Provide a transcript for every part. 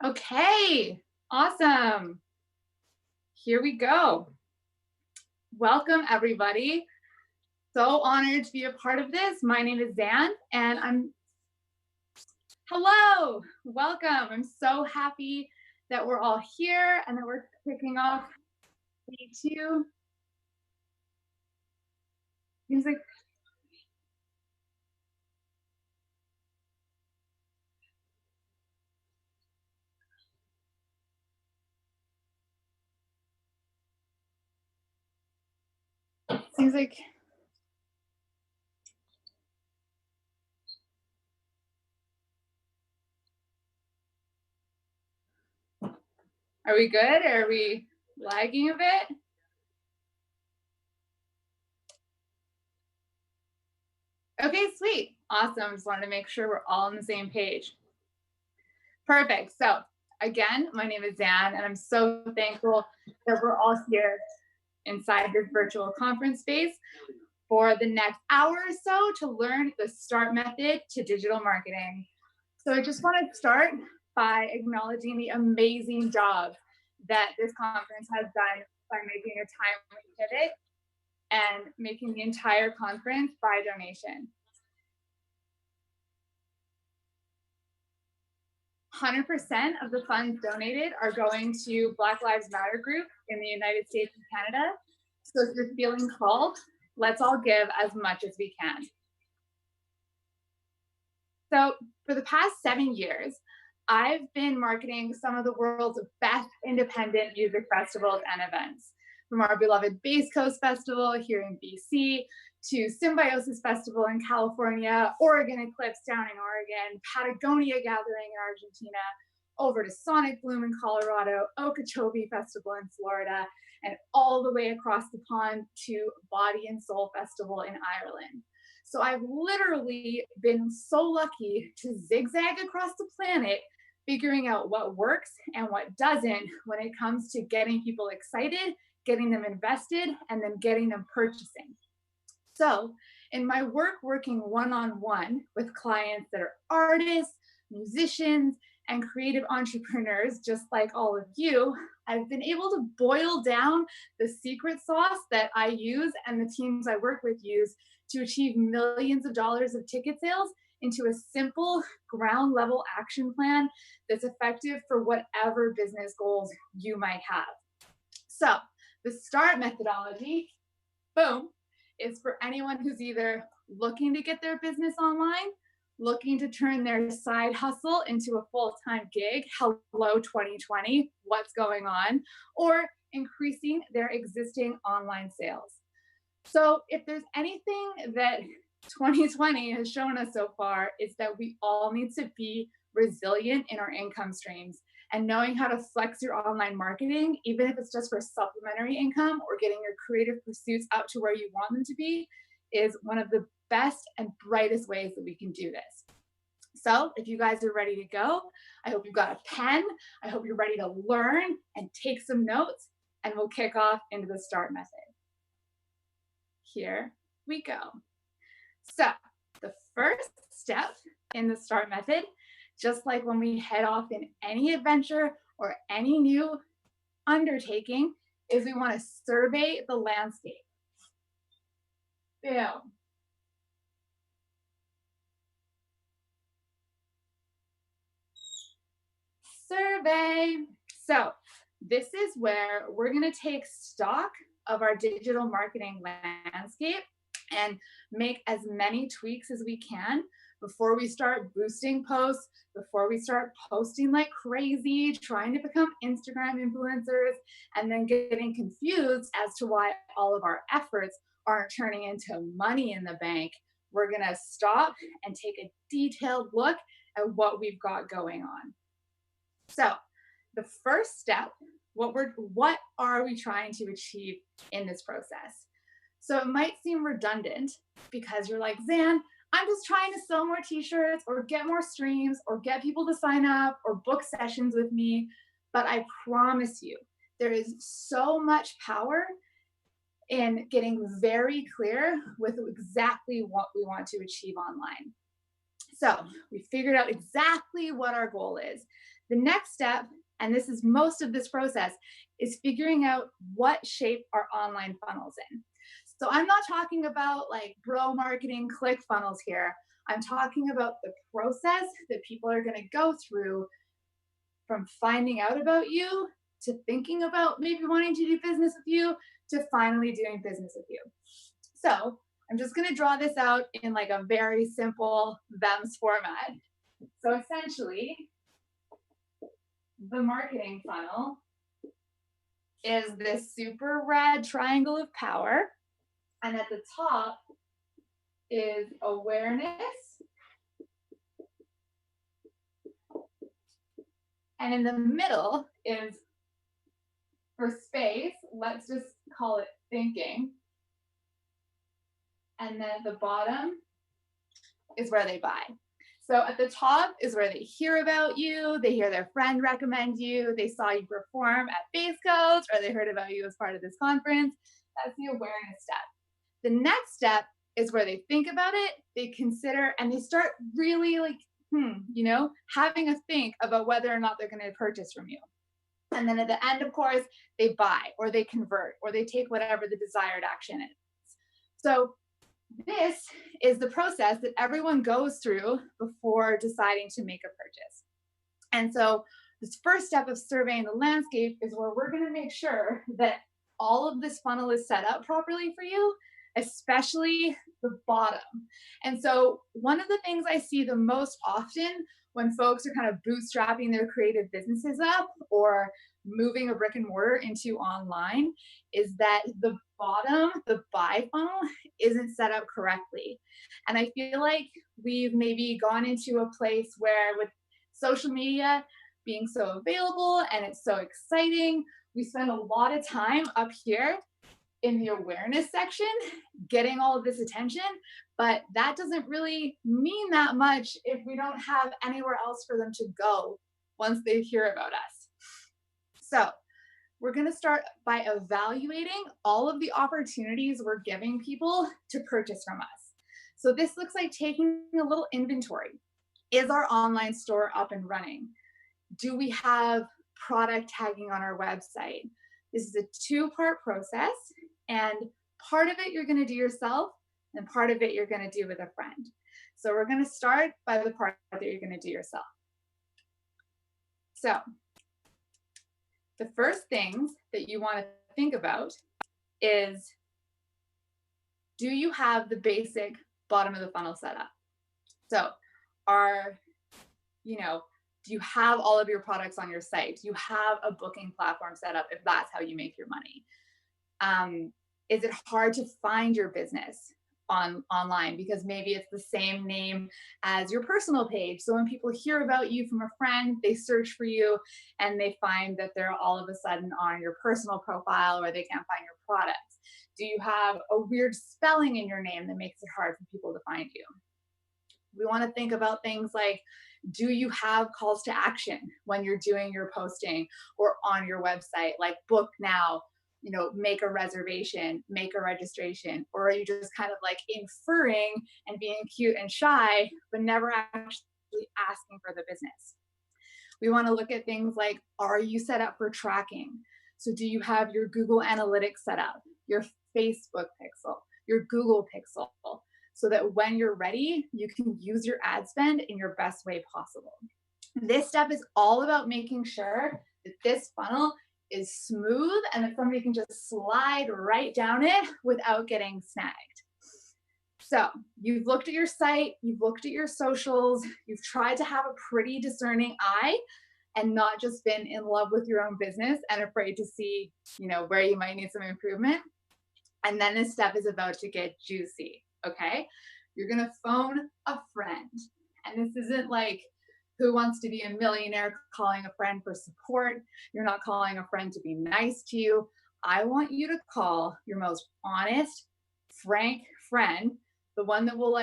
Okay, awesome. Here we go. Welcome, everybody. So honored to be a part of this. My name is Zan, and hello, welcome. I'm so happy that we're all here and that we're kicking off day two. Seems like seems like are we good? Are we lagging a bit? Okay, sweet. Awesome. Just wanted to make sure we're all on the same page. Perfect. So again, my name is Zan, and I'm so thankful that we're all here inside this virtual conference space for the next hour or so to learn the START method to digital marketing. So I just want to start by acknowledging the amazing job that this conference has done by making a timely pivot and making the entire conference by donation. 100% of the funds donated are going to Black Lives Matter group in the United States and Canada. So if you're feeling called, let's all give as much as we can. So for the past 7 years, I've been marketing some of the world's best independent music festivals and events, from our beloved Bass Coast Festival here in BC to Symbiosis Festival in California, Oregon Eclipse down in Oregon, Patagonia Gathering in Argentina, over to Sonic Bloom in Colorado, Okeechobee Festival in Florida, and all the way across the pond to Body and Soul Festival in Ireland. So I've literally been so lucky to zigzag across the planet, figuring out what works and what doesn't when it comes to getting people excited, getting them invested, and then getting them purchasing. So in my work working one-on-one with clients that are artists, musicians, and creative entrepreneurs, just like all of you, I've been able to boil down the secret sauce that I use and the teams I work with use to achieve millions of dollars of ticket sales into a simple ground level action plan that's effective for whatever business goals you might have. So the START methodology, boom, is for anyone who's either looking to get their business online, looking to turn their side hustle into a full-time gig, hello 2020, what's going on, or increasing their existing online sales. So if there's anything that 2020 has shown us so far, is that we all need to be resilient in our income streams, and knowing how to flex your online marketing, even if it's just for supplementary income or getting your creative pursuits out to where you want them to be, is one of the best and brightest ways that we can do this. So if you guys are ready to go, I hope you've got a pen. I hope you're ready to learn and take some notes, and we'll kick off into the START method. Here we go. So the first step in the START method, just like when we head off in any adventure or any new undertaking, is we want to survey the landscape. Boom. Survey. So this is where we're going to take stock of our digital marketing landscape and make as many tweaks as we can before we start boosting posts, before we start posting like crazy, trying to become Instagram influencers, and then getting confused as to why all of our efforts aren't turning into money in the bank. We're going to stop and take a detailed look at what we've got going on. So the first step, what are we trying to achieve in this process? So it might seem redundant because you're like, Zan, I'm just trying to sell more t-shirts or get more streams or get people to sign up or book sessions with me. But I promise you, there is so much power in getting very clear with exactly what we want to achieve online. So we figured out exactly what our goal is. The next step, and this is most of this process, is figuring out what shape our online funnel's in. So I'm not talking about like bro marketing click funnels here. I'm talking about the process that people are going to go through from finding out about you to thinking about maybe wanting to do business with you to finally doing business with you. So I'm just going to draw this out in like a very simple VEMS format. So essentially, the marketing funnel is this super red triangle of power. And at the top is awareness. And in the middle is, for space, let's just call it thinking. And then at the bottom is where they buy. So at the top is where they hear about you, they hear their friend recommend you, they saw you perform at Base Coach, or they heard about you as part of this conference. That's the awareness step. The next step is where they think about it, they consider, and they start really like, having a think about whether or not they're going to purchase from you. And then at the end, of course, they buy or they convert or they take whatever the desired action is. So this is the process that everyone goes through before deciding to make a purchase. And so this first step of surveying the landscape is where we're going to make sure that all of this funnel is set up properly for you, especially the bottom. And so one of the things I see the most often when folks are kind of bootstrapping their creative businesses up or moving a brick and mortar into online is that the bottom, the buy funnel, isn't set up correctly. And I feel like we've maybe gone into a place where with social media being so available and it's so exciting, we spend a lot of time up here in the awareness section getting all of this attention, but that doesn't really mean that much if we don't have anywhere else for them to go once they hear about us. So we're going to start by evaluating all of the opportunities we're giving people to purchase from us. So this looks like taking a little inventory. Is our online store up and running? Do we have product tagging on our website? This is a two-part process, and part of it you're going to do yourself, and part of it you're going to do with a friend. So we're going to start by the part that you're going to do yourself. So the first things that you want to think about is, do you have the basic bottom of the funnel set up? So do you have all of your products on your site? Do you have a booking platform set up if that's how you make your money? Is it hard to find your business online because maybe it's the same name as your personal page? So when people hear about you from a friend, they search for you and they find that they're all of a sudden on your personal profile where they can't find your products. Do you have a weird spelling in your name that makes it hard for people to find you? We want to think about things like, do you have calls to action when you're doing your posting or on your website, like book now, make a reservation, make a registration, or are you just kind of like inferring and being cute and shy, but never actually asking for the business? We want to look at things like, are you set up for tracking? So do you have your Google Analytics set up, your Facebook Pixel, your Google Pixel, so that when you're ready, you can use your ad spend in your best way possible? This step is all about making sure that this funnel is smooth and that somebody can just slide right down it without getting snagged. So you've looked at your site, you've looked at your socials, you've tried to have a pretty discerning eye and not just been in love with your own business and afraid to see, where you might need some improvement. And then this step is about to get juicy, okay? You're gonna phone a friend. And this isn't like Who Wants to Be a Millionaire calling a friend for support. You're not calling a friend to be nice to you. I want you to call your most honest, frank friend, the one that will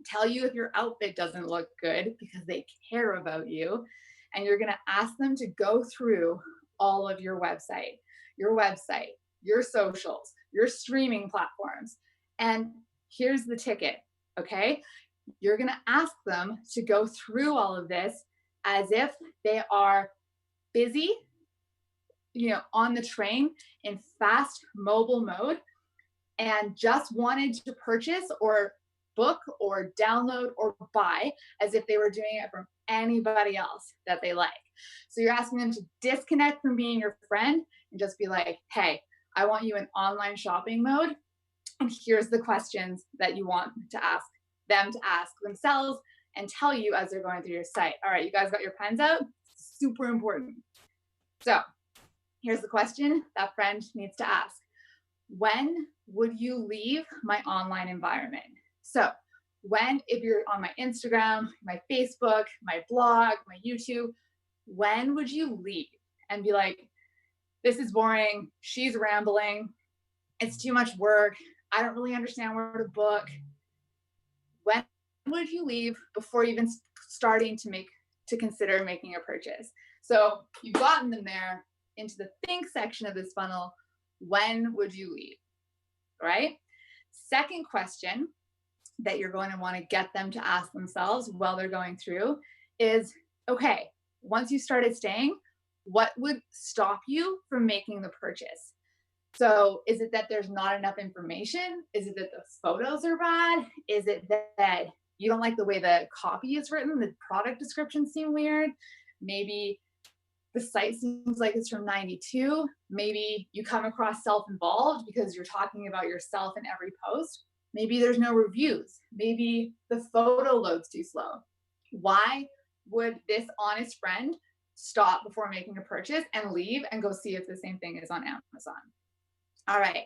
tell you if your outfit doesn't look good because they care about you. And you're gonna ask them to go through all of your website, your socials, your streaming platforms. And here's the ticket, okay? You're gonna ask them to go through all of this as if they are busy, on the train in fast mobile mode and just wanted to purchase or book or download or buy as if they were doing it from anybody else that they like. So you're asking them to disconnect from being your friend and just be like, hey, I want you in online shopping mode. And here's the questions that you want to ask them to ask themselves and tell you as they're going through your site. All right, you guys got your pens out? Super important. So here's the question that friend needs to ask. When would you leave my online environment? So if you're on my Instagram, my Facebook, my blog, my YouTube, when would you leave and be like, this is boring, she's rambling, it's too much work, I don't really understand where to book. When would you leave before even starting to consider making a purchase? So you've gotten them there into the think section of this funnel. When would you leave? Right? Second question that you're going to want to get them to ask themselves while they're going through is, okay, once you started staying, what would stop you from making the purchase? So is it that there's not enough information? Is it that the photos are bad? Is it that you don't like the way the copy is written? The product descriptions seem weird. Maybe the site seems like it's from 92. Maybe you come across self-involved because you're talking about yourself in every post. Maybe there's no reviews. Maybe the photo loads too slow. Why would this honest friend stop before making a purchase and leave and go see if the same thing is on Amazon? All right,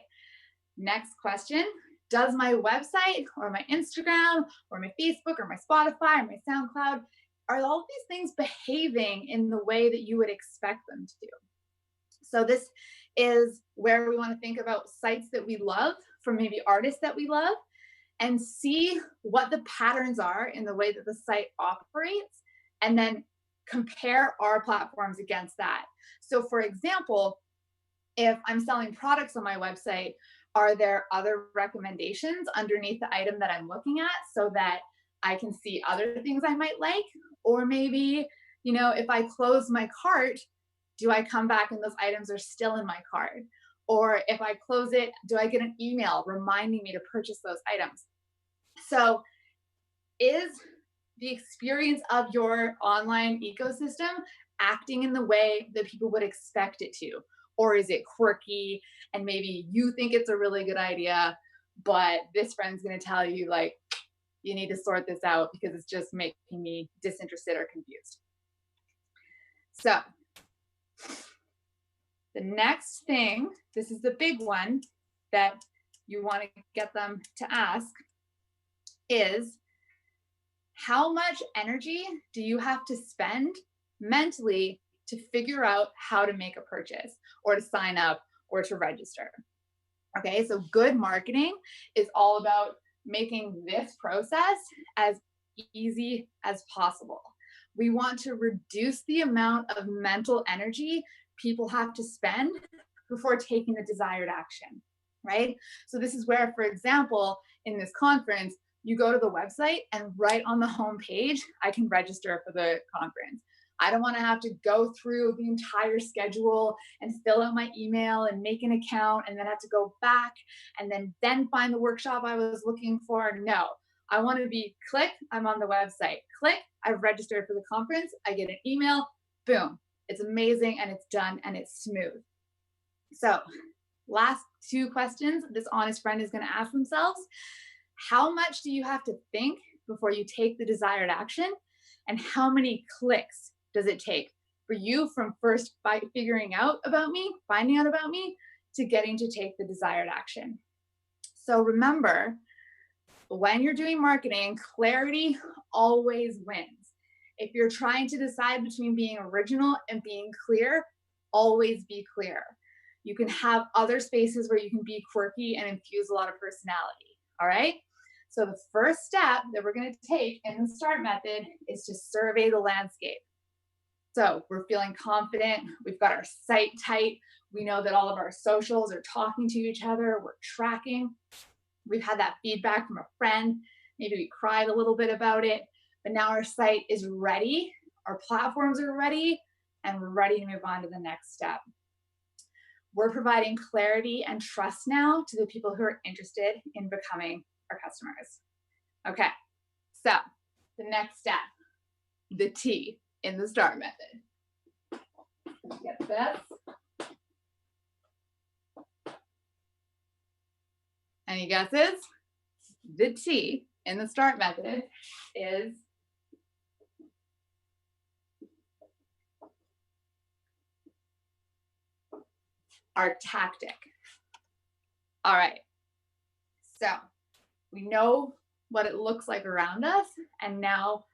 next question. Does my website or my Instagram or my Facebook or my Spotify or my SoundCloud, are all these things behaving in the way that you would expect them to do? So this is where we want to think about sites that we love from maybe artists that we love and see what the patterns are in the way that the site operates and then compare our platforms against that. So for example, if I'm selling products on my website, are there other recommendations underneath the item that I'm looking at so that I can see other things I might like? Or maybe, if I close my cart, do I come back and those items are still in my cart? Or if I close it, do I get an email reminding me to purchase those items? So is the experience of your online ecosystem acting in the way that people would expect it to? Or is it quirky and maybe you think it's a really good idea, but this friend's going to tell you like, you need to sort this out because it's just making me disinterested or confused. So the next thing, this is the big one that you want to get them to ask is, how much energy do you have to spend mentally to figure out how to make a purchase or to sign up or to register? Okay, so good marketing is all about making this process as easy as possible. We want to reduce the amount of mental energy people have to spend before taking the desired action, right? So this is where, for example, in this conference, you go to the website and right on the home page, I can register for the conference. I don't want to have to go through the entire schedule and fill out my email and make an account and then have to go back and then find the workshop I was looking for. No, I want to be click, I'm on the website. Click, I've registered for the conference. I get an email, boom. It's amazing and it's done and it's smooth. So last two questions this honest friend is going to ask themselves. How much do you have to think before you take the desired action? And how many clicks does it take for you from first by figuring out about me, finding out about me, to getting to take the desired action? So remember, when you're doing marketing, clarity always wins. If you're trying to decide between being original and being clear, always be clear. You can have other spaces where you can be quirky and infuse a lot of personality, all right? So the first step that we're going to take in the START method is to survey the landscape. So we're feeling confident. We've got our site tight. We know that all of our socials are talking to each other. We're tracking. We've had that feedback from a friend. Maybe we cried a little bit about it, but now our site is ready. Our platforms are ready, and we're ready to move on to the next step. We're providing clarity and trust now to the people who are interested in becoming our customers. Okay, so the next step, the T in the STAR method. Get this. Any guesses? The T in the STAR method is our tactic. All right, so we know what it looks like around us, and now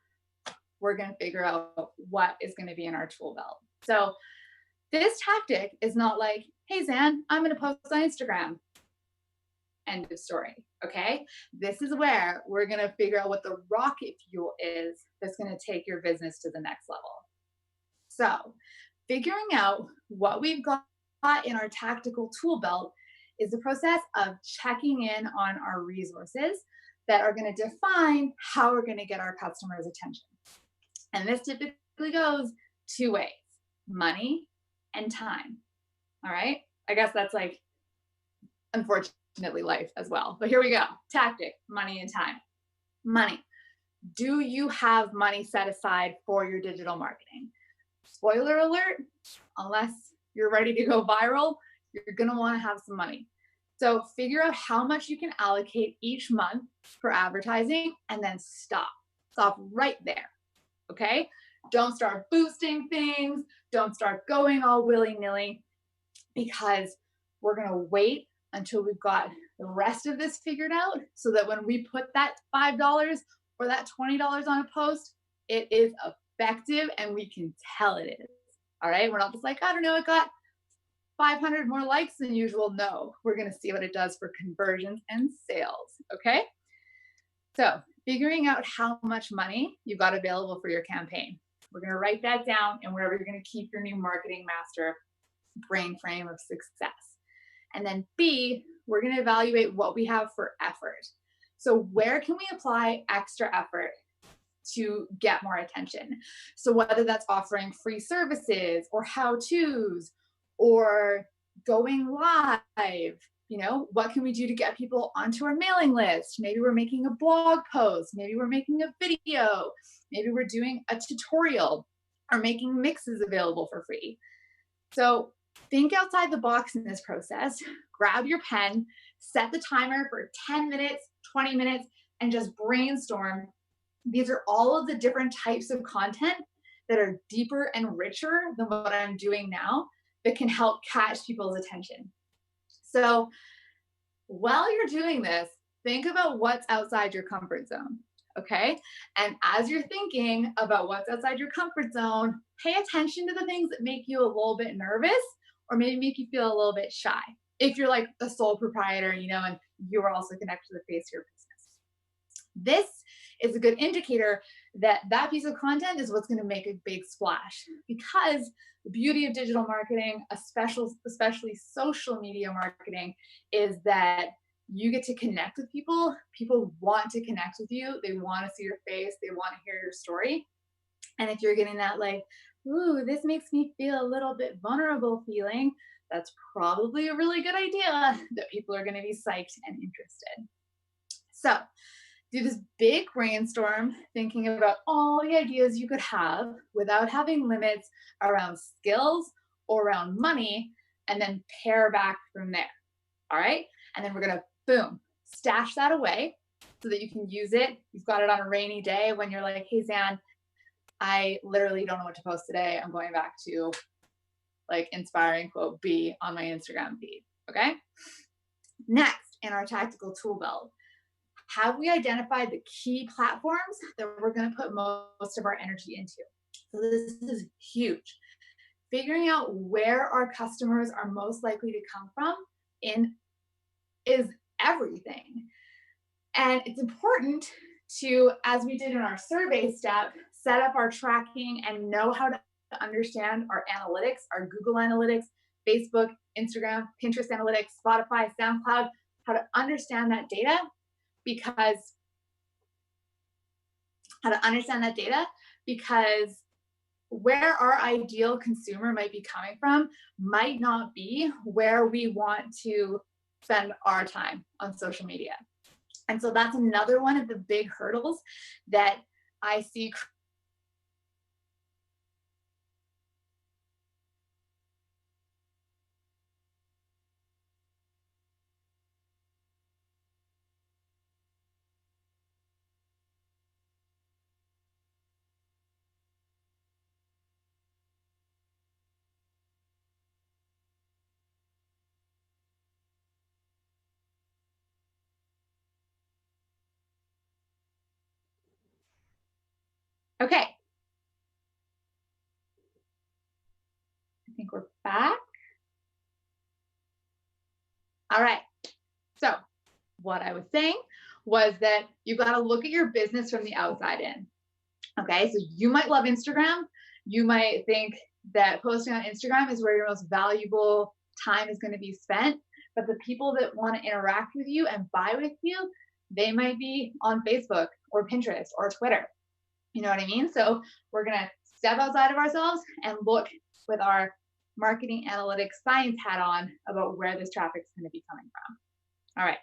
we're going to figure out what is going to be in our tool belt. So this tactic is not like, hey, Zan, I'm going to post on Instagram. End of story. Okay. This is where we're going to figure out what the rocket fuel is that's going to take your business to the next level. So figuring out what we've got in our tactical tool belt is the process of checking in on our resources that are going to define how we're going to get our customers' attention. And this typically goes two ways, money and time. All right. I guess that's like, unfortunately, life as well. But here we go. Tactic, money and time. Money. Do you have money set aside for your digital marketing? Spoiler alert, unless you're ready to go viral, you're going to want to have some money. So figure out how much you can allocate each month for advertising and then stop. Stop right there. Okay? Don't start boosting things. Don't start going all willy-nilly, because we're going to wait until we've got the rest of this figured out, so that when we put that $5 or that $20 on a post, it is effective and we can tell it is. All right. We're not just like, I don't know, it got 500 more likes than usual. No, we're going to see what it does for conversions and sales. Okay. So figuring out how much money you've got available for your campaign. We're going to write that down and wherever you're going to keep your new marketing master brain frame of success. And then B, we're going to evaluate what we have for effort. So where can we apply extra effort to get more attention? So whether that's offering free services or how-tos or going live, you know, what can we do to get people onto our mailing list? Maybe we're making a blog post, maybe we're making a video, maybe we're doing a tutorial or making mixes available for free. So think outside the box in this process. Grab your pen, set the timer for 10 minutes, 20 minutes, and just brainstorm. These are all of the different types of content that are deeper and richer than what I'm doing now that can help catch people's attention. So while you're doing this, think about what's outside your comfort zone. Okay. And as you're thinking about what's outside your comfort zone, pay attention to the things that make you a little bit nervous or maybe make you feel a little bit shy. If you're like a sole proprietor, you know, and you're also connected to the face of your business. This is a good indicator that that piece of content is what's going to make a big splash, because the beauty of digital marketing, especially social media marketing, is that you get to connect with people. People want to connect with you. They want to see your face. They want to hear your story. And if you're getting that like, ooh, this makes me feel a little bit vulnerable feeling, that's probably a really good idea that people are going to be psyched and interested. So do this big brainstorm, thinking about all the ideas you could have without having limits around skills or around money, and then pare back from there. All right. And then we're going to, boom, stash that away so that you can use it. You've got it on a rainy day when you're like, hey, Zan, I literally don't know what to post today. I'm going back to like inspiring quote B on my Instagram feed. Okay. Next, in our tactical tool belt, have we identified the key platforms that we're going to put most of our energy into? So this is huge. Figuring out where our customers are most likely to come from is everything. And it's important to, as we did in our survey step, set up our tracking and know how to understand our analytics, our Google Analytics, Facebook, Instagram, Pinterest Analytics, Spotify, SoundCloud, how to understand that data, because where our ideal consumer might be coming from might not be where we want to spend our time on social media. And so that's another one of the big hurdles that I see. Okay, I think we're back. All right. So what I was saying was that you've got to look at your business from the outside in. Okay, so you might love Instagram. You might think that posting on Instagram is where your most valuable time is going to be spent. But the people that want to interact with you and buy with you, they might be on Facebook or Pinterest or Twitter. You know what I mean? So we're going to step outside of ourselves and look with our marketing analytics science hat on about where this traffic is going to be coming from. All right.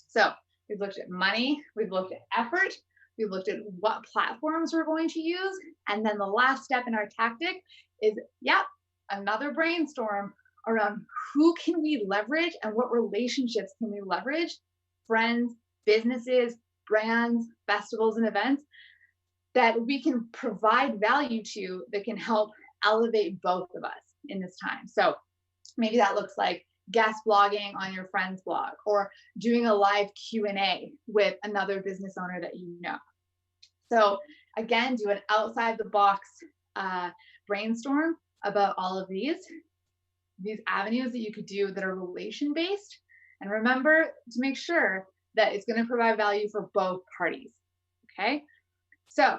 So we've looked at money, we've looked at effort, we've looked at what platforms we're going to use. And then the last step in our tactic is, another brainstorm around who can we leverage and what relationships can we leverage, friends, businesses, brands, festivals, and events that we can provide value to that can help elevate both of us in this time. So maybe that looks like guest blogging on your friend's blog or doing a live Q&A with another business owner that you know. So again, do an outside the box brainstorm about all of these avenues that you could do that are relation based. And remember to make sure that it's going to provide value for both parties. Okay. So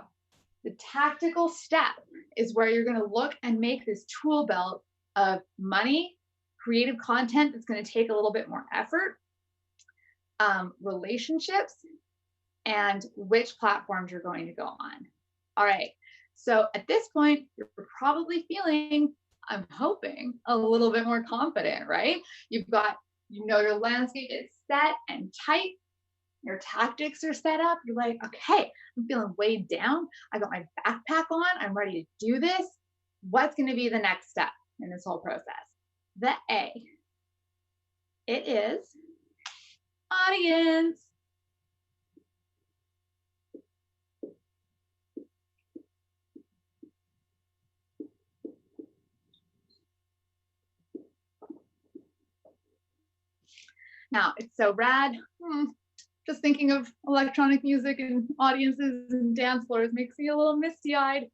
the tactical step is where you're going to look and make this tool belt of money, creative content that's going to take a little bit more effort, relationships, and which platforms you're going to go on. All right. So at this point, you're probably feeling, I'm hoping, a little bit more confident, right? You've got, your landscape is set and tight. Your tactics are set up. You're like, okay, I'm feeling weighed down. I got my backpack on. I'm ready to do this. What's going to be the next step in this whole process? The A. It is audience. Now, it's so rad. Just thinking of electronic music and audiences and dance floors makes me a little misty-eyed,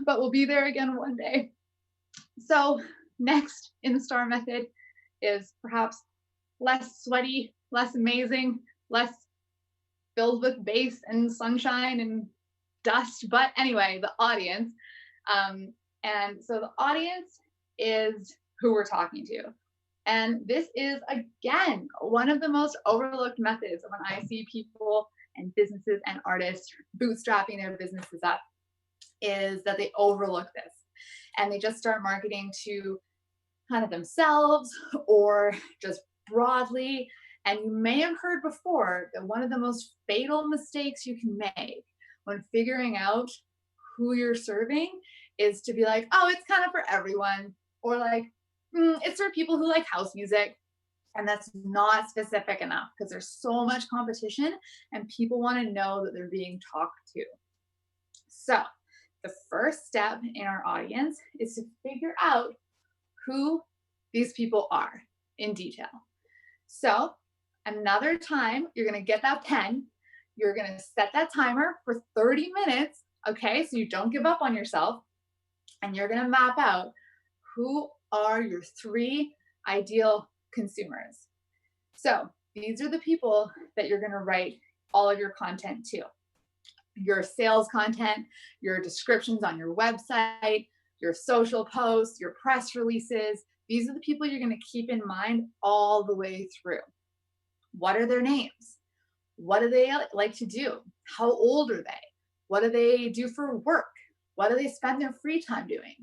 but we'll be there again one day. So next in the STAR method is perhaps less sweaty, less amazing, less filled with bass and sunshine and dust. But anyway, the audience. And so the audience is who we're talking to. And this is, again, one of the most overlooked methods when I see people and businesses and artists bootstrapping their businesses up, is that they overlook this. And they just start marketing to kind of themselves or just broadly. And you may have heard before that one of the most fatal mistakes you can make when figuring out who you're serving is to be like, oh, it's kind of for everyone. Or like, it's for people who like house music. And that's not specific enough because there's so much competition and people want to know that they're being talked to. So the first step in our audience is to figure out who these people are in detail. So another time, you're going to get that pen. You're going to set that timer for 30 minutes. Okay, so you don't give up on yourself. And you're going to map out who are your 3 ideal consumers. So these are the people that you're going to write all of your content to. Your sales content, your descriptions on your website, your social posts, your press releases. These are the people you're going to keep in mind all the way through. What are their names? What do they like to do? How old are they? What do they do for work? What do they spend their free time doing?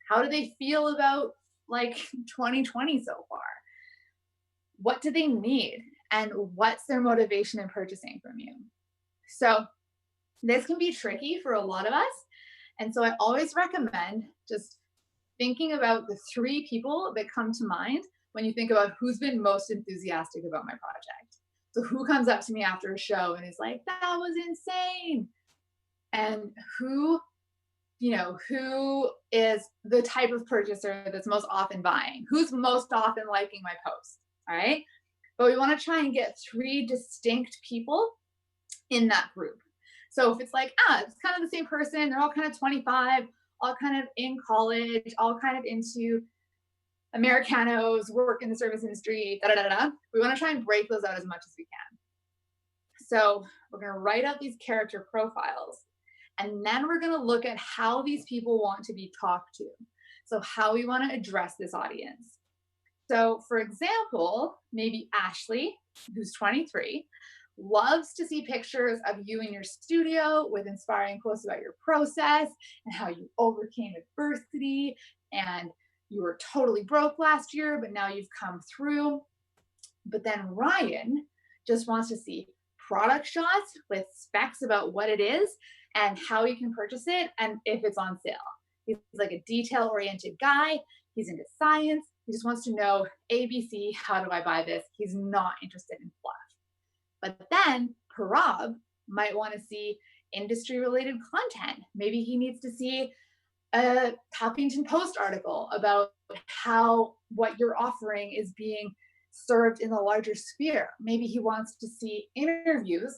How do they feel about like 2020 so far? What do they need? And what's their motivation in purchasing from you? So this can be tricky for a lot of us. And so I always recommend just thinking about the three people that come to mind when you think about who's been most enthusiastic about my project. So who comes up to me after a show and is like, that was insane? And who is the type of purchaser that's most often buying? Who's most often liking my post? All right. But we want to try and get three distinct people in that group. So if it's like, it's kind of the same person, they're all kind of 25, all kind of in college, all kind of into Americanos, work in the service industry, da da da da. We want to try and break those out as much as we can. So we're going to write out these character profiles, and then we're going to look at how these people want to be talked to. So how we want to address this audience. So for example, maybe Ashley, who's 23, loves to see pictures of you in your studio with inspiring quotes about your process and how you overcame adversity and you were totally broke last year, but now you've come through. But then Ryan just wants to see product shots with specs about what it is and how you can purchase it and if it's on sale. He's like a detail-oriented guy. He's into science. He just wants to know ABC, how do I buy this? He's not interested in fluff. But then Parab might want to see industry-related content. Maybe he needs to see a Huffington Post article about how what you're offering is being served in the larger sphere. Maybe he wants to see interviews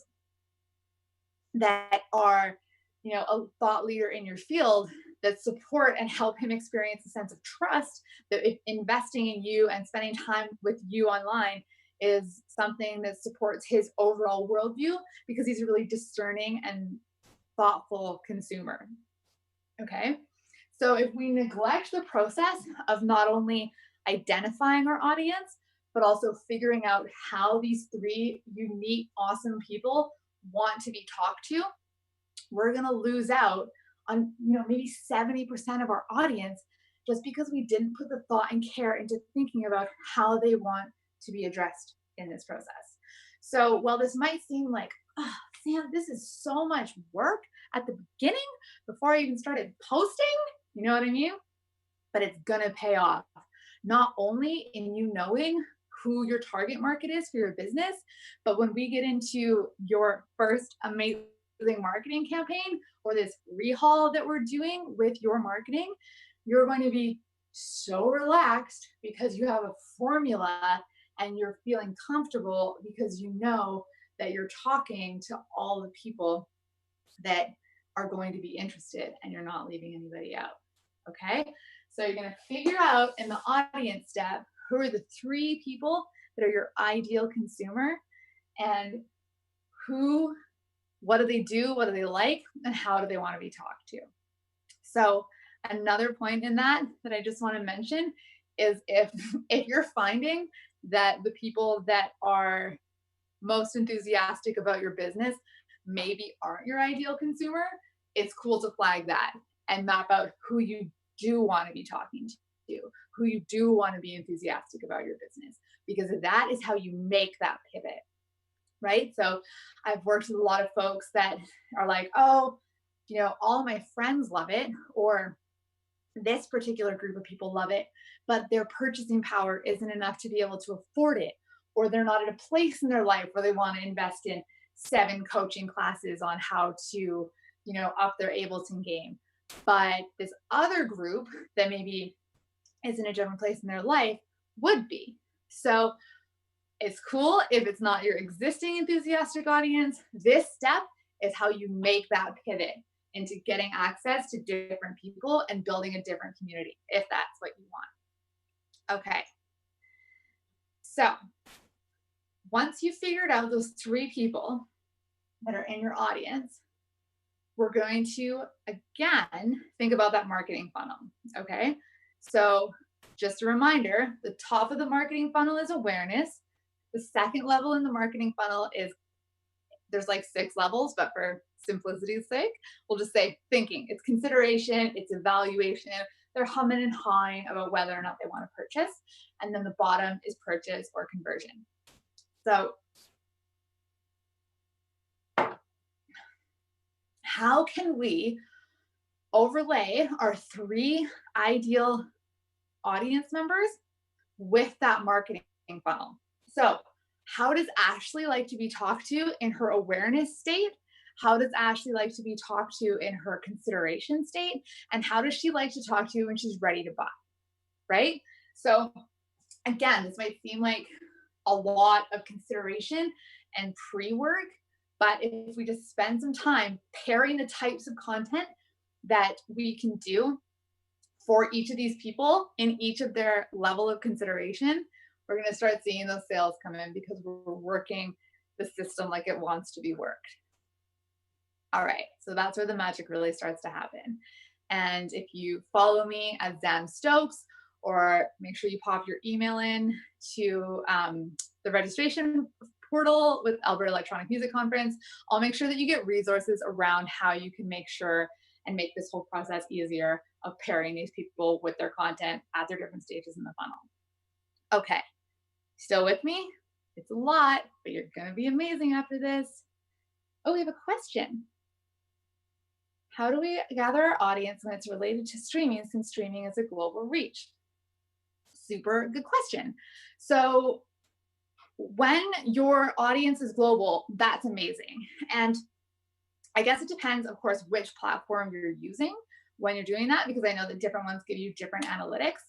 that are, a thought leader in your field that support and help him experience a sense of trust that if investing in you and spending time with you online is something that supports his overall worldview because he's a really discerning and thoughtful consumer. Okay. So if we neglect the process of not only identifying our audience, but also figuring out how these three unique, awesome people want to be talked to, we're going to lose out on, maybe 70% of our audience just because we didn't put the thought and care into thinking about how they want to be addressed in this process. So while this might seem like, Sam, this is so much work at the beginning before I even started posting, you know what I mean? But it's going to pay off, not only in you knowing who your target market is for your business, but when we get into your first amazing marketing campaign or this rehaul that we're doing with your marketing, you're going to be so relaxed because you have a formula and you're feeling comfortable because you know that you're talking to all the people that are going to be interested and you're not leaving anybody out. Okay. So you're going to figure out in the audience step, who are the three people that are your ideal consumer and what do they do? What do they like? And how do they want to be talked to? So another point in that I just want to mention is if you're finding that the people that are most enthusiastic about your business maybe aren't your ideal consumer, it's cool to flag that and map out who you do want to be talking to, who you do want to be enthusiastic about your business, because that is how you make that pivot, right? So I've worked with a lot of folks that are like, all of my friends love it, or this particular group of people love it, but their purchasing power isn't enough to be able to afford it, or they're not at a place in their life where they want to invest in 7 coaching classes on how to, up their Ableton game. But this other group that maybe is in a different place in their life would be. So it's cool if it's not your existing enthusiastic audience. This step is how you make that pivot into getting access to different people and building a different community, if that's what you want. Okay. So once you've figured out those 3 people that are in your audience, we're going to, again, think about that marketing funnel, okay? So just a reminder, the top of the marketing funnel is awareness. The second level in the marketing funnel is there's like 6 levels, but for simplicity's sake, we'll just say thinking. It's consideration, it's evaluation. They're humming and hawing about whether or not they want to purchase. And then the bottom is purchase or conversion. So how can we overlay our 3 ideal audience members with that marketing funnel? So how does Ashley like to be talked to in her awareness state? How does Ashley like to be talked to in her consideration state? And how does she like to talk to you when she's ready to buy, right? So again, this might seem like a lot of consideration and pre-work, but if we just spend some time pairing the types of content that we can do for each of these people in each of their level of consideration, we're going to start seeing those sales come in because we're working the system like it wants to be worked. All right, so that's where the magic really starts to happen. And if you follow me as Zan Stokes, or make sure you pop your email in to the registration portal with Alberta Electronic Music Conference, I'll make sure that you get resources around how you can make sure and make this whole process easier of pairing these people with their content at their different stages in the funnel. Okay, still with me? It's a lot, but you're gonna be amazing after this. Oh, we have a question. How do we gather our audience when it's related to streaming, since streaming is a global reach? Super good question. So when your audience is global, that's amazing. And I guess it depends, of course, which platform you're using when you're doing that, because I know that different ones give you different analytics.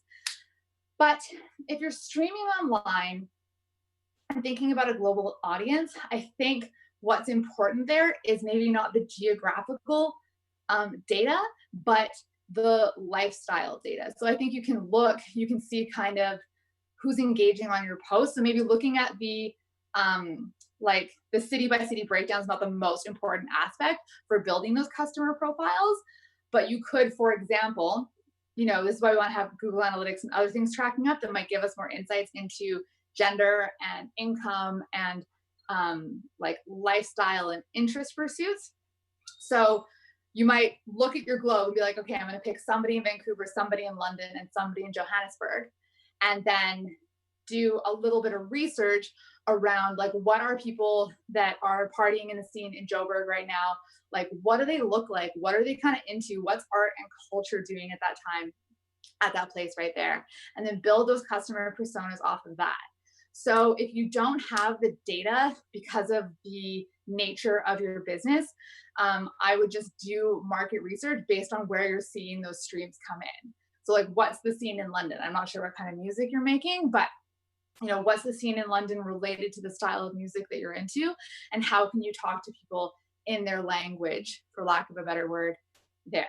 But if you're streaming online and thinking about a global audience, I think what's important there is maybe not the geographical data, but the lifestyle data. So I think you can look, you can see kind of who's engaging on your post. So maybe looking at the like the city by city breakdown is not the most important aspect for building those customer profiles, but you could, for example, you know, this is why we want to have Google Analytics and other things tracking up that might give us more insights into gender and income and like lifestyle and interest pursuits. So you might look at your globe and be like, okay, I'm going to pick somebody in Vancouver, somebody in London, and somebody in Johannesburg, and then do a little bit of research around like what are people that are partying in the scene in Joburg right now, like what do they look like, what are they kind of into, what's art and culture doing at that time at that place right there, and then build those customer personas off of that. So if you don't have the data because of the nature of your business, I would just do market research based on where you're seeing those streams come in. So like, what's the scene in London? I'm not sure what kind of music you're making, but you know, what's the scene in London related to the style of music that you're into, and how can you talk to people in their language, for lack of a better word, there.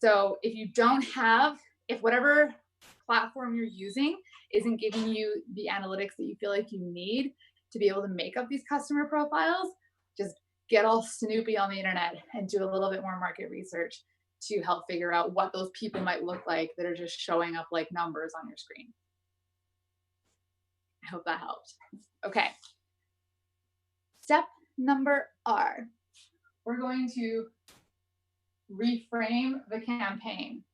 So if you don't have, if whatever platform you're using isn't giving you the analytics that you feel like you need to be able to make up these customer profiles, just get all snoopy on the internet and do a little bit more market research to help figure out what those people might look like that are just showing up like numbers on your screen. I hope that helped. Okay. Step number R. We're going to reframe the campaign.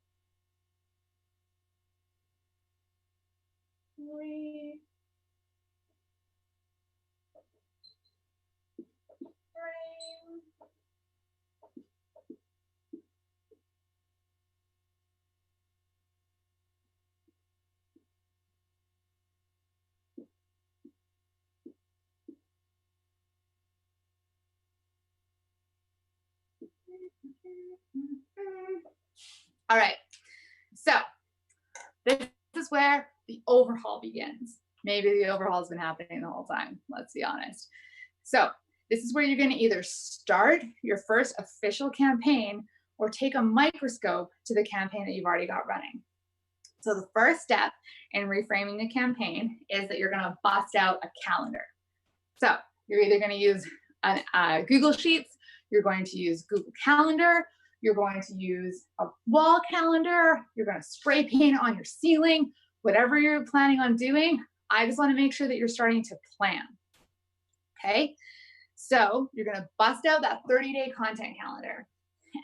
All right, so this is where the overhaul begins. Maybe the overhaul's been happening the whole time, let's be honest. So this is where you're going to either start your first official campaign or take a microscope to the campaign that you've already got running. So the first step in reframing the campaign is that you're going to bust out a calendar. So you're either going to use Google Sheets, you're going to use Google Calendar, you're going to use a wall calendar, you're going to spray paint on your ceiling, whatever you're planning on doing. I just want to make sure that you're starting to plan. Okay, so So you're going to bust out that 30-day content calendar.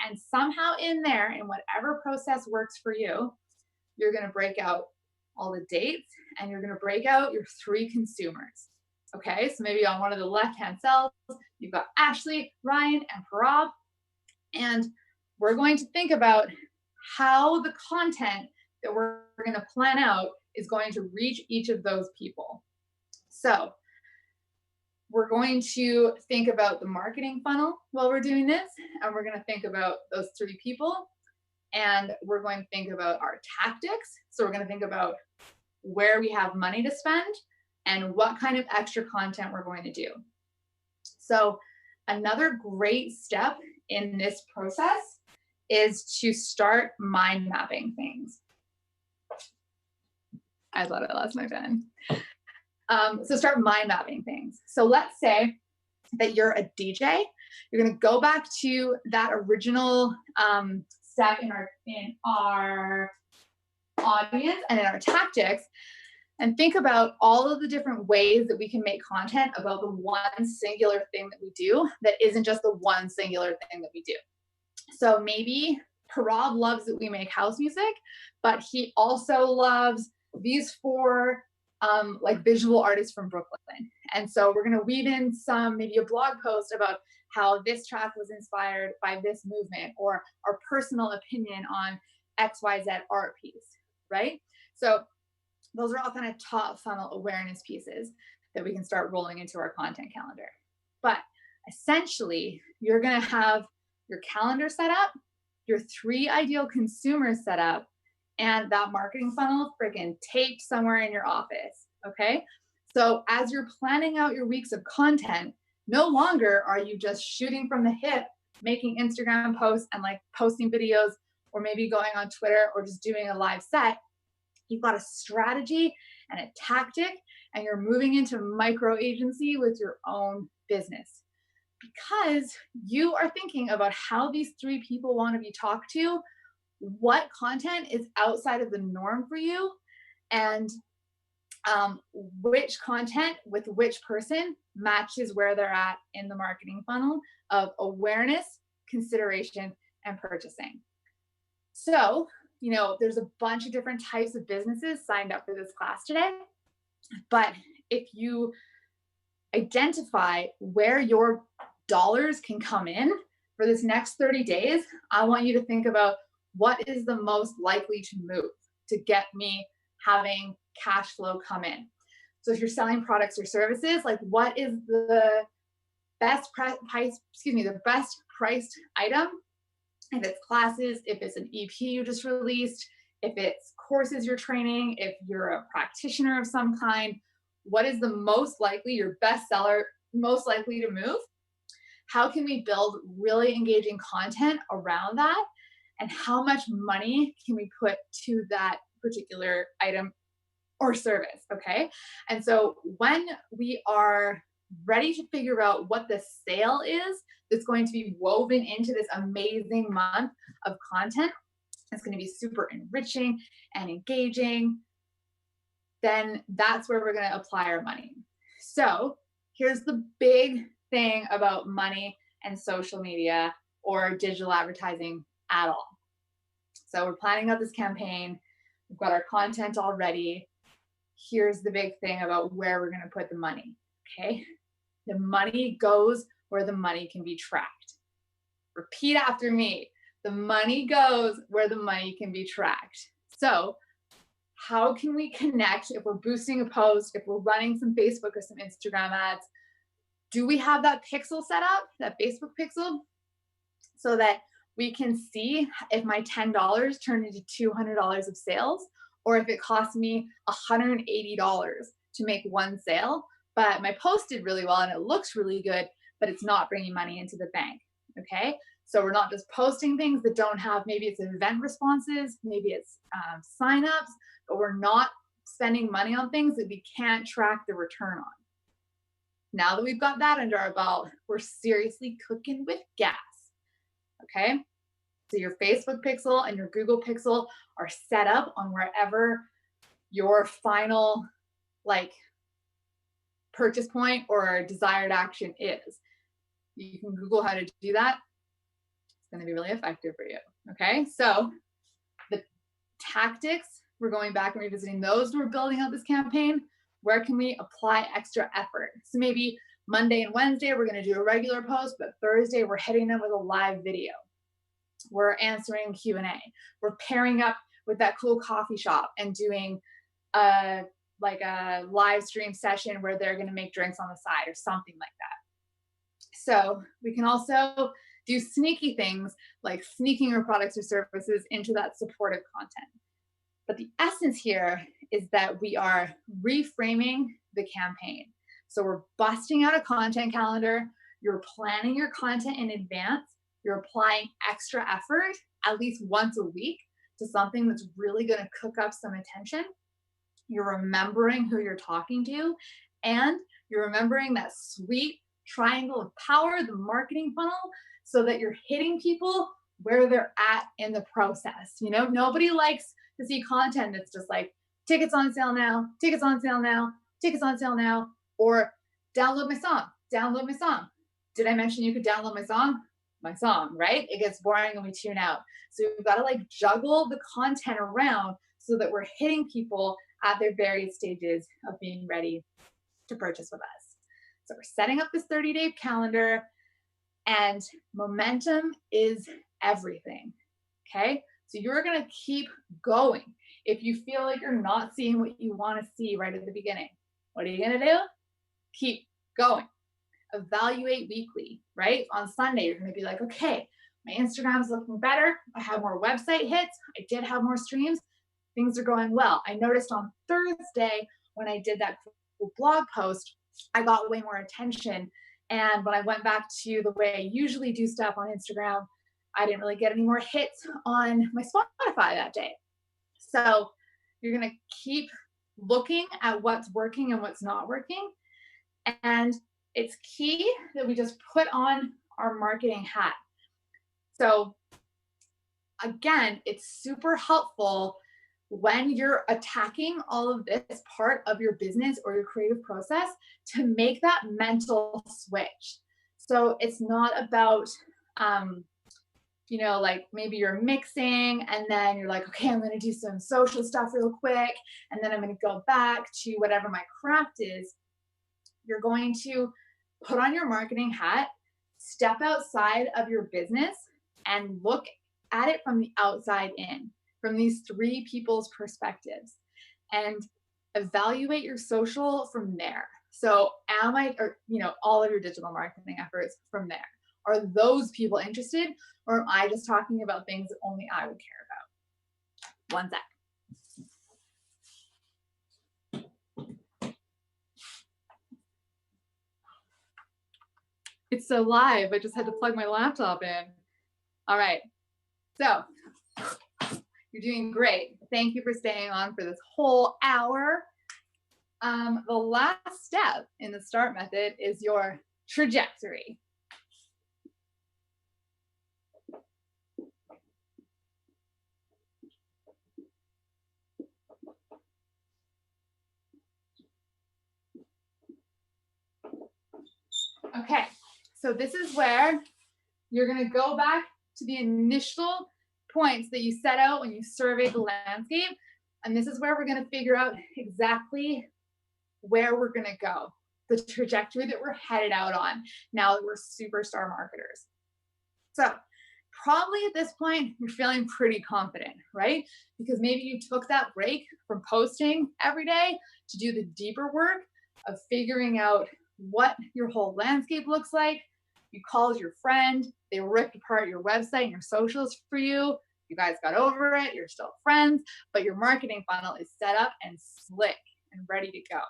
And somehow in there, in whatever process works for you, you're going to break out all the dates and you're going to break out your 3 consumers. Okay, so maybe on one of the left-hand cells, you've got Ashley, Ryan, and Parab. And we're going to think about how the content that we're going to plan out is going to reach each of those people. So we're going to think about the marketing funnel while we're doing this, and we're going to think about those 3 people, and we're going to think about our tactics. So we're going to think about where we have money to spend and what kind of extra content we're going to do. So another great step in this process is to start mind mapping things. I thought I lost my pen. So start mind mapping things. So let's say that you're a DJ. You're going to go back to that original step in our audience and in our tactics, and think about all of the different ways that we can make content about the one singular thing that we do that isn't just the one singular thing that we do. So maybe Parab loves that we make house music, but he also loves these 4 like visual artists from Brooklyn. And so we're going to weave in maybe a blog post about how this track was inspired by this movement, or our personal opinion on XYZ art piece, right? So those are all kind of top funnel awareness pieces that we can start rolling into our content calendar. But essentially, you're going to have your calendar set up, your 3 ideal consumers set up, and that marketing funnel freaking taped somewhere in your office, okay? So as you're planning out your weeks of content, no longer are you just shooting from the hip, making Instagram posts and like posting videos, or maybe going on Twitter or just doing a live set. You've got a strategy and a tactic, and you're moving into micro agency with your own business, because you are thinking about how these 3 people want to be talked to, what content is outside of the norm for you, and which content with which person matches where they're at in the marketing funnel of awareness, consideration, and purchasing. So, you know, there's a bunch of different types of businesses signed up for this class today. But if you identify where your dollars can come in for this next 30 days, I want you to think about what is the most likely to move to get me having cash flow come in. So if you're selling products or services, like what is the best best priced item? If it's classes, if it's an EP you just released, if it's courses you're training, if you're a practitioner of some kind, what is the most likely, your best seller, most likely to move? How can we build really engaging content around that? And how much money can we put to that particular item or service, okay? And so when we are ready to figure out what the sale is that's going to be woven into this amazing month of content, it's going to be super enriching and engaging, then that's where we're going to apply our money. So here's the big thing about money and social media or digital advertising at all. So we're planning out this campaign. We've got our content all ready. Here's the big thing about where we're going to put the money, okay? The money goes where the money can be tracked. Repeat after me. The money goes where the money can be tracked. So how can we connect if we're boosting a post, if we're running some Facebook or some Instagram ads? Do we have that pixel set up, that Facebook pixel, so that we can see if my $10 turned into $200 of sales, or if it cost me $180 to make one sale, but my post did really well and it looks really good, but it's not bringing money into the bank, okay? So we're not just posting things that don't have, maybe it's event responses, maybe it's signups, but we're not spending money on things that we can't track the return on. Now that we've got that under our belt, we're seriously cooking with gas, okay? So your Facebook pixel and your Google pixel are set up on wherever your final like purchase point or desired action is. You can Google how to do that. It's going to be really effective for you. Okay, so the tactics, we're going back and revisiting those. We're building out this campaign. Where can we apply extra effort? So maybe Monday and Wednesday, we're going to do a regular post, but Thursday, we're hitting them with a live video. We're answering Q&A. We're pairing up with that cool coffee shop and doing like a live stream session where they're going to make drinks on the side or something like that. So we can also do sneaky things like sneaking your products or services into that supportive content. But the essence here is that we are reframing the campaign. So we're busting out a content calendar. You're planning your content in advance. You're applying extra effort at least once a week to something that's really going to cook up some attention. You're remembering who you're talking to, and you're remembering that sweet triangle of power, the marketing funnel, so that you're hitting people where they're at in the process. You know, nobody likes to see content that's just like tickets on sale now, tickets on sale now, tickets on sale now, or download my song, download my song. Did I mention you could download my song? My song, right? It gets boring and we tune out. So we've got to like juggle the content around so that we're hitting people at their various stages of being ready to purchase with us. So we're setting up this 30-day calendar, and momentum is everything. Okay? So you're going to keep going. If you feel like you're not seeing what you want to see right at the beginning, what are you going to do? Keep going. Evaluate weekly, right? On Sunday, you're going to be like, okay, my Instagram's looking better. I have more website hits. I did have more streams. Things are going well. I noticed on Thursday when I did that blog post, I got way more attention. And when I went back to the way I usually do stuff on Instagram, I didn't really get any more hits on my Spotify that day. So you're going to keep looking at what's working and what's not working. And it's key that we just put on our marketing hat. So again, it's super helpful when you're attacking all of this part of your business or your creative process to make that mental switch. So it's not about, you know, like maybe you're mixing and then you're like, okay, I'm going to do some social stuff real quick. And then I'm going to go back to whatever my craft is. You're going to put on your marketing hat, step outside of your business and look at it from the outside in, from these three people's perspectives, and evaluate your social from there. So all of your digital marketing efforts from there. Are those people interested, or am I just talking about things that only I would care about? One sec. It's so live, I just had to plug my laptop in. All right, so you're doing great. Thank you for staying on for this whole hour. The last step in the START method is your trajectory. Okay, so this is where you're going to go back to the initial points that you set out when you surveyed the landscape. And this is where we're going to figure out exactly where we're going to go, the trajectory that we're headed out on now that we're superstar marketers. So probably at this point, you're feeling pretty confident, right? Because maybe you took that break from posting every day to do the deeper work of figuring out what your whole landscape looks like. You called your friend, they ripped apart your website and your socials for you. You guys got over it, you're still friends, but your marketing funnel is set up and slick and ready to go.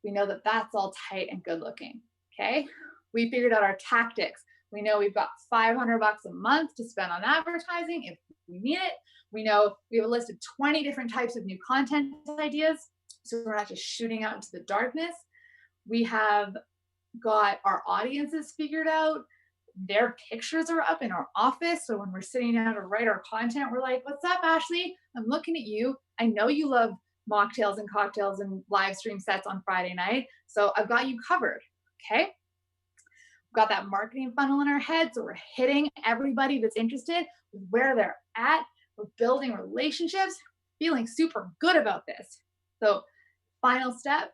We know that that's all tight and good looking, okay? We figured out our tactics. We know we've got $500 a month to spend on advertising if we need it. We know we have a list of 20 different types of new content ideas, so we're not just shooting out into the darkness. We have got our audiences figured out. Their pictures are up in our office. So when we're sitting down to write our content, we're like, what's up, Ashley? I'm looking at you. I know you love mocktails and cocktails and live stream sets on Friday night. So I've got you covered, okay? We've got that marketing funnel in our head. So we're hitting everybody that's interested with where they're at. We're building relationships, feeling super good about this. So, final step,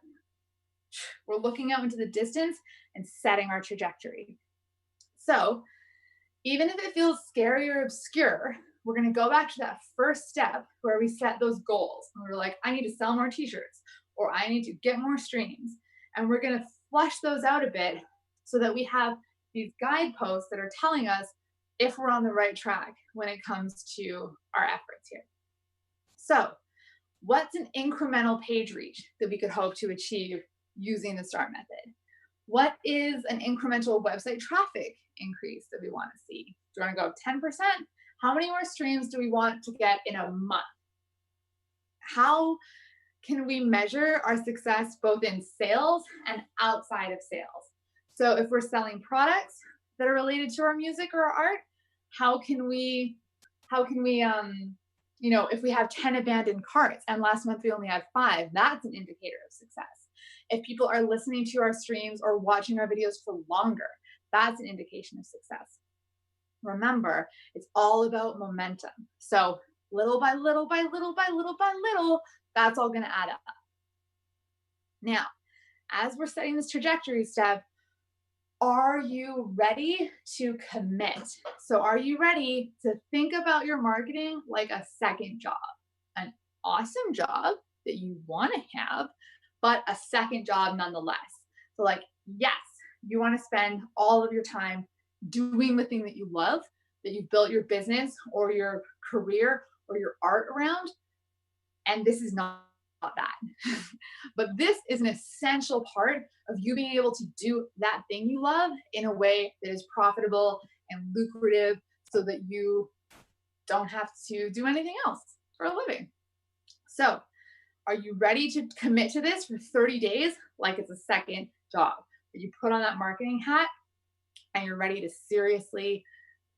we're looking out into the distance and setting our trajectory. So, even if it feels scary or obscure, we're going to go back to that first step where we set those goals. And we're like, I need to sell more t-shirts, or I need to get more streams. And we're going to flush those out a bit so that we have these guideposts that are telling us if we're on the right track when it comes to our efforts here. So, what's an incremental page reach that we could hope to achieve using the STAR method? What is an incremental website traffic increase that we want to see? Do you want to go 10%? How many more streams do we want to get in a month? How can we measure our success both in sales and outside of sales? So if we're selling products that are related to our music or our art, how can we if we have 10 abandoned carts and last month we only had 5, that's an indicator of success. If people are listening to our streams or watching our videos for longer, that's an indication of success. Remember, it's all about momentum. So little by little by little by little by little, that's all going to add up. Now, as we're setting this trajectory step, are you ready to commit? So are you ready to think about your marketing like a second job? An awesome job that you want to have, but a second job nonetheless. So like, yes, you want to spend all of your time doing the thing that you love, that you've built your business or your career or your art around. And this is not that. But this is an essential part of you being able to do that thing you love in a way that is profitable and lucrative so that you don't have to do anything else for a living. So, are you ready to commit to this for 30 days like it's a second job? You put on that marketing hat and you're ready to seriously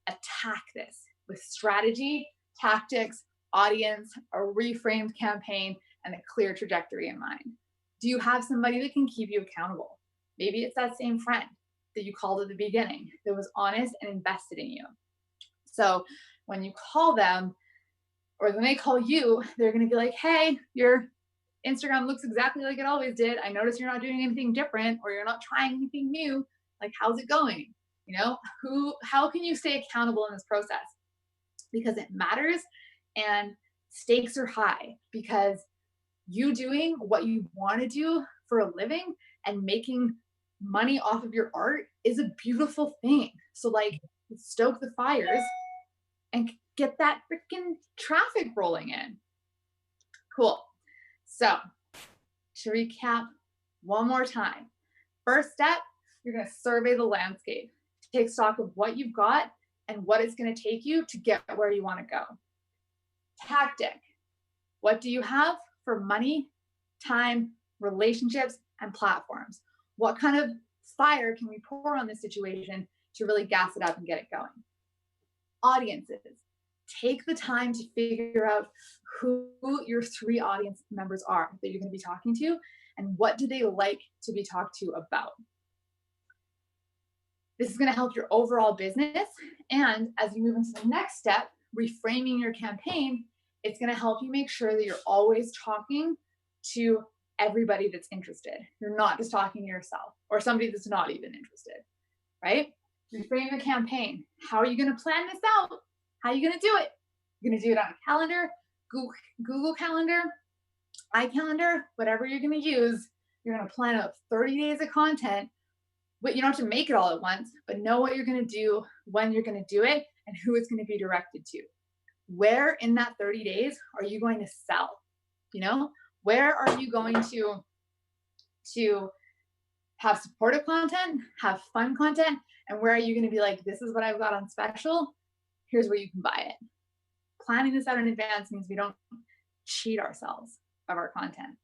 attack this with strategy, tactics, audience, a reframed campaign, and a clear trajectory in mind. Do you have somebody that can keep you accountable? Maybe it's that same friend that you called at the beginning that was honest and invested in you. So when you call them, or when they call you, they're going to be like, hey, your Instagram looks exactly like it always did. I notice you're not doing anything different, or you're not trying anything new. Like, how's it going? How can you stay accountable in this process? Because it matters and stakes are high, because you doing what you want to do for a living and making money off of your art is a beautiful thing. So like, stoke the fires and get that freaking traffic rolling in. Cool. So to recap one more time, first step, you're going to survey the landscape, take stock of what you've got and what it's going to take you to get where you want to go. Tactic, what do you have for money, time, relationships, and platforms? What kind of fire can we pour on this situation to really gas it up and get it going? Audiences, take the time to figure out who your 3 audience members are that you're going to be talking to and what do they like to be talked to about. This is going to help your overall business, and as you move into the next step, reframing your campaign, it's going to help you make sure that you're always talking to everybody that's interested. You're not just talking to yourself or somebody that's not even interested, right? Reframe the campaign. How are you going to plan this out? How are you going to do it? You're going to do it on a calendar, Google Calendar, iCalendar, whatever you're going to use. You're going to plan out 30 days of content, but you don't have to make it all at once, but know what you're going to do, when you're going to do it, and who it's going to be directed to. Where in that 30 days are you going to sell? Where are you going to have supportive content, have fun content, and where are you going to be like, this is what I've got on special, here's where you can buy it. Planning this out in advance means we don't cheat ourselves of our content.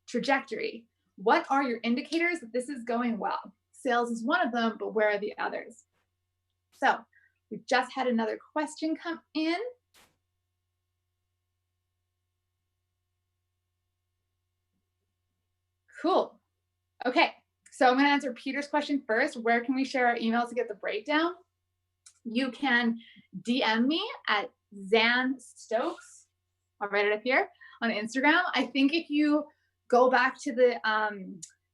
Trajectory. What are your indicators that this is going well? Sales is one of them, but where are the others? So we've just had another question come in. Cool. Okay. So I'm going to answer Peter's question first. Where can we share our emails to get the breakdown? You can DM me at Zan Stokes. I'll write it up here on Instagram. I think if you go back to the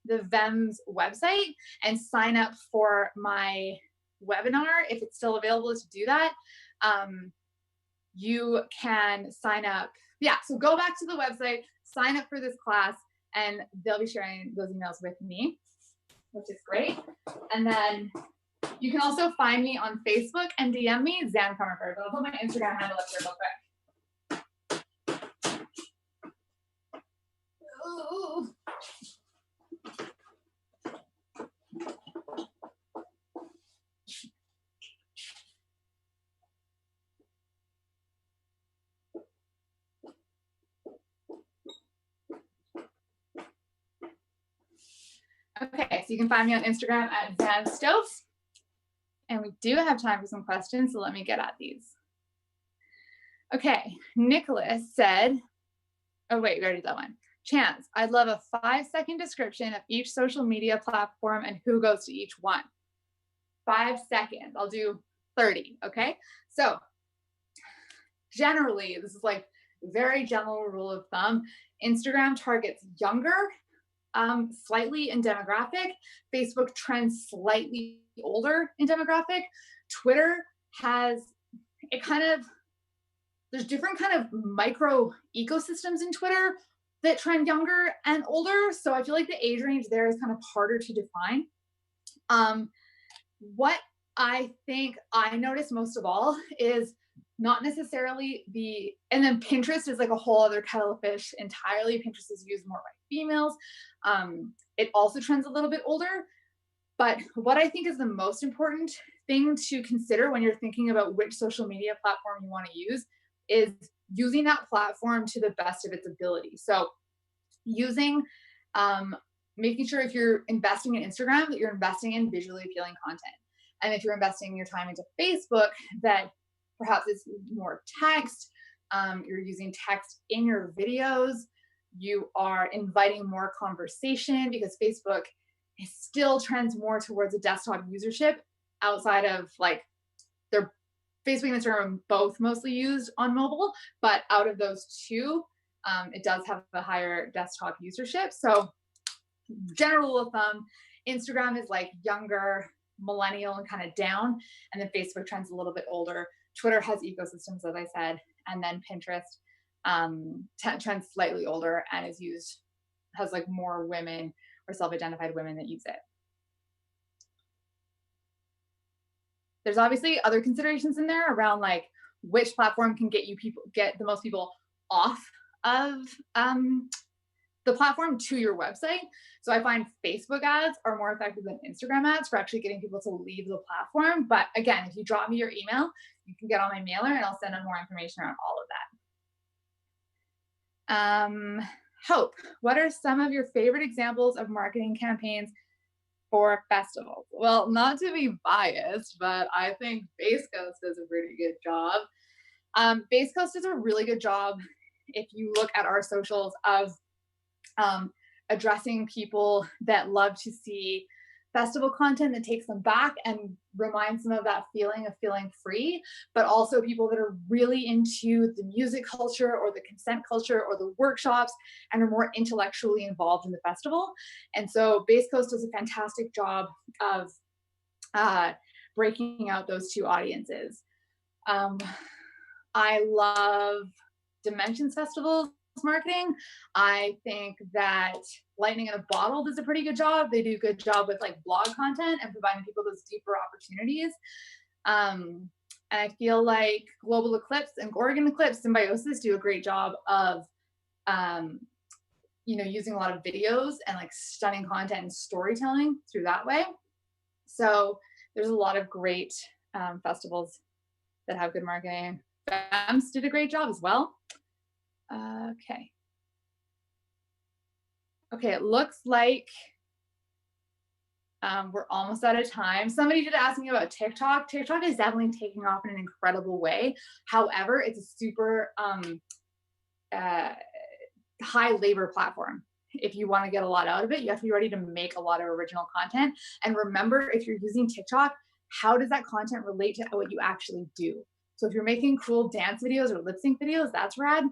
VEMS website and sign up for my webinar, if it's still available to do that, you can sign up. Yeah, so go back to the website, sign up for this class, and they'll be sharing those emails with me, which is great. And then you can also find me on Facebook and DM me, Zan Comerford. But I'll put my Instagram handle up here real quick. Ooh. Okay, so you can find me on Instagram at Zan Stokes. And we do have time for some questions, so let me get at these. Okay, Nicholas said, oh wait, we already did that one. Chance, I'd love a 5-second description of each social media platform and who goes to each one. 5 seconds, I'll do 30, okay? So generally, this is like very general rule of thumb, Instagram targets younger, slightly in demographic. Facebook trends slightly older in demographic. Twitter has there's different kind of micro ecosystems in Twitter that trend younger and older. So I feel like the age range there is kind of harder to define. What I think I notice most of all is not necessarily and then Pinterest is like a whole other kettle of fish entirely. Pinterest is used more by females. It also trends a little bit older, but what I think is the most important thing to consider when you're thinking about which social media platform you want to use is using that platform to the best of its ability. So making sure if you're investing in Instagram that you're investing in visually appealing content. And if you're investing your time into Facebook, that perhaps it's more text, you're using text in your videos, you are inviting more conversation because Facebook still trends more towards a desktop usership outside of like their Facebook and Instagram both mostly used on mobile, but out of those two, it does have a higher desktop usership. So general rule of thumb, Instagram is like younger, millennial and kind of down, and then Facebook trends a little bit older. Twitter has ecosystems, as I said, and then Pinterest trends slightly older and has like more women or self-identified women that use it. There's obviously other considerations in there around like which platform can get the most people off of the platform to your website. So I find Facebook ads are more effective than Instagram ads for actually getting people to leave the platform. But again, if you drop me your email, you can get on my mailer and I'll send them more information around all of that. Hope, what are some of your favorite examples of marketing campaigns for festivals? Well, not to be biased, but I think Base Coast does a pretty good job. Base Coast does a really good job if you look at our socials of addressing people that love to see festival content that takes them back and reminds them of that feeling of feeling free, but also people that are really into the music culture or the consent culture or the workshops and are more intellectually involved in the festival. And so Base Coast does a fantastic job of breaking out those two audiences. I love Dimensions Festivals marketing. I think that Lightning in a Bottle does a pretty good job. They do a good job with like blog content and providing people those deeper opportunities. And I feel like Global Eclipse and Oregon Eclipse Symbiosis do a great job of using a lot of videos and like stunning content and storytelling through that way. So there's a lot of great festivals that have good marketing. FEMS did a great job as well. Okay, it looks like we're almost out of time. Somebody did ask me about TikTok. TikTok is definitely taking off in an incredible way. However, it's a super high labor platform. if you want to get a lot out of it, you have to be ready to make a lot of original content. And remember, if you're using TikTok, how does that content relate to what you actually do? So if you're making cool dance videos or lip sync videos, that's rad.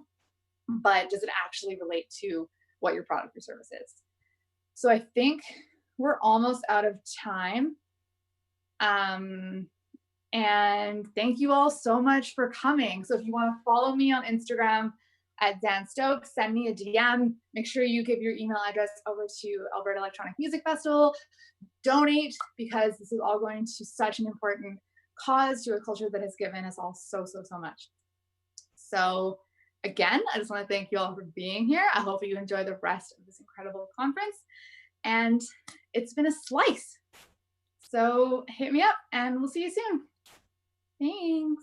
But does it actually relate to what your product or service is? So I think we're almost out of time. And thank you all so much for coming. So if you want to follow me on Instagram at Dan Stokes, send me a DM. Make sure you give your email address over to Alberta Electronic Music Festival. Donate, because this is all going to such an important cause to a culture that has given us all so much. So again, I just want to thank you all for being here. I hope you enjoy the rest of this incredible conference. And it's been a slice. So hit me up and we'll see you soon. Thanks.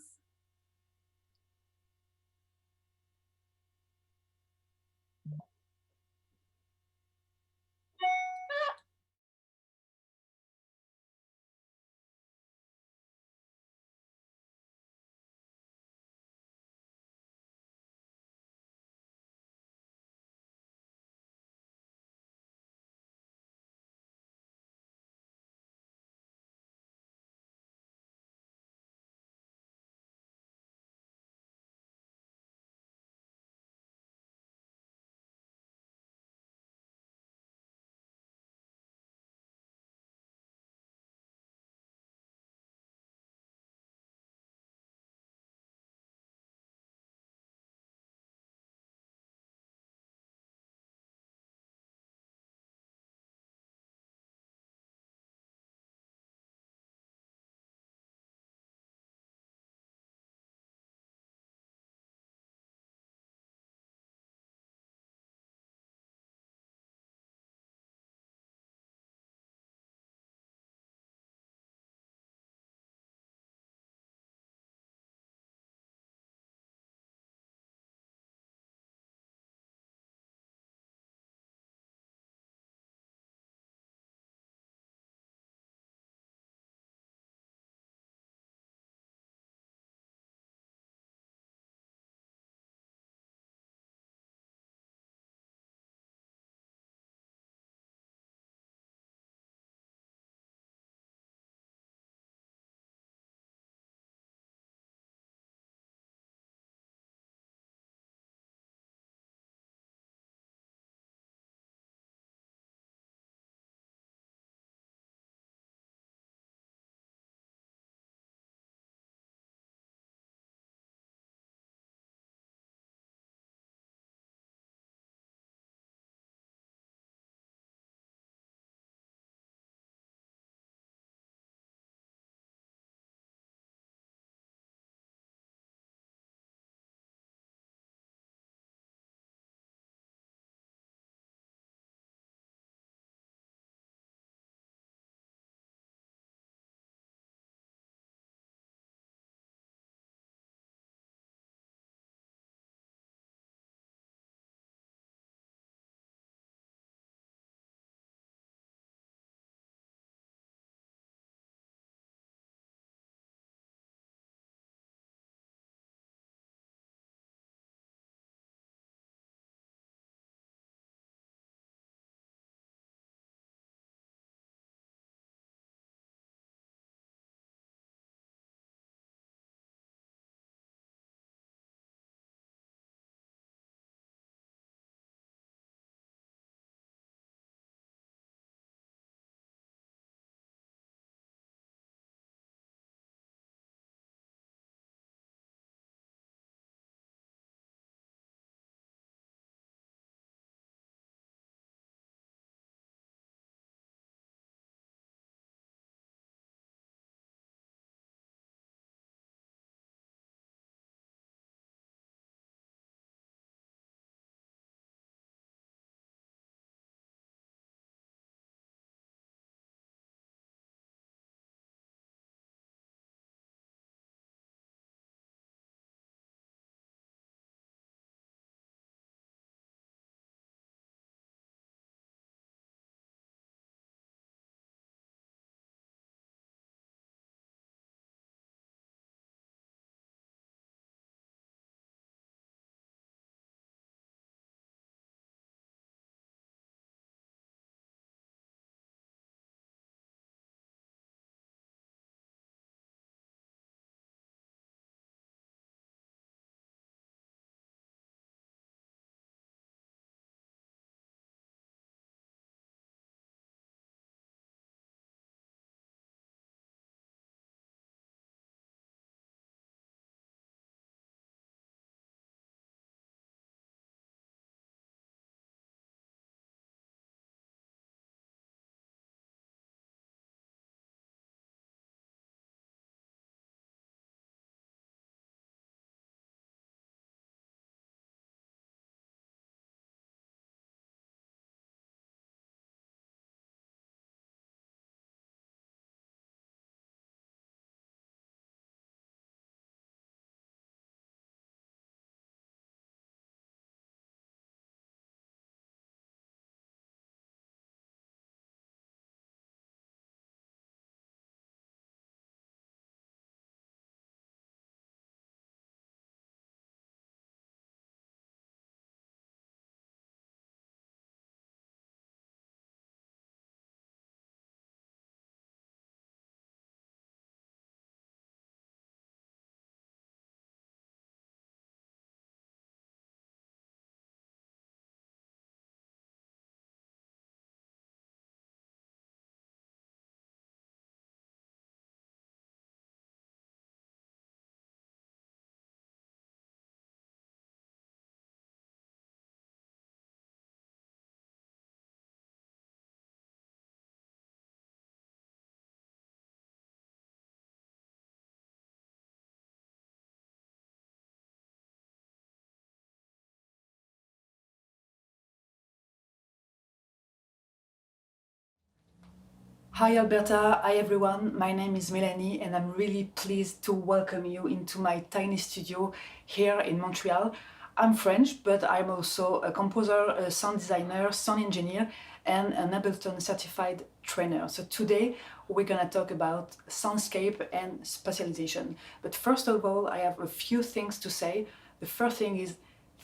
Hi Alberta, hi everyone, my name is Melanie and I'm really pleased to welcome you into my tiny studio here in Montreal. I'm French, but I'm also a composer, a sound designer, sound engineer and an Ableton certified trainer. So today we're gonna talk about soundscape and spatialization. But first of all, I have a few things to say. The first thing is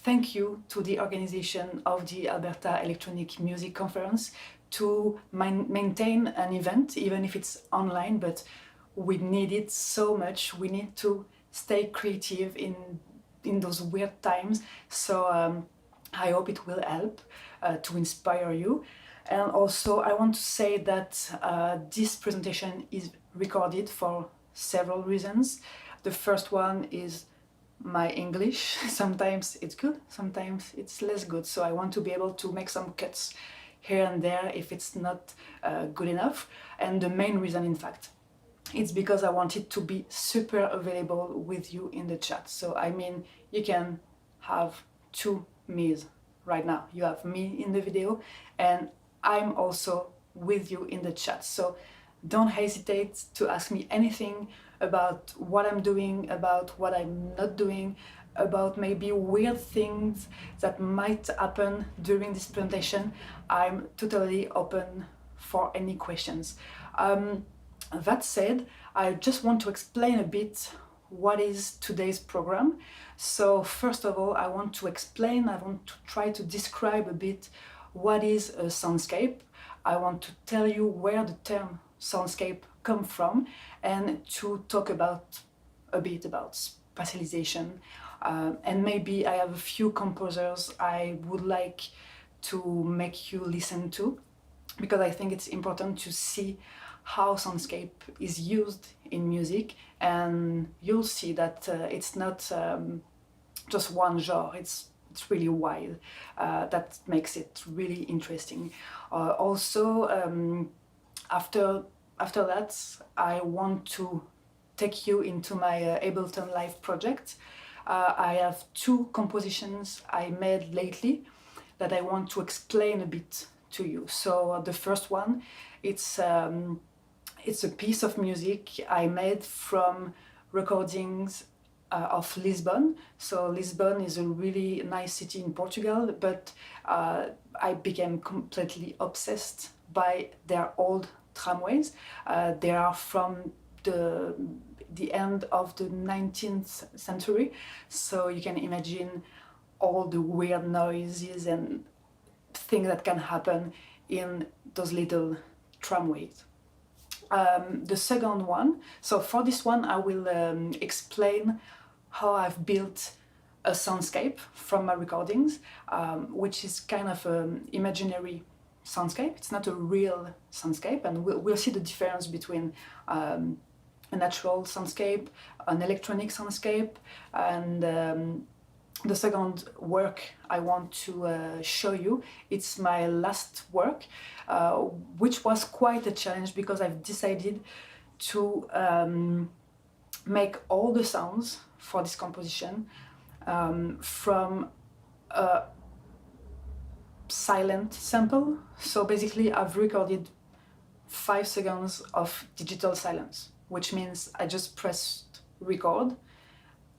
thank you to the organization of the Alberta Electronic Music Conference to maintain an event, even if it's online, but we need it so much. We need to stay creative in those weird times. So I hope it will help to inspire you. And also, I want to say that this presentation is recorded for several reasons. The first one is my English. Sometimes it's good, sometimes it's less good. So I want to be able to make some cuts here and there if it's not good enough. And the main reason, in fact, it's because I wanted to be super available with you in the chat. So I mean, you can have two me's right now. You have me in the video and I'm also with you in the chat. So don't hesitate to ask me anything about what I'm doing, about what I'm not doing, about maybe weird things that might happen during this presentation. I'm totally open for any questions. That said, I just want to explain a bit what is today's program. So first of all, I want to try to describe a bit what is a soundscape. I want to tell you where the term soundscape come from and to talk a bit about spatialization. And maybe I have a few composers I would like to make you listen to, because I think it's important to see how soundscape is used in music, and you'll see that it's not just one genre, it's really wide. That makes it really interesting. Also, after that, I want to take you into my Ableton Live project. I have two compositions I made lately that I want to explain a bit to you. So the first one, it's a piece of music I made from recordings of Lisbon. So Lisbon is a really nice city in Portugal, but I became completely obsessed by their old tramways. They are from the end of the 19th century, so you can imagine all the weird noises and things that can happen in those little tramways. The second one, so for this one I will explain how I've built a soundscape from my recordings, which is kind of an imaginary soundscape. It's not a real soundscape, and we'll see the difference between a natural soundscape, an electronic soundscape, and the second work I want to show you, it's my last work, which was quite a challenge because I've decided to make all the sounds for this composition from a silent sample. So basically I've recorded 5 seconds of digital silence, which means I just pressed record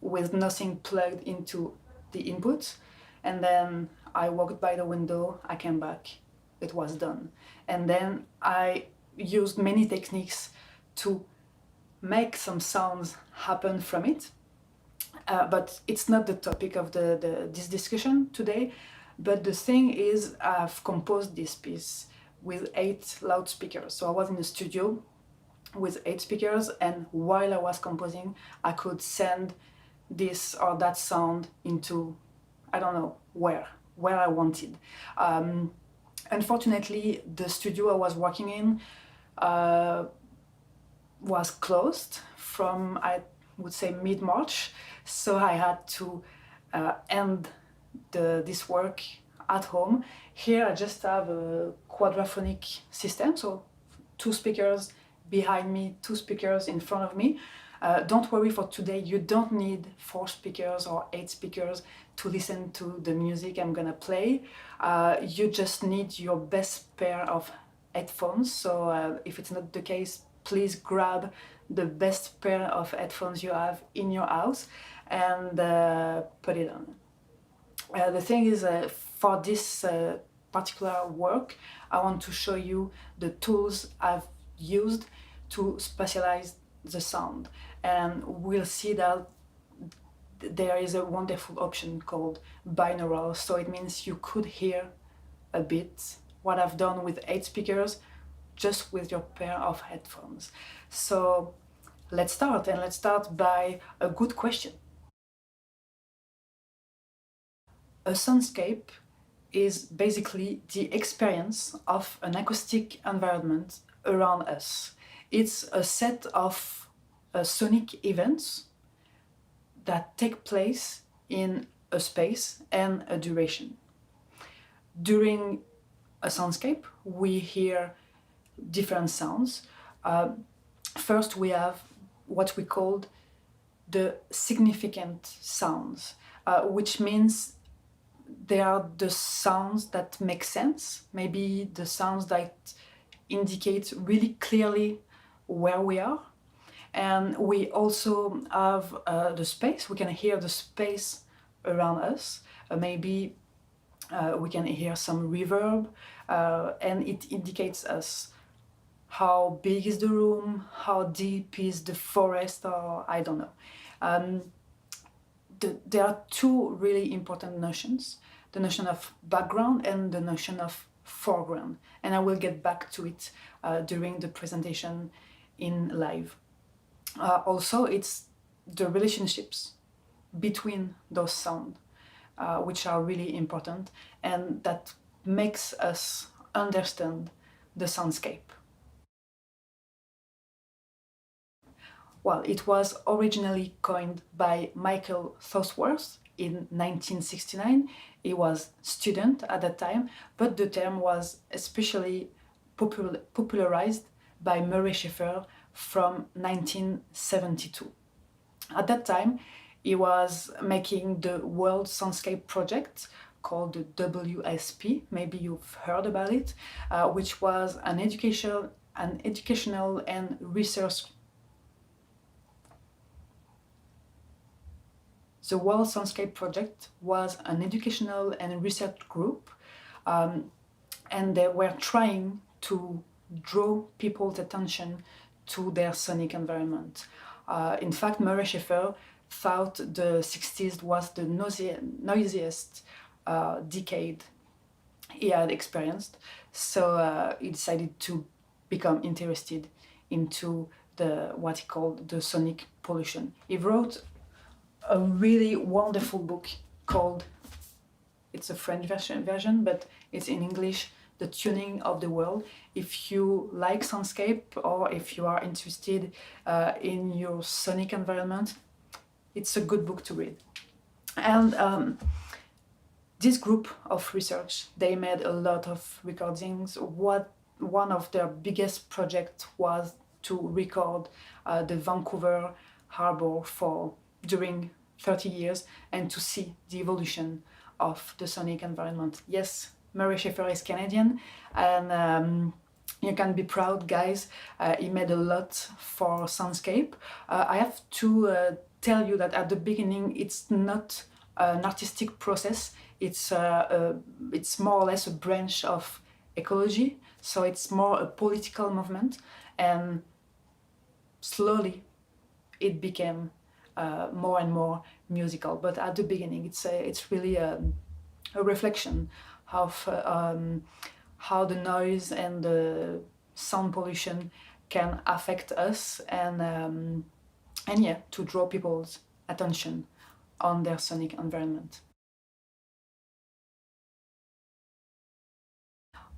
with nothing plugged into the input, and then I walked by the window, I came back, it was done. And then I used many techniques to make some sounds happen from it, but it's not the topic of this discussion today. But the thing is, I've composed this piece with 8 loudspeakers. So I was in the studio with 8 speakers, and while I was composing, I could send this or that sound into, I don't know where I wanted. Unfortunately, the studio I was working in was closed from, I would say, mid-March, so I had to end this work at home. Here I just have a quadraphonic system, so 2 speakers behind me, 2 speakers in front of me. Don't worry, for today you don't need 4 speakers or 8 speakers to listen to the music I'm gonna play. You just need your best pair of headphones. So if it's not the case, please grab the best pair of headphones you have in your house and put it on. The thing is, for this particular work, I want to show you the tools I've used to spatialize the sound, and we'll see that there is a wonderful option called binaural, so it means you could hear a bit what I've done with 8 speakers just with your pair of headphones. So let's start, and let's start by a good question. A soundscape is basically the experience of an acoustic environment around us. It's a set of sonic events that take place in a space and a duration. During a soundscape, we hear different sounds. First, we have what we called the significant sounds, which means they are the sounds that make sense, maybe the sounds that indicate really clearly where we are. And we also have the space. We can hear the space around us. Maybe we can hear some reverb, and it indicates us how big is the room, how deep is the forest, or I don't know. There are two really important notions, the notion of background and the notion of foreground, and I will get back to it during the presentation in live. Also, it's the relationships between those sounds, which are really important, and that makes us understand the soundscape. Well, it was originally coined by Michael Thoughsworth in 1969. He was a student at that time, but the term was especially popularized by Murray Schafer from 1972. At that time, he was making the World Soundscape Project called the WSP, maybe you've heard about it, which was an educational and research. The World Soundscape Project was an educational and research group, and they were trying to draw people's attention to their sonic environment. In fact, Murray Schafer thought the 60s was the noisiest decade he had experienced, so he decided to become interested into what he called the sonic pollution. He wrote a really wonderful book called, it's a French version, but it's in English, The Tuning of the World. If you like soundscape, or if you are interested in your sonic environment, it's a good book to read. And this group of research, they made a lot of recordings. One of their biggest projects was to record the Vancouver Harbor during 30 years and to see the evolution of the sonic environment. Yes, Murray Schafer is Canadian, and you can be proud, guys. He made a lot for soundscape. I have to tell you that at the beginning it's not an artistic process. It's more or less a branch of ecology, so it's more a political movement, and slowly it became more and more musical. But at the beginning, it's really a reflection of how the noise and the sound pollution can affect us, and yeah, to draw people's attention on their sonic environment.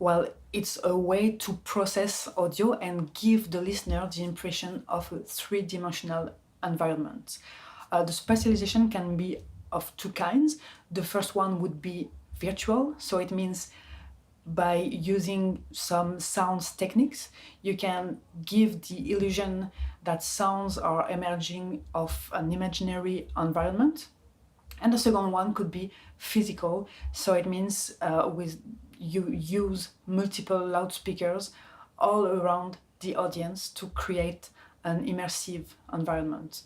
Well, it's a way to process audio and give the listener the impression of a three-dimensional environment. The specialization can be of two kinds. The first one would be virtual, so it means by using some sounds techniques, you can give the illusion that sounds are emerging of an imaginary environment. And the second one could be physical, so it means you use multiple loudspeakers all around the audience to create an immersive environment.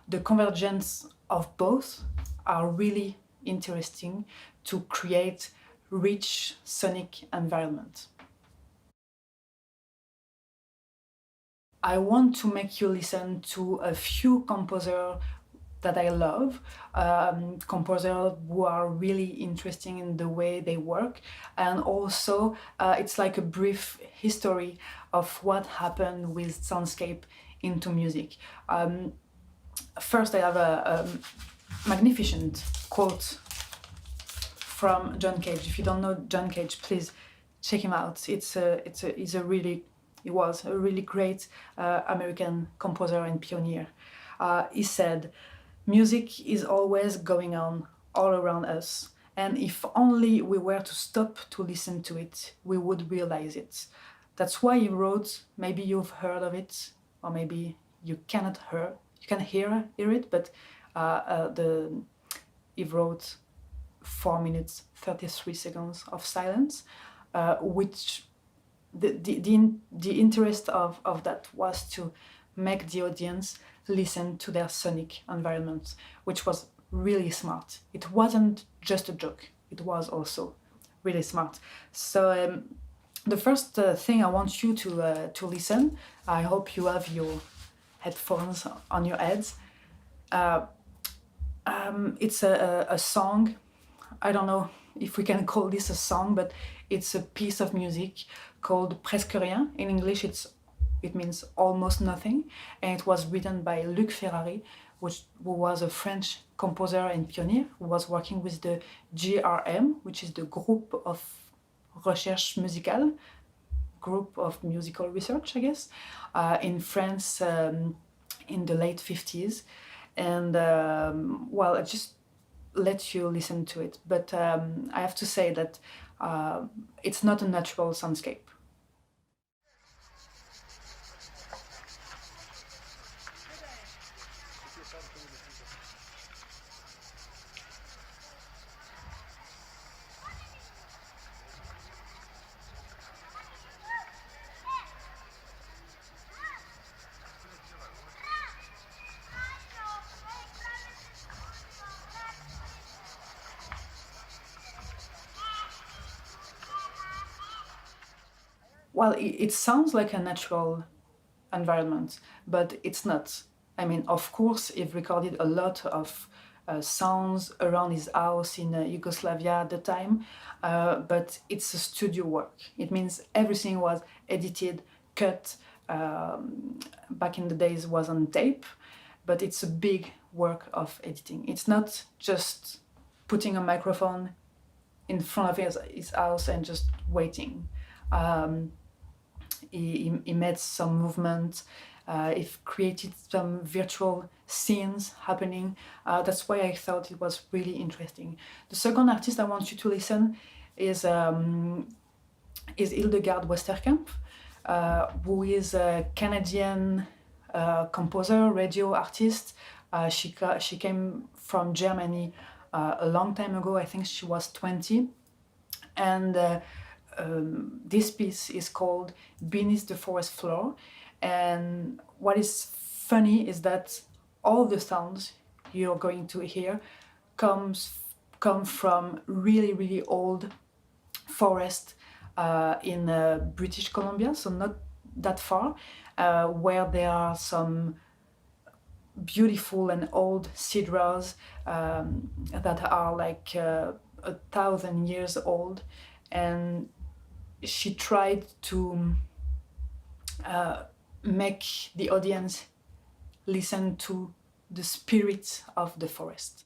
The convergence of both are really interesting to create rich sonic environment. I want to make you listen to a few composers that I love, composers who are really interesting in the way they work, and also it's like a brief history of what happened with Soundscape into music. First, I have a magnificent quote from John Cage. If you don't know John Cage, please check him out. He was a really great American composer and pioneer. He said, "Music is always going on all around us, and if only we were to stop to listen to it, we would realize it." That's why he wrote, maybe you've heard of it, or maybe you can hear it, but he wrote 4 minutes 33 seconds of silence, which the interest of that was to make the audience listen to their sonic environment, which was really smart. It wasn't just a joke, it was also really smart. So the first thing I want you to listen, I hope you have your headphones on your heads. It's a song. I don't know if we can call this a song, but it's a piece of music called Presque Rien. In English, it means almost nothing, and it was written by Luc Ferrari, who was a French composer and pioneer who was working with the GRM, which is the Groupe of Recherche Musicale, group of musical research, I guess, in France in the late 50s. And well, I just let you listen to it, but I have to say that it's not a natural soundscape. Well, it sounds like a natural environment, but it's not. I mean, of course, he recorded a lot of sounds around his house in Yugoslavia at the time, but it's a studio work. It means everything was edited, cut, back in the days was on tape, but it's a big work of editing. It's not just putting a microphone in front of his house and just waiting. He made some movement, he created some virtual scenes happening. That's why I thought it was really interesting. The second artist I want you to listen is Hildegard Westerkamp, who is a Canadian composer, radio artist. She came from Germany a long time ago. I think she was 20. And this piece is called Beneath the Forest Floor, and what is funny is that all the sounds you're going to hear come from really old forest in British Columbia, so not that far, where there are some beautiful and old cedars that are like 1,000 years old. And she tried to make the audience listen to the spirit of the forest.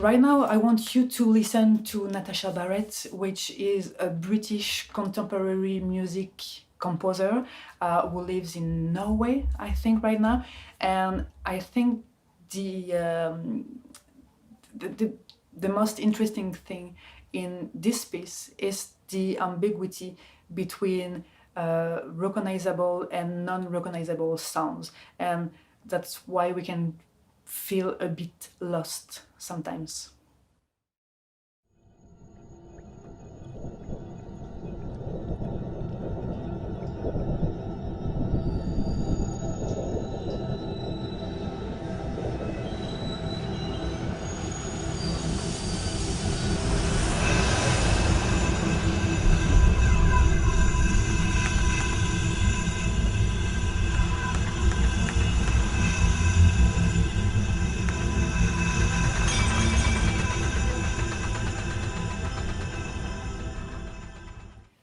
Right now, I want you to listen to Natasha Barrett, which is a British contemporary music composer who lives in Norway, I think, right now. And I think the, the most interesting thing in this piece is the ambiguity between recognizable and non-recognizable sounds. And that's why we can feel a bit lost sometimes.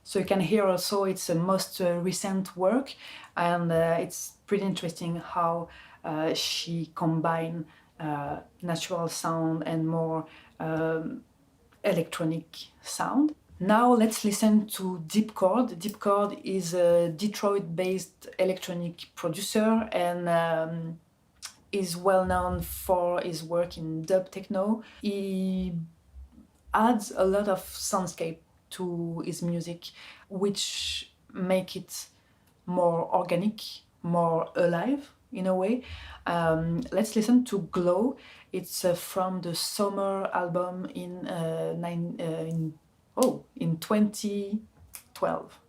So you can hear also it's a most recent work, and it's pretty interesting how she combined natural sound and more electronic sound. Now let's listen to Deep Chord. Deep Chord is a Detroit-based electronic producer and is well known for his work in dub techno. He adds a lot of soundscape to his music, which make it more organic, more alive in a way. Let's listen to Glow. It's from the Summer album in 2012.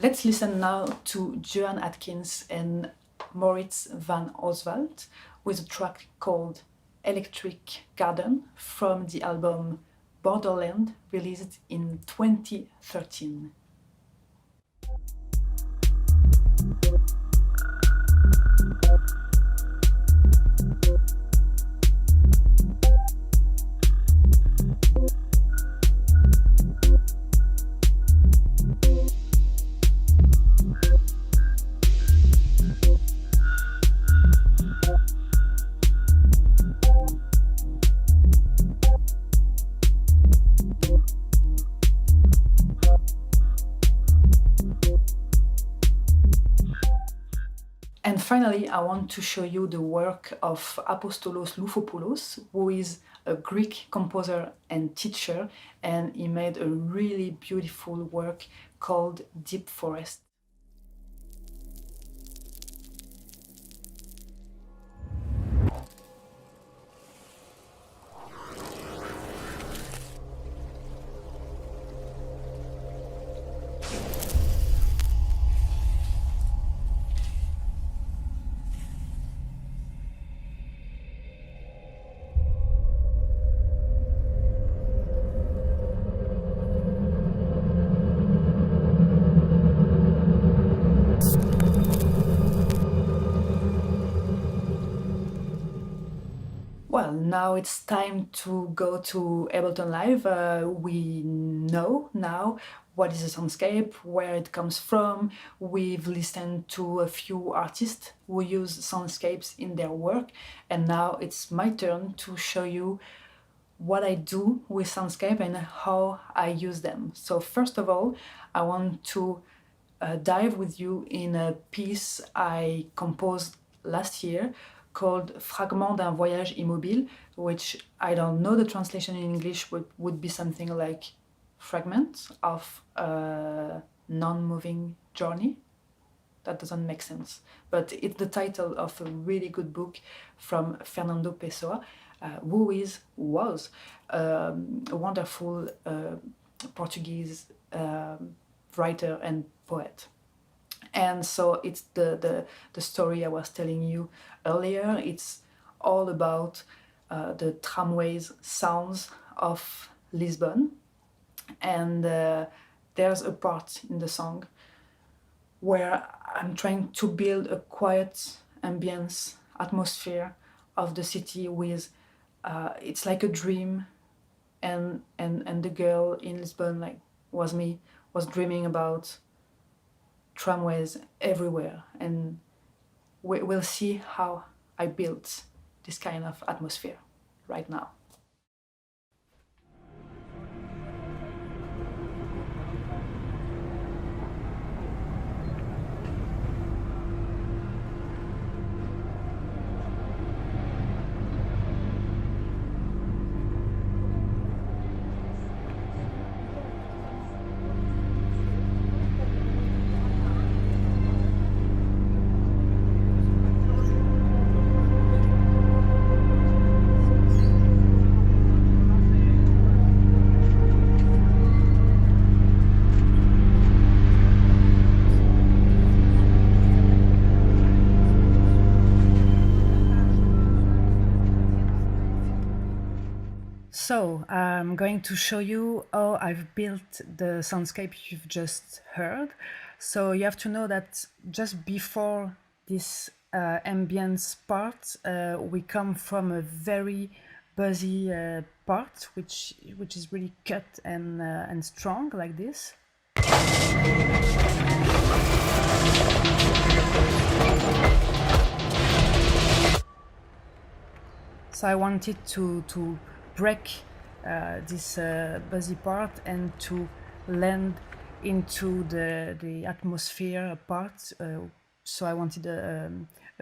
Let's listen now to Joan Atkins and Moritz van Oswald with a track called Electric Garden from the album Borderland, released in 2013. And finally, I want to show you the work of Apostolos Loufopoulos, who is a Greek composer and teacher, and he made a really beautiful work called Deep Forest. Well, now it's time to go to Ableton Live. We know now what is a soundscape, where it comes from. We've listened to a few artists who use soundscapes in their work, and now it's my turn to show you what I do with soundscape and how I use them. So first of all, I want to dive with you in a piece I composed last year called Fragment d'un voyage immobile, which I don't know the translation in English, but would be something like fragment of a non-moving journey. That doesn't make sense, but it's the title of a really good book from Fernando Pessoa, who was a wonderful Portuguese writer and poet. And so it's the story I was telling you earlier. It's all about the tramways sounds of Lisbon. And there's a part in the song where I'm trying to build a quiet ambience, atmosphere of the city with, it's like a dream, and the girl in Lisbon, like was me, was dreaming about tramways everywhere, and we'll see how I built this kind of atmosphere right now. So I'm going to show you how I've built the soundscape you've just heard. So you have to know that just before this ambience part, we come from a very buzzy part, which is really cut and strong like this. So I wanted to break this buzzy part and to land into the atmosphere part. So I wanted a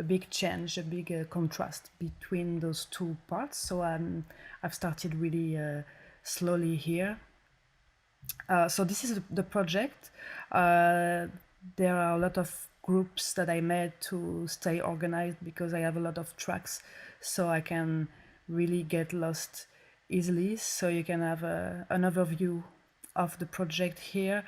big change, a big contrast between those two parts. So I've started really slowly here. So this is the project. There are a lot of groups that I made to stay organized because I have a lot of tracks, so I can really get lost easily. So you can have an overview of the project here,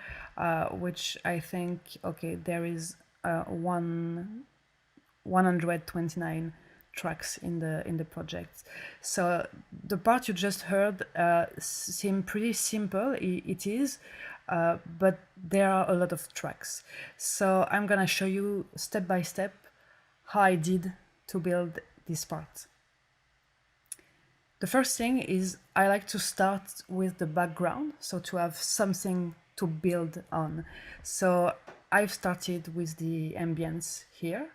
which I think, okay, there is 129 tracks in the project. So the part you just heard seemed pretty simple. It is, but there are a lot of tracks. So I'm gonna show you step by step how I did to build this part. The first thing is I like to start with the background, so to have something to build on. So I've started with the ambience here.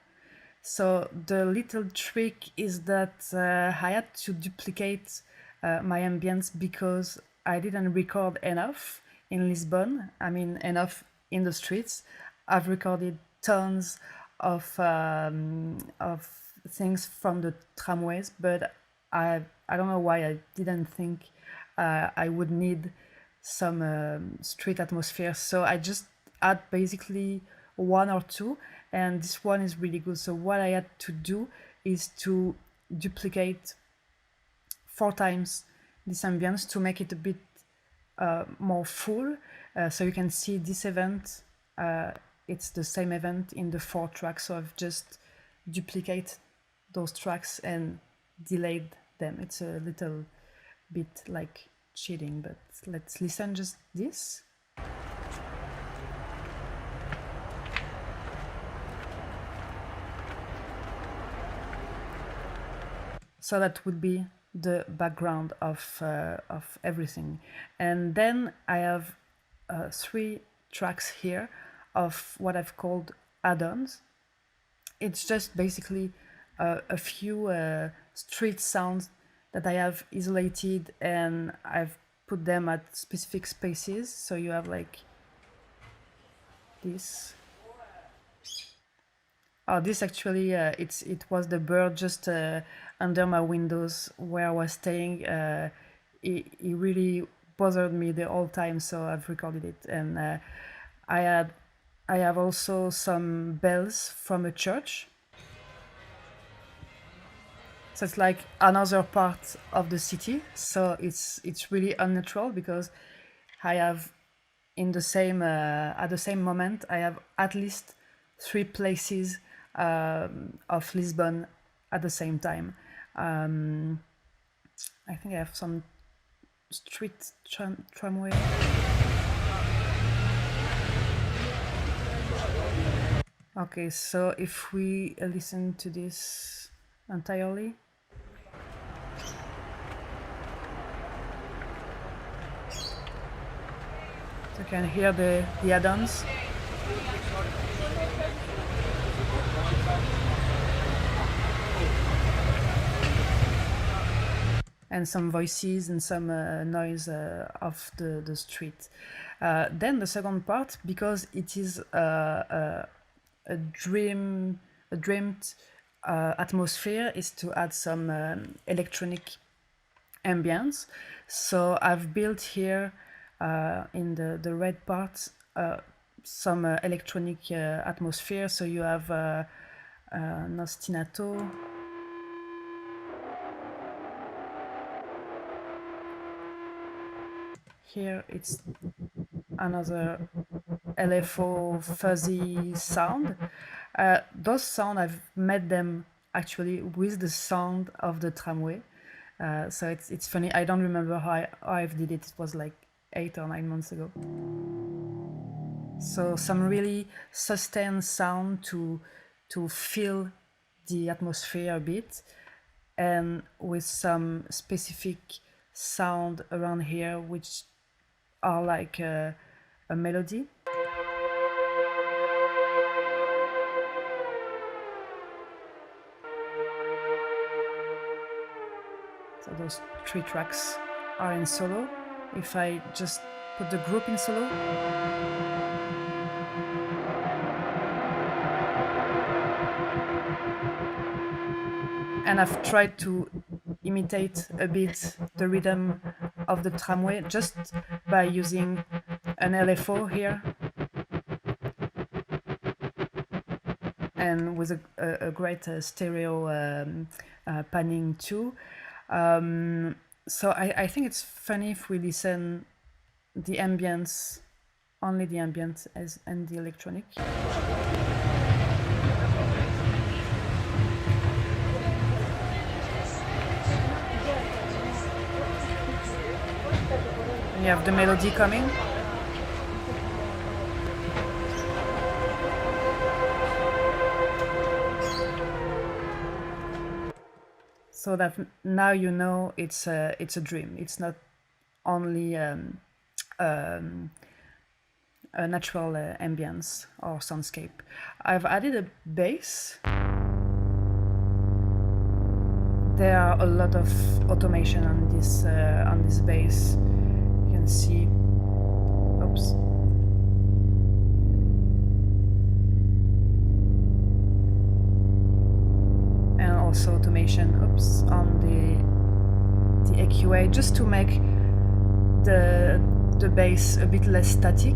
So the little trick is that I had to duplicate my ambience because I didn't record enough in Lisbon. I mean, enough in the streets. I've recorded tons of things from the tramways, but I don't know why I didn't think I would need some street atmosphere. So I just add basically one or two, and this one is really good. So what I had to do is to duplicate 4 times this ambience to make it a bit more full. So you can see this event, it's the same event in the 4 tracks. So I've just duplicated those tracks and delayed them. It's a little bit like cheating, but let's listen just this. So that would be the background of everything. And then I have 3 tracks here of what I've called add-ons. It's just basically a few street sounds that I have isolated, and I've put them at specific spaces. So you have like this. Oh, this actually, it was the bird just under my windows where I was staying. It really bothered me the whole time, so I've recorded it. And I have also some bells from a church. So it's like another part of the city. So it's really unnatural because I have in the same at the same moment I have at least 3 places of Lisbon at the same time. I think I have some street tramway. Okay, so if we listen to this entirely, so you can hear the add-ons. And some voices and some noise of the street. Then the second part, because it is a dreamed atmosphere, is to add some electronic ambience. So I've built here in the red part some electronic atmosphere. So you have ostinato. Here it's another LFO fuzzy sound. Those sounds, I've made them actually with the sound of the tramway. So it's funny. I don't remember how I did it. It was like 8 or 9 months ago. So some really sustained sound to feel the atmosphere a bit, and with some specific sound around here which are like a melody. So those 3 tracks are in solo. If I just put the group in solo, and I've tried to imitate a bit the rhythm of the tramway just by using an LFO here and with a great stereo panning too. So I think it's funny if we listen the ambience, only the ambience and the electronic. And you have the melody coming. So that now you know it's a dream. It's not only a natural ambience or soundscape. I've added a bass. There are a lot of automation on this bass. You can see. Oops. And also automation. Oops, on the EQA, just to make the bass a bit less static,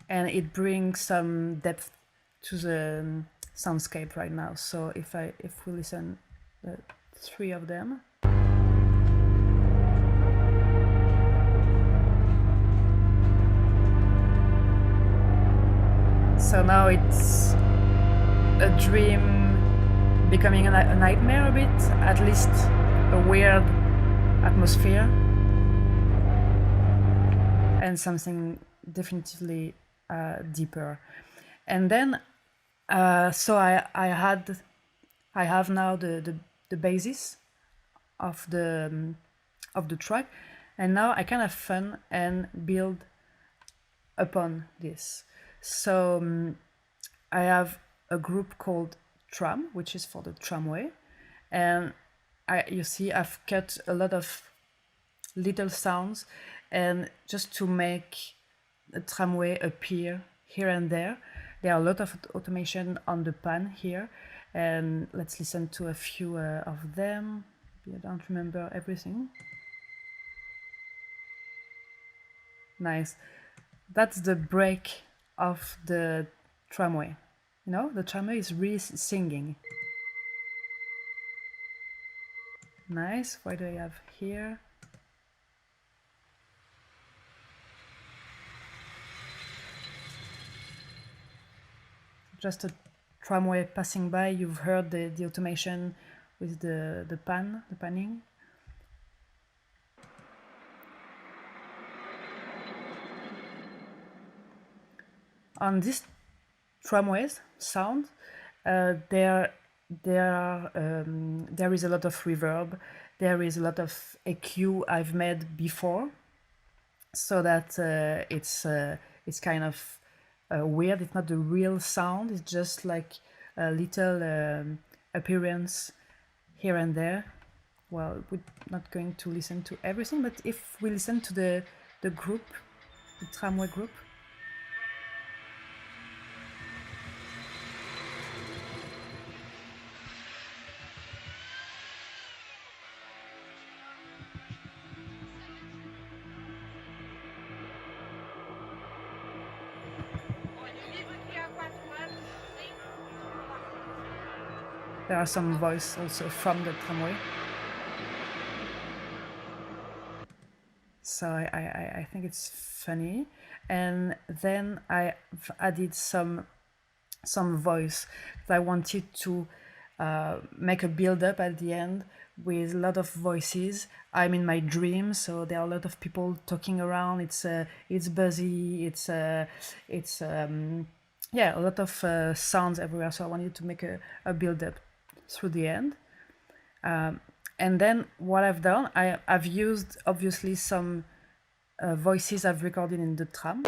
and it brings some depth to the soundscape right now. So if we listen the 3 of them, so now it's a dream becoming a nightmare a bit, at least a weird atmosphere, and something definitively deeper. And then so I have now the basis of the track, and now I can have fun and build upon this. So I have a group called Tram, which is for the tramway, and you see I've cut a lot of little sounds, and just to make the tramway appear here and there. There are a lot of automation on the pan here, and let's listen to a few of them. I don't remember everything. Nice. That's the break of the tramway. You know, the tramway is really singing. Nice. What do I have here? Just a tramway passing by. You've heard the automation with the panning. on this tramways sound, there is a lot of reverb, there is a lot of EQ I've made before, so that it's kind of weird. It's not the real sound, it's just like a little appearance here and there. Well, we're not going to listen to everything, but if we listen to the group, the tramway group, there are some voice also from the tramway. So I think it's funny. And then I've added some voice that I wanted to make a build up at the end with a lot of voices. I'm in my dream, so there are a lot of people talking around. It's buzzy. It's yeah, a lot of sounds everywhere. So I wanted to make a build up through the end. And then what I've done, I've used obviously some voices I've recorded in the tram.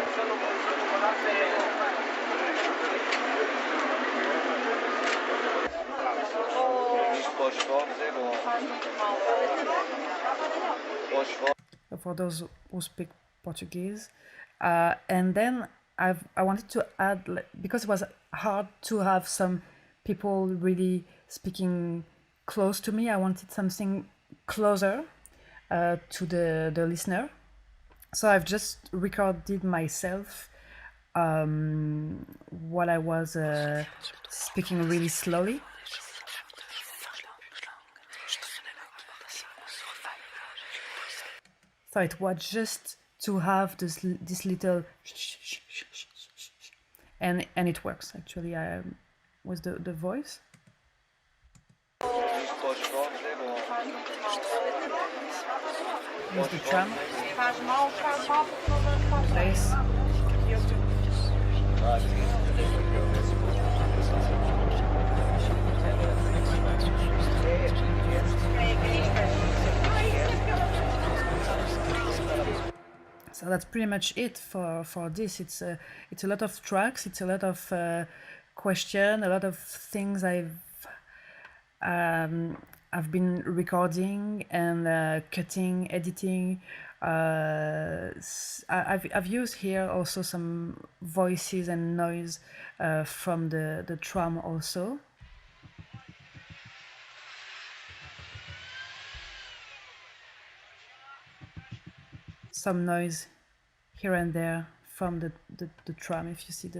For those who speak Portuguese, and then I wanted to add, because it was hard to have some people really speaking close to me, I wanted something closer to the listener. So I've just recorded myself while I was speaking really slowly. So it was just to have this little and it works actually. With the voice. Here's the tram. Place. So that's pretty much it for this. It's a lot of tracks. It's a lot of question, a lot of things I've been recording and cutting, editing. I've used here also some voices and noise from the tram also. Some noise here and there from the tram. If you see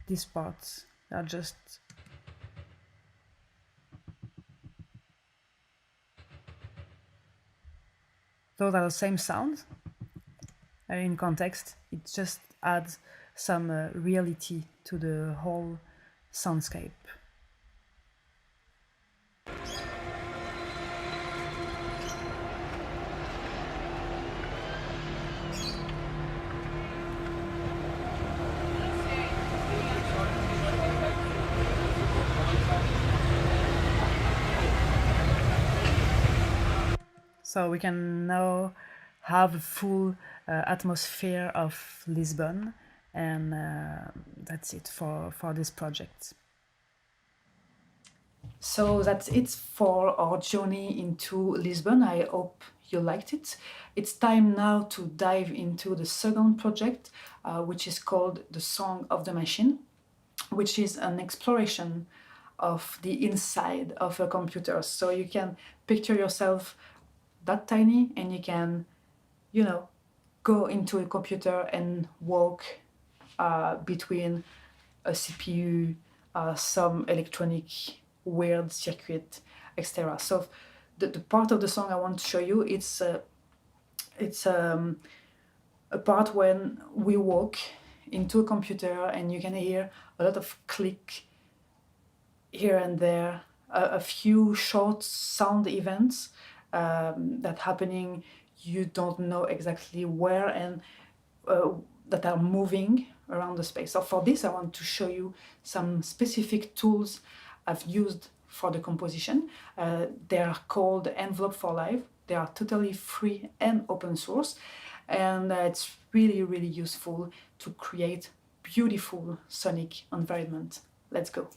these parts are just those are the same sounds. In context, it just adds some reality to the whole soundscape. So we can now have a full atmosphere of Lisbon, and that's it for this project. So that's it for our journey into Lisbon. I hope you liked it. It's time now to dive into the second project, which is called The Song of the Machine, which is an exploration of the inside of a computer. So you can picture yourself that tiny, and you can, go into a computer and walk between a CPU, some electronic weird circuit, etc. So the part of the song I want to show you, it's a part when we walk into a computer and you can hear a lot of click here and there, a few short sound events that happening, you don't know exactly where, and that are moving around the space. So for this, I want to show you some specific tools I've used for the composition. They are called Envelope for Live. They are totally free and open source, and it's really, really useful to create beautiful sonic environment. Let's go.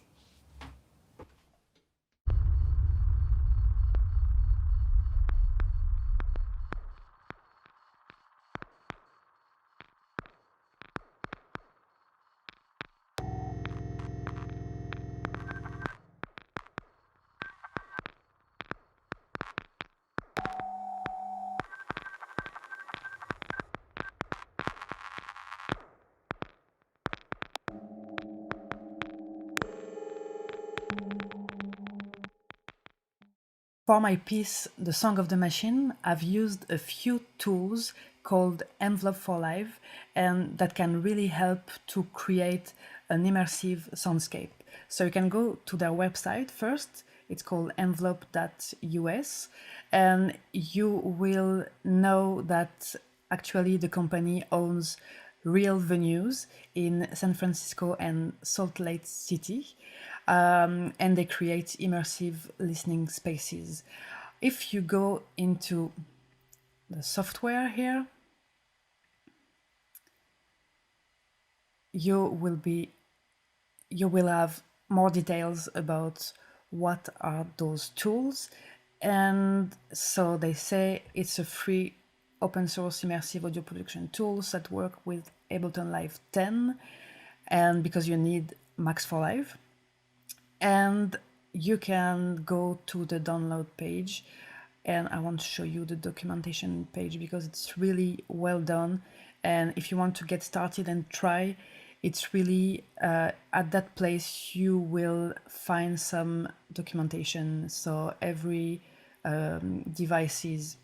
For my piece, The Song of the Machine, I've used a few tools called Envelope for Live, and that can really help to create an immersive soundscape. So you can go to their website first. It's called envelope.us, and you will know that actually the company owns real venues in San Francisco and Salt Lake City, and they create immersive listening spaces. If you go into the software here, you will have more details about what are those tools. And so they say it's a free open source immersive audio production tools that work with Ableton Live 10, and because you need Max for Live. And you can go to the download page, and I want to show you the documentation page because it's really well done. And if you want to get started and try, it's really at that place you will find some documentation. So every devices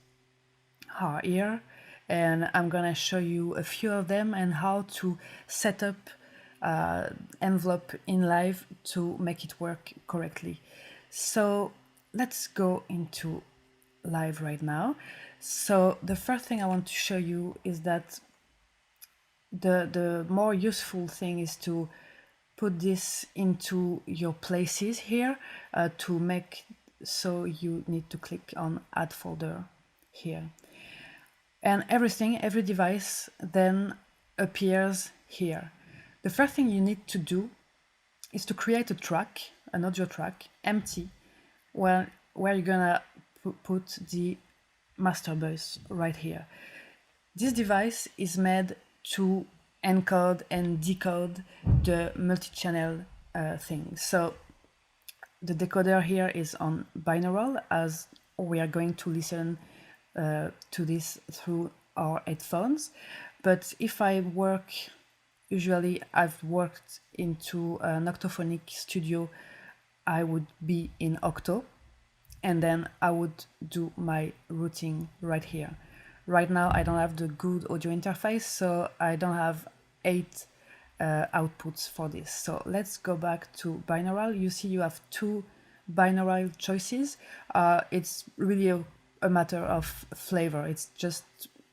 are here, and I'm gonna show you a few of them and how to set up Envelope in Live to make it work correctly. So let's go into Live right now. So the first thing I want to show you is that the more useful thing is to put this into your places here to make, so you need to click on Add Folder here. And every device then appears here. The first thing you need to do is to create a track, an audio track, empty, where you're gonna put the master bus right here. This device is made to encode and decode the multi-channel thing. So the decoder here is on binaural, as we are going to listen to this through our headphones. But if I work, usually I've worked into an octophonic studio, I would be in octo, and then I would do my routing right here. Right now I don't have the good audio interface, so I don't have 8 outputs for this. So let's go back to binaural. You see you have 2 binaural choices. It's really a matter of flavor. It's just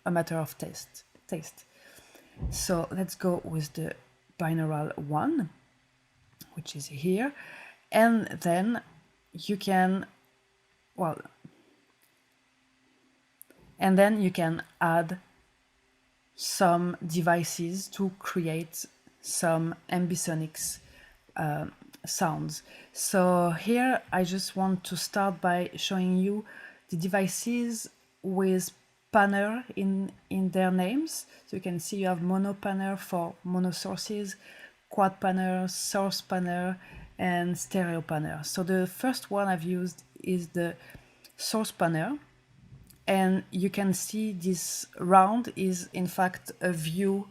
a matter of taste. So let's go with the binaural one, which is here. And then you can, and then you can add some devices to create some ambisonics sounds. So here I just want to start by showing you the devices with panner in their names. So you can see you have mono panner for mono sources, quad panner, source panner, and stereo panner. So the first one I've used is the source panner, and you can see this round is in fact a view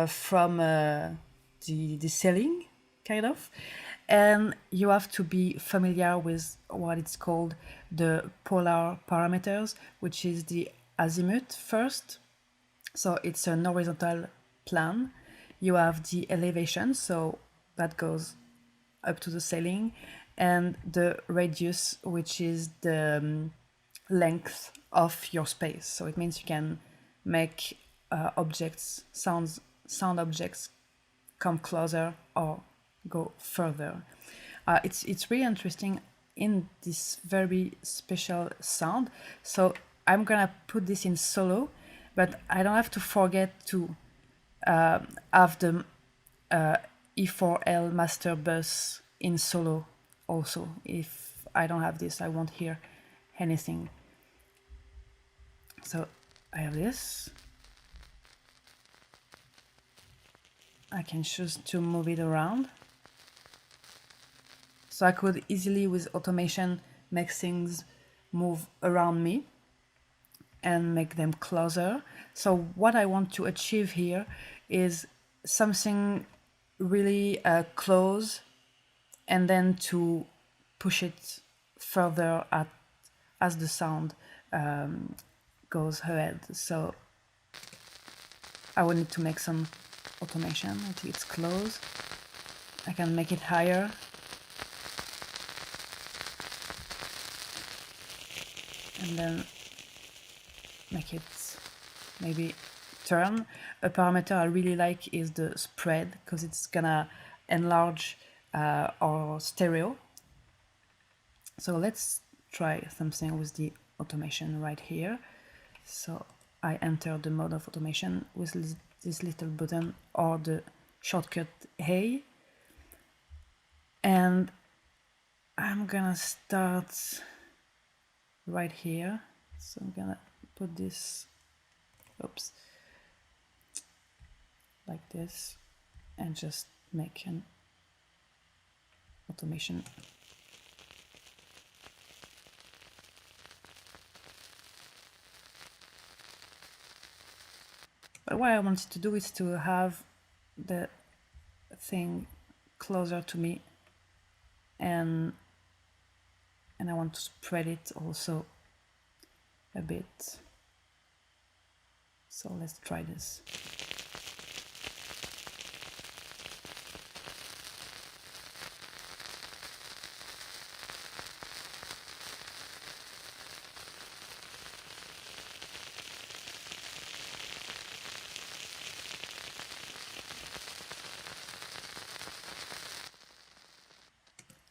from the ceiling, kind of. And you have to be familiar with what it's called the polar parameters, which is the azimuth first. So it's an horizontal plane. You have the elevation, so that goes up to the ceiling, and the radius, which is the length of your space. So it means you can make objects, sound objects come closer or go further. It's really interesting in this very special sound. So I'm gonna put this in solo, but I don't have to forget to have the E4L master bus in solo also. If I don't have this, I won't hear anything. So I have this. I can choose to move it around. So I could easily, with automation, make things move around me and make them closer. So what I want to achieve here is something really close, and then to push it further as the sound goes ahead. So I will need to make some automation until it's close. I can make it higher. And then make it maybe turn. A parameter I really like is the spread, because it's gonna enlarge our stereo. So let's try something with the automation right here. So I enter the mode of automation with this little button or the shortcut A. And I'm gonna start right here. So I'm gonna put this, oops, like this, and just make an automation. But what I wanted to do is to have the thing closer to me, and I want to spread it also a bit. So let's try this.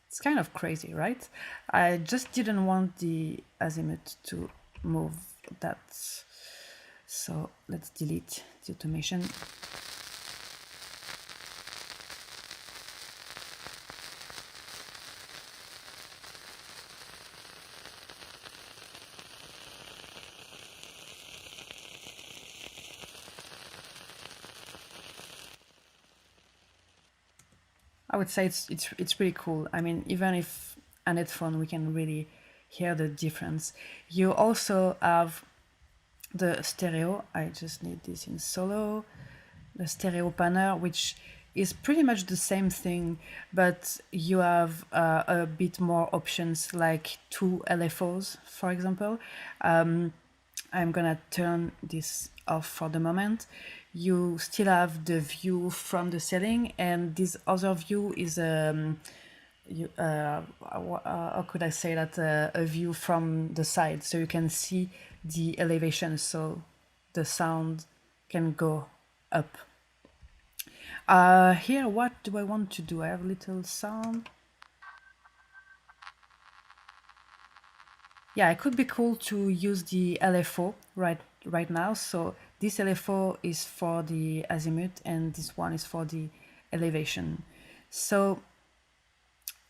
It's kind of crazy, right? I just didn't want the azimuth to move that. So let's delete the automation. I would say it's pretty cool. I mean, even if an headphone, we can really hear the difference. You also have the stereo. I just need this in solo. The stereo panel, which is pretty much the same thing, but you have a bit more options, like 2 LFOs, for example. I'm gonna turn this off for the moment. You still have the view from the ceiling, and this other view is how could I say that, a view from the side, so you can see the elevation, so the sound can go up. Here, what do I want to do? I have a little sound. Yeah, it could be cool to use the LFO right now. So this LFO is for the azimuth, and this one is for the elevation. So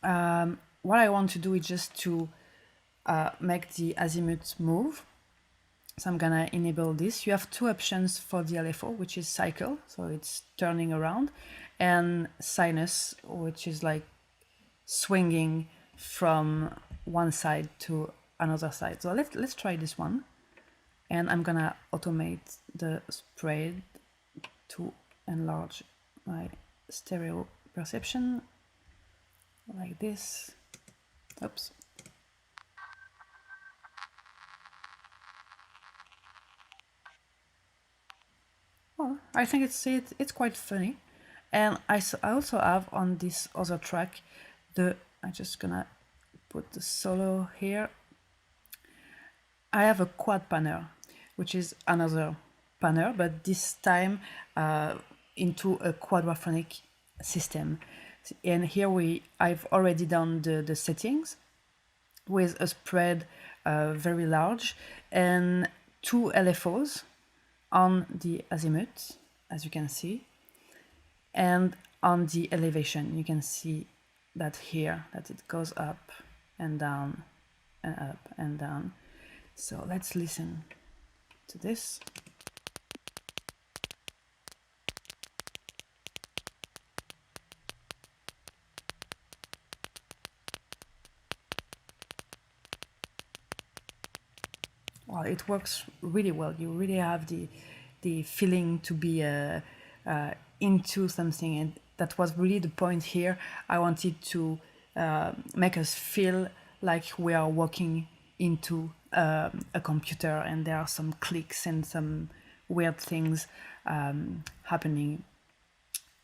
what I want to do is just to make the azimuth move. So I'm gonna enable this. You have 2 options for the LFO, which is cycle, so it's turning around, and sinus, which is like swinging from one side to another side. So let's try this one, and I'm gonna automate the spread to enlarge my stereo perception like this. Oops. Well, I think it's quite funny, and I also have on this other track I'm just gonna put the solo here. I have a quad panel, which is another panel, but this time into a quadraphonic system. And here I've already done the settings with a spread very large and 2 LFOs on the azimuth, as you can see, and on the elevation. You can see that here, that it goes up and down and up and down. So let's listen to this. Well, it works really well. You really have the feeling to be into something, and that was really the point here. I wanted to make us feel like we are walking into a computer, and there are some clicks and some weird things happening.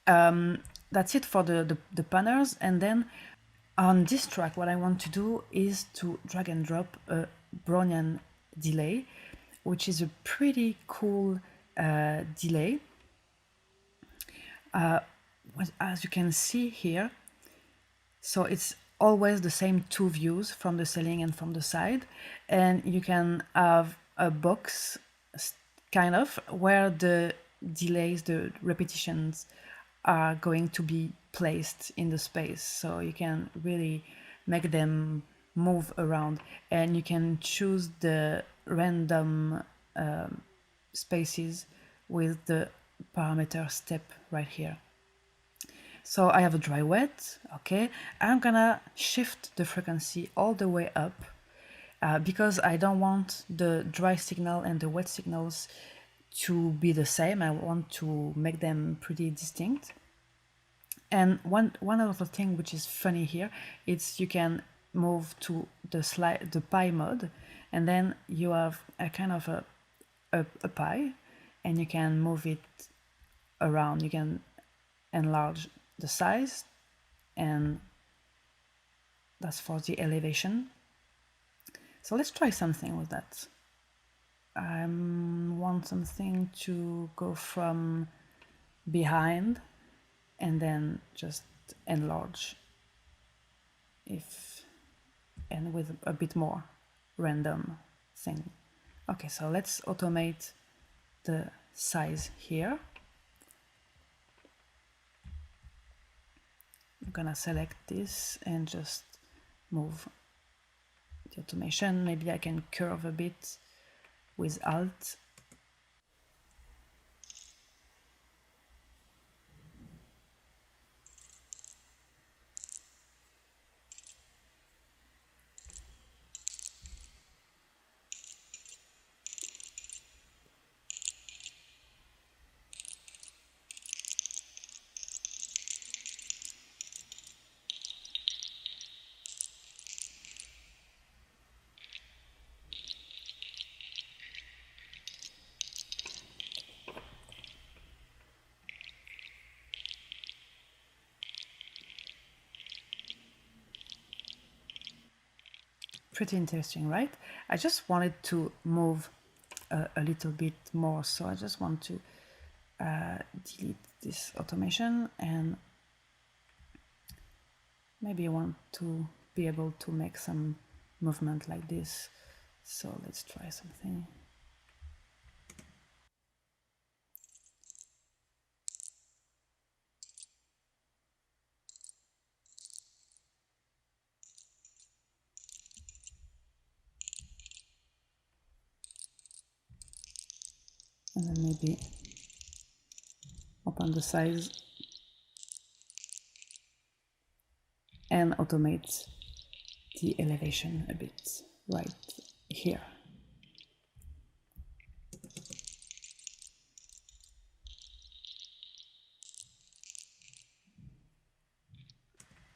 That's it for the panels, and then on this track, what I want to do is to drag and drop a Brownian delay, which is a pretty cool delay. As you can see here, so it's always the same 2 views from the ceiling and from the side, and you can have a box kind of where the delays, the repetitions are going to be placed in the space, so you can really make them move around, and you can choose the random spaces with the parameter step right here. So I have a dry wet, okay. I'm gonna shift the frequency all the way up because I don't want the dry signal and the wet signals to be the same. I want to make them pretty distinct. And one other thing which is funny here, it's you can move to the pie mode, and then you have a kind of a pie, and you can move it around. You can enlarge the size, and that's for the elevation. So let's try something with that. I want something to go from behind and then just enlarge and with a bit more random thing. Okay, so let's automate the size here. I'm gonna select this and just move the automation. Maybe I can curve a bit with Alt. Pretty interesting, right? I just wanted to move a little bit more, so I just want to delete this automation, and maybe I want to be able to make some movement like this. So let's try something. And then maybe open the size and automate the elevation a bit right here.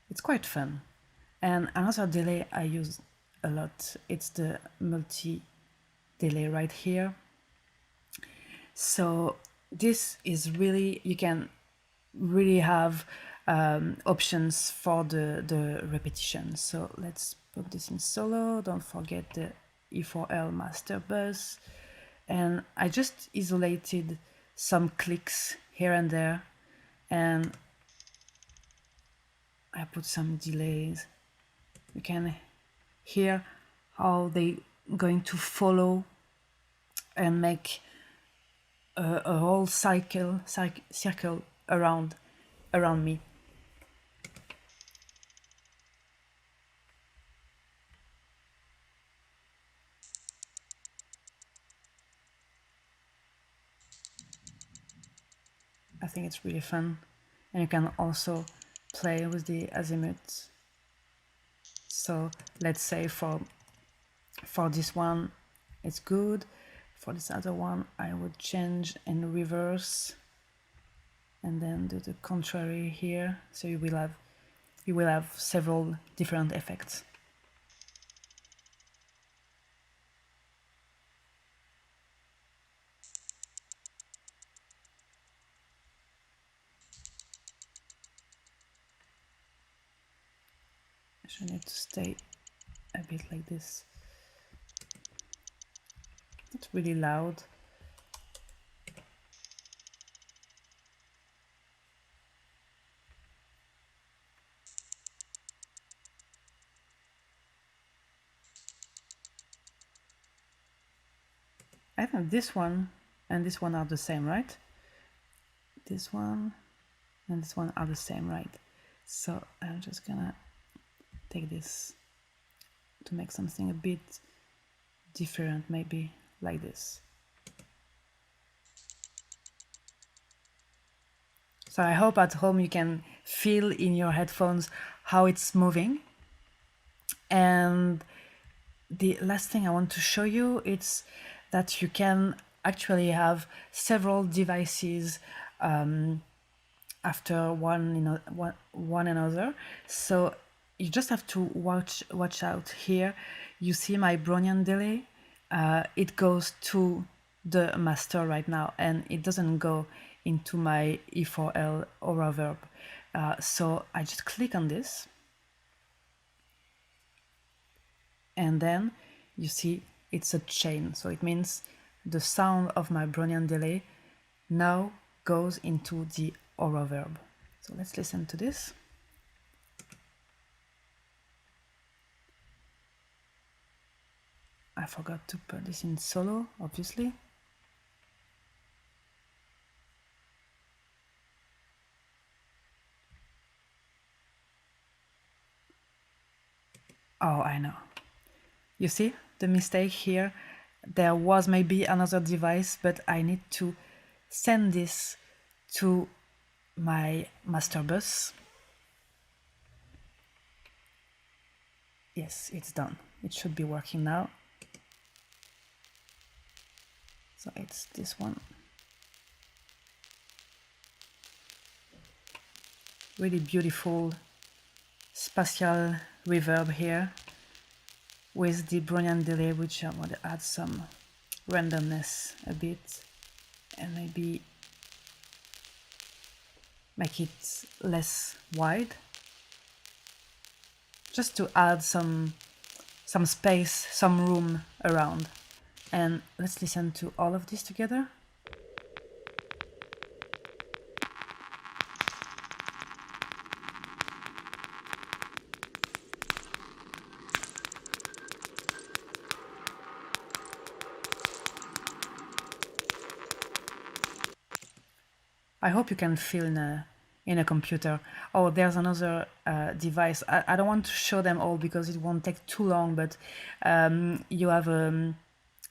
It's quite fun. And another delay I use a lot, it's the multi delay right here. So this is really, you can really have options for the repetition. So let's put this in solo. Don't forget the E4L master bus. And I just isolated some clicks here and there, and I put some delays. You can hear how they going to follow and make a whole circle around me. I think it's really fun, and you can also play with the azimuth. So let's say for this one it's good, for this other one I would change and reverse and then do the contrary here, so you will have several different effects. I need to stay a bit like this. It's really loud. I think this one and this one are the same, right? This one and this one are the same, right? So I'm just gonna take this to make something a bit different, maybe like this. So I hope at home you can feel in your headphones how it's moving. And the last thing I want to show you is that you can actually have several devices after one another. So you just have to watch out here. You see my Brownian delay. It goes to the master right now, and it doesn't go into my E4L or reverb. So I just click on this, and then you see it's a chain. So it means the sound of my Brownian delay now goes into the reverb. So let's listen to this. I forgot to put this in solo, obviously. Oh, I know. You see the mistake here? There was maybe another device, but I need to send this to my master bus. Yes, it's done. It should be working now. So it's this one. Really beautiful spatial reverb here with the Brownian delay, which I want to add some randomness a bit and maybe make it less wide, just to add some space, some room around. And let's listen to all of this together. I hope you can feel in a computer. Oh, there's another device. I don't want to show them all because it won't take too long, but you have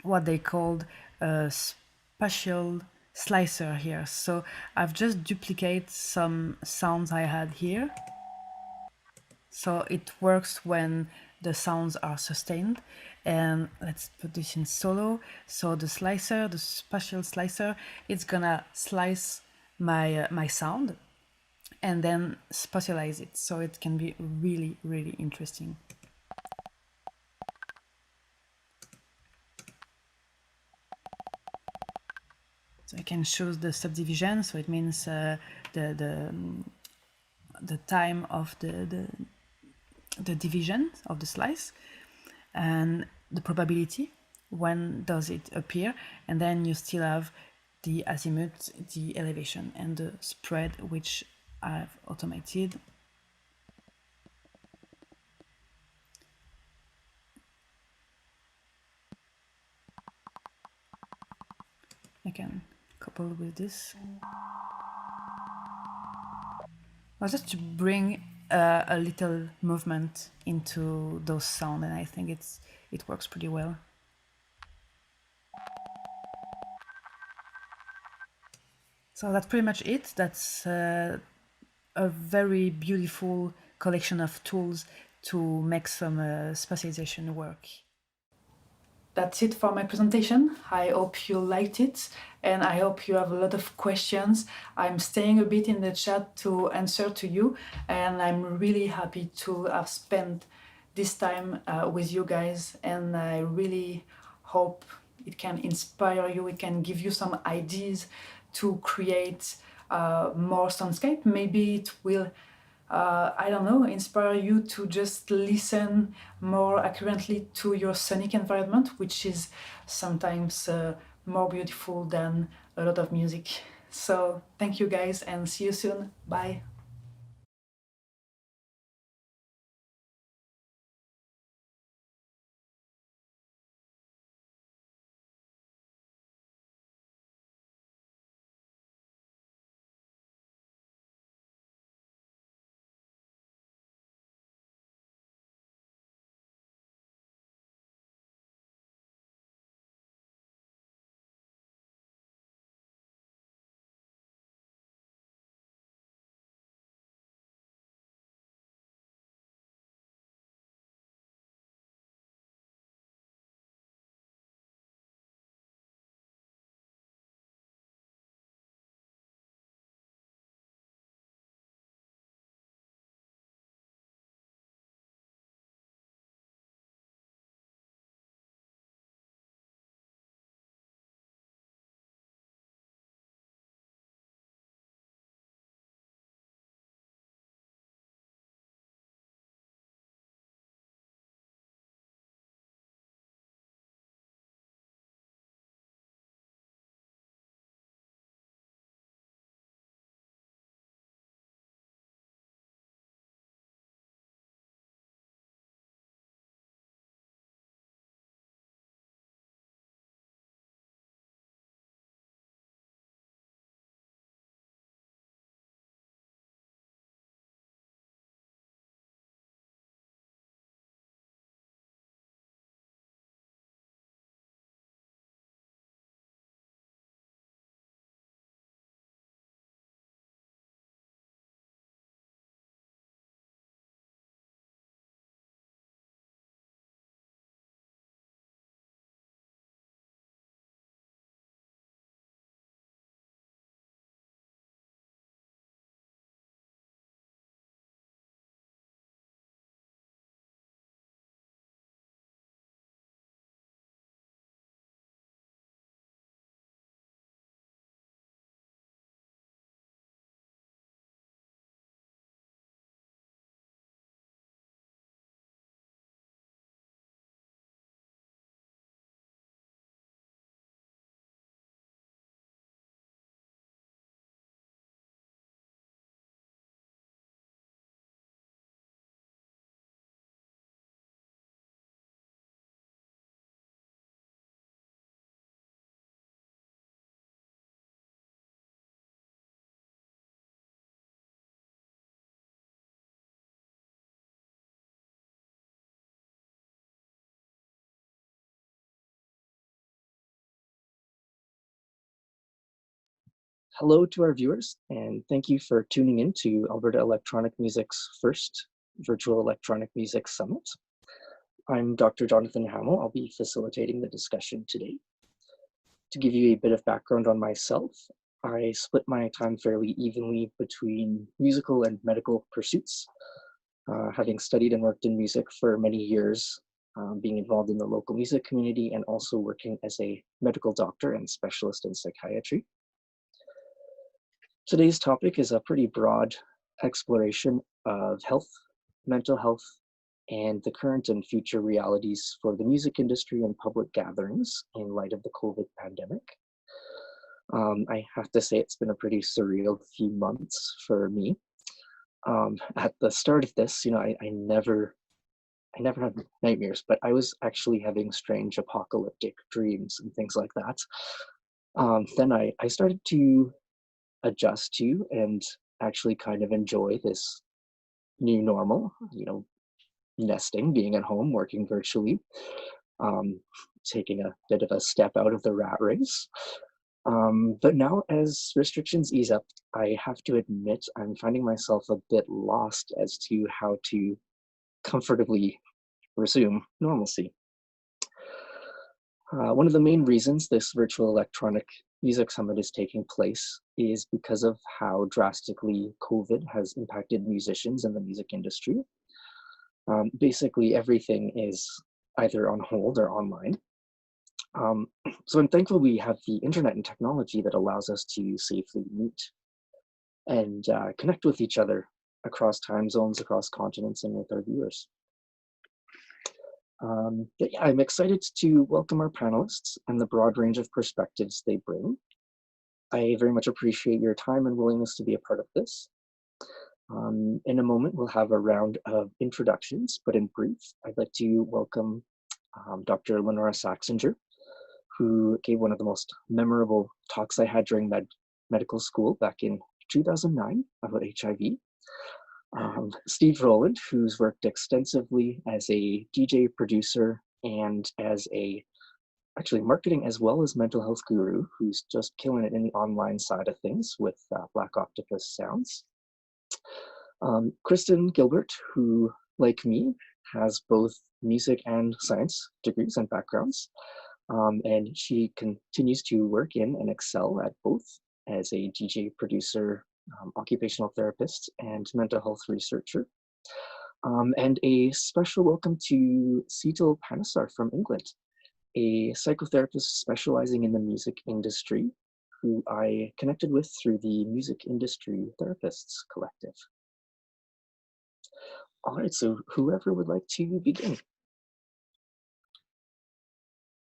what they called a spatial slicer here. So I've just duplicated some sounds I had here. So it works when the sounds are sustained. And let's put this in solo. So the slicer, the spatial slicer, it's gonna slice my sound and then spatialize it, so it can be really, really interesting. So I can choose the subdivision, so it means the time of the division of the slice and the probability, when does it appear, and then you still have the azimuth, the elevation, and the spread, which I've automated. can couple with this. Well, just to bring a little movement into those sounds, and I think it works pretty well. So that's pretty much it. That's a very beautiful collection of tools to make some spatialization work. That's it for my presentation. I hope you liked it, and I hope you have a lot of questions. I'm staying a bit in the chat to answer to you, and I'm really happy to have spent this time with you guys, and I really hope it can inspire you, it can give you some ideas to create more soundscape. Maybe it will I don't know, inspire you to just listen more accurately to your sonic environment, which is sometimes more beautiful than a lot of music. So thank you guys and see you soon. Bye. Hello to our viewers, and thank you for tuning in to Alberta Electronic Music's first Virtual Electronic Music Summit. I'm Dr. Jonathan Hamill. I'll be facilitating the discussion today. To give you a bit of background on myself, I split my time fairly evenly between musical and medical pursuits, having studied and worked in music for many years, being involved in the local music community, and also working as a medical doctor and specialist in psychiatry. Today's topic is a pretty broad exploration of health, mental health, and the current and future realities for the music industry and public gatherings in light of the COVID pandemic. I have to say it's been a pretty surreal few months for me. At the start of this, I never had nightmares, but I was actually having strange apocalyptic dreams and things like that. Then I started to adjust to and actually kind of enjoy this new normal, nesting, being at home, working virtually, um, taking a bit of a step out of the rat race. But now, as restrictions ease up, I have to admit I'm finding myself a bit lost as to how to comfortably resume normalcy. One of the main reasons this virtual electronic music summit is taking place is because of how drastically COVID has impacted musicians and the music industry. Basically, everything is either on hold or online. So I'm thankful we have the internet and technology that allows us to safely meet and connect with each other across time zones, across continents, and with our viewers. But yeah, I'm excited to welcome our panelists and the broad range of perspectives they bring. I very much appreciate your time and willingness to be a part of this. In a moment, we'll have a round of introductions, but in brief, I'd like to welcome Dr. Lenora Saxinger, who gave one of the most memorable talks I had during medical school back in 2009 about HIV. Steve Rowland, who's worked extensively as a DJ producer and as actually marketing as well as mental health guru, who's just killing it in the online side of things with Black Octopus Sounds. Kristen Gilbert, who, like me, has both music and science degrees and backgrounds. And she continues to work in and excel at both as a DJ producer, occupational therapist, and mental health researcher. And a special welcome to Seetal Panesar from England, a psychotherapist specializing in the music industry, who I connected with through the Music Industry Therapists Collective. All right, so whoever would like to begin.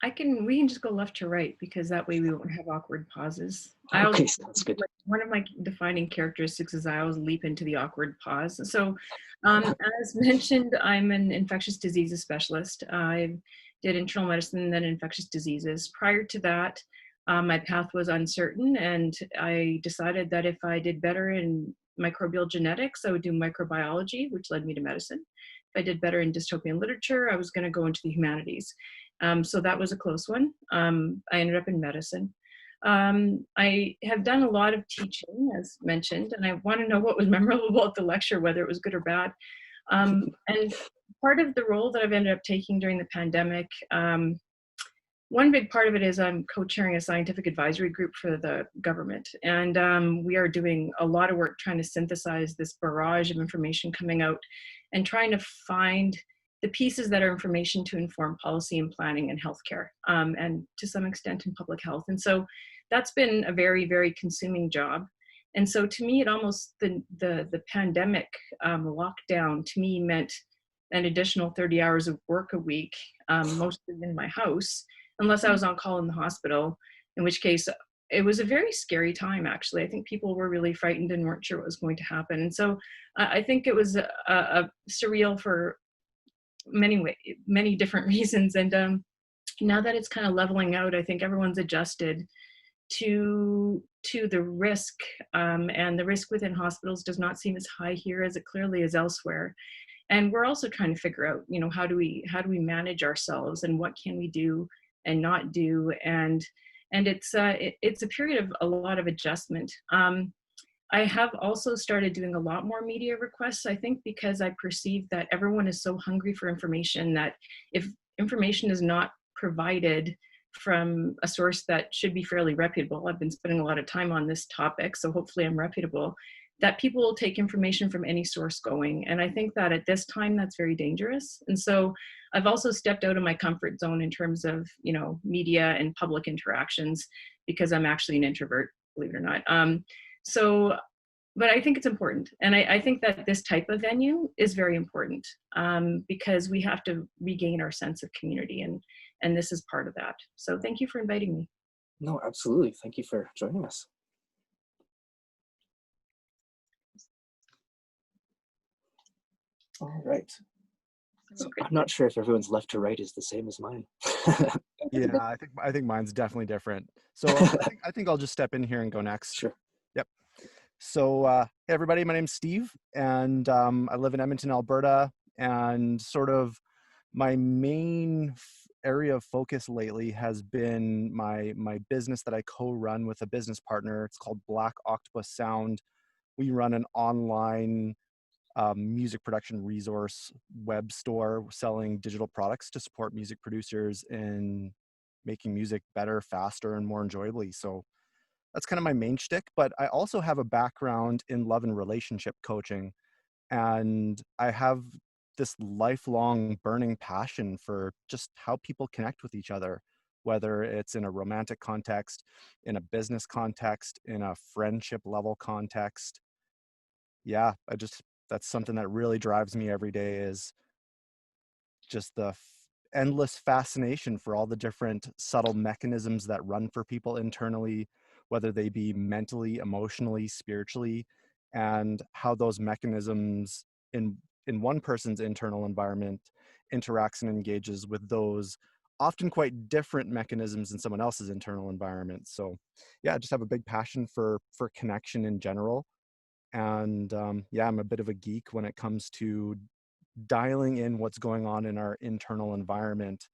We can just go left to right because that way we won't have awkward pauses. Okay, sounds good. One of my defining characteristics is I always leap into the awkward pause. So as mentioned, I'm an infectious diseases specialist. I did internal medicine and then infectious diseases. Prior to that, my path was uncertain, and I decided that if I did better in microbial genetics, I would do microbiology, which led me to medicine. If I did better in dystopian literature, I was going to go into the humanities. So that was a close one. I ended up in medicine. I have done a lot of teaching, as mentioned, and I want to know what was memorable about the lecture, whether it was good or bad. And part of the role that I've ended up taking during the pandemic, one big part of it is I'm co-chairing a scientific advisory group for the government. And we are doing a lot of work trying to synthesize this barrage of information coming out and trying to find the pieces that are information to inform policy and planning and healthcare, and to some extent in public health. And so that's been a very, very consuming job. And so to me, it almost, the pandemic lockdown to me meant an additional 30 hours of work a week, mostly in my house, unless I was on call in the hospital, in which case it was a very scary time, actually. I think people were really frightened and weren't sure what was going to happen. And so I think it was a surreal for many different reasons. And now that it's kind of leveling out, I think everyone's adjusted to the risk, and the risk within hospitals does not seem as high here as it clearly is elsewhere. And we're also trying to figure out, how do we manage ourselves and what can we do and not do, and it's a period of a lot of adjustment. I have also started doing a lot more media requests, I think, because I perceive that everyone is so hungry for information that if information is not provided from a source that should be fairly reputable, I've been spending a lot of time on this topic, so hopefully I'm reputable, that people will take information from any source going. And I think that at this time, that's very dangerous. And so I've also stepped out of my comfort zone in terms of, media and public interactions, because I'm actually an introvert, believe it or not. But I think it's important. And I think that this type of venue is very important, because we have to regain our sense of community, and this is part of that. So thank you for inviting me. No, absolutely. Thank you for joining us. All right. So I'm not sure if everyone's left to right is the same as mine. Yeah, I think mine's definitely different. So I think I'll just step in here and go next. Sure. Yep. So hey everybody, my name's Steve, and I live in Edmonton, Alberta, and sort of my main area of focus lately has been my business that I co-run with a business partner. It's called Black Octopus Sound. We run an online music production resource web store selling digital products to support music producers in making music better, faster, and more enjoyably. So that's kind of my main shtick, but I also have a background in love and relationship coaching, and I have this lifelong burning passion for just how people connect with each other, whether it's in a romantic context, in a business context, in a friendship level context. Yeah, that's something that really drives me every day, is just the endless fascination for all the different subtle mechanisms that run for people internally, whether they be mentally, emotionally, spiritually, and how those mechanisms in one person's internal environment interacts and engages with those often quite different mechanisms in someone else's internal environment. So yeah, I just have a big passion for connection in general. And yeah, I'm a bit of a geek when it comes to dialing in what's going on in our internal environment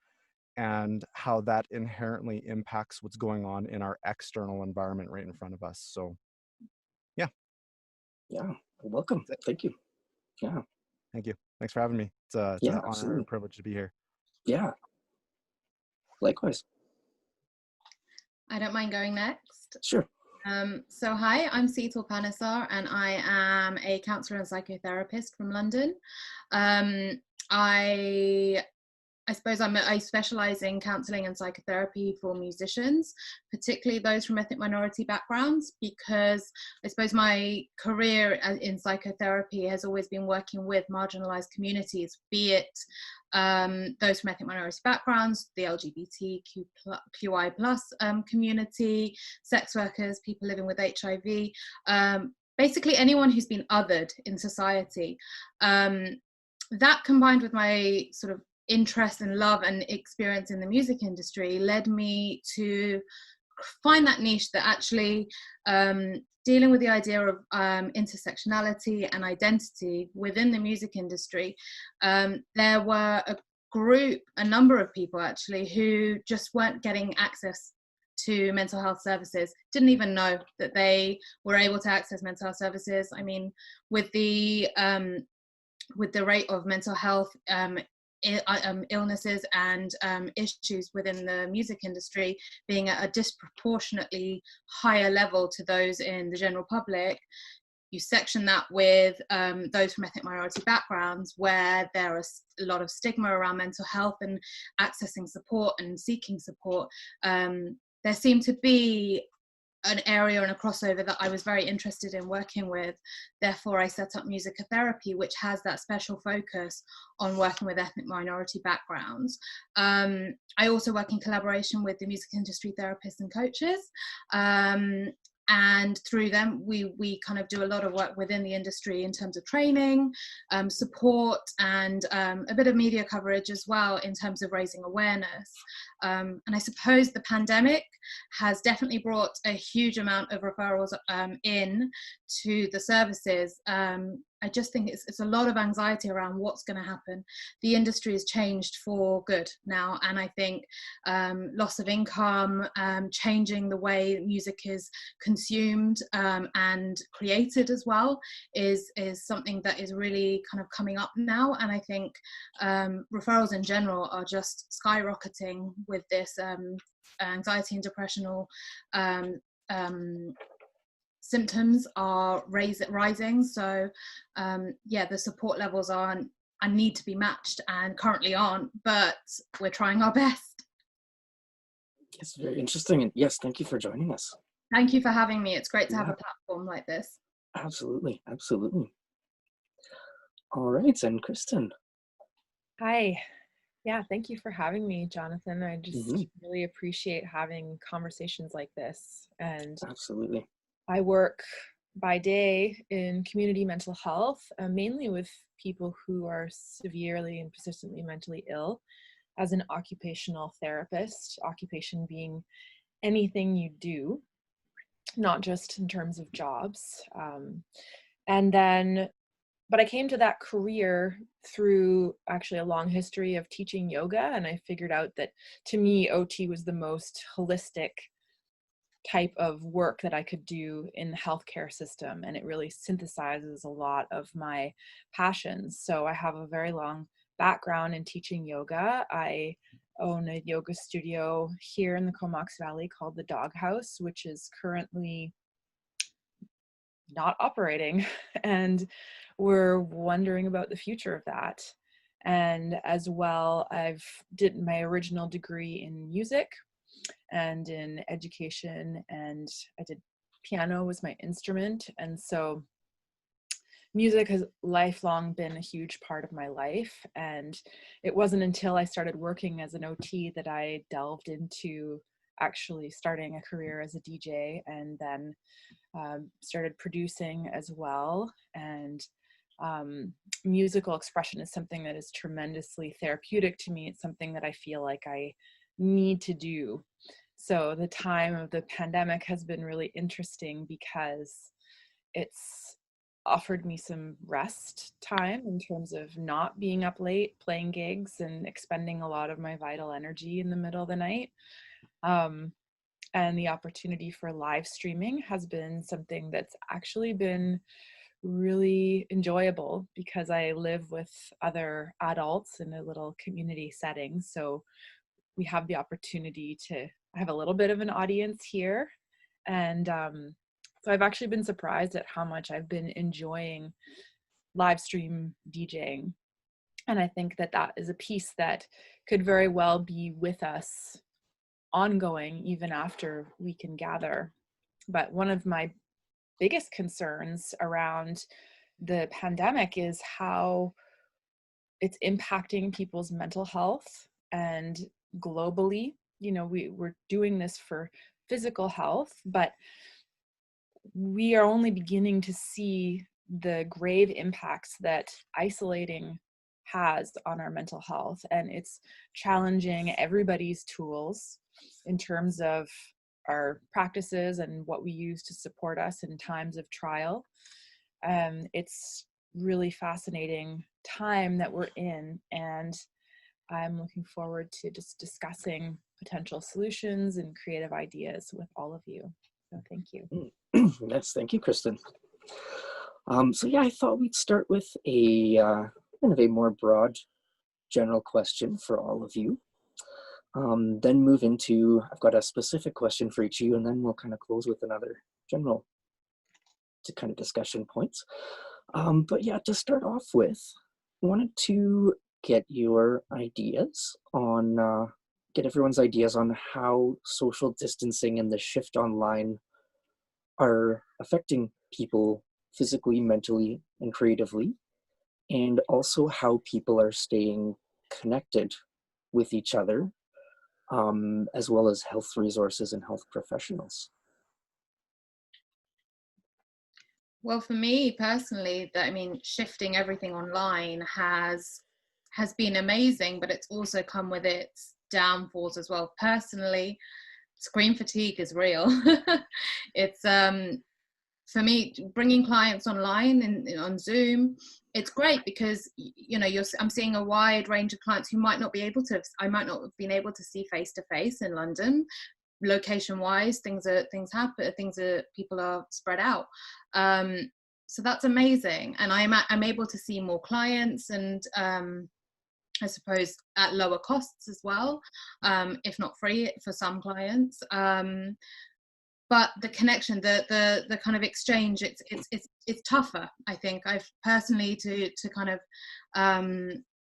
and how that inherently impacts what's going on in our external environment right in front of us. So yeah. Yeah, welcome. Thank you. Yeah. Thank you. Thanks for having me. It's an honor absolutely. and privilege to be here. Yeah. Likewise. I don't mind going next. Sure. So hi, I'm Seetal Panesar, and I am a counsellor and psychotherapist from London. I suppose I specialise in counselling and psychotherapy for musicians, particularly those from ethnic minority backgrounds, because I suppose my career in psychotherapy has always been working with marginalised communities, be it those from ethnic minority backgrounds, the LGBTQI+ community, sex workers, people living with HIV, basically anyone who's been othered in society. That combined with my sort of interest and love and experience in the music industry led me to find that niche that actually dealing with the idea of intersectionality and identity within the music industry. There were a number of people actually who just weren't getting access to mental health services, didn't even know that they were able to access mental health services. I mean, with the rate of mental health illnesses and issues within the music industry being at a disproportionately higher level to those in the general public, you section that with those from ethnic minority backgrounds, where there is a lot of stigma around mental health and accessing support and seeking support. There seemed to be an area and a crossover that I was very interested in working with. Therefore, I set up Musicotherapy, which has that special focus on working with ethnic minority backgrounds. I also work in collaboration with the music industry therapists and coaches. And through them, we kind of do a lot of work within the industry in terms of training, support, and a bit of media coverage as well in terms of raising awareness. And I suppose the pandemic has definitely brought a huge amount of referrals in to the services. I just think it's a lot of anxiety around what's going to happen. The industry has changed for good now, and I think loss of income, changing the way music is consumed and created as well is something that is really kind of coming up now. And I think referrals in general are just skyrocketing with this anxiety and depressional symptoms are rising. So yeah, the support levels need to be matched and currently aren't, but we're trying our best. It's very interesting, and yes, thank you for joining us. Thank you for having me. It's great to have a platform like this. Absolutely, absolutely. All right, and Kristen. Hi. Yeah, thank you for having me, Jonathan. I just really appreciate having conversations like this. And absolutely. I work by day in community mental health, mainly with people who are severely and persistently mentally ill. as an occupational therapist, occupation being anything you do, not just in terms of jobs. And then, but I came to that career through actually a long history of teaching yoga. And I figured out that to me, OT was the most holistic type of work that I could do in the healthcare system. And it really synthesizes a lot of my passions. So I have a very long background in teaching yoga. I own a yoga studio here in the Comox Valley called the Doghouse, which is currently not operating. And we're wondering about the future of that. And as well, I've did my original degree in music and in education, and I did piano was my instrument. And so music has lifelong been a huge part of my life. And it wasn't until I started working as an OT that I delved into actually starting a career as a DJ, and then started producing as well. And musical expression is something that is tremendously therapeutic to me. It's something that I feel like I need to do. So the time of the pandemic has been really interesting because it's offered me some rest time in terms of not being up late playing gigs and expending a lot of my vital energy in the middle of the night. And the opportunity for live streaming has been something that's actually been really enjoyable because I live with other adults in a little community setting. So we have the opportunity to have a little bit of an audience here. And so I've actually been surprised at how much I've been enjoying live stream DJing. And I think that that is a piece that could very well be with us ongoing even after we can gather. But one of my biggest concerns around the pandemic is how it's impacting people's mental health. And globally, you know, we're doing this for physical health, but we are only beginning to see the grave impacts that isolating has on our mental health. And it's challenging everybody's tools in terms of our practices and what we use to support us in times of trial. It's really fascinating time that we're in, and I'm looking forward to just discussing potential solutions and creative ideas with all of you. So thank you. Yes, thank you, Kristen. So yeah, I thought we'd start with a kind of a more broad general question for all of you. Then move into, I've got a specific question for each of you, and then we'll kind of close with another general kind of discussion points. But yeah, to start off with, I wanted to get your ideas on, get everyone's ideas on how social distancing and the shift online are affecting people physically, mentally, and creatively, and also how people are staying connected with each other, as well as health resources and health professionals. Well, for me personally, I mean, shifting everything online has been amazing, but it's also come with its downfalls as well. Personally, screen fatigue is real. It's for me, bringing clients online and on Zoom, it's great because, you know, I'm seeing a wide range of clients who might not be able to, I might not have been able to see face to face in London. Location wise, things happen, people are spread out. So that's amazing. And I'm able to see more clients, and I suppose at lower costs as well, if not free for some clients. But the connection, the kind of exchange, it's tougher. I think I've personally to kind of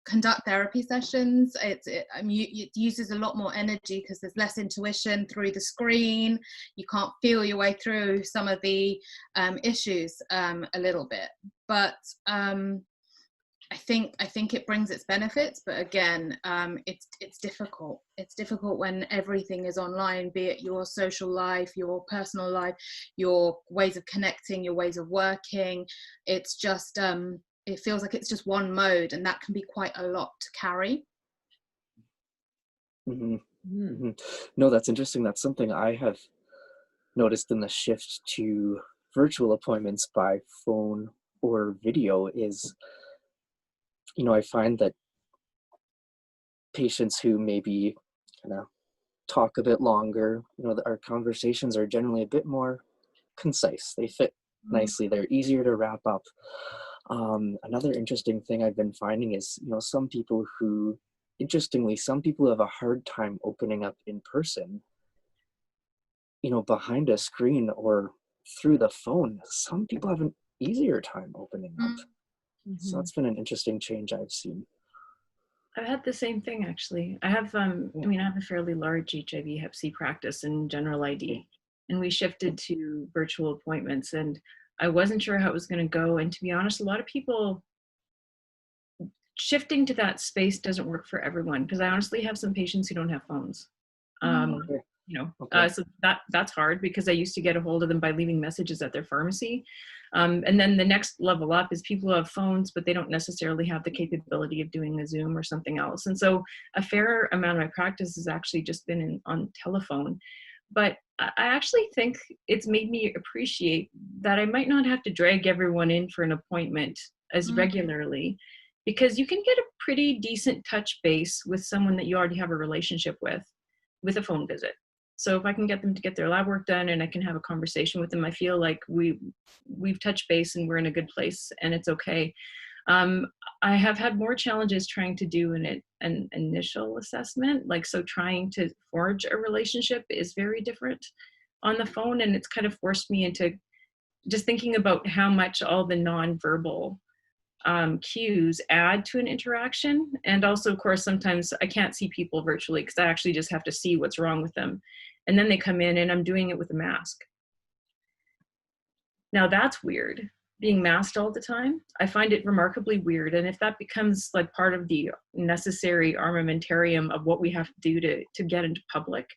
conduct therapy sessions. It uses a lot more energy because there's less intuition through the screen. You can't feel your way through some of the issues a little bit. But I think it brings its benefits, but again, it's difficult. It's difficult when everything is online, be it your social life, your personal life, your ways of connecting, your ways of working. It's just, it feels like it's just one mode, and that can be quite a lot to carry. hmm Mm. hmm No, that's interesting. That's something I have noticed in the shift to virtual appointments by phone or video is, I find that patients who maybe kind of talk a bit longer, that our conversations are generally a bit more concise. They fit nicely. They're easier to wrap up. Another interesting thing I've been finding is, interestingly, some people have a hard time opening up in person, behind a screen or through the phone. Some people have an easier time opening up. So Mhm. that's been an interesting change I've seen. I've had the same thing actually. I have, I Yeah. mean, I have a fairly large HIV Hep C practice in general ID, and we shifted to virtual appointments, and I wasn't sure how it was going to go. And to be honest, a lot of people shifting to that space doesn't work for everyone because I honestly have some patients who don't have phones. Um, Okay. Okay. so that's hard because I used to get a hold of them by leaving messages at their pharmacy. And then the next level up is people who have phones, but they don't necessarily have the capability of doing a Zoom or something else. And so a fair amount of my practice has actually just been on telephone. But I actually think it's made me appreciate that I might not have to drag everyone in for an appointment as regularly, because you can get a pretty decent touch base with someone that you already have a relationship with a phone visit. So if I can get them to get their lab work done and I can have a conversation with them, I feel like we've touched base and we're in a good place and it's okay. Um, I have had more challenges trying to do an initial assessment, like so trying to forge a relationship is very different on the phone, and it's kind of forced me into just thinking about how much all the nonverbal cues add to an interaction. And also, of course, sometimes I can't see people virtually because I actually just have to see what's wrong with them. And then they come in and I'm doing it with a mask. Now that's weird, being masked all the time. I find it remarkably weird. And if that becomes like part of the necessary armamentarium of what we have to do to get into public,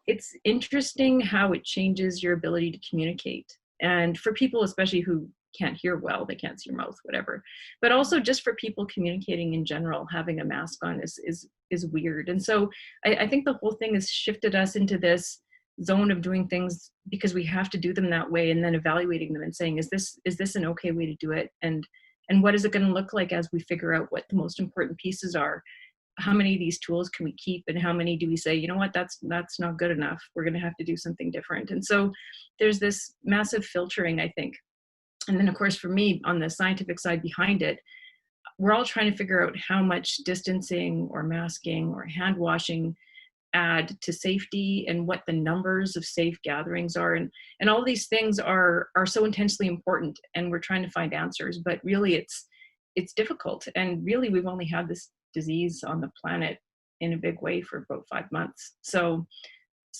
it's interesting how it changes your ability to communicate. And for people, especially who can't hear well, they can't see your mouth, whatever. But also just for people communicating in general, having a mask on is weird. And so I think the whole thing has shifted us into this zone of doing things because we have to do them that way, and then evaluating them and saying, is this an okay way to do it? And what is it going to look like as we figure out what the most important pieces are? How many of these tools can we keep, and how many do we say, you know what, that's not good enough, we're going to have to do something different? And so there's this massive filtering, I think. And then of course for me, on the scientific side behind it, we're all trying to figure out how much distancing or masking or hand washing add to safety, and what the numbers of safe gatherings are, and all these things are so intensely important, and we're trying to find answers, but really it's difficult. And really we've only had this disease on the planet in a big way for about 5 months. So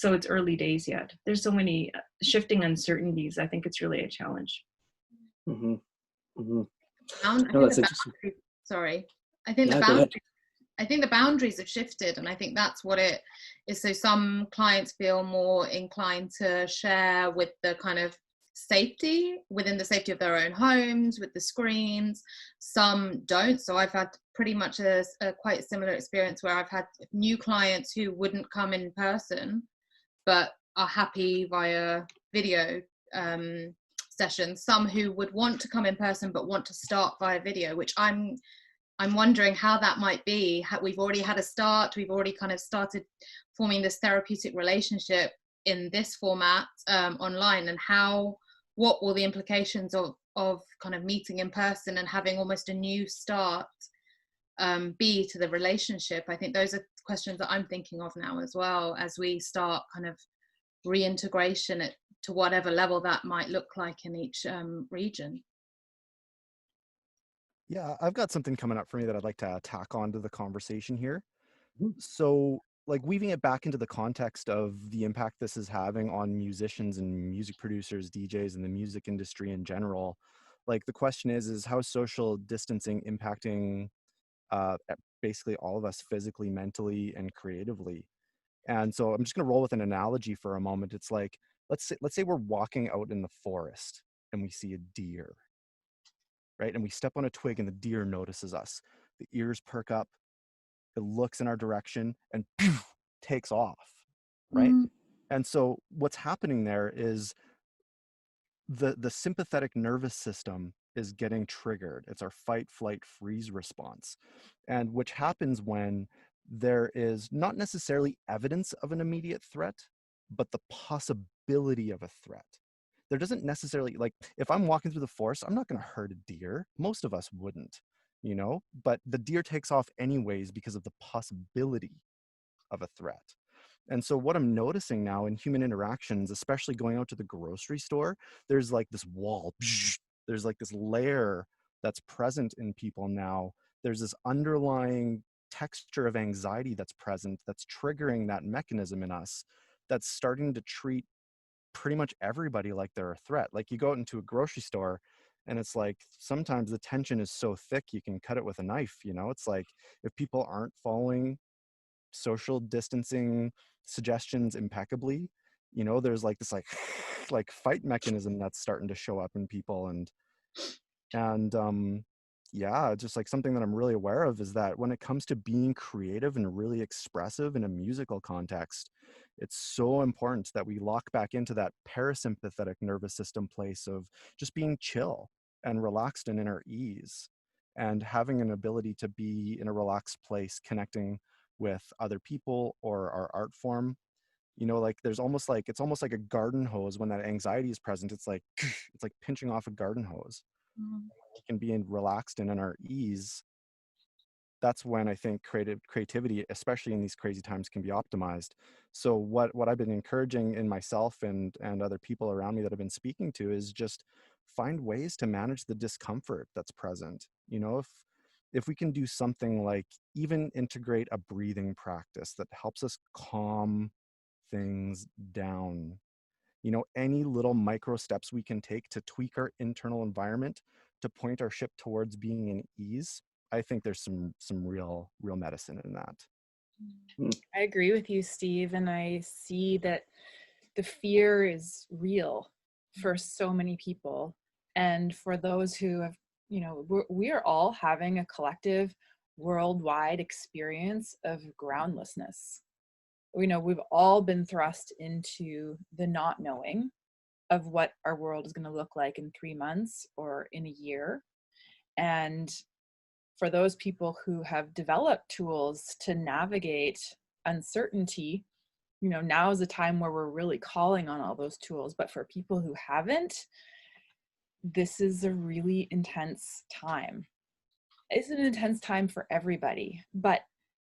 it's early days yet. There's so many shifting uncertainties. I think it's really a challenge. hmm hmm I No, think that's the interesting. boundaries, sorry. I think the Yeah, go ahead. boundaries I think the boundaries have shifted, and I think that's what it is. So some clients feel more inclined to share with the kind of safety, within the safety of their own homes, with the screens. Some don't. So I've had pretty much a quite similar experience where I've had new clients who wouldn't come in person, but are happy via video sessions. Some who would want to come in person but want to start via video, which I'm wondering how that might be. We've already had a start. We've already kind of started forming this therapeutic relationship in this format online, and what will the implications of kind of meeting in person and having almost a new start be to the relationship? I think those are questions that I'm thinking of now as well, as we start kind of reintegration to whatever level that might look like in each region. Yeah, I've got something coming up for me that I'd like to tack onto the conversation here. Mhm. So, like weaving it back into the context of the impact this is having on musicians and music producers, DJs, and the music industry in general. Like the question is how social distancing impacting basically all of us physically, mentally, and creatively? And so I'm just going to roll with an analogy for a moment. It's like let's say we're walking out in the forest and we see a deer, right? And we step on a twig and the deer notices us. The ears perk up, it looks in our direction, and poof, takes off, right? And so what's happening there is the sympathetic nervous system is getting triggered. It's our fight, flight, freeze response. And which happens when there is not necessarily evidence of an immediate threat, but the possibility of a threat. There doesn't necessarily, like, if I'm walking through the forest, I'm not going to hurt a deer. Most of us wouldn't, you know, but the deer takes off anyways because of the possibility of a threat. And so what I'm noticing now in human interactions, especially going out to the grocery store, there's like this wall, there's like this layer that's present in people now. There's this underlying texture of anxiety that's present, that's triggering that mechanism in us, that's starting to treat pretty much everybody like they're a threat. Like, you go out into a grocery store and it's like, sometimes the tension is so thick you can cut it with a knife, you know? It's like, if people aren't following social distancing suggestions impeccably, you know, there's like this like fight mechanism that's starting to show up in people. And yeah, just like something that I'm really aware of is that when it comes to being creative and really expressive in a musical context, it's so important that we lock back into that parasympathetic nervous system place of just being chill and relaxed and in our ease, and having an ability to be in a relaxed place, connecting with other people or our art form. You know, like there's almost like, it's almost like a garden hose. When that anxiety is present, it's like it's like pinching off a garden hose. We can be relaxed and in our ease. That's when I think creativity, especially in these crazy times, can be optimized. So what I've been encouraging in myself and other people around me that I've been speaking to is just find ways to manage the discomfort that's present. You know, if we can do something like even integrate a breathing practice that helps us calm things down, you know, any little micro steps we can take to tweak our internal environment to point our ship towards being in ease, I think there's some real medicine in that. I agree with you, Steve, and I see that the fear is real for so many people, and for those who have, you know, we are all having a collective worldwide experience of groundlessness. You know, we've all been thrust into the not knowing of what our world is going to look like in 3 months or in a year. And for those people who have developed tools to navigate uncertainty, you know, now is the time where we're really calling on all those tools. But for people who haven't, this is a really intense time. It's an intense time for everybody. But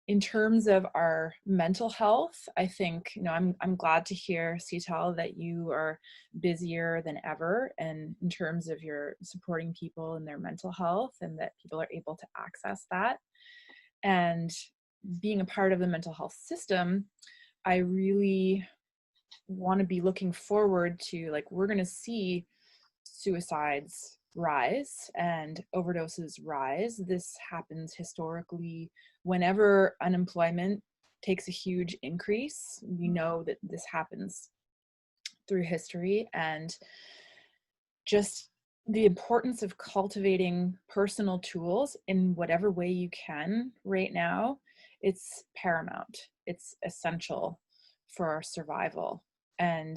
in terms of our mental health, I think, you know, I'm glad to hear, Sital, that you are busier than ever, and in terms of your supporting people in their mental health, and that people are able to access that. And being a part of the mental health system, I really want to be looking forward to, like, we're going to see suicides rise and overdoses rise. This happens historically whenever unemployment takes a huge increase. We know that this happens through history, and just the importance of cultivating personal tools in whatever way you can right now, it's paramount. It's essential for our survival. And,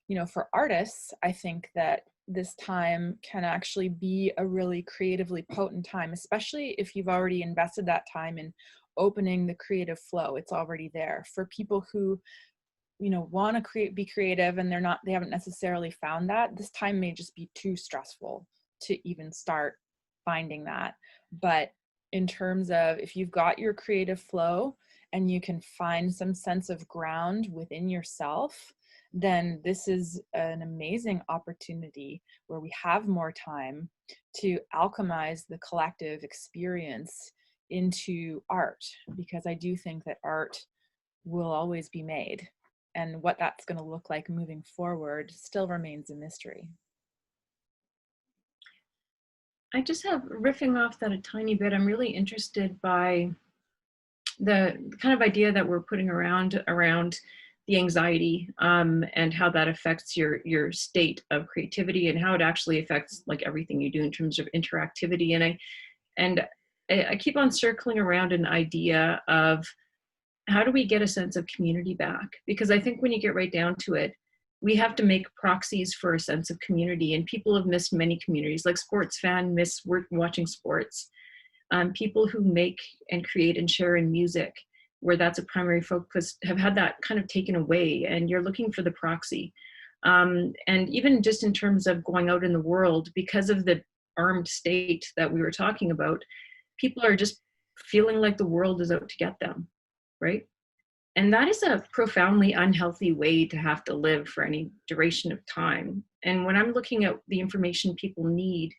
you know, for artists, I think that this time can actually be a really creatively potent time, especially if you've already invested that time in opening the creative flow. It's already there. For people who, you know, want to be creative and they haven't necessarily found that, this time may just be too stressful to even start finding that. But in terms of, if you've got your creative flow and you can find some sense of ground within yourself, then this is an amazing opportunity where we have more time to alchemize the collective experience into art, because I do think that art will always be made, and what that's going to look like moving forward still remains a mystery. I just have, riffing off that a tiny bit, I'm really interested by the kind of idea that we're putting around the anxiety, and how that affects your state of creativity, and how it actually affects like everything you do in terms of interactivity. And I keep on circling around an idea of how do we get a sense of community back? Because I think when you get right down to it, we have to make proxies for a sense of community, and people have missed many communities. Like sports fans miss watching sports. People who make and create and share in music, where that's a primary focus, have had that kind of taken away, and you're looking for the proxy. And even just in terms of going out in the world, because of the armed state that we were talking about, people are just feeling like the world is out to get them, right? And that is a profoundly unhealthy way to have to live for any duration of time. And when I'm looking at the information people need,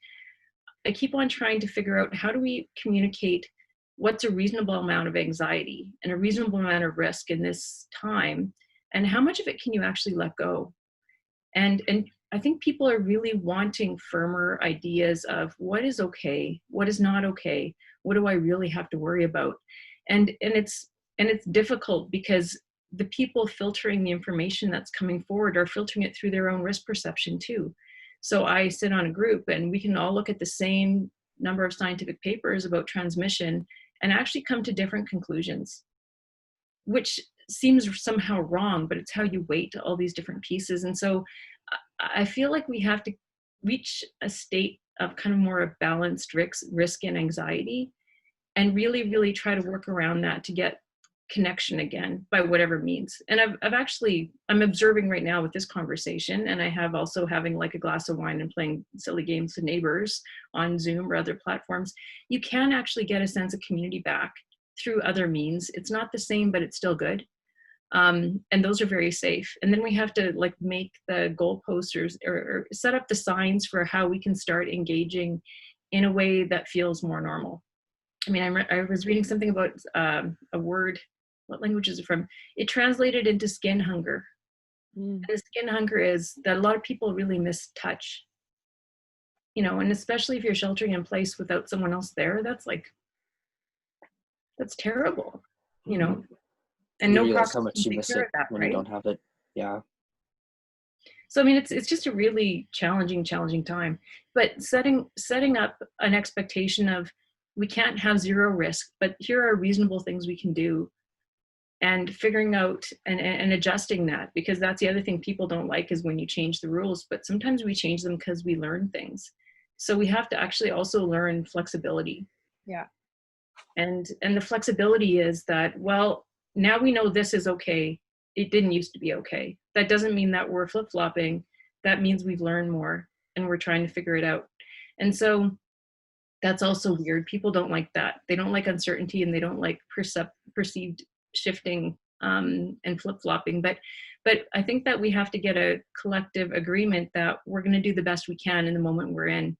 I keep on trying to figure out, how do we communicate what's a reasonable amount of anxiety and a reasonable amount of risk in this time, and how much of it can you actually let go? And I think people are really wanting firmer ideas of what is okay, what is not okay, what do I really have to worry about? And it's difficult because the people filtering the information that's coming forward are filtering it through their own risk perception too. So I sit on a group and we can all look at the same number of scientific papers about transmission and actually come to different conclusions, which seems somehow wrong, but it's how you weight all these different pieces. And so I feel like we have to reach a state of kind of more of balanced risk and anxiety, and really, really try to work around that to get connection again by whatever means. And I'm observing right now with this conversation, and I have also having like a glass of wine and playing silly games with neighbors on Zoom or other platforms. You can actually get a sense of community back through other means. It's not the same, but it's still good. And those are very safe. And then we have to like make the goalposts or set up the signs for how we can start engaging in a way that feels more normal. I mean, I was reading something about a word, what language is it from? It translated into skin hunger. And the skin hunger is that a lot of people really miss touch, you know, and especially if you're sheltering in place without someone else there, that's terrible, you know. And you no realize proxy how much can you take miss care it of that, when right? you don't have it. Yeah. So I mean, it's just a really challenging time. But setting up an expectation of, we can't have zero risk, but here are reasonable things we can do, and figuring out and adjusting that, because that's the other thing people don't like, is when you change the rules, but sometimes we change them because we learn things. So we have to actually also learn flexibility. Yeah. And the flexibility is that, well, now we know this is okay. It didn't used to be okay. That doesn't mean that we're flip-flopping. That means we've learned more and we're trying to figure it out. And so that's also weird. People don't like that. They don't like uncertainty, and they don't like perceived shifting and flip-flopping. But I think that we have to get a collective agreement that we're going to do the best we can in the moment we're in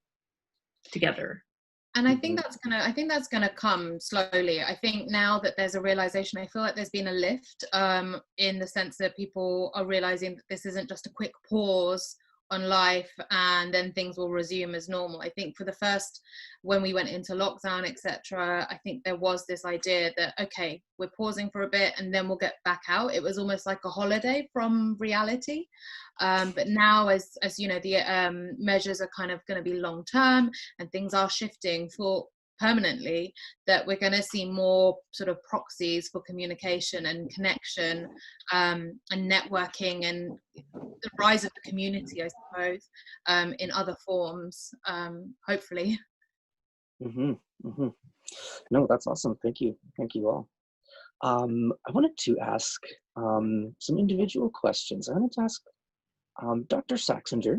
together. And I think that's gonna come slowly. I think now that there's a realization, I feel like there's been a lift in the sense that people are realizing that this isn't just a quick pause on life and then things will resume as normal. I think for the first, when we went into lockdown, etc., I think there was this idea that, okay, we're pausing for a bit and then we'll get back out. It was almost like a holiday from reality. But now, as you know, the measures are kind of going to be long term and things are shifting for permanently, that we're going to see more sort of proxies for communication and connection and networking, and the rise of the community, I suppose, in other forms, hopefully. No, that's awesome. Thank you all. I wanted to ask some individual questions. I wanted to ask Dr. Saxinger,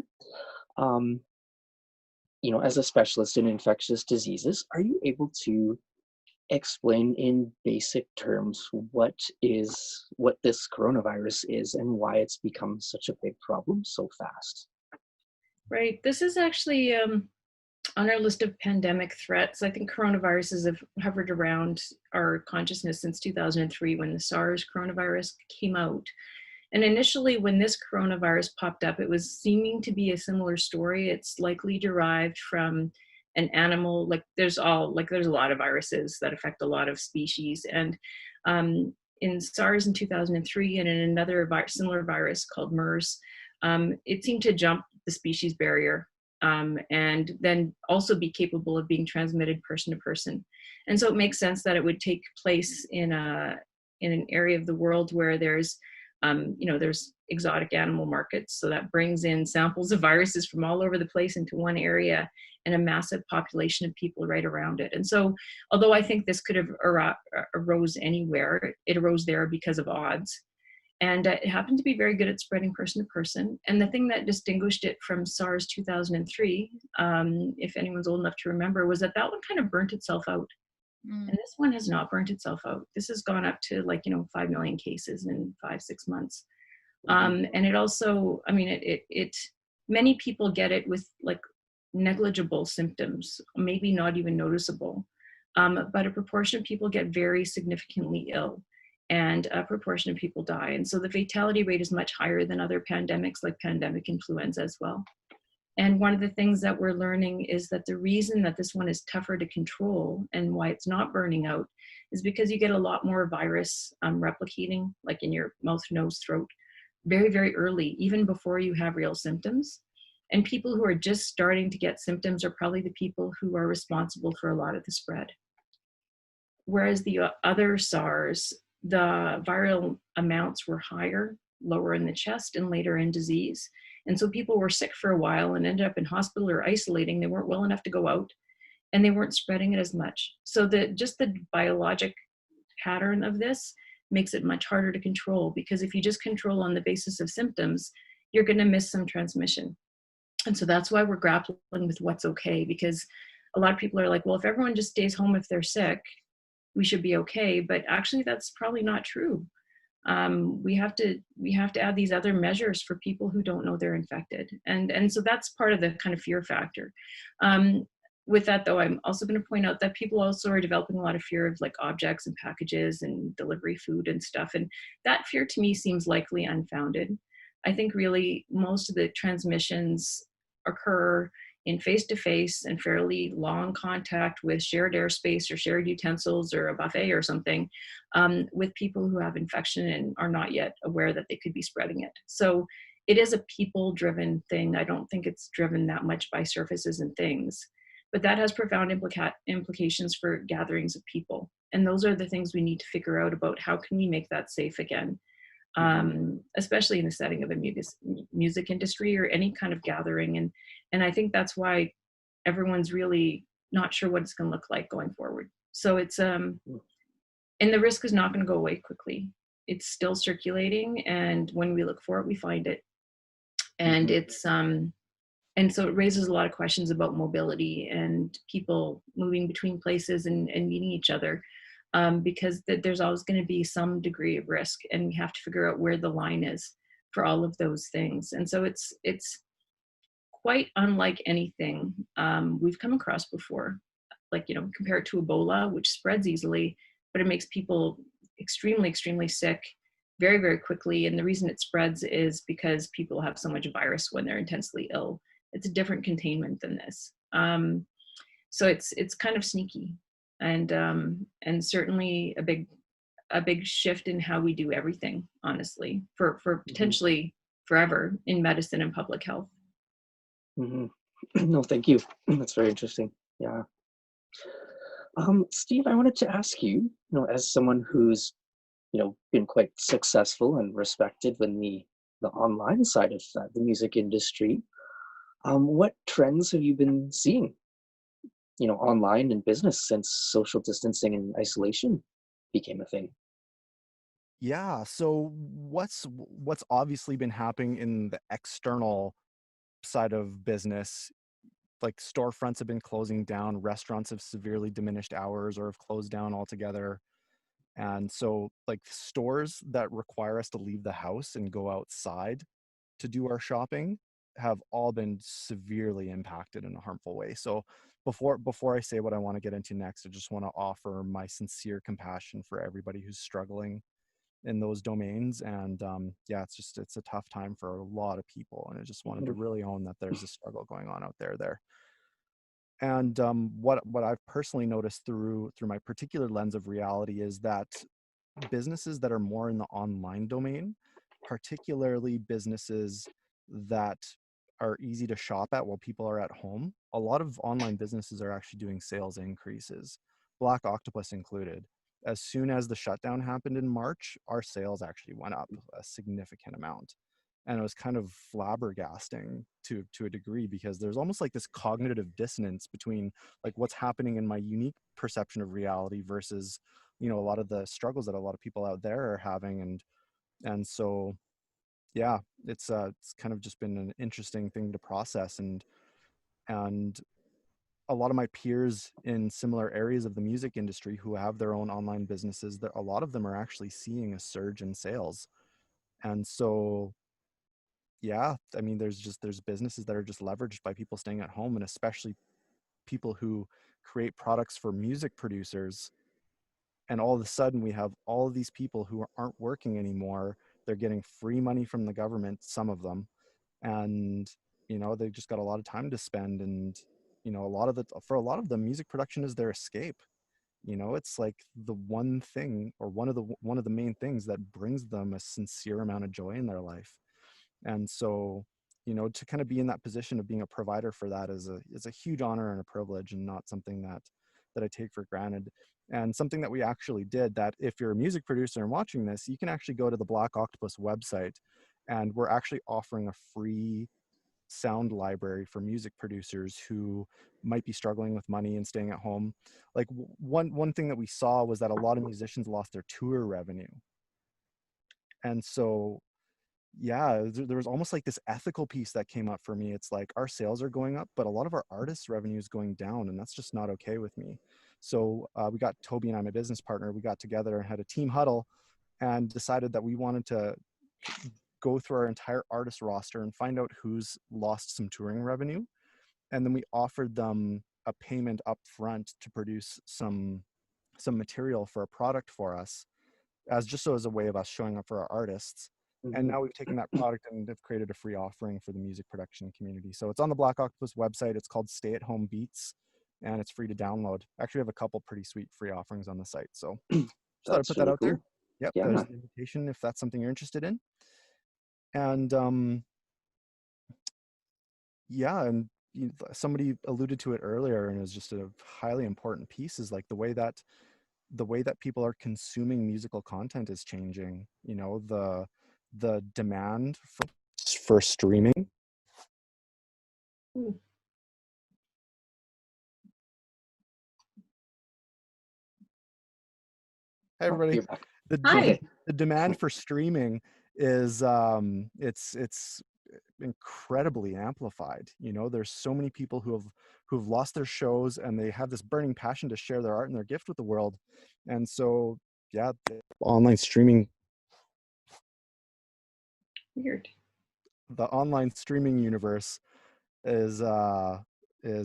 you know, as a specialist in infectious diseases, are you able to explain in basic terms what this coronavirus is and why it's become such a big problem so fast? Right. This is actually on our list of pandemic threats. I think coronaviruses have hovered around our consciousness since 2003, when the SARS coronavirus came out. And initially, when this coronavirus popped up, it was seeming to be a similar story. It's likely derived from an animal. There's a lot of viruses that affect a lot of species. And in SARS in 2003, and in another similar virus called MERS, it seemed to jump the species barrier and then also be capable of being transmitted person to person. And so it makes sense that it would take place in an area of the world where there's there's exotic animal markets. So that brings in samples of viruses from all over the place into one area and a massive population of people right around it. And so, although I think this could have arose anywhere, it arose there because of odds. And it happened to be very good at spreading person to person. And the thing that distinguished it from SARS 2003, if anyone's old enough to remember, was that one kind of burnt itself out. And this one has not burnt itself out. This has gone up to 5 million cases in 5-6 months. And it also, it many people get it with like negligible symptoms, maybe not even noticeable. But a proportion of people get very significantly ill, and a proportion of people die. And so the fatality rate is much higher than other pandemics like pandemic influenza as well. And one of the things that we're learning is that the reason that this one is tougher to control and why it's not burning out is because you get a lot more virus replicating, like in your mouth, nose, throat, very, very early, even before you have real symptoms. And people who are just starting to get symptoms are probably the people who are responsible for a lot of the spread. Whereas the other SARS, the viral amounts were higher, lower in the chest and later in disease. And so people were sick for a while and ended up in hospital or isolating. They weren't well enough to go out, and they weren't spreading it as much. So just the biologic pattern of this makes it much harder to control, because if you just control on the basis of symptoms, you're going to miss some transmission. And so that's why we're grappling with what's okay, because a lot of people are like, well, if everyone just stays home if they're sick, we should be okay. But actually, that's probably not true. We have to add these other measures for people who don't know they're infected. And so that's part of the kind of fear factor. With that though, I'm also going to point out that people also are developing a lot of fear of like objects and packages and delivery food and stuff. And that fear to me seems likely unfounded. I think really most of the transmissions occur in face-to-face and fairly long contact with shared airspace or shared utensils or a buffet or something, with people who have infection and are not yet aware that they could be spreading it. So it is a people-driven thing. I don't think it's driven that much by surfaces and things, but that has profound implications for gatherings of people. And those are the things we need to figure out about how can we make that safe again. Especially in the setting of a music industry or any kind of gathering. And I think that's why everyone's really not sure what it's going to look like going forward. So it's, and the risk is not going to go away quickly. It's still circulating. And when we look for it, we find it. And it's, and so it raises a lot of questions about mobility and people moving between places and meeting each other. Because there's always going to be some degree of risk, and we have to figure out where the line is for all of those things. And so it's quite unlike anything we've come across before. Like, compare it to Ebola, which spreads easily, but it makes people extremely, extremely sick very, very quickly. And the reason it spreads is because people have so much virus when they're intensely ill. It's a different containment than this. So it's kind of sneaky. And certainly a big shift in how we do everything, honestly, for potentially forever in medicine and public health. No, thank you. That's very interesting. Yeah. Steve, I wanted to ask you, as someone who's, been quite successful and respected in the online side of the music industry, what trends have you been seeing online in business since social distancing and isolation became a thing? Yeah, so what's obviously been happening in the external side of business, like storefronts have been closing down, restaurants have severely diminished hours or have closed down altogether. And so like stores that require us to leave the house and go outside to do our shopping have all been severely impacted in a harmful way. So before I say what I want to get into next, I just want to offer my sincere compassion for everybody who's struggling in those domains. And yeah, it's a tough time for a lot of people. And I just wanted to really own that there's a struggle going on out there. And what I've personally noticed through my particular lens of reality is that businesses that are more in the online domain, particularly businesses that are easy to shop at while people are at home, a lot of online businesses are actually doing sales increases. Black Octopus included. As soon as the shutdown happened in March, our sales actually went up a significant amount. And it was kind of flabbergasting to a degree, because there's almost like this cognitive dissonance between like what's happening in my unique perception of reality versus, you know, a lot of the struggles that a lot of people out there are having. And so, yeah, it's kind of just been an interesting thing to process. And a lot of my peers in similar areas of the music industry who have their own online businesses, a lot of them are actually seeing a surge in sales. And so, yeah, I mean, there's businesses that are just leveraged by people staying at home, and especially people who create products for music producers. And all of a sudden we have all of these people who aren't working anymore. They're getting free money from the government, some of them, and you know, they've just got a lot of time to spend. And you know, for a lot of them, music production is their escape. You know, it's like the one thing, or one of the main things that brings them a sincere amount of joy in their life. And so, you know, to kind of be in that position of being a provider for that is a huge honor and a privilege, and not something that I take for granted. And something that we actually did, that if you're a music producer and watching this, you can actually go to the Black Octopus website, and we're actually offering a free sound library for music producers who might be struggling with money and staying at home. Like one thing that we saw was that a lot of musicians lost their tour revenue. And so, yeah, there was almost like this ethical piece that came up for me. It's like our sales are going up, but a lot of our artists' revenue is going down, and that's just not okay with me. So we got Toby and I, my business partner, we got together and had a team huddle and decided that we wanted to go through our entire artist roster and find out who's lost some touring revenue. And then we offered them a payment up front to produce some material for a product for us, as a way of us showing up for our artists. And now we've taken that product and have created a free offering for the music production community. So it's on the Black Octopus website. It's called Stay at Home Beats, and it's free to download. Actually, we have a couple pretty sweet free offerings on the site. So just thought I'd put that out there. Yep, yeah. There's the invitation if that's something you're interested in. And yeah, and somebody alluded to it earlier, and it's just a highly important piece, is like the way that people are consuming musical content is changing. You know, the demand for streaming. Ooh. Hey everybody. The demand for streaming is it's incredibly amplified. You know, there's so many people who've lost their shows, and they have this burning passion to share their art and their gift with the world. And so, yeah, online streaming. Weird. The online streaming universe is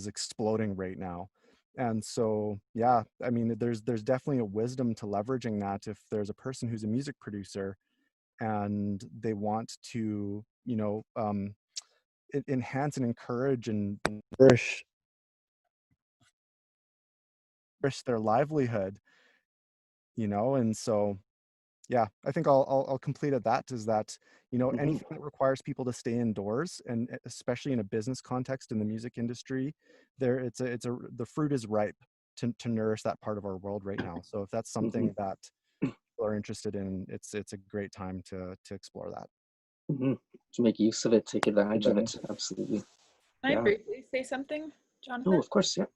exploding right now. And so, yeah, I mean, there's definitely a wisdom to leveraging that. If there's a person who's a music producer and they want to, you know, enhance and encourage and nourish their livelihood, you know. And so, yeah, I think I'll complete at that, is that, you know, anything that requires people to stay indoors, and especially in a business context in the music industry, the fruit is ripe to nourish that part of our world right now. So if that's something that people are interested in, it's a great time to explore that. To make use of it, take advantage of it. Absolutely. Can I briefly say something, Jonathan? Oh, of course, yeah.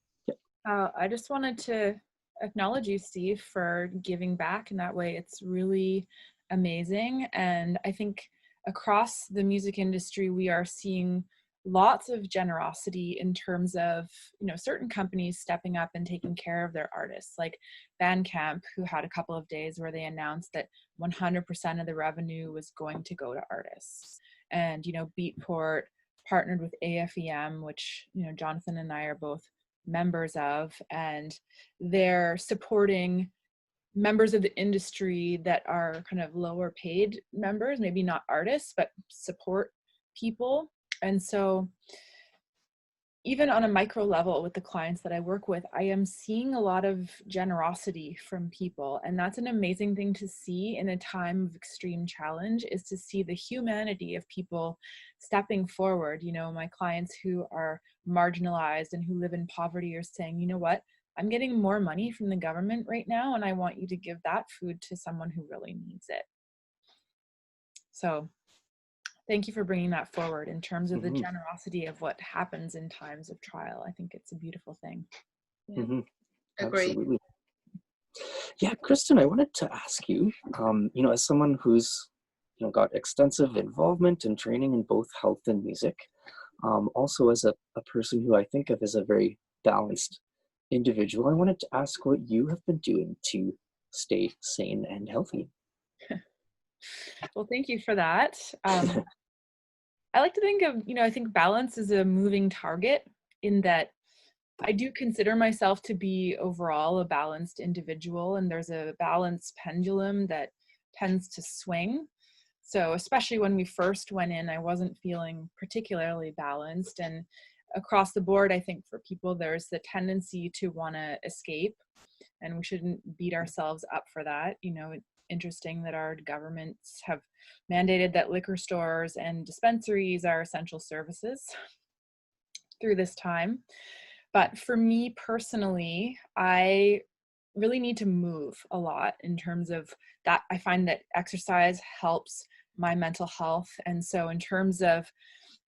I just wanted to acknowledge you, Steve, for giving back in that way. It's really amazing. And I think across the music industry, we are seeing lots of generosity in terms of, you know, certain companies stepping up and taking care of their artists, like Bandcamp, who had a couple of days where they announced that 100% of the revenue was going to go to artists. And, you know, Beatport partnered with AFEM, which, you know, Jonathan and I are both members of, and they're supporting members of the industry that are kind of lower paid members, maybe not artists, but support people. And so even on a micro level with the clients that I work with, I am seeing a lot of generosity from people. And that's an amazing thing to see in a time of extreme challenge, is to see the humanity of people stepping forward. You know, my clients who are marginalized and who live in poverty are saying, you know what, I'm getting more money from the government right now, and I want you to give that food to someone who really needs it. So thank you for bringing that forward in terms of the generosity of what happens in times of trial. I think it's a beautiful thing. Yeah. Agree. Absolutely. Yeah, Kristen, I wanted to ask you, as someone who's, got extensive involvement and training in both health and music, also as a person who I think of as a very balanced individual, I wanted to ask what you have been doing to stay sane and healthy. Well, thank you for that. I like to think of, I think balance is a moving target, in that I do consider myself to be overall a balanced individual, and there's a balance pendulum that tends to swing. So especially when we first went in, I wasn't feeling particularly balanced, and across the board, I think for people, there's the tendency to want to escape, and we shouldn't beat ourselves up for that. Interesting that our governments have mandated that liquor stores and dispensaries are essential services through this time. But for me personally, I really need to move a lot in terms of that. I find that exercise helps my mental health. And so in terms of,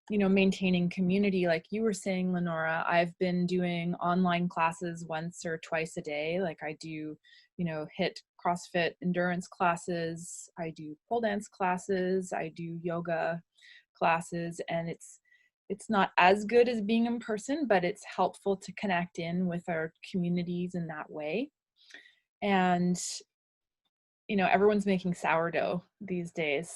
maintaining community, like you were saying, Lenora, I've been doing online classes once or twice a day. Like I do, HIIT CrossFit endurance classes. I do pole dance classes. I do yoga classes, and it's not as good as being in person, but it's helpful to connect in with our communities in that way. And, everyone's making sourdough these days.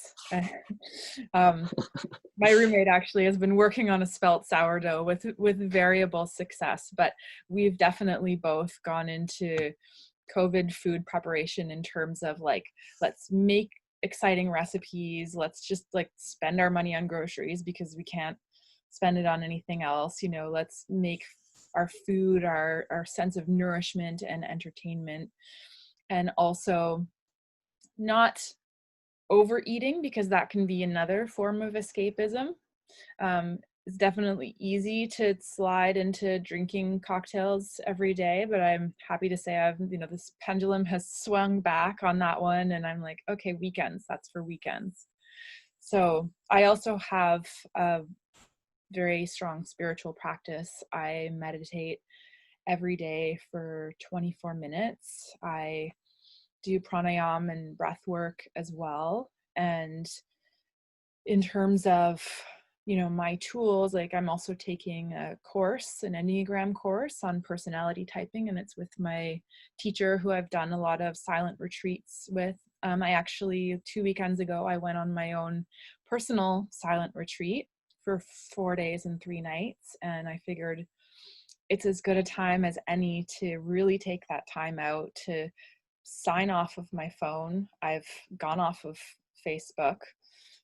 My roommate actually has been working on a spelt sourdough with variable success, but we've definitely both gone into COVID food preparation in terms of like, let's make exciting recipes. Let's just spend our money on groceries because we can't spend it on anything else. Let's make our food our sense of nourishment and entertainment, and also not overeating, because that can be another form of escapism. It's definitely easy to slide into drinking cocktails every day, but I'm happy to say this pendulum has swung back on that one, and I'm like, okay, weekends, that's for weekends. So I also have a very strong spiritual practice. I meditate every day for 24 minutes. I do pranayama and breath work as well. And in terms of, my tools, I'm also taking a course, an Enneagram course on personality typing, and it's with my teacher who I've done a lot of silent retreats with. I actually, 2 weekends ago, I went on my own personal silent retreat for 4 days and 3 nights. And I figured it's as good a time as any to really take that time out to sign off of my phone. I've gone off of Facebook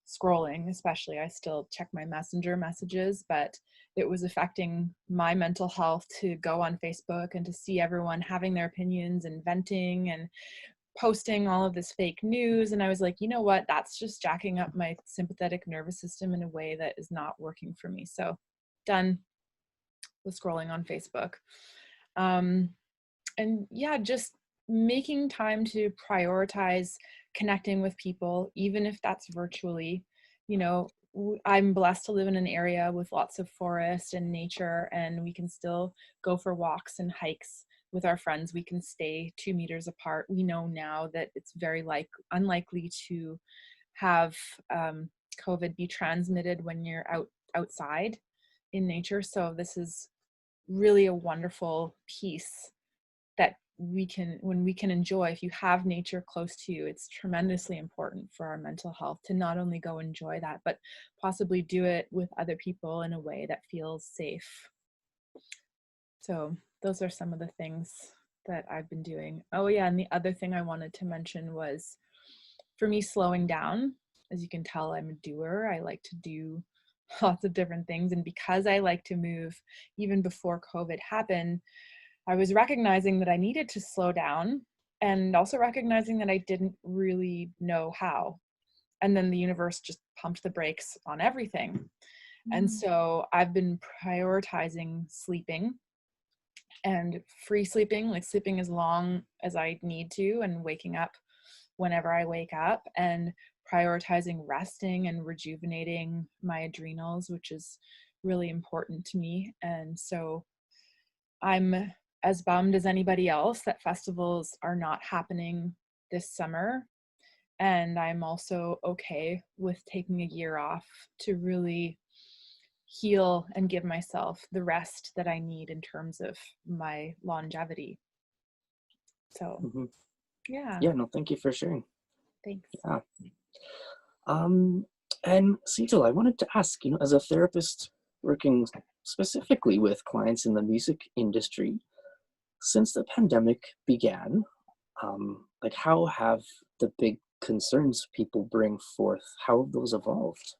scrolling, especially. I still check my messenger messages, but it was affecting my mental health to go on Facebook and to see everyone having their opinions and venting and posting all of this fake news. And I was like, you know what, that's just jacking up my sympathetic nervous system in a way that is not working for me. So done with scrolling on Facebook. And yeah, just making time to prioritize connecting with people, even if that's virtually. I'm blessed to live in an area with lots of forest and nature, and we can still go for walks and hikes with our friends. We can stay 2 meters apart. We know now that it's very unlikely to have COVID be transmitted when you're outside in nature. So this is really a wonderful piece that when we can enjoy. If you have nature close to you, it's tremendously important for our mental health to not only go enjoy that, but possibly do it with other people in a way that feels safe. So those are some of the things that I've been doing. Oh yeah, and the other thing I wanted to mention was, for me, slowing down. As you can tell, I'm a doer. I like to do lots of different things. And because I like to move, even before COVID happened, I was recognizing that I needed to slow down, and also recognizing that I didn't really know how. And then the universe just pumped the brakes on everything. And so I've been prioritizing sleeping, and free sleeping, like sleeping as long as I need to and waking up whenever I wake up, and prioritizing resting and rejuvenating my adrenals, which is really important to me. And so I'm as bummed as anybody else that festivals are not happening this summer. And I'm also okay with taking a year off to really heal and give myself the rest that I need in terms of my longevity. So, yeah. Yeah, no, thank you for sharing. Thanks. Yeah. And Cecil, I wanted to ask, as a therapist working specifically with clients in the music industry, since the pandemic began, like how have the big concerns people bring forth, how have those evolved?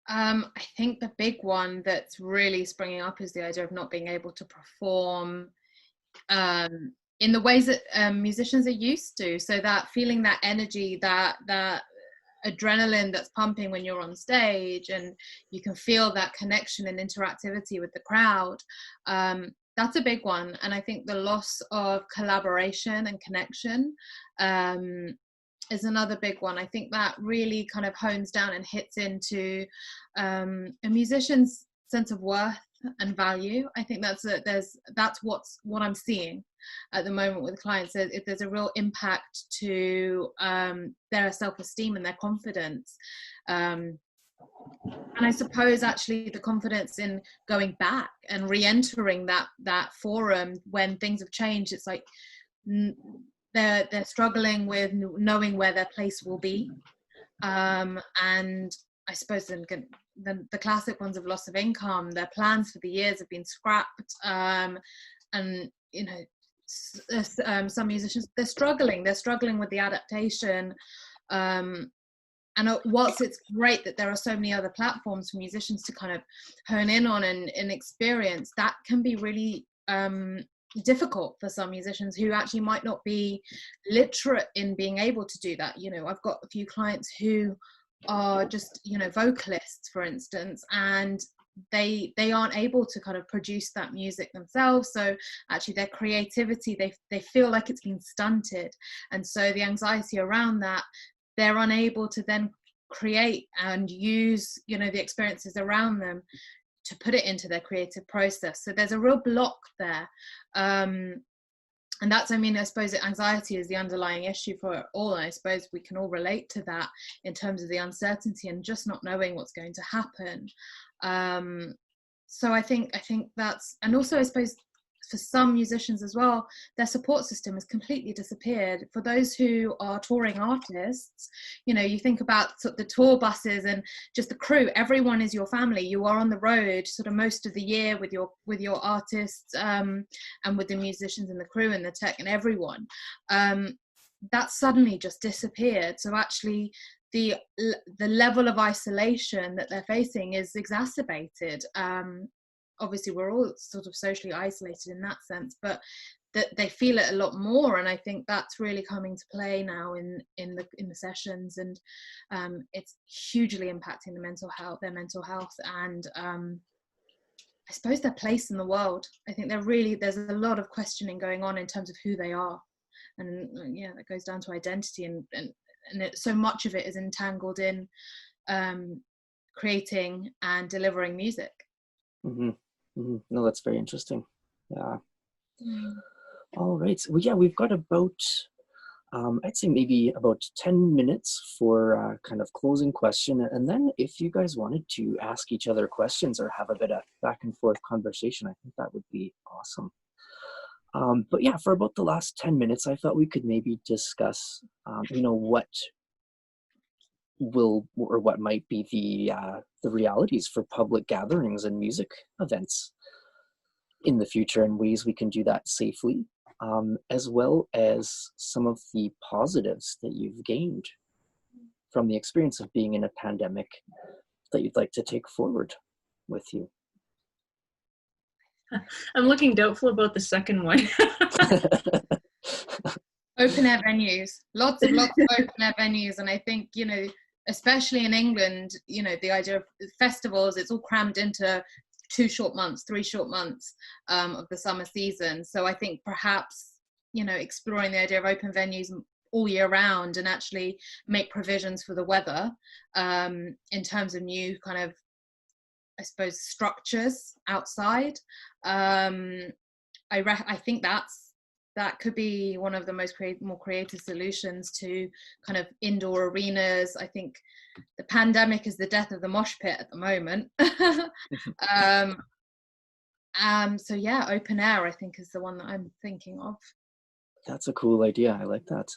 I think the big one that's really springing up is the idea of not being able to perform in the ways that musicians are used to. So that feeling, that energy, that adrenaline that's pumping when you're on stage, and you can feel that connection and interactivity with the crowd. That's a big one. And I think the loss of collaboration and connection is another big one. I think that really kind of hones down and hits into a musician's sense of worth and value. I think that's what I'm seeing at the moment with clients. If there's a real impact to their self-esteem and their confidence, and I suppose actually the confidence in going back and re-entering that forum when things have changed. It's like they're struggling with knowing where their place will be, and I suppose the classic ones of loss of income. Their plans for the years have been scrapped, and some musicians, they're struggling with the adaptation. And whilst it's great that there are so many other platforms for musicians to kind of hone in on and experience, that can be really difficult for some musicians who actually might not be literate in being able to do that. I've got a few clients who are just vocalists, for instance, and they aren't able to kind of produce that music themselves. So actually their creativity, they feel like it's been stunted, and so the anxiety around that, they're unable to then create and use the experiences around them to put it into their creative process. So there's a real block there, and that's, I suppose anxiety is the underlying issue for it all, and I suppose we can all relate to that in terms of the uncertainty and just not knowing what's going to happen. So I think that's, and also I suppose for some musicians as well, their support system has completely disappeared. For those who are touring artists, you think about the tour buses and just the crew. Everyone is your family. You are on the road sort of most of the year with your artists, and with the musicians and the crew and the tech and everyone. That suddenly just disappeared. So actually the level of isolation that they're facing is exacerbated. Obviously we're all sort of socially isolated in that sense, but that they feel it a lot more, and I think that's really coming to play now in the sessions, and it's hugely impacting their mental health, and I suppose their place in the world. I think there's a lot of questioning going on in terms of who they are, and that goes down to identity, and so much of it is entangled in creating and delivering music. No, that's very interesting. Yeah. All right. Well, yeah, we've got about, I'd say maybe about 10 minutes for kind of closing question. And then if you guys wanted to ask each other questions or have a bit of back and forth conversation, I think that would be awesome. But yeah, for about the last 10 minutes, I thought we could maybe discuss, what might be the realities for public gatherings and music events in the future, and ways we can do that safely, as well as some of the positives that you've gained from the experience of being in a pandemic that you'd like to take forward with you. I'm looking doubtful about the second one. Open air venues, lots of open air venues, and I think especially in England, the idea of festivals, it's all crammed into 2 short months, 3 short months of the summer season. So I think perhaps, you know, exploring the idea of open venues all year round and actually make provisions for the weather in terms of new kind of, I suppose, structures outside. I think that could be one of the more creative solutions to kind of indoor arenas. I think the pandemic is the death of the mosh pit at the moment. So yeah, open air I think is the one that I'm thinking of. That's a cool idea. I like that.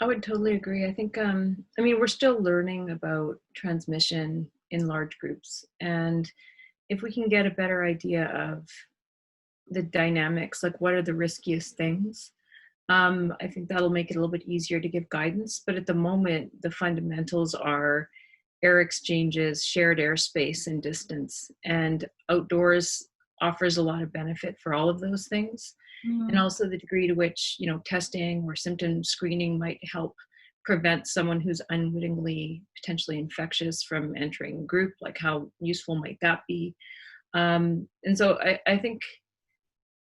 I would totally agree. I think, I mean, we're still learning about transmission in large groups. And if we can get a better idea of the dynamics, like what are the riskiest things, I think that'll make it a little bit easier to give guidance. But at the moment, the fundamentals are air exchanges, shared airspace, and distance. And outdoors offers a lot of benefit for all of those things. And also the degree to which, you know, testing or symptom screening might help prevent someone who's unwittingly potentially infectious from entering a group. Like how useful might that be? And so I think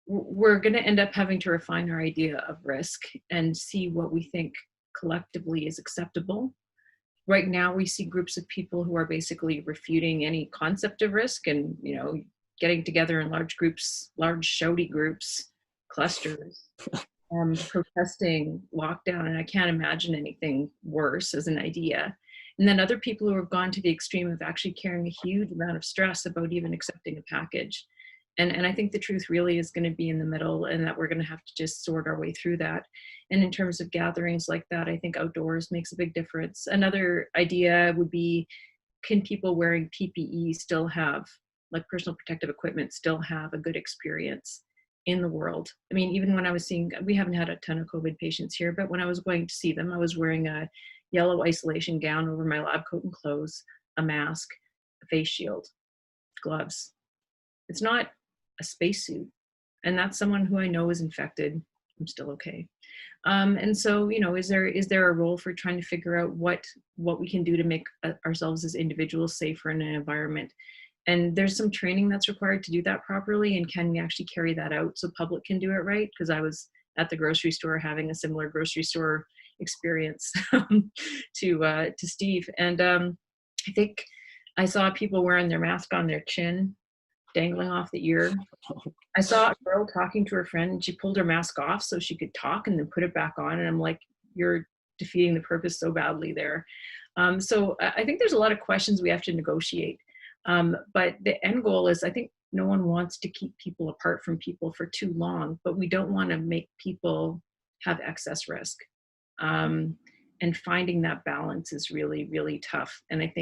we're going to end up having to refine our idea of risk and see what we think collectively is acceptable. Right now, we see groups of people who are basically refuting any concept of risk and, you know, getting together in large groups, large shouty groups, clusters, protesting lockdown. And I can't imagine anything worse as an idea. And then other people who have gone to the extreme of actually carrying a huge amount of stress about even accepting a package. And I think the truth really is going to be in the middle, and that we're going to have to just sort our way through that. And in terms of gatherings like that, I think outdoors makes a big difference. Another idea would be, can people wearing PPE still have, like personal protective equipment, still have a good experience in the world? I mean, even when I was seeing, we haven't had a ton of COVID patients here, but when I was going to see them, I was wearing a yellow isolation gown over my lab coat and clothes, a mask, a face shield, gloves. It's not a spacesuit, and that's someone who I know is infected. I'm still okay. And so, you know, is there a role for trying to figure out what we can do to make ourselves as individuals safer in an environment? And there's some training that's required to do that properly, and can we actually carry that out so public can do it right? Because I was at the grocery store having a similar grocery store experience to Steve, and I think I saw people wearing their mask on their chin, dangling off the ear. I saw a girl talking to her friend, and she pulled her mask off so she could talk and then put it back on. And I'm like, you're defeating the purpose so badly there. So I think there's a lot of questions we have to negotiate. But the end goal is, I think no one wants to keep people apart from people for too long, but we don't want to make people have excess risk. And finding that balance is really, really tough. And I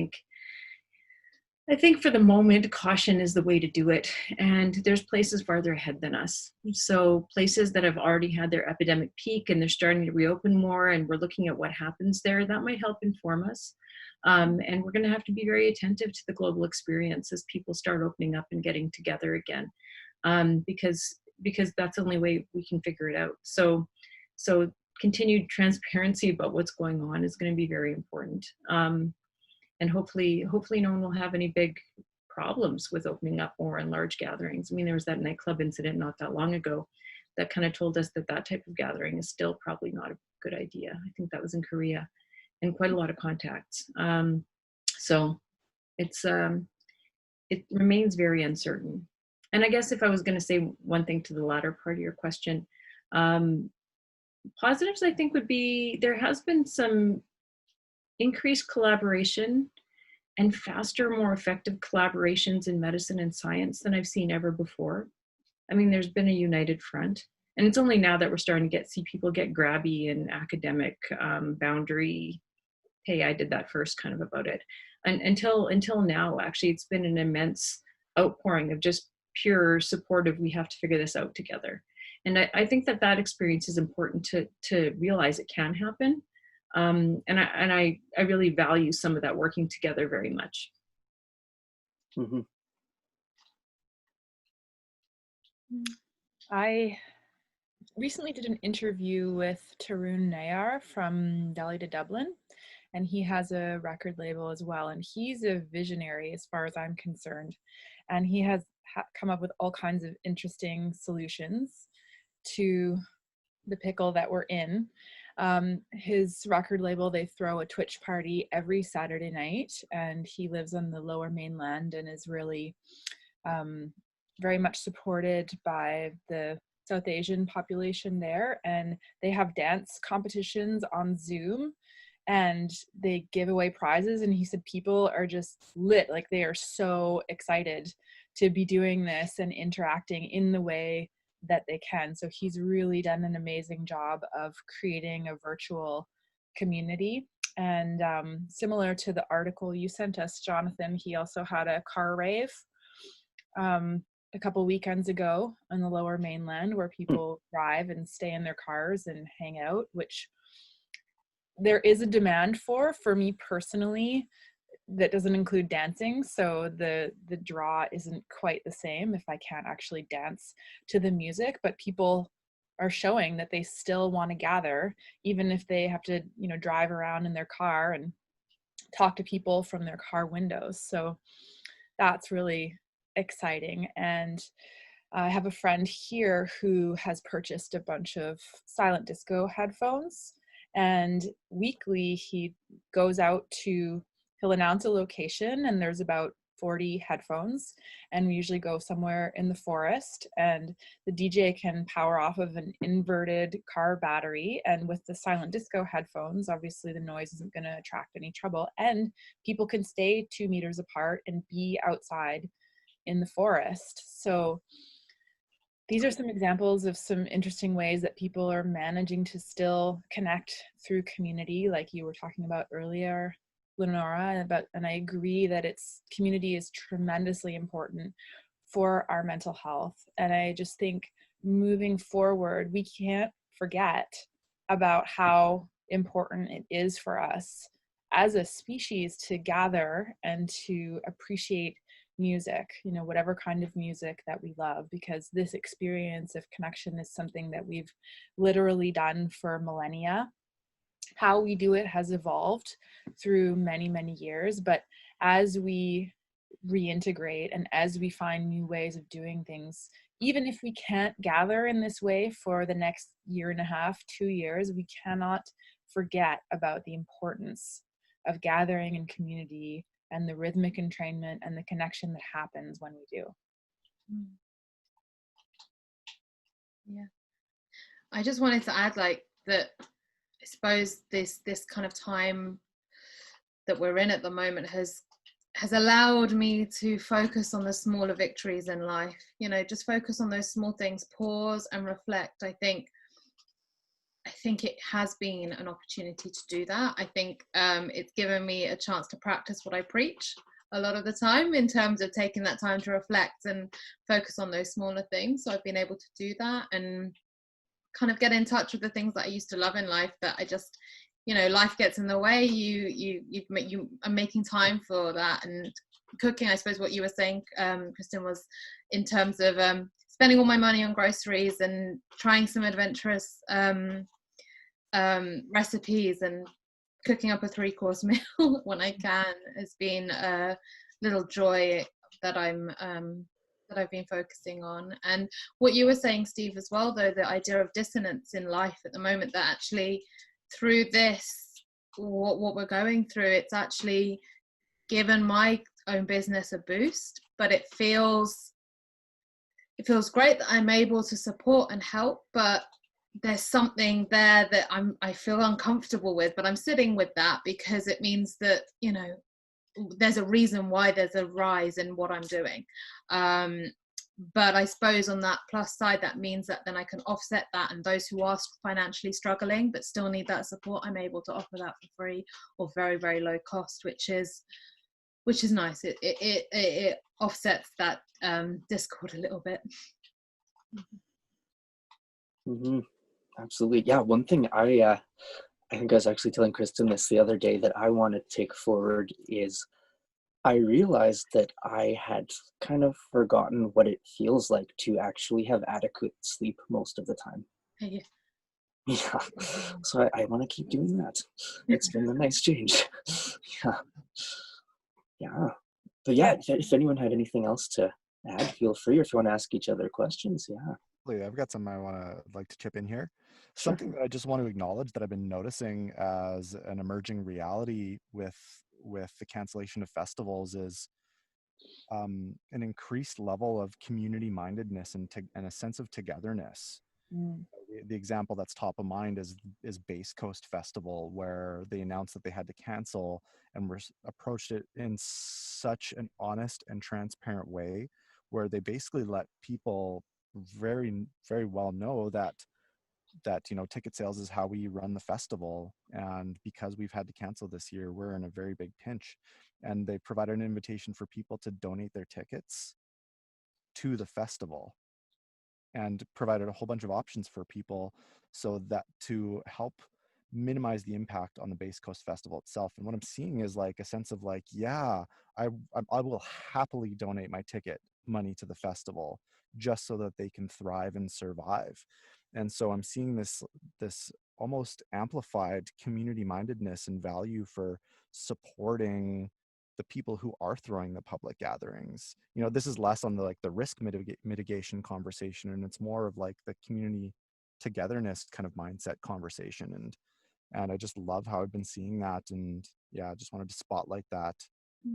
think for the moment, caution is the way to do it. And there's places farther ahead than us. So places that have already had their epidemic peak and they're starting to reopen more, and we're looking at what happens there, that might help inform us. And we're going to have to be very attentive to the global experience as people start opening up and getting together again, because that's the only way we can figure it out. So continued transparency about what's going on is going to be very important. And hopefully no one will have any big problems with opening up more in large gatherings. I mean, there was that nightclub incident not that long ago that kind of told us that type of gathering is still probably not a good idea. I think that was in Korea, and quite a lot of contacts. So it remains very uncertain. And I guess if I was going to say one thing to the latter part of your question, positives I think would be, there has been some increased collaboration and faster, more effective collaborations in medicine and science than I've seen ever before. I mean, there's been a united front, and it's only now that we're starting to see people get grabby in academic boundary, hey, I did that first kind of about it. And until now, actually, it's been an immense outpouring of just pure supportive, we have to figure this out together. And I think that experience is important to realize it can happen. And I really value some of that working together very much. Mm-hmm. I recently did an interview with Tarun Nayar from Delhi to Dublin, and he has a record label as well. And he's a visionary as far as I'm concerned. And he has come up with all kinds of interesting solutions to the pickle that we're in. His record label, they throw a Twitch party every Saturday night, and he lives on the Lower Mainland and is really very much supported by the South Asian population there. And they have dance competitions on Zoom, and they give away prizes. And he said people are just lit, like they are so excited to be doing this and interacting in the way that they can. So he's really done an amazing job of creating a virtual community. And similar to the article you sent us, Jonathan, he also had a car rave a couple weekends ago on the Lower Mainland, where people drive and stay in their cars and hang out, which there is a demand for me personally. That doesn't include dancing, so the draw isn't quite the same if I can't actually dance to the music, but people are showing that they still want to gather, even if they have to, you know, drive around in their car and talk to people from their car windows. So that's really exciting. And I have a friend here who has purchased a bunch of silent disco headphones, and weekly he goes out to, he'll announce a location and there's about 40 headphones, and we usually go somewhere in the forest, and the DJ can power off of an inverted car battery, and with the silent disco headphones, obviously the noise isn't going to attract any trouble, and people can stay 2 meters apart and be outside in the forest. So these are some examples of some interesting ways that people are managing to still connect through community, like you were talking about earlier, Lenora, and I agree that community is tremendously important for our mental health. And I just think moving forward, we can't forget about how important it is for us as a species to gather and to appreciate music, you know, whatever kind of music that we love, because this experience of connection is something that we've literally done for millennia. How we do it has evolved through many, many years, but as we reintegrate and as we find new ways of doing things, even if we can't gather in this way for the next 1.5 to 2 years, we cannot forget about the importance of gathering in community and the rhythmic entrainment and the connection that happens when we do. Yeah, I just wanted to add, like, that I suppose this kind of time that we're in at the moment has allowed me to focus on the smaller victories in life, you know, just focus on those small things, pause and reflect. I think it has been an opportunity to do that. I think it's given me a chance to practice what I preach a lot of the time, in terms of taking that time to reflect and focus on those smaller things. So I've been able to do that and kind of get in touch with the things that I used to love in life, that I just, you know, life gets in the way. You are making time for that. And cooking, I suppose what you were saying, Kristen, was in terms of spending all my money on groceries and trying some adventurous recipes and cooking up a 3-course meal when I can has been a little joy that I've been focusing on. And what you were saying, Steve, as well, though, the idea of dissonance in life at the moment, that actually through this, what we're going through, it's actually given my own business a boost, but it feels great that I'm able to support and help, but there's something there that I feel uncomfortable with, but I'm sitting with that because it means that, you know, there's a reason why there's a rise in what I'm doing. But I suppose on that plus side, that means that then I can offset that, and those who are financially struggling but still need that support, I'm able to offer that for free or very, very low cost, which is nice. It offsets that discord a little bit. Mm-hmm. Absolutely. Yeah, one thing I think I was actually telling Kristen this the other day that I want to take forward is I realized that I had kind of forgotten what it feels like to actually have adequate sleep most of the time. Yeah, so I want to keep doing that. It's been a nice change. Yeah, yeah. But yeah, if anyone had anything else to add, feel free. Or if you want to ask each other questions, yeah. I've got something I want to like to chip in here. Sure. Something that I just want to acknowledge that I've been noticing as an emerging reality with the cancellation of festivals is an increased level of community mindedness and a sense of togetherness. Mm. The example that's top of mind is Bass Coast Festival, where they announced that they had to cancel and approached it in such an honest and transparent way, where they basically let people very, very well know that ticket sales is how we run the festival, and because we've had to cancel this year, we're in a very big pinch. And they provided an invitation for people to donate their tickets to the festival, and provided a whole bunch of options for people so that to help minimize the impact on the Bass Coast Festival itself. And what I'm seeing is like a sense of like, yeah, I will happily donate my ticket money to the festival just so that they can thrive and survive. And so I'm seeing this almost amplified community mindedness and value for supporting the people who are throwing the public gatherings. This is less on the risk mitigation conversation, and it's more of like the community togetherness kind of mindset conversation. And I just love how I've been seeing that. And yeah, I just wanted to spotlight that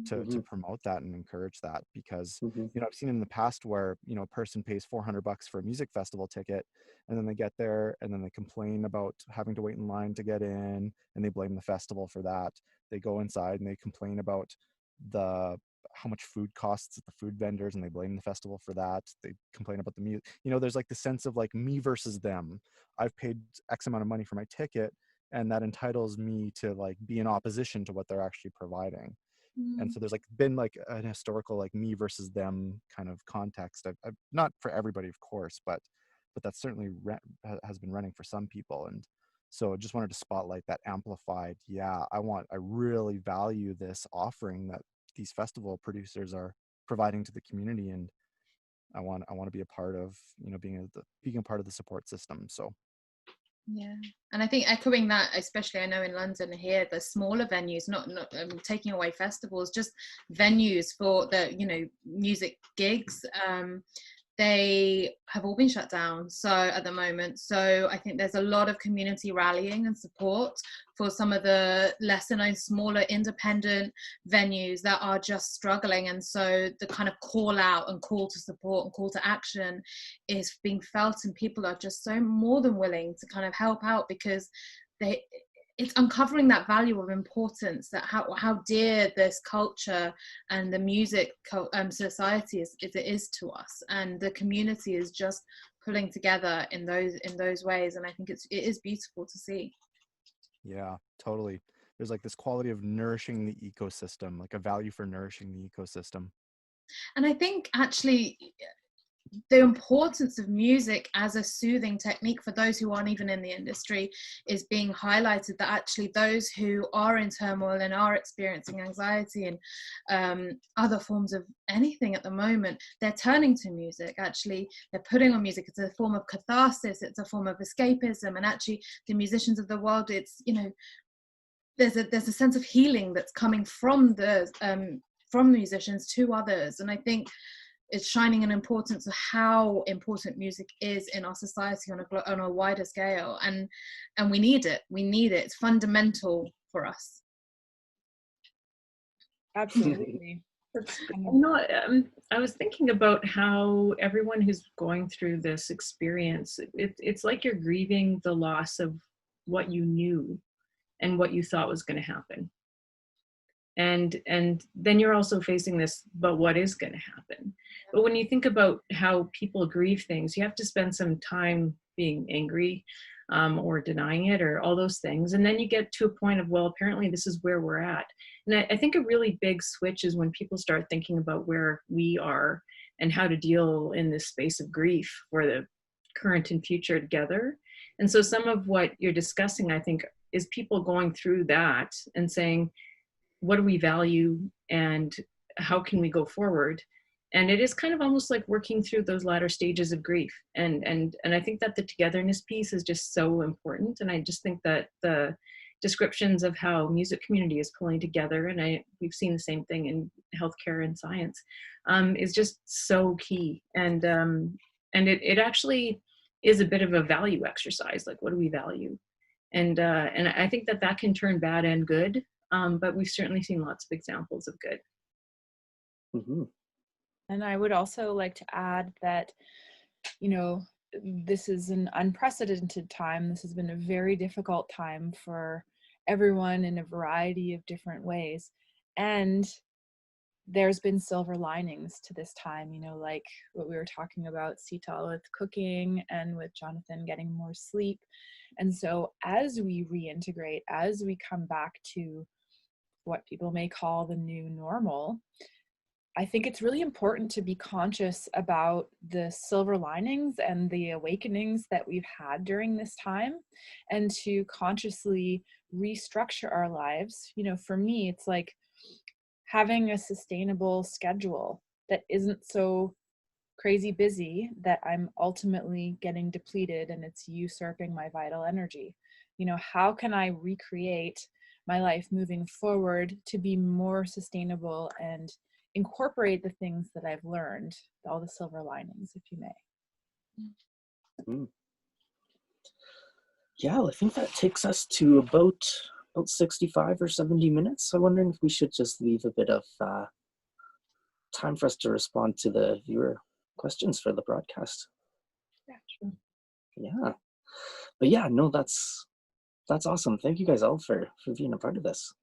to promote that and encourage that, because I've seen in the past where a person pays $400 for a music festival ticket, and then they get there and then they complain about having to wait in line to get in, and they blame the festival for that. They go inside and they complain about how much food costs at the food vendors, and they blame the festival for that. They complain about the music. There's like the sense of like me versus them. I've paid X amount of money for my ticket, and that entitles me to like be in opposition to what they're actually providing. And so there's like been like an historical like me versus them kind of context. I've not for everybody, of course, but that's certainly has been running for some people. And so I just wanted to spotlight that amplified. Yeah, I really value this offering that these festival producers are providing to the community, and I want to be a part of being a part of the support system. So yeah, and I think echoing that, especially I know in London here, the smaller venues, not taking away festivals, just venues for the music gigs, they have all been shut down at the moment. So I think there's a lot of community rallying and support for some of the lesser known, smaller independent venues that are just struggling. And so the kind of call out and call to support and call to action is being felt, and people are just so more than willing to kind of help out, because it's uncovering that value of importance, that how dear this culture and the music society is to us, and the community is just pulling together in those ways. And I think it is beautiful to see. Yeah, totally. There's like this quality of nourishing the ecosystem, like a value for nourishing the ecosystem. And I think actually the importance of music as a soothing technique for those who aren't even in the industry is being highlighted, that actually those who are in turmoil and are experiencing anxiety and other forms of anything at the moment, they're turning to music. Actually, they're putting on music. It's a form of catharsis, it's a form of escapism, and actually the musicians of the world, it's there's a sense of healing that's coming from musicians to others. And I think it's shining an importance of how important music is in our society on a wider scale, and we need it. It's fundamental for us. Absolutely. I was thinking about how everyone who's going through this experience, it's like you're grieving the loss of what you knew and what you thought was going to happen. And then you're also facing this, but what is going to happen? But when you think about how people grieve things, you have to spend some time being angry or denying it or all those things. And then you get to a point of, well, apparently this is where we're at. And I think a really big switch is when people start thinking about where we are and how to deal in this space of grief for the current and future together. And so some of what you're discussing, I think, is people going through that and saying, what do we value and how can we go forward? And it is kind of almost like working through those latter stages of grief. And I think that the togetherness piece is just so important. And I just think that the descriptions of how music community is pulling together, and we've seen the same thing in healthcare and science, is just so key. And it actually is a bit of a value exercise. Like, what do we value? And I think that that can turn bad and good, but we've certainly seen lots of examples of good. Mm-hmm. And I would also like to add that, you know, this is an unprecedented time. This has been a very difficult time for everyone in a variety of different ways. And there's been silver linings to this time, you know, like what we were talking about, Sita, with cooking, and with Jonathan getting more sleep. And so as we reintegrate, as we come back to what people may call the new normal, I think it's really important to be conscious about the silver linings and the awakenings that we've had during this time, and to consciously restructure our lives. You know, for me, it's like having a sustainable schedule that isn't so crazy busy that I'm ultimately getting depleted and it's usurping my vital energy. You know, how can I recreate my life moving forward to be more sustainable and incorporate the things that I've learned, all the silver linings, if you may. Mm. Yeah, well, I think that takes us to about 65 or 70 minutes. So I'm wondering if we should just leave a bit of time for us to respond to the viewer questions for the broadcast. Yeah, sure. Yeah, but yeah, no, that's awesome. Thank you guys all for being a part of this.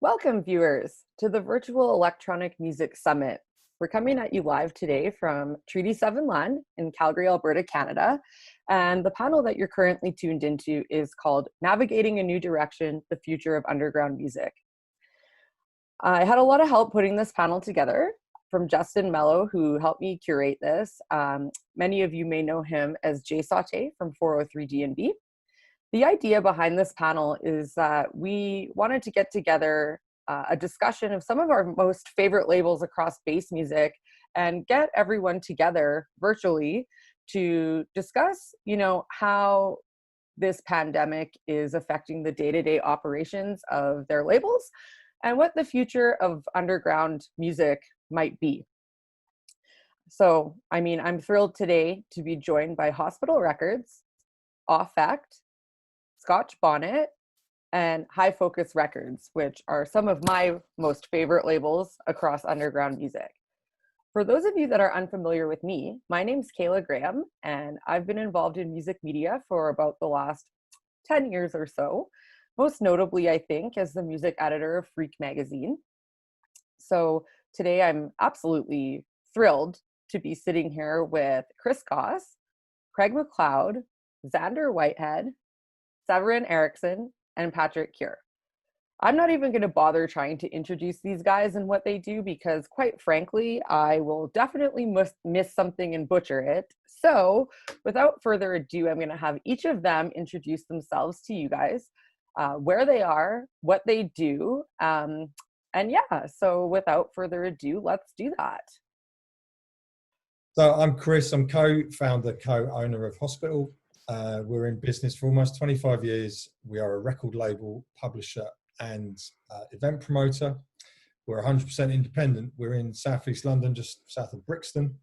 Welcome, viewers, to the Virtual Electronic Music Summit. We're coming at you live today from Treaty 7 Land in Calgary, Alberta, Canada. And the panel that you're currently tuned into is called Navigating a New Direction, the Future of Underground Music. I had a lot of help putting this panel together from Justin Mello, who helped me curate this. Many of you may know him as S.T.A.R.T from 403 D&B. The idea behind this panel is that we wanted to get together a discussion of some of our most favorite labels across bass music and get everyone together virtually to discuss, how this pandemic is affecting the day-to-day operations of their labels and what the future of underground music might be. So, I'm thrilled today to be joined by Hospital Records, Affect, Scotch Bonnet, and High Focus Records, which are some of my most favorite labels across underground music. For those of you that are unfamiliar with me, my name's Kayla Graham, and I've been involved in music media for about the last 10 years or so, most notably, I think, as the music editor of Freak magazine. So today I'm absolutely thrilled to be sitting here with Chris Goss, Craig McLeod, Xander Whitehead, Severin Erickson, and Patrick Cure. I'm not even going to bother trying to introduce these guys and what they do because, quite frankly, I will definitely miss something and butcher it. So, without further ado, I'm going to have each of them introduce themselves to you guys, where they are, what they do, and yeah, so without further ado, let's do that. So I'm Chris, I'm co-founder, co-owner of Hospital. We're in business for almost 25 years. We are a record label, publisher, and event promoter. We're 100% independent. We're in Southeast London, just south of Brixton.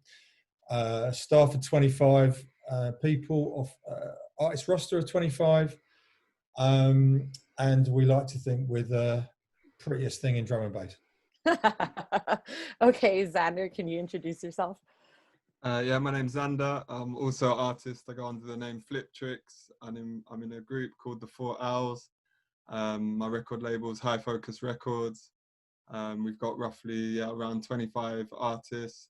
Staff of 25 people, of artist roster of 25. And we like to think we're the prettiest thing in drum and bass. Okay, Xander, can you introduce yourself? Yeah, my name's Xander. I'm also an artist. I go under the name Flip Tricks, and I'm in a group called the 4 Owls. My record label is High Focus Records. We've got roughly around 25 artists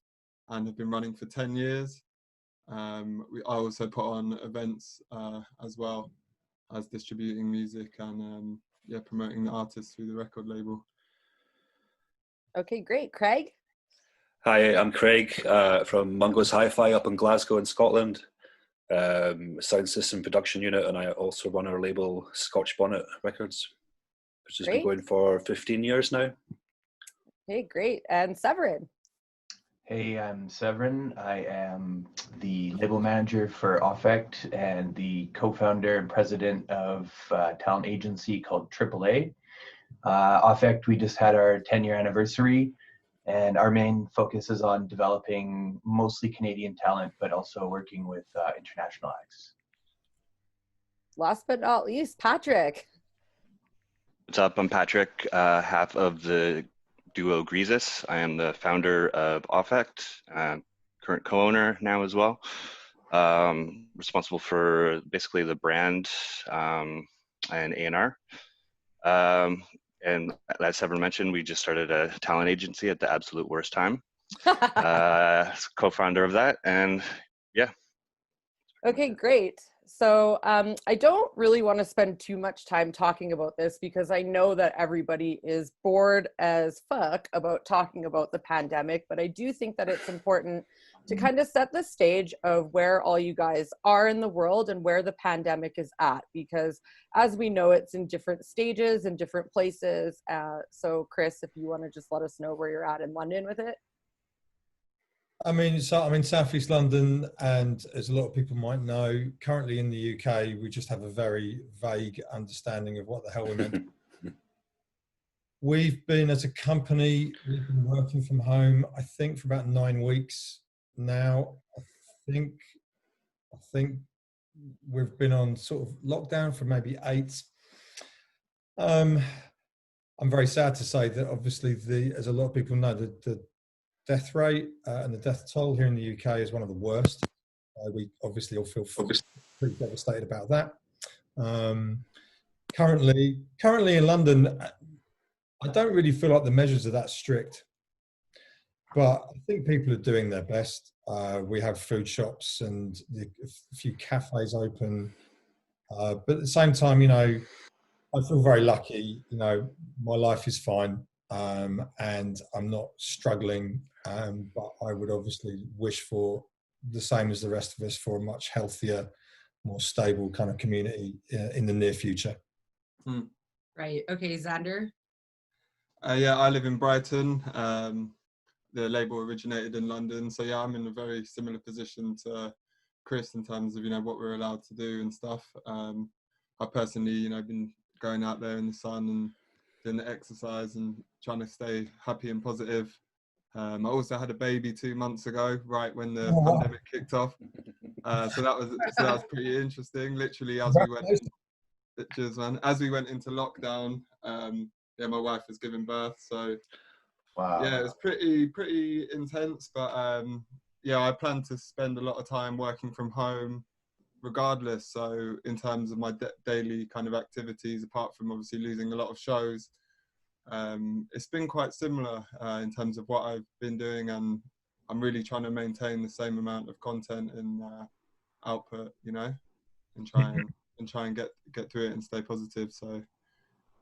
and have been running for 10 years. I also put on events as well as distributing music and promoting the artists through the record label. Okay, great. Craig? Hi, I'm Craig from Mungo's Hi-Fi up in Glasgow in Scotland, sound system production unit, and I also run our label Scotch Bonnet Records, which has been going for 15 years now. Okay, great. And Severin? Hey, I'm Severin. I am the label manager for Affect and the co-founder and president of a talent agency called AAA. Affect, we just had our 10-year anniversary. And our main focus is on developing mostly Canadian talent, but also working with international acts. Last but not least, Patrick. What's up? I'm Patrick, half of the duo Greasus. I am the founder of Affect, current co-owner now as well. Responsible for basically the brand and A&R. And as Severin mentioned, we just started a talent agency at the absolute worst time. Co-founder of that, and yeah. Okay, great. So I don't really want to spend too much time talking about this because I know that everybody is bored as fuck about talking about the pandemic, but I do think that it's important to kind of set the stage of where all you guys are in the world and where the pandemic is at, because as we know, it's in different stages and different places. So Chris, if you want to just let us know where you're at in London with it. I'm in Southeast London, and as a lot of people might know, currently in the UK, we just have a very vague understanding of what the hell we're meant to do. We've been, as a company, we've been working from home, I think, for about 9 weeks now. I think we've been on sort of lockdown for maybe 8. I'm very sad to say that obviously, as a lot of people know, the death rate and the death toll here in the UK is one of the worst. We obviously all feel pretty devastated about that. Currently in London, I don't really feel like the measures are that strict, but I think people are doing their best. We have food shops and a few cafes open, but at the same time, I feel very lucky. My life is fine, and I'm not struggling. But I would obviously wish for the same as the rest of us, for a much healthier, more stable kind of community in the near future. Right. Okay, Xander. Yeah, I live in Brighton. The label originated in London, so yeah, I'm in a very similar position to Chris in terms of what we're allowed to do and stuff. I personally, been going out there in the sun and doing the exercise and trying to stay happy and positive. I also had a baby 2 months ago, right when the pandemic kicked off. So that was pretty interesting. Literally, as we went into lockdown, yeah, my wife was giving birth, so wow. yeah, it was pretty intense. But yeah, I plan to spend a lot of time working from home, regardless. So in terms of my daily kind of activities, apart from obviously losing a lot of shows, it's been quite similar in terms of what I've been doing, and I'm really trying to maintain the same amount of content and output, and try and get through it and stay positive. So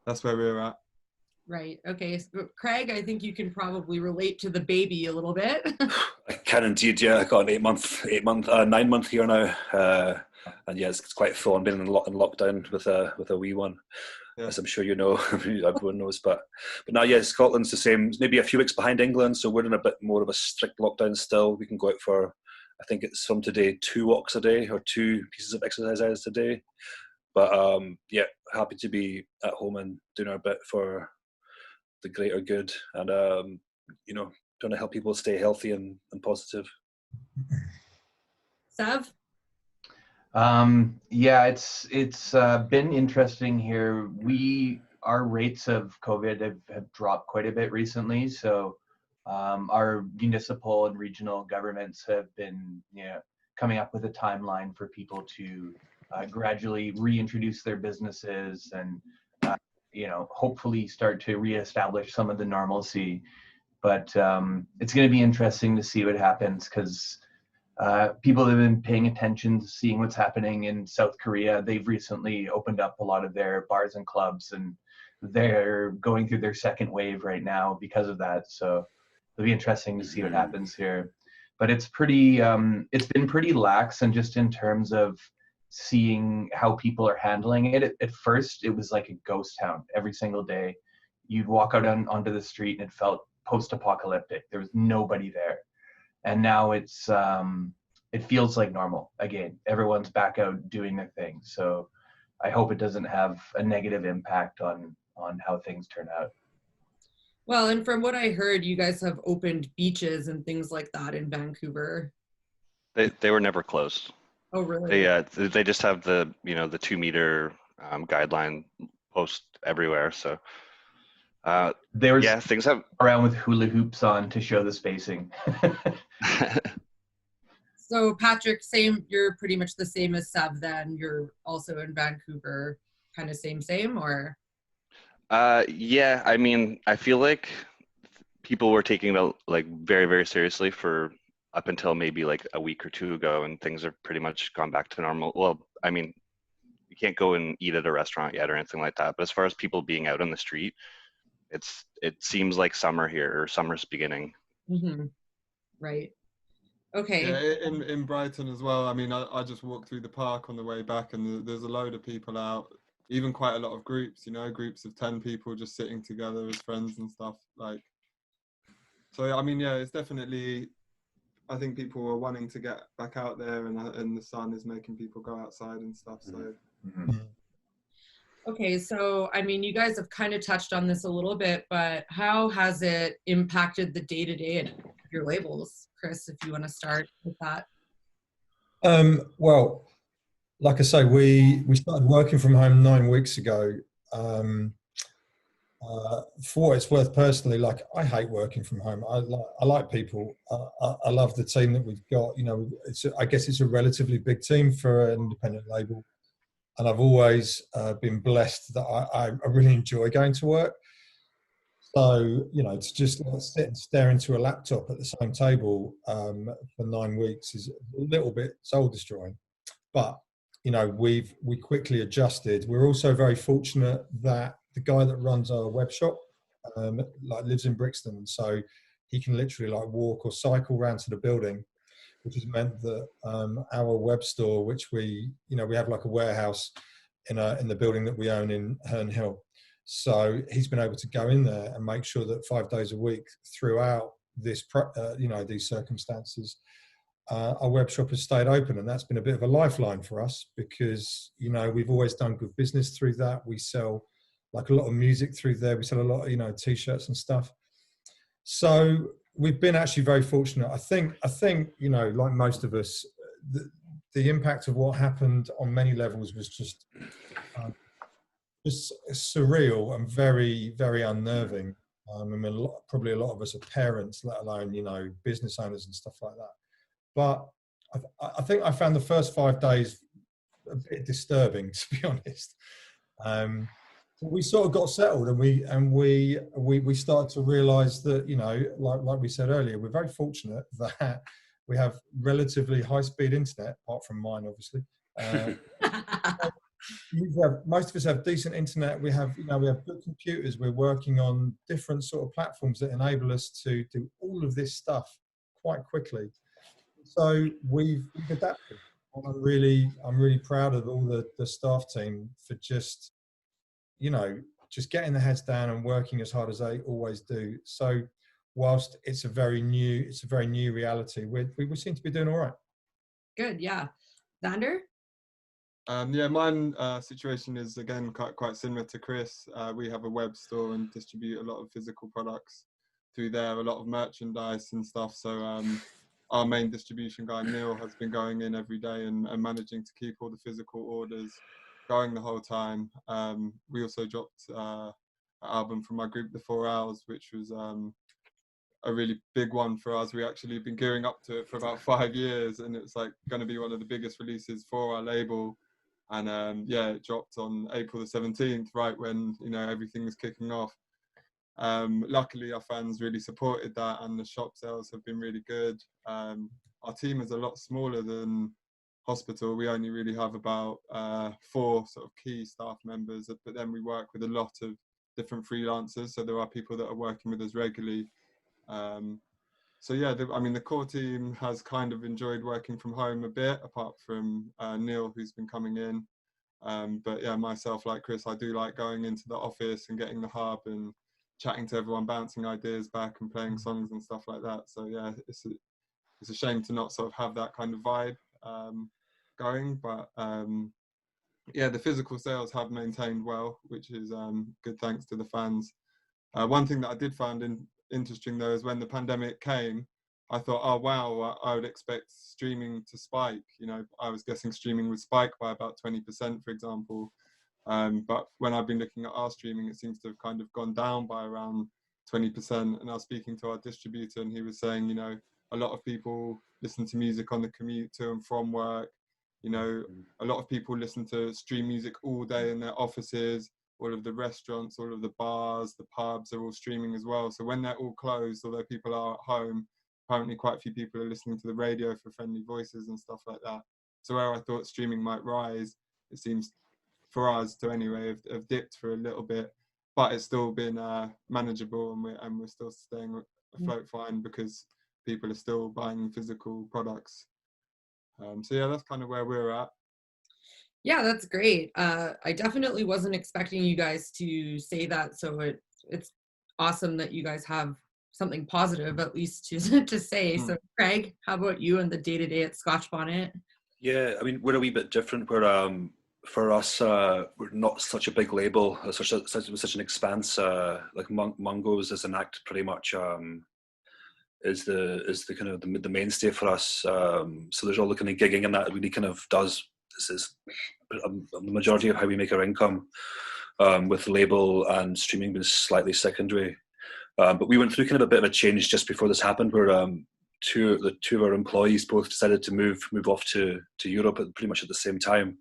that's where we're at. Right. Okay. So Craig, I think you can probably relate to the baby a little bit. I can indeed, yeah. I got an 9 month here now, and yeah, it's quite full. I've been in lockdown with a wee one, as I'm sure you know, everyone knows. But now, yeah, Scotland's the same. Maybe a few weeks behind England, so we're in a bit more of a strict lockdown still. We can go out for, I think it's from today, 2 walks a day or 2 pieces of exercise a day. But yeah, happy to be at home and doing our bit for the greater good, and trying to help people stay healthy and positive. Sav? Yeah, it's been interesting here. Our rates of COVID have dropped quite a bit recently. So our municipal and regional governments have been coming up with a timeline for people to gradually reintroduce their businesses and hopefully start to reestablish some of the normalcy. But it's going to be interesting to see what happens, because people have been paying attention to seeing what's happening in South Korea. They've recently opened up a lot of their bars and clubs, and they're going through their second wave right now because of that. So it'll be interesting to see what happens here. But it's been pretty lax, and just in terms of seeing how people are handling it. At first, it was like a ghost town every single day. You'd walk out onto the street and it felt post-apocalyptic. There was nobody there. And now it feels like normal again. Everyone's back out doing their thing. So I hope it doesn't have a negative impact on how things turn out. Well, and from what I heard, you guys have opened beaches and things like that in Vancouver. They were never closed. Oh, really? They just have the 2 meter guideline post everywhere. So things have around with hula hoops on to show the spacing. So Patrick, you're pretty much the same as Sav then. You're also in Vancouver, kind of same, or? Yeah, I mean, I feel like people were taking it like very, very seriously for up until maybe like a week or 2 ago, and things have pretty much gone back to normal. Well, I mean, you can't go and eat at a restaurant yet or anything like that. But as far as people being out on the street, it seems like summer here, or summer's beginning. Mm-hmm. Right. Okay. Yeah, in Brighton as well. I mean, I just walked through the park on the way back, and there's a load of people out. Even quite a lot of groups, groups of 10 people just sitting together as friends and stuff. Like, so I mean, yeah, it's definitely. I think people are wanting to get back out there, and the sun is making people go outside and stuff. So. Mm-hmm. Okay, so I mean, you guys have kind of touched on this a little bit, but how has it impacted the day-to-day of your labels? Chris, if you want to start with that. Well, like I say, we started working from home 9 weeks ago. For what it's worth, personally, like, I hate working from home. I like people. I love the team that we've got. I guess it's a relatively big team for an independent label, and I've always been blessed that I really enjoy going to work. So, you know, to just sit and stare into a laptop at the same table for 9 weeks is a little bit soul destroying. But, you know, we quickly adjusted. We're also very fortunate that the guy that runs our web shop like lives in Brixton, so he can literally like walk or cycle around to the building, which has meant that our web store, which we have like a warehouse in the building that we own in Herne Hill. So he's been able to go in there and make sure that 5 days a week throughout this, these circumstances, our web shop has stayed open, and that's been a bit of a lifeline for us because, you know, we've always done good business through that. We sell like a lot of music through there. We sell a lot of, you know, t-shirts and stuff. So we've been actually very fortunate. I think, you know, like most of us, the impact of what happened on many levels was just surreal and very, very unnerving. I mean, probably a lot of us are parents, let alone, you know, business owners and stuff like that. But I think I found the first 5 days a bit disturbing, to be honest. We sort of got settled, and we started to realise that, you know, like we said earlier, we're very fortunate that we have relatively high-speed internet, apart from mine, obviously. Most of us have decent internet. We have good computers. We're working on different sort of platforms that enable us to do all of this stuff quite quickly. So we've adapted. I'm really proud of all the staff team for just, you know, just getting their heads down and working as hard as they always do. So whilst it's a very new reality, we seem to be doing all right. Good, yeah. Xander? Yeah, mine situation is again quite similar to Chris. We have a web store and distribute a lot of physical products through there, a lot of merchandise and stuff. So our main distribution guy, Neil, has been going in every day and managing to keep all the physical orders going the whole time. We also dropped an album from my group, The 4 Hours, which was a really big one for us. We actually been gearing up to it for about 5 years, and it's like going to be one of the biggest releases for our label. And yeah, it dropped on April the 17th, right when, you know, everything was kicking off. Luckily, our fans really supported that, and the shop sales have been really good. Our team is a lot smaller than Hospital. We only really have about 4 sort of key staff members, but then we work with a lot of different freelancers. So there are people that are working with us regularly. So yeah, I mean, the core team has kind of enjoyed working from home a bit, apart from Neil, who's been coming in. But yeah, myself, like Chris, I do like going into the office and getting the hub and chatting to everyone, bouncing ideas back and playing songs and stuff like that. So yeah, it's a shame to not sort of have that kind of vibe going. But yeah, the physical sales have maintained well, which is good thanks to the fans. One thing that I did find interesting though is when the pandemic came, I thought, oh wow, I would expect streaming to spike. You know, I was guessing streaming would spike by about 20%, for example. But when I've been looking at our streaming, it seems to have kind of gone down by around 20%. And I was speaking to our distributor, and he was saying, you know, a lot of people listen to music on the commute to and from work. You know, a lot of people listen to stream music all day in their offices. All of the restaurants, all of the bars, the pubs are all streaming as well. So when they're all closed, although people are at home, apparently quite a few people are listening to the radio for friendly voices and stuff like that. So where I thought streaming might rise, it seems for us to anyway have dipped for a little bit, but it's still been manageable, and we're still staying afloat fine because people are still buying physical products. So yeah, that's kind of where we're at. Yeah, that's great. I definitely wasn't expecting you guys to say that, so it's awesome that you guys have something positive at least to say. So Craig, how about you and the day-to-day at Scotch Bonnet? Yeah, I mean, we're a wee bit different. We're for us, we're not such a big label, such an expanse. Like Mungo's as an act, pretty much is the kind of the mainstay for us. So there's all the kind of gigging, and that really kind of does. This is the majority of how we make our income, with the label and streaming being slightly secondary. But we went through kind of a bit of a change just before this happened, where two of our employees both decided to move off to Europe pretty much at the same time.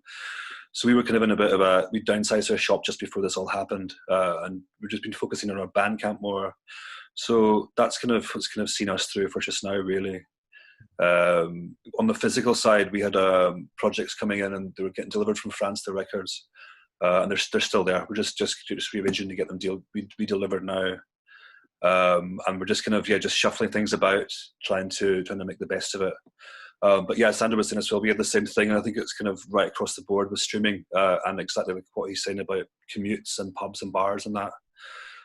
So we were kind of in a bit of we downsized our shop just before this all happened, and we've just been focusing on our Bandcamp more. So that's kind of what's kind of seen us through for just now, really. On the physical side, we had projects coming in and they were getting delivered from France, the records, and they're still there. We're just rearranging to get them be delivered now, and we're just kind of just shuffling things about, trying to make the best of it. But yeah, Sander was saying as well, we had the same thing. I think it's kind of right across the board with streaming, and exactly like what he's saying about commutes and pubs and bars and that.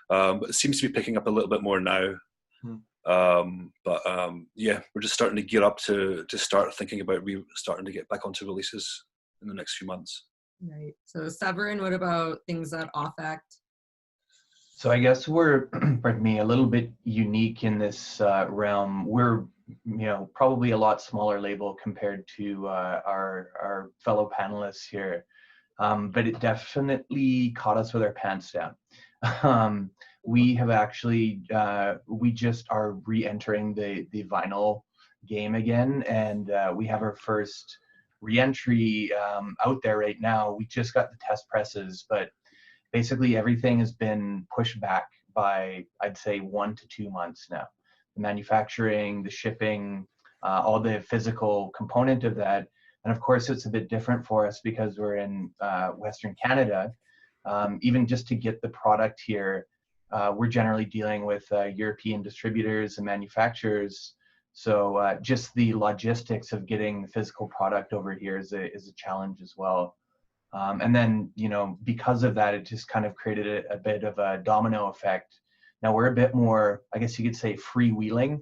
But it seems to be picking up a little bit more now. Yeah, we're just starting to gear up to start thinking about starting to get back onto releases in the next few months. Right. So Severin, what about things at Affect? So I guess we're, pardon me, a little bit unique in this realm. We're, probably a lot smaller label compared to our fellow panelists here, but it definitely caught us with our pants down. We have actually, we just are re-entering the vinyl game again, and we have our first re-entry out there right now. We just got the test presses, but basically everything has been pushed back by, I'd say, 1 to 2 months now. The manufacturing, the shipping, all the physical component of that. And of course, it's a bit different for us because we're in Western Canada. Even just to get the product here, we're generally dealing with European distributors and manufacturers. So just the logistics of getting the physical product over here is a challenge as well. And then, because of that, it just kind of created a bit of a domino effect. Now we're a bit more, I guess you could say, freewheeling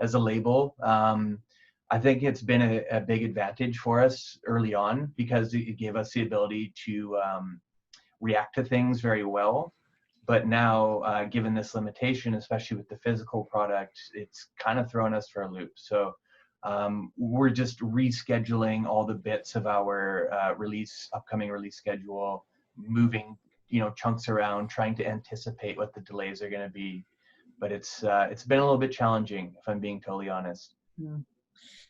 as a label. I think it's been a big advantage for us early on because it gave us the ability to react to things very well. But now, given this limitation, especially with the physical product, it's kind of thrown us for a loop. So we're just rescheduling all the bits of our upcoming release schedule, moving chunks around, trying to anticipate what the delays are going to be. But it's been a little bit challenging, if I'm being totally honest. Yeah.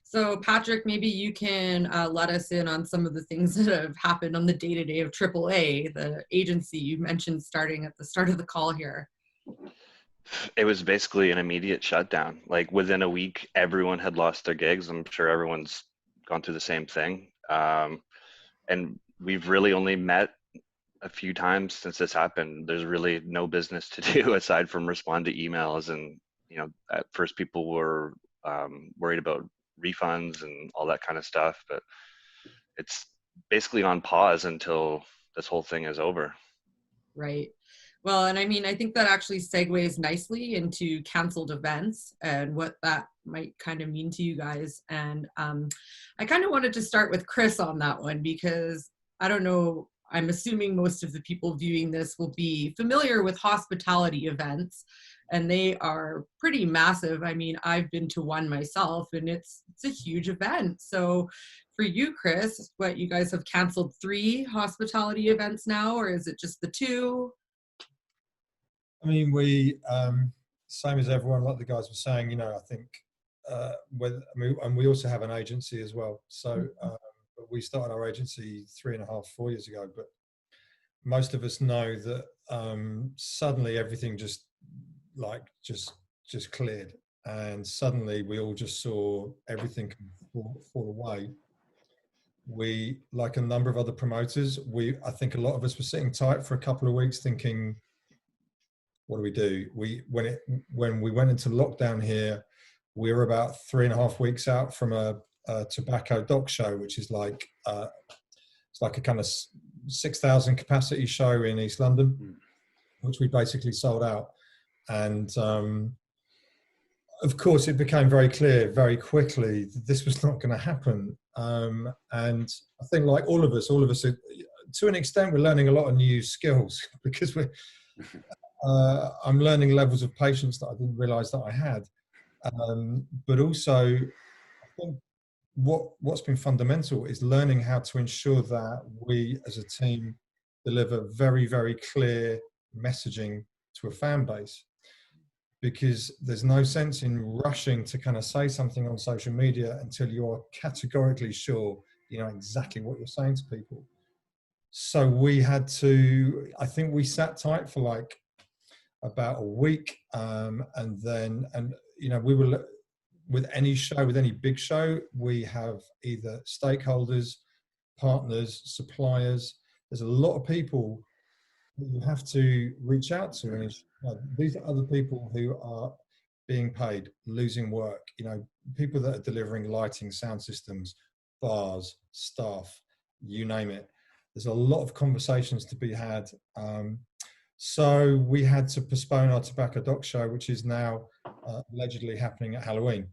So Patrick, maybe you can let us in on some of the things that have happened on the day-to-day of AAA, the agency you mentioned starting at the start of the call here. It was basically an immediate shutdown. Like within a week, everyone had lost their gigs. I'm sure everyone's gone through the same thing. And we've really only met a few times since this happened. There's really no business to do aside from respond to emails. And, at first people were worried about refunds and all that kind of stuff, but it's basically on pause until this whole thing is over. Right. Well, and I mean, I think that actually segues nicely into canceled events and what that might kind of mean to you guys. And I kind of wanted to start with Chris on that one because I don't know, I'm assuming most of the people viewing this will be familiar with hospitality events, and they are pretty massive. I mean, I've been to one myself, and it's a huge event. So for you, Chris, what, you guys have canceled 3 hospitality events now, or is it just the 2? I mean, we, same as everyone, like the guys were saying, I think, and we also have an agency as well. So we started our agency 3.5, 4 years ago, but most of us know that suddenly everything just cleared, and suddenly we all just saw everything fall away. We, like a number of other promoters, I think a lot of us were sitting tight for a couple of weeks thinking, what do we do? When we went into lockdown here, we were about 3.5 weeks out from a tobacco dock show, which is like it's like a kind of 6,000 capacity show in East London, which we basically sold out. And of course, it became very clear very quickly that this was not going to happen. And I think, like all of us, are, to an extent, we're learning a lot of new skills because I'm learning levels of patience that I didn't realize that I had. But also, I think what's been fundamental is learning how to ensure that we as a team deliver very, very clear messaging to a fan base. Because there's no sense in rushing to kind of say something on social media until you are categorically sure you know exactly what you're saying to people. So we had to, I think we sat tight for like about a week. And you know, we were, with any show, with any big show, we have either stakeholders, partners, suppliers. There's a lot of people that you have to reach out to. And these are other people who are being paid, losing work, you know, people that are delivering lighting, sound systems, bars, staff, you name it. There's a lot of conversations to be had. So we had to postpone our Tobacco Dock show, which is now allegedly happening at Halloween.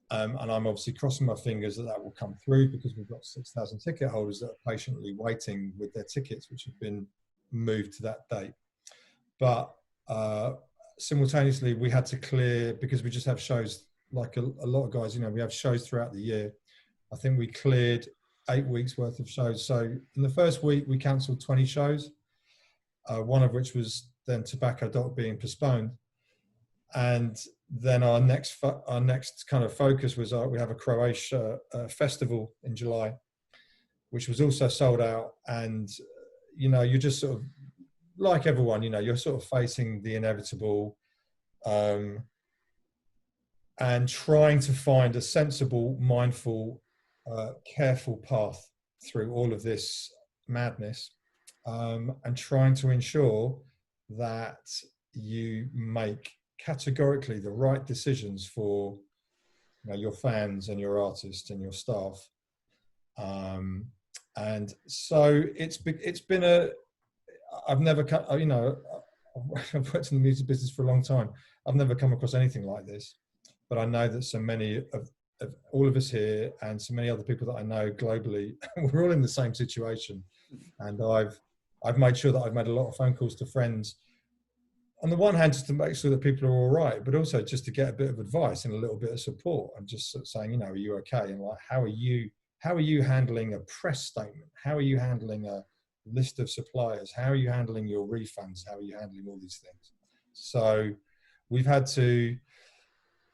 And I'm obviously crossing my fingers that that will come through, because we've got 6,000 ticket holders that are patiently waiting with their tickets, which have been moved to that date. But simultaneously, we had to clear, because we just have shows, like a lot of guys, you know, we have shows throughout the year. I think we cleared 8 weeks worth of shows. So in the first week, we cancelled 20 shows, one of which was then Tobacco Dock being postponed. And then our next kind of focus was we have a Croatia festival in July, which was also sold out. And, you know, you're just sort of, like everyone, you know, you're sort of facing the inevitable, and trying to find a sensible, mindful, careful path through all of this madness, and trying to ensure that you make categorically the right decisions for, you know, your fans and your artists and your staff. And so it's been a, I've never, you know, I've worked in the music business for a long time. I've never come across anything like this, but I know that so many of all of us here and so many other people that I know globally, we're all in the same situation. And I've made sure that I've made a lot of phone calls to friends, on the one hand, just to make sure that people are all right, but also just to get a bit of advice and a little bit of support, and just sort of saying, you know, are you okay? And like, how are you handling a press statement? How are you handling a list of suppliers? How are you handling your refunds? How are you handling all these things? So we've had to,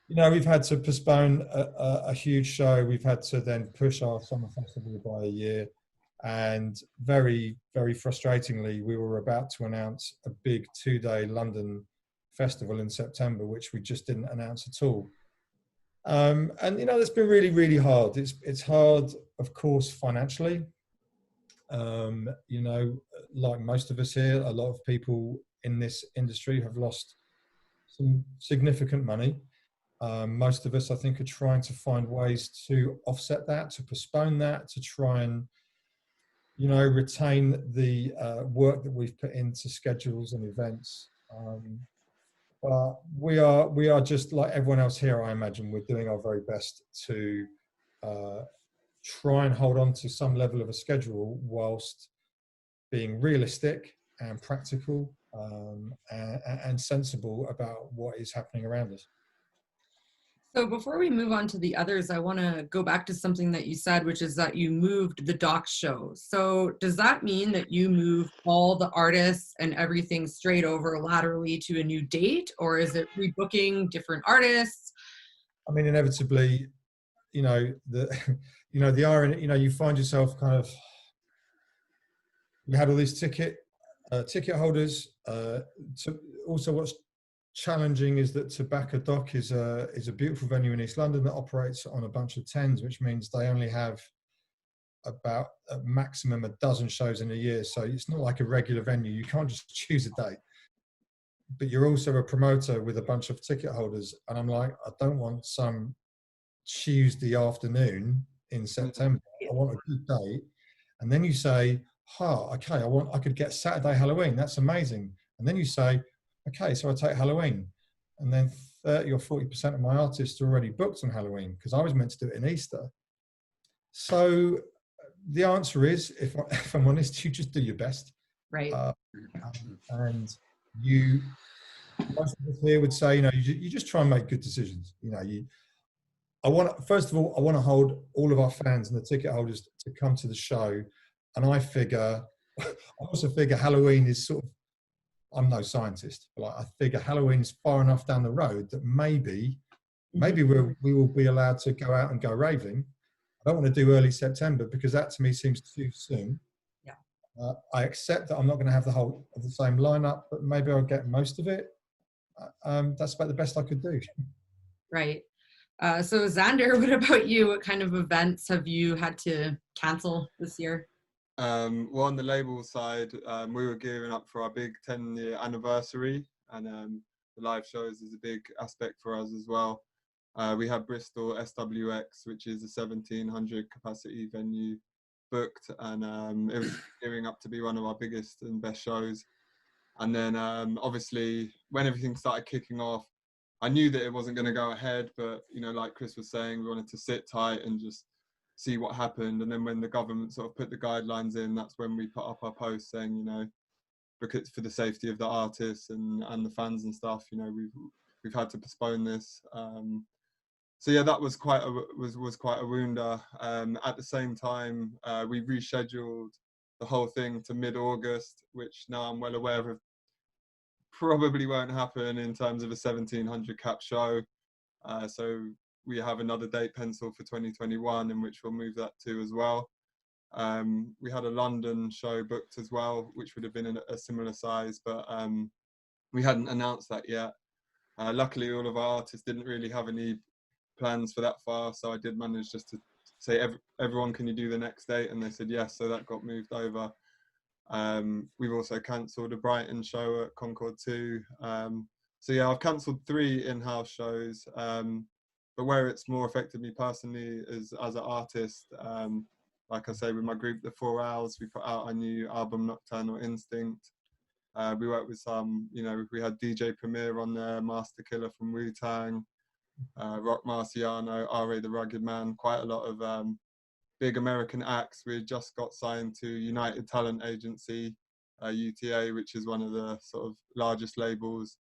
you know, we've had to postpone a huge show. We've had to then push our summer festival by a year. And very, very frustratingly, we were about to announce a big 2-day London festival in September, which we just didn't announce at all. And, you know, it's been really, really hard. It's hard, of course, financially. You know, like most of us here, a lot of people in this industry have lost some significant money. Most of us, I think, are trying to find ways to offset that, to postpone that, to try and, you know, retain the work that we've put into schedules and events. But we are just like everyone else here, I imagine. We're doing our very best to try and hold on to some level of a schedule whilst being realistic and practical, and sensible about what is happening around us. So before we move on to the others, I want to go back to something that you said, which is that you moved the doc show. So does that mean that you moved all the artists and everything straight over laterally to a new date, or is it rebooking different artists? I mean, inevitably, you know, the irony, you know, you find yourself kind of, you had all these ticket holders. Also, what's challenging is that Tobacco Dock is a beautiful venue in East London that operates on a bunch of 10s, which means they only have about a maximum a dozen shows in a year. So it's not like a regular venue. You can't just choose a date. But you're also a promoter with a bunch of ticket holders. And I'm like, I don't want some Tuesday afternoon in September. I want a good date. And then you say, okay, I could get Saturday Halloween. That's amazing. And then you say, okay, so I take Halloween. And then 30 or 40% of my artists are already booked on Halloween because I was meant to do it in Easter. So the answer is, if I'm honest, you just do your best. Right. And most of us here would say, you know, you just try and make good decisions. You know, first of all, I want to hold all of our fans and the ticket holders to come to the show. And I also figure Halloween is sort of, I'm no scientist, but I figure Halloween's far enough down the road that maybe we will be allowed to go out and go raving. I don't want to do early September because that to me seems too soon. Yeah. I accept that I'm not going to have the same lineup, but maybe I'll get most of it. That's about the best I could do. Right. So Xander, what about you? What kind of events have you had to cancel this year? Well, on the label side, we were gearing up for our big 10-year anniversary, and the live shows is a big aspect for us as well. We had Bristol SWX, which is a 1,700 capacity venue, booked, and it was gearing up to be one of our biggest and best shows. And then obviously when everything started kicking off, I knew that it wasn't going to go ahead, but you know, like Chris was saying, we wanted to sit tight and just see what happened. And then when the government sort of put the guidelines in, that's when we put up our post saying, you know, because for the safety of the artists and the fans and stuff, you know, we've had to postpone this. So yeah, that was quite a wounder. At the same time, we rescheduled the whole thing to mid-August, which now I'm well aware of probably won't happen in terms of a 1,700 cap show. So we have another date penciled for 2021, in which we'll move that to as well. We had a London show booked as well, which would have been in a similar size, but we hadn't announced that yet. Luckily, all of our artists didn't really have any plans for that far, so I did manage just to say, everyone, can you do the next date? And they said yes, so that got moved over. We've also cancelled a Brighton show at Concord 2. So yeah, I've cancelled 3 in-house shows, but where it's more affected me personally is as an artist. Like I say, with my group, the 4 Hours, we put out our new album, Nocturnal Instinct. We worked with some, you know, we had DJ Premier on there, Master Killer from Wu-Tang, Rock Marciano, R.A. the Rugged Man, quite a lot of big American acts. We had just got signed to United Talent Agency, UTA, which is one of the sort of largest labels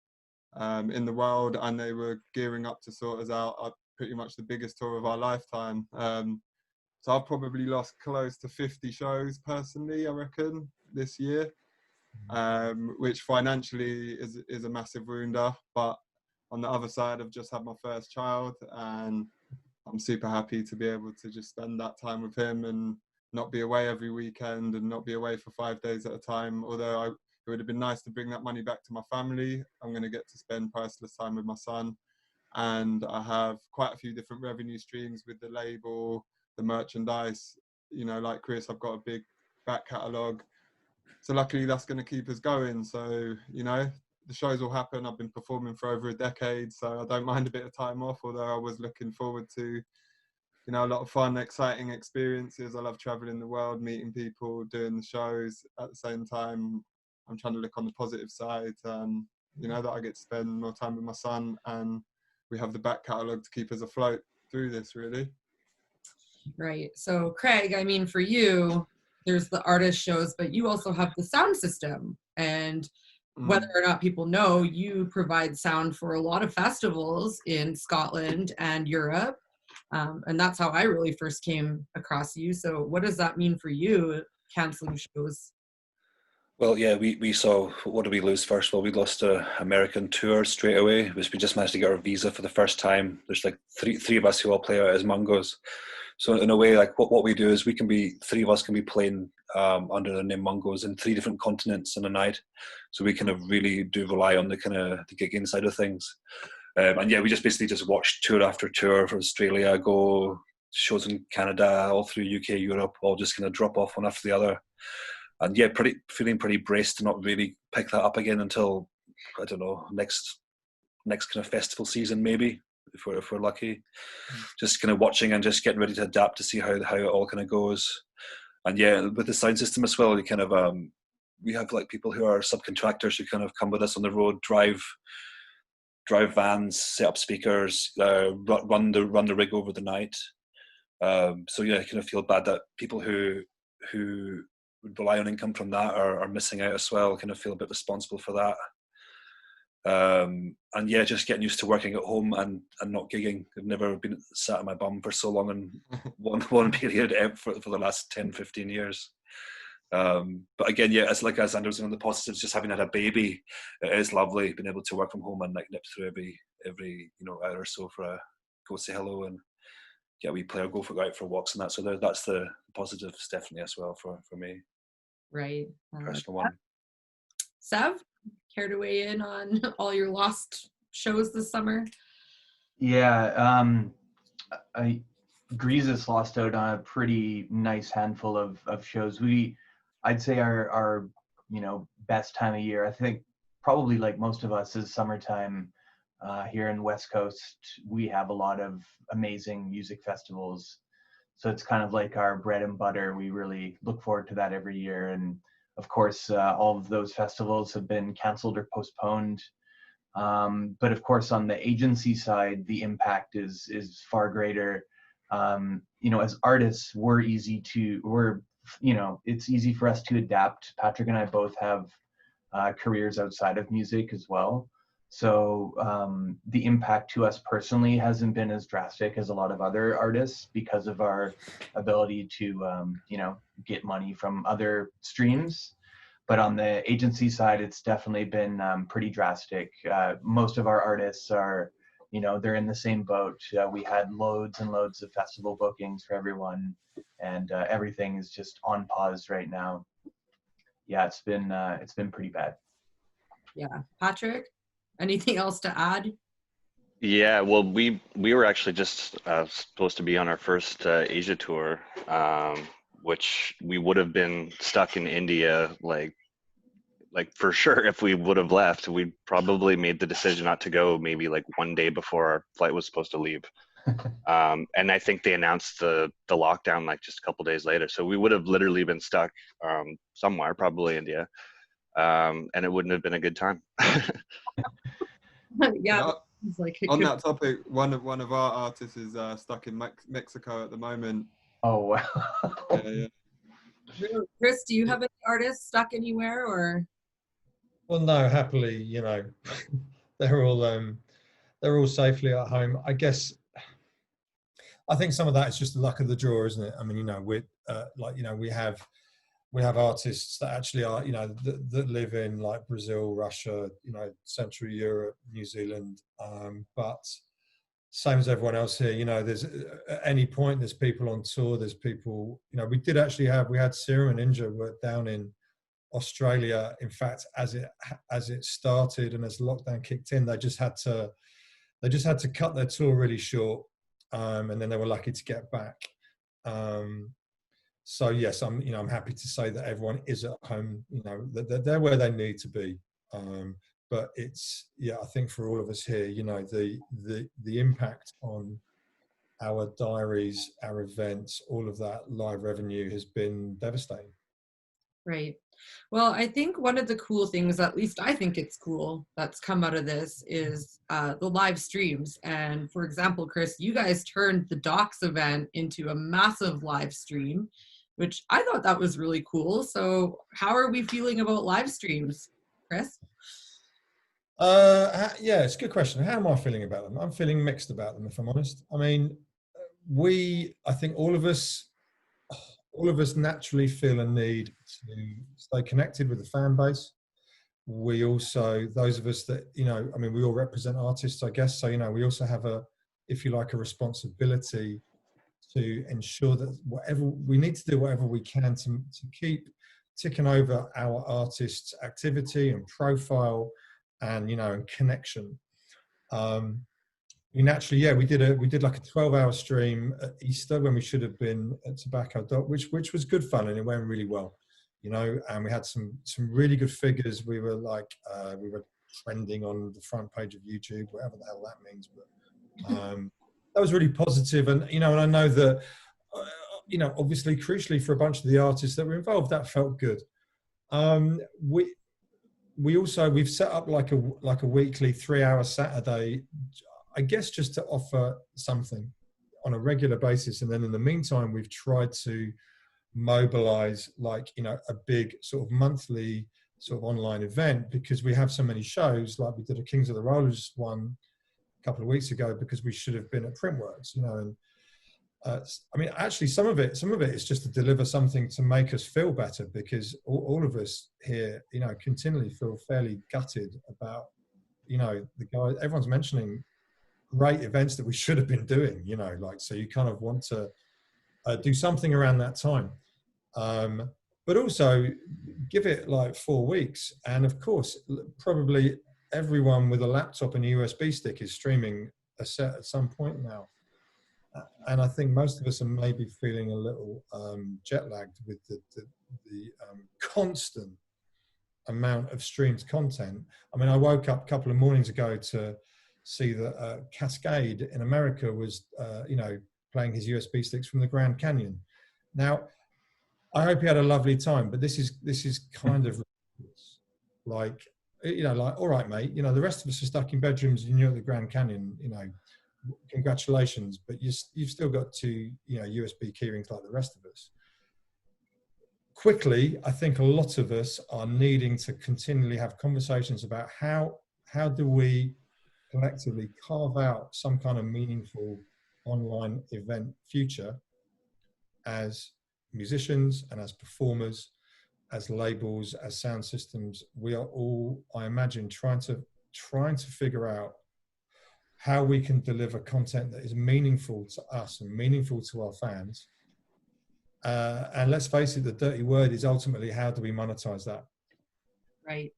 in the world, and they were gearing up to sort us out pretty much the biggest tour of our lifetime. So I've probably lost close to 50 shows personally, I reckon, this year, which financially is a massive wounder. But on the other side, I've just had my first child, and I'm super happy to be able to just spend that time with him and not be away every weekend and not be away for 5 days at a time. Although it would have been nice to bring that money back to my family, I'm going to get to spend priceless time with my son. And I have quite a few different revenue streams with the label, the merchandise. You know, like Chris, I've got a big back catalogue. So luckily that's going to keep us going. So, you know, the shows will happen. I've been performing for over a decade, so I don't mind a bit of time off, although I was looking forward to, you know, a lot of fun, exciting experiences. I love traveling the world, meeting people, doing the shows. At the same time, I'm trying to look on the positive side, you know, that I get to spend more time with my son, and we have the back catalogue to keep us afloat through this, really. Right. So Craig, I mean, for you, there's the artist shows, but you also have the sound system. And whether or not people know, you provide sound for a lot of festivals in Scotland and Europe. And that's how I really first came across you. So what does that mean for you, canceling shows? Well, yeah, we saw, what did we lose first? Well, we lost an American tour straight away, which we just managed to get our visa for the first time. There's like three of us who all play out as Mungos. So in a way, like what we do is 3 of us can be playing under the name Mungos in 3 different continents in a night. So we kind of really do rely on the kind of the gigging side of things. And yeah, we just basically just watch tour after tour for Australia, go shows in Canada, all through UK, Europe, all just kind of drop off one after the other. And yeah, feeling pretty braced to not really pick that up again until, I don't know, next kind of festival season maybe, if we're lucky. Just kind of watching and just getting ready to adapt to see how it all kind of goes. And yeah, with the sound system as well, we kind of we have like people who are subcontractors who kind of come with us on the road, drive vans, set up speakers, run the rig over the night. So yeah, I kind of feel bad that people who would rely on income from that are missing out as well. Kind of feel a bit responsible for that. And yeah, just getting used to working at home and not gigging. I've never been sat on my bum for so long in one period for the last 10, 15 years. But again, yeah, as Anders on the positives, just having had a baby, it is lovely being able to work from home and like nip through every hour or so for a go say hello, and yeah, we play or go out for walks and that. So that's the positives definitely as well for me. right? Personal one. Sev, care to weigh in on all your lost shows this summer? Yeah, Greasus lost out on a pretty nice handful of shows. I'd say our best time of year, I think probably like most of us, is summertime. Here in the West Coast, we have a lot of amazing music festivals. So it's kind of like our bread and butter. We really look forward to that every year. And of course, all of those festivals have been canceled or postponed. But of course, on the agency side, the impact is far greater. As artists, it's easy for us to adapt. Patrick and I both have careers outside of music as well. So the impact to us personally hasn't been as drastic as a lot of other artists because of our ability to, get money from other streams. But on the agency side, it's definitely been pretty drastic. Most of our artists are, they're in the same boat. We had loads and loads of festival bookings for everyone, and everything is just on pause right now. Yeah, it's been pretty bad. Yeah, Patrick, anything else to add? Yeah, well, we were actually just supposed to be on our first Asia tour, which we would have been stuck in India, like for sure. If we would have left, we probably made the decision not to go maybe like one day before our flight was supposed to leave. And I think they announced the lockdown like just a couple days later. So we would have literally been stuck somewhere, probably India, and it wouldn't have been a good time. Yeah. On that topic, one of our artists is stuck in Mexico at the moment. Oh wow. Yeah. Really? Chris, do you have any artists stuck anywhere, or? Well, no, happily, they're all safely at home. I guess. I think some of that is just the luck of the draw, isn't it? I mean, we have artists that actually are, that live in like Brazil, Russia, Central Europe, New Zealand. But same as everyone else here, there's at any point there's people on tour. There's people, we had Serum and Inja were down in Australia. In fact, as it started and as lockdown kicked in, they just had to cut their tour really short, and then they were lucky to get back. So yes, I'm happy to say that everyone is at home. They're where they need to be. But I think for all of us here, the impact on our diaries, our events, all of that live revenue has been devastating. Right. Well, I think one of the cool things, at least I think it's cool, that's come out of this is the live streams. And for example, Chris, you guys turned the Docs event into a massive live stream, which I thought that was really cool. So how are we feeling about live streams, Chris? Yeah, it's a good question. How am I feeling about them? I'm feeling mixed about them, if I'm honest. I mean, I think all of us naturally feel a need to stay connected with the fan base. We also, those of us that, we all represent artists, I guess. So, we also have a responsibility to ensure that we need to do whatever we can to keep ticking over our artists' activity and profile and, and connection. We did like a 12-hour stream at Easter when we should have been at Tobacco Dot, which was good fun, and it went really well, and we had some really good figures. We were we were trending on the front page of YouTube, whatever the hell that means, but that was really positive. And and I know that obviously crucially for a bunch of the artists that were involved, that felt good. We've set up like a weekly 3-hour Saturday, I guess, just to offer something on a regular basis. And then in the meantime, we've tried to mobilize a big sort of monthly sort of online event, because we have so many shows. Like we did a Kings of the Rollers one a couple of weeks ago because we should have been at Printworks, and actually some of it is just to deliver something to make us feel better, because all of us here, continually feel fairly gutted about, the guys, everyone's mentioning great events that we should have been doing, so you kind of want to do something around that time. but also give it like 4 weeks. And of course, probably everyone with a laptop and a USB stick is streaming a set at some point now. And I think most of us are maybe feeling a little jet lagged with the constant amount of streamed content. I mean, I woke up a couple of mornings ago to see that Cascade in America was, playing his USB sticks from the Grand Canyon. Now, I hope he had a lovely time, but this is kind of like, all right, mate, the rest of us are stuck in bedrooms and you're at the Grand Canyon, congratulations, but you've still got two, USB keyrings like the rest of us. Quickly, I think a lot of us are needing to continually have conversations about how do we collectively carve out some kind of meaningful online event future as musicians and as performers, as labels, as sound systems. We are all, I imagine, trying to figure out how we can deliver content that is meaningful to us and meaningful to our fans. And let's face it, the dirty word is ultimately, how do we monetize that? Right.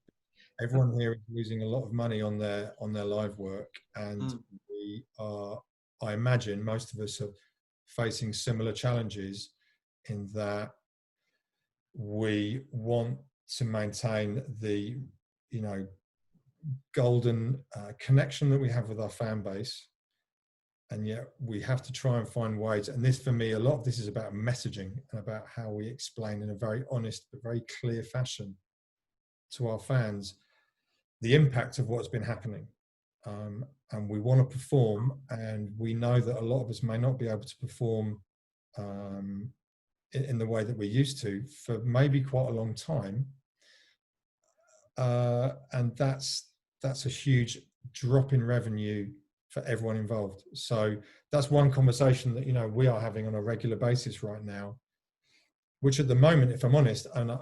Everyone here is losing a lot of money on their live work, and we are, I imagine, most of us are facing similar challenges in that we want to maintain the, golden connection that we have with our fan base, and yet we have to try and find ways. And this, for me, a lot of this is about messaging and about how we explain in a very honest but very clear fashion to our fans the impact of what's been happening. And we want to perform, and we know that a lot of us may not be able to perform in the way that we used to for maybe quite a long time. And that's a huge drop in revenue for everyone involved. So that's one conversation that, we are having on a regular basis right now, which at the moment, if I'm honest, and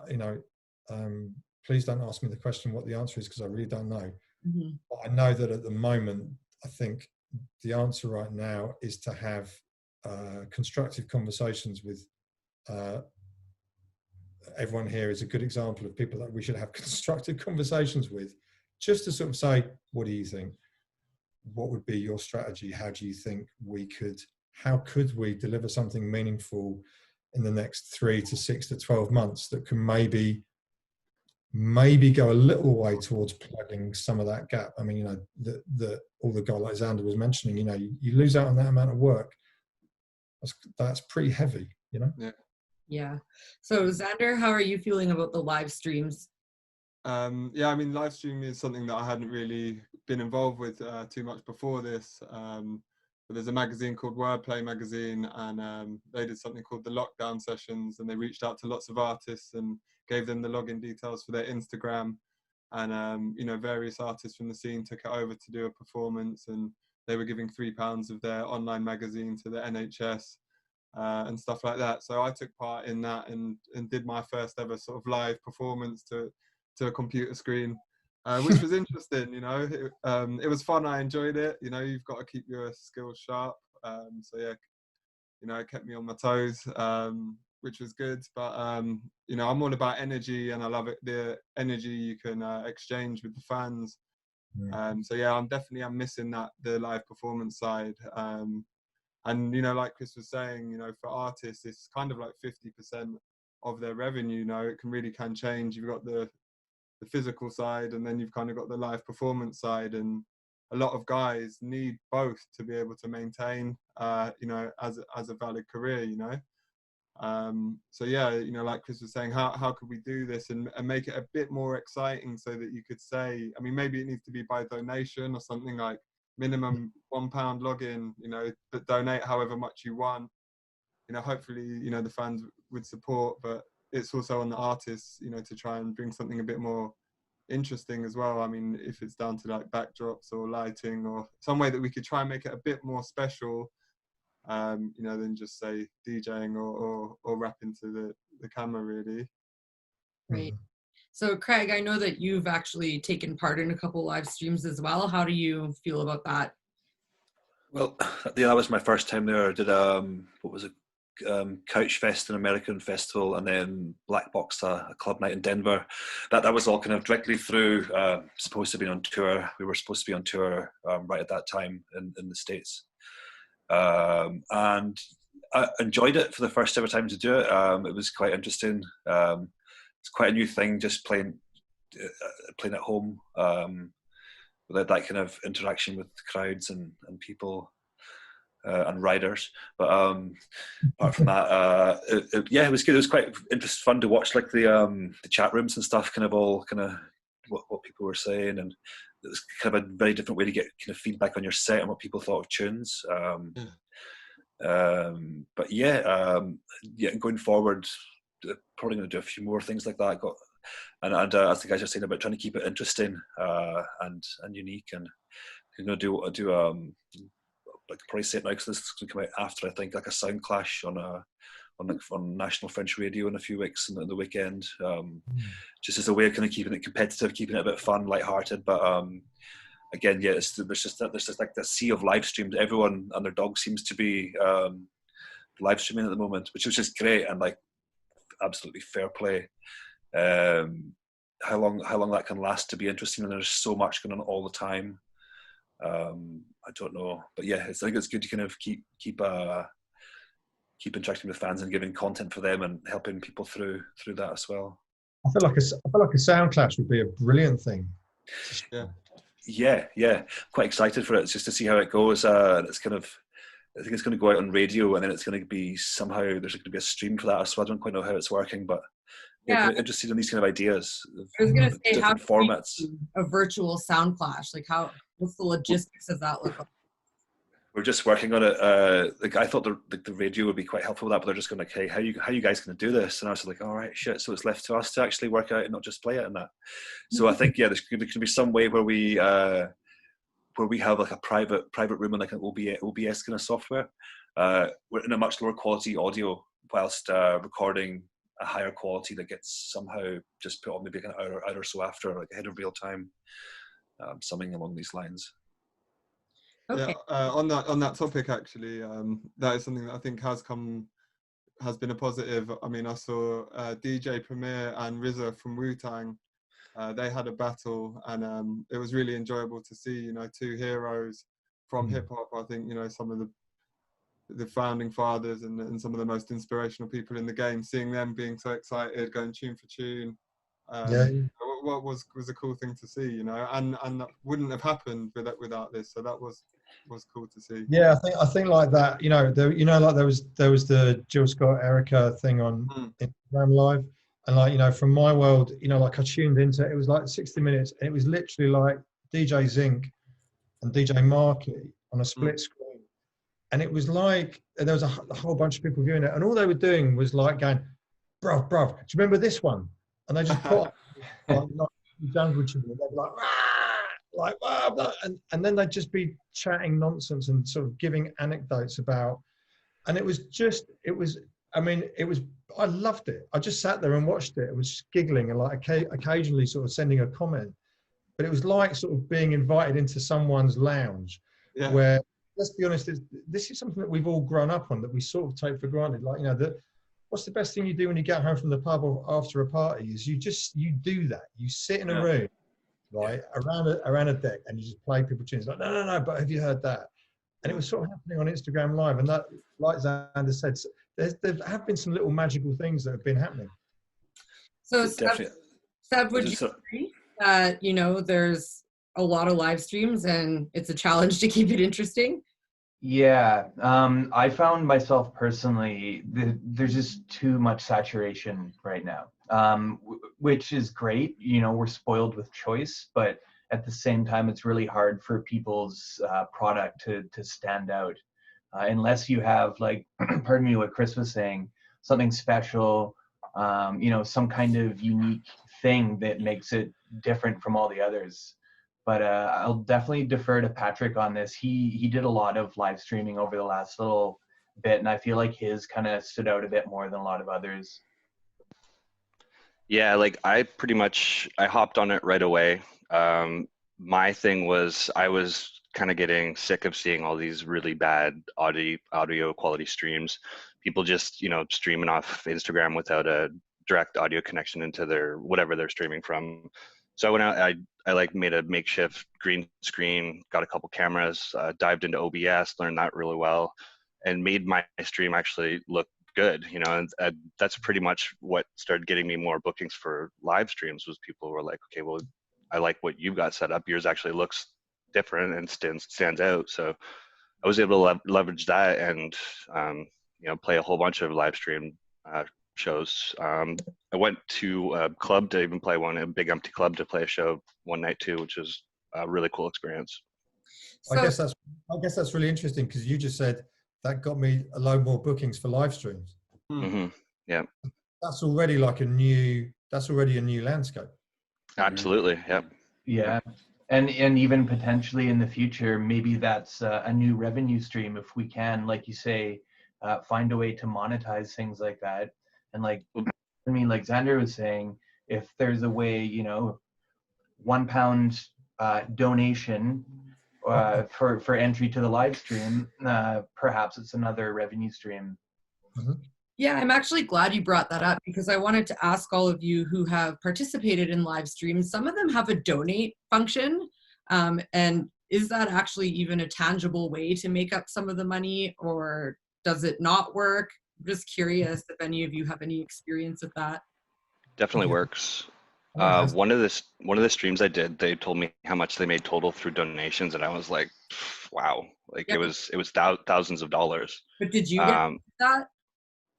please don't ask me the question what the answer is, because I really don't know. Mm-hmm. But I know that at the moment, I think the answer right now is to have constructive conversations with everyone here is a good example of people that we should have constructive conversations with, just to sort of say, what do you think? What would be your strategy? How do you think how could we deliver something meaningful in the next 3 to 6 to 12 months that can maybe go a little way towards plugging some of that gap? I mean, all the guy like Xander was mentioning, you lose out on that amount of work. That's pretty heavy, Yeah. Yeah. So Xander, how are you feeling about the live streams? Yeah, I mean, live streaming is something that I hadn't really been involved with too much before this. But there's a magazine called Wordplay Magazine, and they did something called the Lockdown Sessions, and they reached out to lots of artists and gave them the login details for their Instagram. And, various artists from the scene took it over to do a performance, and they were giving £3 of their online magazine to the NHS. And stuff like that. So I took part in that and did my first ever sort of live performance to a computer screen, which was interesting. It was fun. I enjoyed it. You've got to keep your skills sharp. So yeah, it kept me on my toes, which was good. But I'm all about energy, and I love it. The energy you can exchange with the fans. So yeah, I'm missing the live performance side. And, like Chris was saying, for artists, it's kind of like 50% of their revenue. It really can change. You've got the physical side, and then you've kind of got the live performance side. And a lot of guys need both to be able to maintain, as a valid career, So yeah, like Chris was saying, how could we do this and make it a bit more exciting, so that you could say, I mean, maybe it needs to be by donation or something, like minimum £1 login, but donate however much you want. Hopefully, the fans would support, but it's also on the artists, to try and bring something a bit more interesting as well. I mean, if it's down to like backdrops or lighting or some way that we could try and make it a bit more special, than just say DJing or rapping to the camera, really. Right. So Craig, I know that you've actually taken part in a couple live streams as well. How do you feel about that? Well, yeah, that was my first time there. I did what was it Couch Fest, an American festival, and then Black Box, a club night in Denver. That was all kind of directly through. Supposed to be on tour. We were supposed to be on tour right at that time in the States, and I enjoyed it for the first ever time to do it. It was quite interesting. It's quite a new thing, just playing at home without that kind of interaction with crowds and people. And riders, but apart from that, it was good. It was quite fun to watch, like the chat rooms and stuff, kind of what people were saying, and it was kind of a very different way to get kind of feedback on your set and what people thought of tunes. But going forward, probably going to do a few more things like that. And as the guys are saying about trying to keep it interesting and unique, and do like probably say it now because this is going to come out after, I think, like a sound clash on national French radio in a few weeks and the weekend, just as a way of kind of keeping it competitive, keeping it a bit fun, lighthearted. But again, there's just like that sea of live streams. Everyone and their dog seems to be live streaming at the moment, which is just great and like absolutely fair play. How long that can last to be interesting, and there's so much going on all the time. I don't know, but yeah, I think it's good to kind of keep interacting with fans and giving content for them and helping people through that as well. I feel like a sound clash would be a brilliant thing. Yeah. Quite excited for it. It's just to see how it goes. It's kind of, I think it's going to go out on radio, and then it's going to be somehow there's going to be a stream for that. So I don't quite know how it's working, but yeah, interested in these kind of ideas. I was going to say, how formats. A virtual sound clash, like what's the logistics of that look like? We're just working on it. I thought the radio would be quite helpful with that, but they're just going like, hey, how you guys going to do this? And I was like, all right, shit. So it's left to us to actually work out and not just play it and that. So I think there can be some way where we have like a private room and like an OBS kind of software. We're in a much lower quality audio whilst recording a higher quality that gets somehow just put on maybe an hour or so after, like ahead of real time, something along these lines. Okay. Yeah, on that topic, actually, that is something that I think has been a positive. I mean, I saw DJ Premier and RZA from Wu-Tang. They had a battle, and it was really enjoyable to see, two heroes from hip hop. I think, some of the founding fathers and some of the most inspirational people in the game, seeing them being so excited, going tune for tune. What was a cool thing to see, and that wouldn't have happened without this. So that was cool to see. Yeah, I think like that. Like there was the Jill Scott Erica thing on Instagram Live, and like from my world, like I tuned into it was like 60 minutes, and it was literally like DJ Zinc and DJ Marky on a split screen. And it was like, there was a whole bunch of people viewing it, and all they were doing was like going, bruv, do you remember this one? And they just put like jungle tune, and they'd be like, rah, and then they'd just be chatting nonsense and sort of giving anecdotes about, and I loved it. I just sat there and watched it. It was just giggling and like occasionally sort of sending a comment, but it was like sort of being invited into someone's lounge where, let's be honest, this is something that we've all grown up on, that we sort of take for granted. Like, what's the best thing you do when you get home from the pub or after a party is you do that. You sit in a room, right, around a deck, and you just play people tunes. Like, no, but have you heard that? And it was sort of happening on Instagram Live. And that, like Xander said, there have been some little magical things that have been happening. So Seb, would you agree that, there's a lot of live streams and it's a challenge to keep it interesting? Yeah, I found myself personally, there's just too much saturation right now, which is great. We're spoiled with choice, but at the same time, it's really hard for people's product to stand out. Unless you have, like, pardon me, what Chris was saying, something special, some kind of unique thing that makes it different from all the others. But I'll definitely defer to Patrick on this. He did a lot of live streaming over the last little bit, and I feel like his kind of stood out a bit more than a lot of others. Yeah, like I hopped on it right away. My thing was I was kind of getting sick of seeing all these really bad audio quality streams. people just, you know, streaming off Instagram without a direct audio connection into their whatever they're streaming from. So I went out, I like made a makeshift green screen, got a couple cameras, dived into OBS, learned that really well, and made my stream actually look good, you know. And that's pretty much what started getting me more bookings for live streams, was people were like, okay, well, I like what you've got set up. Yours actually looks different and stands out. So I was able to leverage that and, you know, play a whole bunch of live stream shows. I went to a club to even play one, a big empty club to play a show one night too, which was a really cool experience. I guess that's really interesting, because you just said that got me a load more bookings for live streams. Mm-hmm. Yeah. That's already like that's already a new landscape. Absolutely. Yep. Yeah. And even potentially in the future, maybe that's a new revenue stream if we can, like you say, find a way to monetize things like that. And like, I mean, like Xander was saying, if there's a way, you know, £1 donation for entry to the live stream, perhaps it's another revenue stream. Mm-hmm. Yeah, I'm actually glad you brought that up, because I wanted to ask all of you who have participated in live streams. Some of them have a donate function, and is that actually even a tangible way to make up some of the money, or does it not work? I'm just curious if any of you have any experience with that. Definitely works. One of the streams I did, they told me how much they made total through donations, and I was like, wow, like it was thousands of dollars. But did you get that?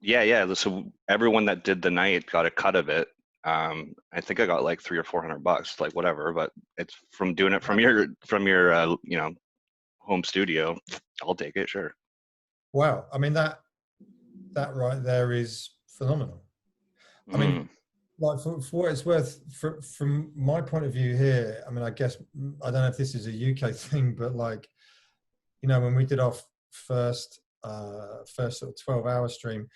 Yeah. So everyone that did the night got a cut of it. I think I got like $300 or $400, like whatever. But it's from doing it from your you know, home studio. I'll take it, sure. Wow, I mean that right there is phenomenal. I mean, like for what it's worth, from my point of view here, I mean, I guess I don't know if this is a UK thing, but like, you know, when we did our first sort of 12-hour stream,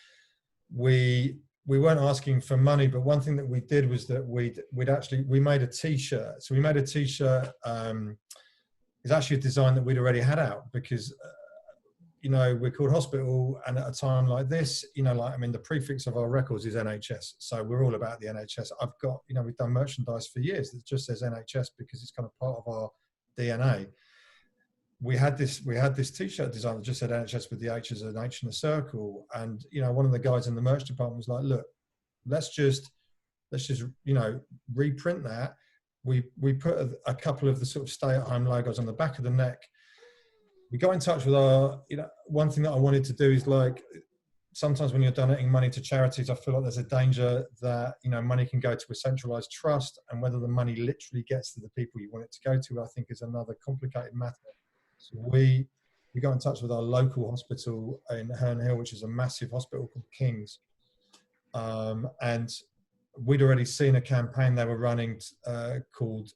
we weren't asking for money, but one thing that we did was that we made a t-shirt. So we made a t-shirt. It's actually a design that we'd already had out, because you know, we're called Hospital, and at a time like this, you know, like, I mean, the prefix of our records is NHS, so we're all about the NHS. I've got, you know, we've done merchandise for years that just says NHS because it's kind of part of our DNA. We had this t-shirt design that just said NHS with the H as an H in a circle, and you know, one of the guys in the merch department was like, look, let's just you know, reprint that. We put a couple of the sort of stay-at-home logos on the back of the neck. We got in touch with our, you know, one thing that I wanted to do is, like, sometimes when you're donating money to charities, I feel like there's a danger that, you know, money can go to a centralized trust, and whether the money literally gets to the people you want it to go to, I think, is another complicated matter. So we got in touch with our local hospital in Herne Hill, which is a massive hospital called King's. And we'd already seen a campaign they were running called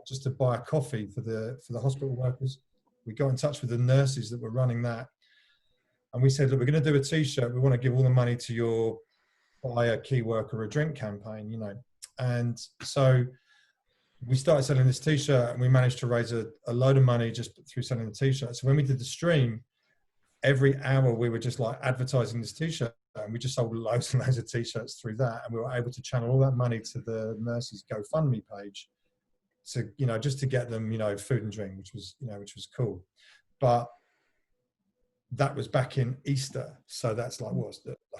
just to buy a coffee for the hospital workers. We got in touch with the nurses that were running that, and we said, look, we're going to do a t-shirt. We want to give all the money to your buy a key worker a drink campaign, you know. And so we started selling this t-shirt, and we managed to raise a load of money just through selling the t-shirt. So when we did the stream, every hour we were just like advertising this t-shirt, and we just sold loads and loads of t-shirts through that, and we were able to channel all that money to the nurses' GoFundMe page. So, you know, just to get them, you know, food and drink, which was cool. But that was back in Easter. So that's like,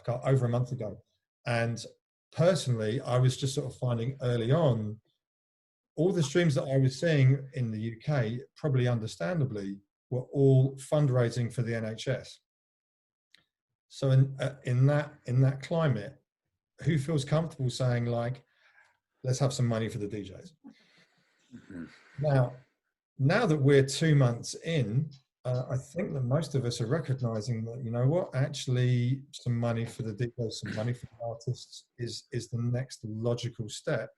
over a month ago. And personally, I was just sort of finding early on, all the streams that I was seeing in the UK, probably understandably, were all fundraising for the NHS. So in that climate, who feels comfortable saying, like, let's have some money for the DJs? Now that we're 2 months in, I think that most of us are recognizing that, you know what, actually some money for the DJs, some money for the artists is the next logical step.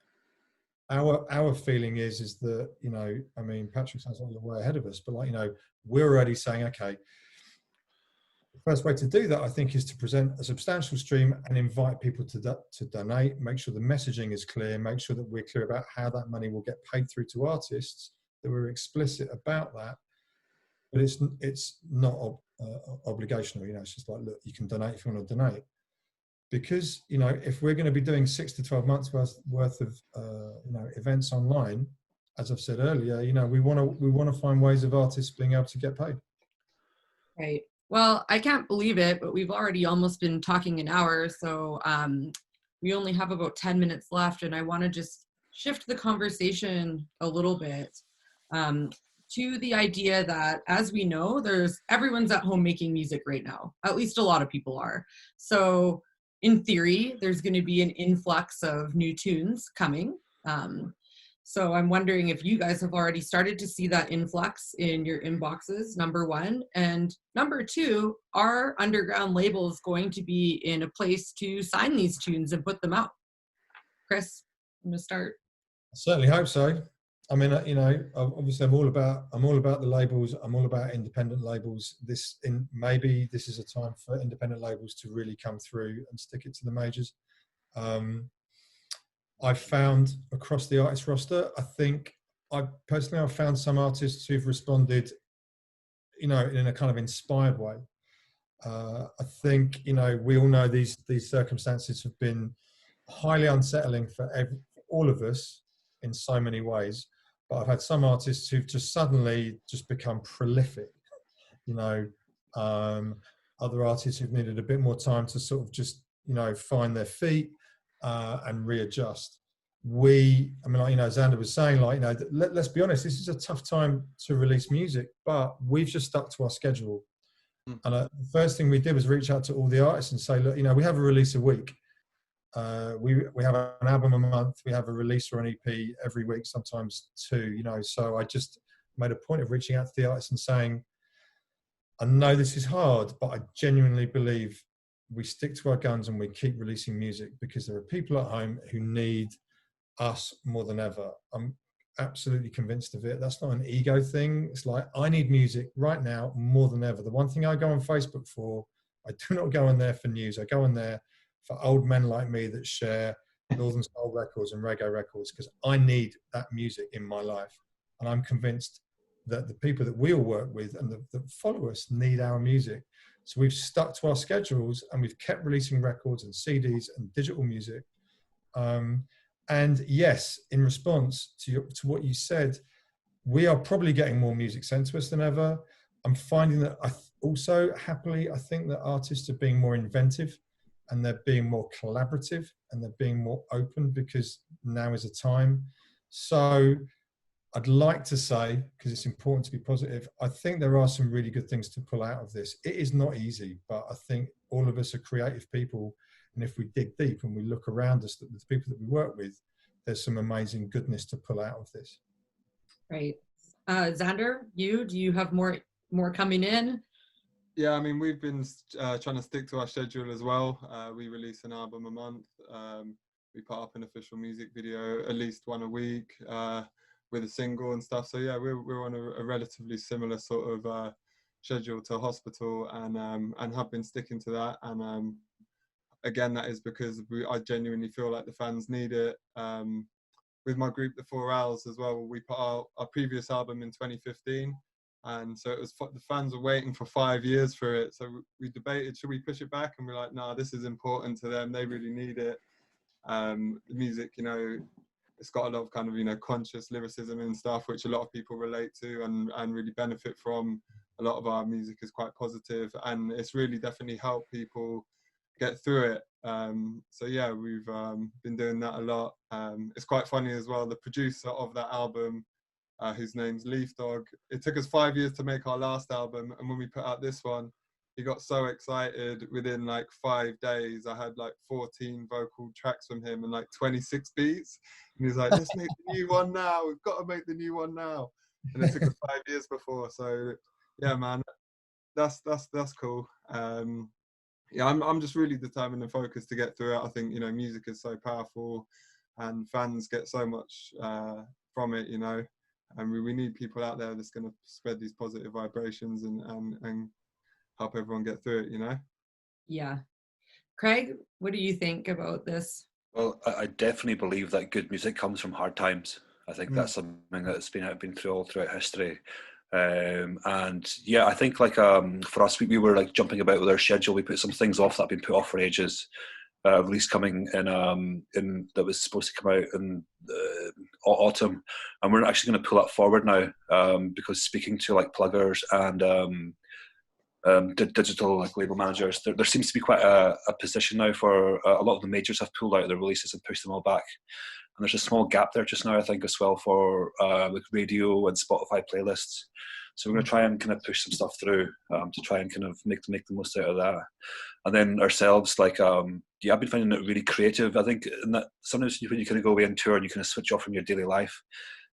Our feeling is that, you know, I mean, Patrick sounds like you're way ahead of us, but, like, you know, we're already saying, okay, the first way to do that, I think, is to present a substantial stream and invite people to donate, make sure the messaging is clear, make sure that we're clear about how that money will get paid through to artists, that we're explicit about that. but it's not obligational. You know, it's just like, look, you can donate if you want to donate. Because, you know, if we're going to be doing 6 to 12 months worth of you know, events online, as I've said earlier, you know, we want to find ways of artists being able to get paid. Right. Well, I can't believe it, but we've already almost been talking an hour, so we only have about 10 minutes left, and I want to just shift the conversation a little bit to the idea that, as we know, everyone's at home making music right now. At least a lot of people are. So in theory, there's going to be an influx of new tunes coming. So I'm wondering if you guys have already started to see that influx in your inboxes, number one. And number two, are underground labels going to be in a place to sign these tunes and put them out? Chris, I'm going to start. I certainly hope so. I mean, you know, obviously I'm all about the labels. I'm all about independent labels. Maybe this is a time for independent labels to really come through and stick it to the majors. I've found across the artist roster, I've found some artists who've responded, you know, in a kind of inspired way. I think, you know, we all know these circumstances have been highly unsettling for all of us in so many ways. But I've had some artists who've just suddenly just become prolific, you know, other artists who've needed a bit more time to sort of just, you know, find their feet and readjust. I mean, like, you know, Xander was saying, like, you know, let's be honest, this is a tough time to release music, but we've just stuck to our schedule. And the first thing we did was reach out to all the artists and say, look, you know, we have a release a week. We have an album a month. We have a release or an EP every week, sometimes two, you know. So I just made a point of reaching out to the artists and saying, I know this is hard, but I genuinely believe we stick to our guns and we keep releasing music because there are people at home who need us more than ever. I'm absolutely convinced of it. That's not an ego thing. It's like, I need music right now more than ever. The one thing I go on Facebook for, I do not go on there for news. I go on there for old men like me that share Northern Soul records and reggae records, because I need that music in my life. And I'm convinced that the people that we all work with and that follow us need our music. So we've stuck to our schedules and we've kept releasing records and CDs and digital music. And yes, in response to what you said, we are probably getting more music sent to us than ever. I'm finding that I think that artists are being more inventive and they're being more collaborative and they're being more open because now is a time. So I'd like to say, because it's important to be positive, I think there are some really good things to pull out of this. It is not easy, but I think all of us are creative people. And if we dig deep and we look around us, the people that we work with, there's some amazing goodness to pull out of this. Right. Xander, do you have more coming in? Yeah, I mean, we've been trying to stick to our schedule as well. We release an album a month. We put up an official music video at least one a week with a single and stuff. So yeah, we're on a relatively similar sort of schedule to Hospital, and have been sticking to that. And again, that is because I genuinely feel like the fans need it. With my group, the 4 Hours as well, we put out our previous album in 2015. And so it was, the fans were waiting for 5 years for it. So we debated, should we push it back? And we're like, no, this is important to them. They really need it. The music, you know, it's got a lot of kind of, you know, conscious lyricism and stuff, which a lot of people relate to and really benefit from. A lot of our music is quite positive, and it's really definitely helped people get through it. So yeah, we've been doing that a lot. It's quite funny as well, the producer of that album, whose name's Leaf Dog, it took us 5 years to make our last album, and when we put out this one, he got so excited. Within like 5 days I had like 14 vocal tracks from him and like 26 beats, and he's like, let's make the new one now, we've got to make the new one now. And it took us 5 years before. So yeah, man, that's cool. Yeah, I'm just really determined and focused to get through it. I think, you know, music is so powerful and fans get so much from it, you know, and we need people out there that's going to spread these positive vibrations and help everyone get through it, you know. Yeah. Craig, what do you think about this? Well, I definitely believe that good music comes from hard times. I think that's something that's been through all throughout history. And yeah, I think like for us, we were like jumping about with our schedule. We put some things off that had been put off for ages. Release coming in that was supposed to come out in autumn, and we're actually going to pull that forward now because speaking to like pluggers and digital like label managers, there seems to be quite a position now for a lot of the majors have pulled out their releases and pushed them all back. And there's a small gap there just now, I think, as well for like radio and Spotify playlists. So we're going to try and kind of push some stuff through to try and kind of make the most out of that. And then ourselves, like, yeah, I've been finding it really creative. I think in that sometimes when you kind of go away on tour and you kind of switch off from your daily life,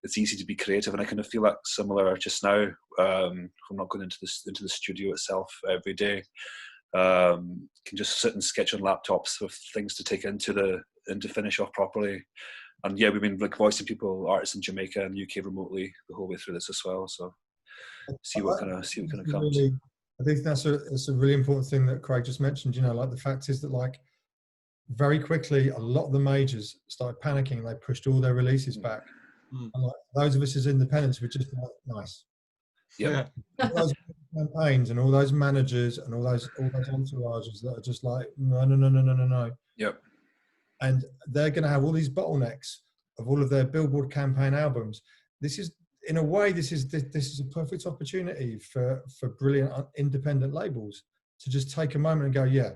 it's easy to be creative. And I kind of feel like similar just now. I'm not going into the studio itself every day. Can just sit and sketch on laptops with things to take into finish off properly. And yeah, we've been like voicing people, artists in Jamaica and UK remotely the whole way through this as well. So see what kind of comes. Really, I think that's a really important thing that Craig just mentioned. You know, like the fact is that like very quickly a lot of the majors started panicking. They pushed all their releases back. And like those of us as independents were just like, nice. Yeah. All those campaigns and all those managers and all those entourages that are just like no. Yep. And they're going to have all these bottlenecks of all of their Billboard campaign albums. This is, in a way, this is a perfect opportunity for brilliant independent labels to just take a moment and go, yeah,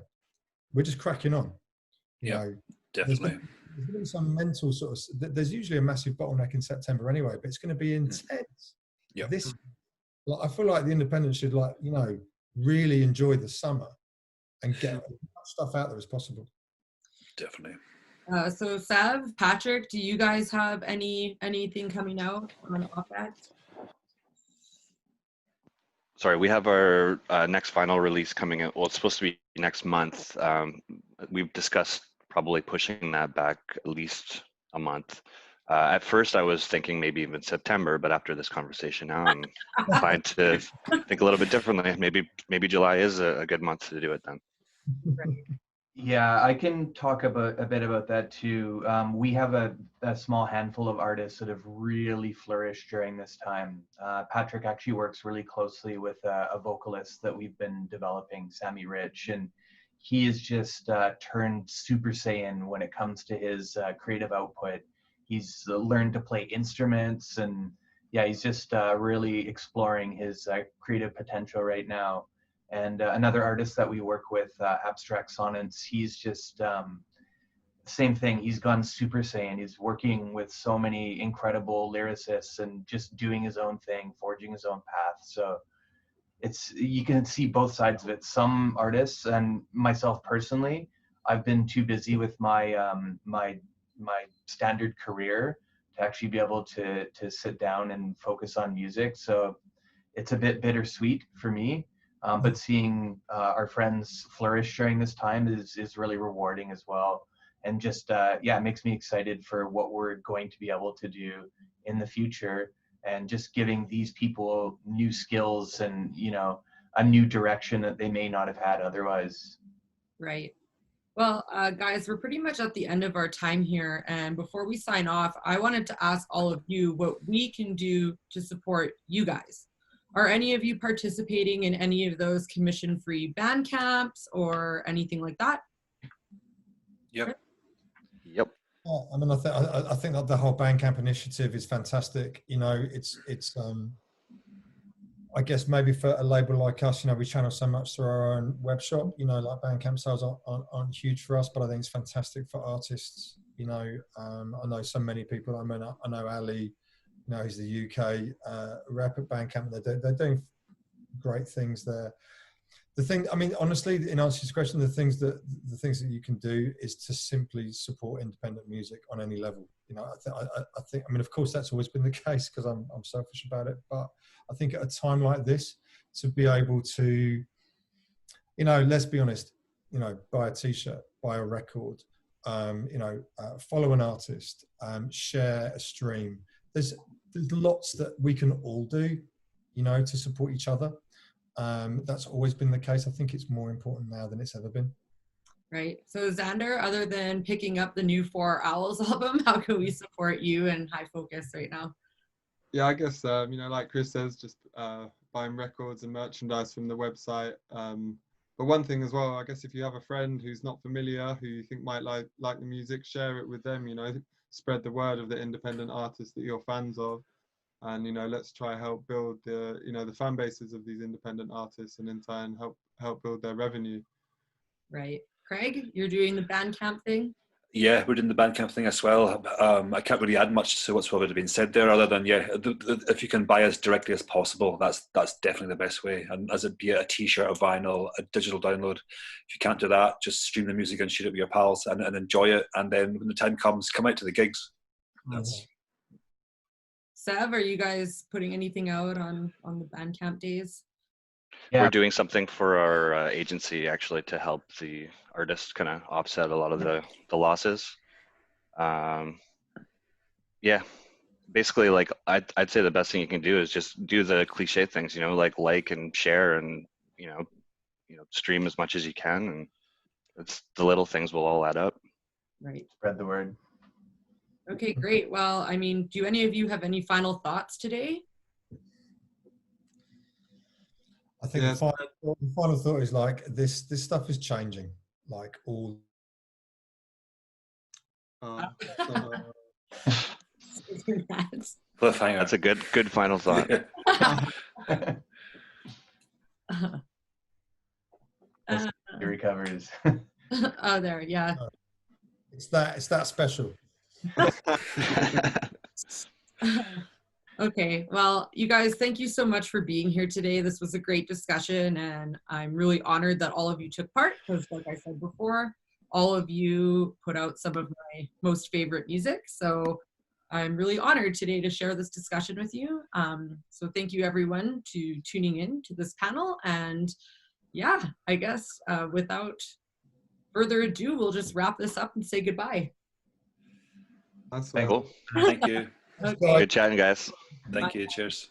we're just cracking on. You know, definitely. There's going to be some mental sort of. There's usually a massive bottleneck in September anyway, but it's going to be intense. Yeah. This, like, I feel like the independents should, like, you know, really enjoy the summer and get as much stuff out there as possible. Definitely. So Sev, Patrick, do you guys have anything coming out on Offect? Sorry, we have our next vinyl release coming out. Well, it's supposed to be next month. We've discussed probably pushing that back at least a month. At first, I was thinking maybe even September, but after this conversation now, I'm inclined to think a little bit differently. Maybe July is a good month to do it then. Yeah, I can talk a bit about that too. We have a small handful of artists that have really flourished during this time. Patrick actually works really closely with a vocalist that we've been developing, Sammy Rich, and he has just turned Super Saiyan when it comes to his creative output. He's learned to play instruments, and yeah, he's just really exploring his creative potential right now. And another artist that we work with, Spectrasonics, he's just same thing. He's gone Super Saiyan. He's working with so many incredible lyricists and just doing his own thing, forging his own path. So you can see both sides of it. Some artists, and myself personally, I've been too busy with my my standard career to actually be able to sit down and focus on music. So it's a bit bittersweet for me. But seeing our friends flourish during this time is really rewarding as well. And just, yeah, it makes me excited for what we're going to be able to do in the future, and just giving these people new skills and, you know, a new direction that they may not have had otherwise. Right. Well, guys, we're pretty much at the end of our time here. And before we sign off, I wanted to ask all of you what we can do to support you guys. Are any of you participating in any of those commission-free band camps or anything like that? Yep. Yep. I mean, I think that the whole Bandcamp initiative is fantastic. You know, it's I guess maybe for a label like us, you know, we channel so much through our own web shop. You know, like Bandcamp sales aren't huge for us, but I think it's fantastic for artists. You know, I know so many people. I mean, I know Ali. You know, he's the UK rep at Bandcamp. They're doing great things there. The thing, I mean, honestly, in answer to this question, the things that you can do is to simply support independent music on any level. You know, I think, I mean, of course, that's always been the case because I'm selfish about it. But I think at a time like this, to be able to, you know, let's be honest, you know, buy a T-shirt, buy a record, you know, follow an artist, share a stream. There's lots that we can all do, you know, to support each other. That's always been the case. I think it's more important now than it's ever been. Right. So Xander, other than picking up the new 4 Owls album, how can we support you and High Focus right now? yeah, I guess you know, like Chris says, just buying records and merchandise from the website. But one thing as well, I guess, if you have a friend who's not familiar, who you think might like the music, share it with them. You know, spread the word of the independent artists that you're fans of, and you know, let's try help build the the fan bases of these independent artists, and in turn help build their revenue. Right. Craig, you're doing the Bandcamp thing? Yeah, we're doing the Bandcamp thing as well. I can't really add much to what's already been said there, other than if you can buy as directly as possible, that's definitely the best way. And as it be a T-shirt, a vinyl, a digital download, if you can't do that, just stream the music and shoot it with your pals and enjoy it. And then when the time comes, come out to the gigs. That's Sev, are you guys putting anything out on the Bandcamp days? We're doing something for our agency actually to help the artists kind of offset a lot of the losses. Yeah, basically, like I'd say the best thing you can do is just do the cliche things, you know, like and share, and you know stream as much as you can, and it's the little things will all add up. Right. Spread the word. Okay, great. Well, I mean, do any of you have any final thoughts today? I think the final thought is like this stuff is changing, like all. cliffhanger. That's a good final thought. He recovers. Oh, there, yeah. It's that special. Okay, well, you guys, thank you so much for being here today. This was a great discussion, and I'm really honored that all of you took part, because like I said before, all of you put out some of my most favorite music. So I'm really honored today to share this discussion with you. So thank you everyone to tuning in to this panel. And yeah, I guess without further ado, we'll just wrap this up and say goodbye. Awesome. Cool. Thank you. Okay. Good chatting, guys. Thank you. Cheers.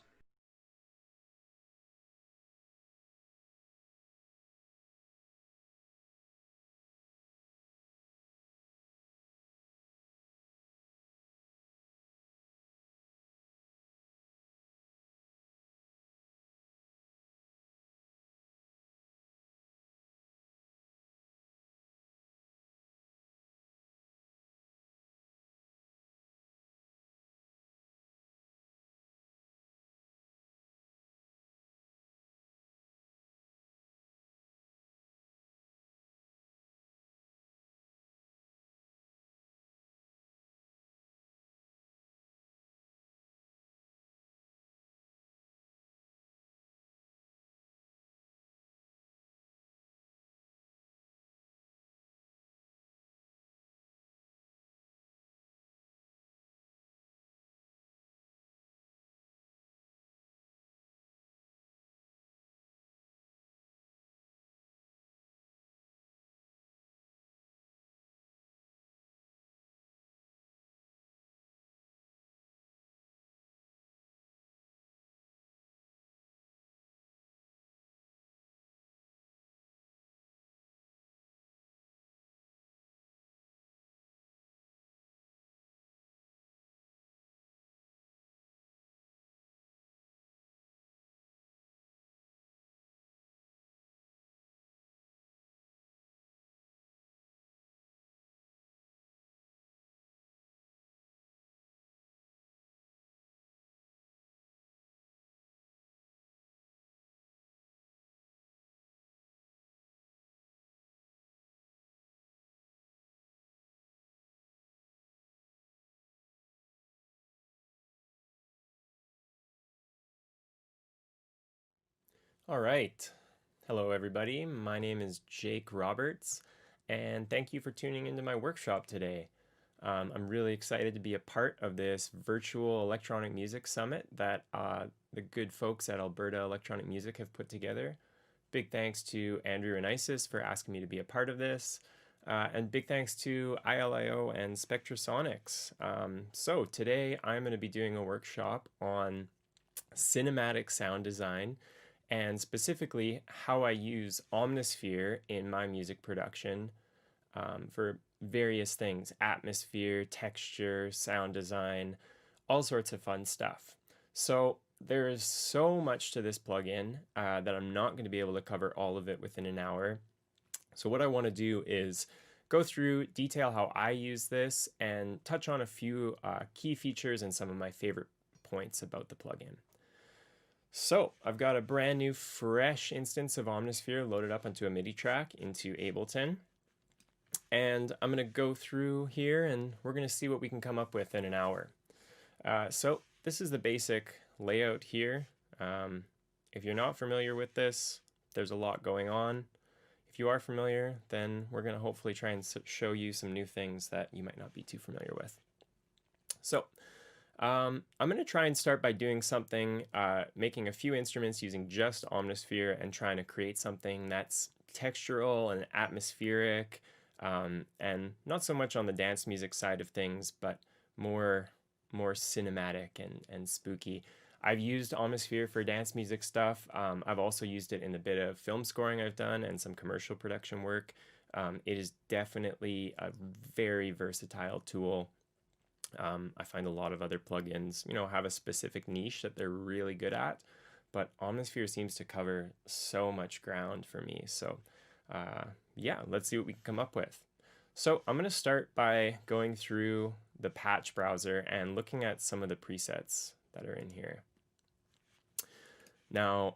All right. Hello, everybody. My name is Jake Roberts, and thank you for tuning into my workshop today. I'm really excited to be a part of this virtual electronic music summit that the good folks at Alberta Electronic Music have put together. Big thanks to Andrew and Isis for asking me to be a part of this. And big thanks to ILIO and Spectrasonics. So today I'm going to be doing a workshop on cinematic sound design, and specifically how I use Omnisphere in my music production for various things: atmosphere, texture, sound design, all sorts of fun stuff. So there is so much to this plugin that I'm not going to be able to cover all of it within an hour. So what I want to do is go through, detail how I use this, and touch on a few key features and some of my favorite points about the plugin. So I've got a brand new fresh instance of Omnisphere loaded up onto a MIDI track into Ableton. And I'm going to go through here and we're going to see what we can come up with in an hour. So this is the basic layout here. If you're not familiar with this, there's a lot going on. If you are familiar, then we're going to hopefully try and show you some new things that you might not be too familiar with. So I'm going to try and start by doing something, making a few instruments using just Omnisphere and trying to create something that's textural and atmospheric, and not so much on the dance music side of things, but more cinematic and spooky. I've used Omnisphere for dance music stuff. I've also used it in a bit of film scoring I've done and some commercial production work. It is definitely a very versatile tool. I find a lot of other plugins, have a specific niche that they're really good at, but Omnisphere seems to cover so much ground for me. So yeah, let's see what we can come up with. So I'm going to start by going through the patch browser and looking at some of the presets that are in here. Now,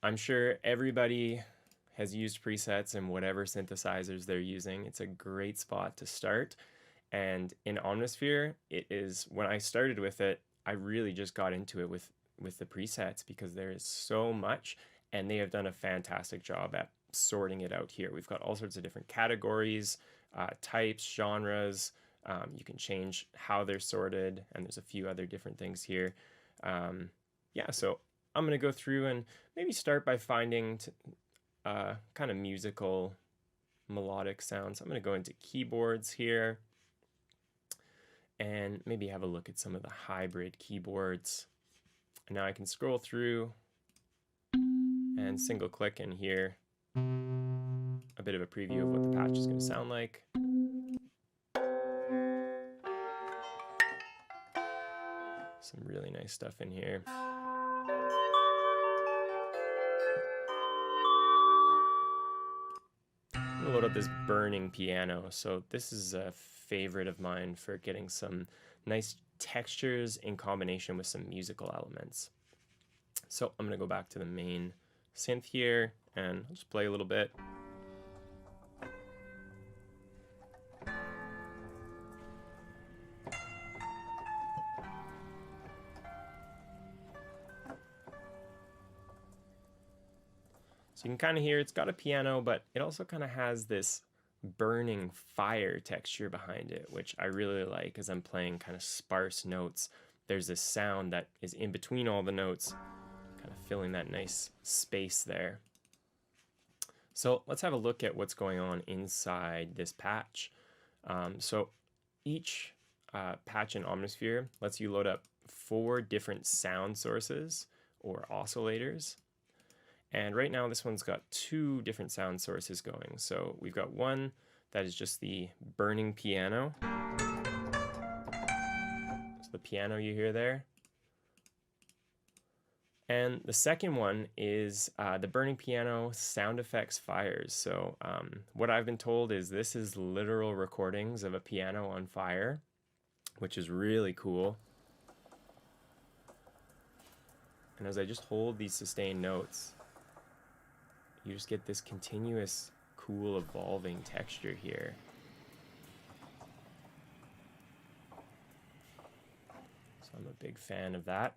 I'm sure everybody has used presets in whatever synthesizers they're using. It's a great spot to start. And in Omnisphere, it is, when I started with it, I really just got into it with the presets because there is so much, and they have done a fantastic job at sorting it out here. We've got all sorts of different categories, types, genres. You can change how they're sorted, and there's a few other different things here. Yeah, so I'm going to go through and maybe start by finding kind of musical melodic sounds. I'm going to go into keyboards here and maybe have a look at some of the hybrid keyboards. And now I can scroll through and single click in here a bit of a preview of what the patch is going to sound like. Some really nice stuff in here. I'm gonna load up this burning piano. So this is a favorite of mine for getting some nice textures in combination with some musical elements. So I'm gonna go back to the main synth here and I'll just play a little bit. So you can kind of hear it's got a piano, but it also kind of has this burning fire texture behind it, which I really like as I'm playing kind of sparse notes. There's this sound that is in between all the notes, kind of filling that nice space there. So let's have a look at what's going on inside this patch. So each patch in Omnisphere lets you load up 4 different sound sources or oscillators. And right now this one's got 2 different sound sources going. So we've got one that is just the burning piano. So the piano you hear there. And the second one is the burning piano sound effects fires. So what I've been told is this is literal recordings of a piano on fire, which is really cool. And as I just hold these sustained notes, you just get this continuous, cool, evolving texture here. So I'm a big fan of that.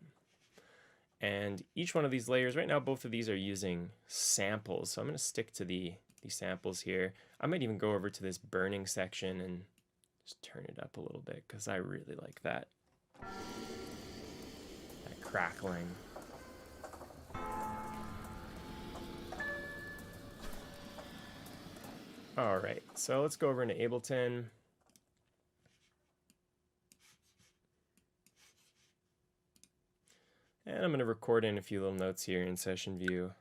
And each one of these layers, right now both of these are using samples. So I'm going to stick to these samples here. I might even go over to this burning section and just turn it up a little bit because I really like that. That crackling. All right, so let's go over into Ableton. And I'm going to record in a few little notes here in session view.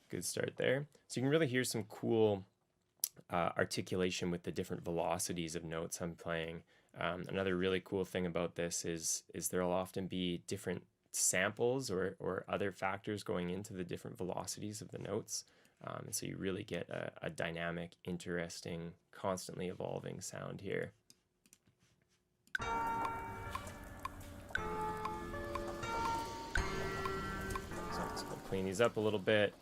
Good start there. So you can really hear some cool articulation with the different velocities of notes I'm playing. Another really cool thing about this is there'll often be different samples or other factors going into the different velocities of the notes. And so you really get a dynamic, interesting, constantly evolving sound here. So I'm just going to clean these up a little bit,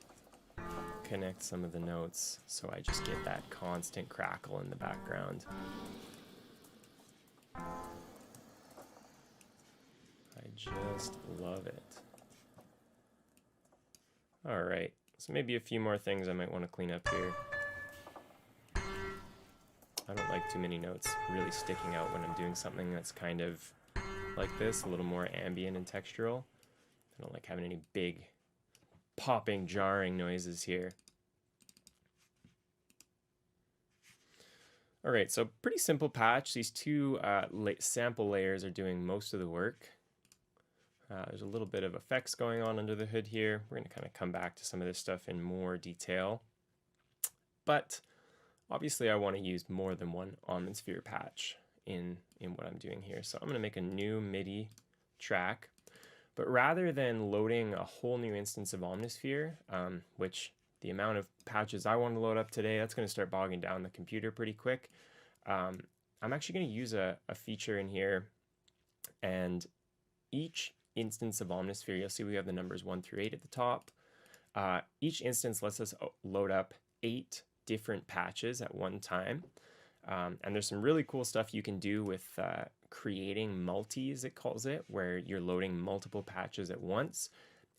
connect some of the notes so I just get that constant crackle in the background. I just love it. All right, so maybe a few more things I might want to clean up here. I don't like too many notes really sticking out when I'm doing something that's kind of like this, a little more ambient and textural. I don't like having any big popping, jarring noises here. All right, so pretty simple patch. These two sample layers are doing most of the work. There's a little bit of effects going on under the hood here. We're going to kind of come back to some of this stuff in more detail. But obviously I want to use more than one Omnisphere patch in what I'm doing here. So I'm going to make a new MIDI track. But rather than loading a whole new instance of Omnisphere, which the amount of patches I want to load up today, that's going to start bogging down the computer pretty quick. I'm actually going to use a feature in here, and each instance of Omnisphere, you'll see we have the numbers 1 through 8 at the top. Each instance lets us load up 8 different patches at one time. And there's some really cool stuff you can do with creating multis, it calls it, where you're loading multiple patches at once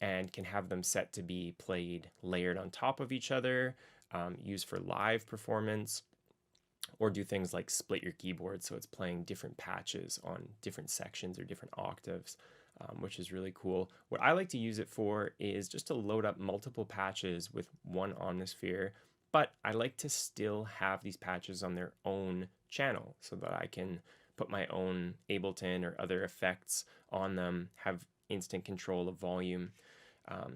and can have them set to be played layered on top of each other, used for live performance, or do things like split your keyboard so it's playing different patches on different sections or different octaves, which is really cool. What I like to use it for is just to load up multiple patches with one Omnisphere, but I like to still have these patches on their own channel so that I can put my own Ableton or other effects on them, have instant control of volume.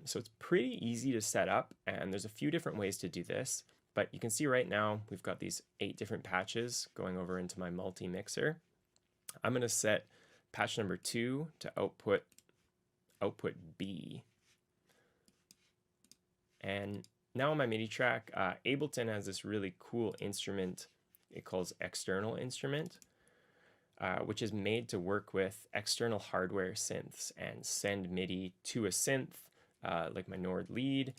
So it's pretty easy to set up, and there's a few different ways to do this. But you can see right now we've got these 8 different patches going over into my multi-mixer. I'm going to set patch number 2 to output B. And now on my MIDI track, Ableton has this really cool instrument it calls external instrument, which is made to work with external hardware synths and send MIDI to a synth, like my Nord lead,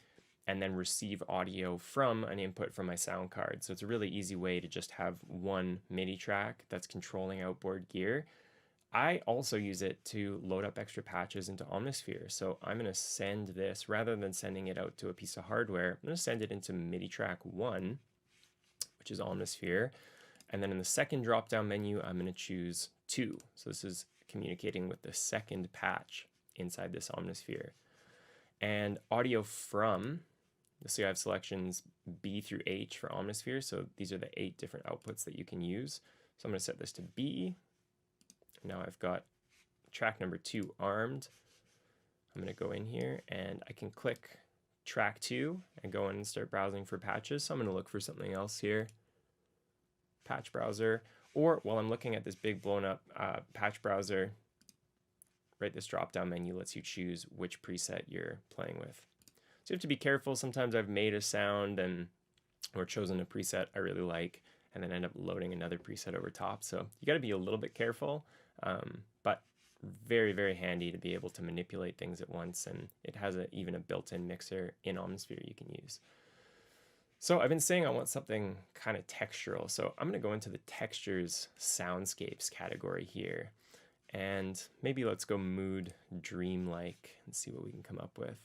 and then receive audio from an input from my sound card. So it's a really easy way to just have one MIDI track that's controlling outboard gear. I also use it to load up extra patches into Omnisphere. So I'm going to send this, rather than sending it out to a piece of hardware, I'm going to send it into MIDI track 1, which is Omnisphere. And then in the second drop-down menu, I'm going to choose 2. So this is communicating with the second patch inside this Omnisphere. And audio from, you'll see I have selections B through H for Omnisphere. So these are the 8 different outputs that you can use. So I'm going to set this to B. Now I've got track number 2 armed. I'm going to go in here and I can click track 2 and go in and start browsing for patches. So I'm going to look for something else here. Patch browser, or while I'm looking at this big blown up patch browser, right, this drop down menu lets you choose which preset you're playing with. So you have to be careful. Sometimes I've made a sound or chosen a preset I really like and then end up loading another preset over top. So you got to be a little bit careful, but very, very handy to be able to manipulate things at once. And it has even a built-in mixer in Omnisphere you can use. So I've been saying I want something kind of textural. So I'm going to go into the textures soundscapes category here. And maybe let's go mood dreamlike and see what we can come up with.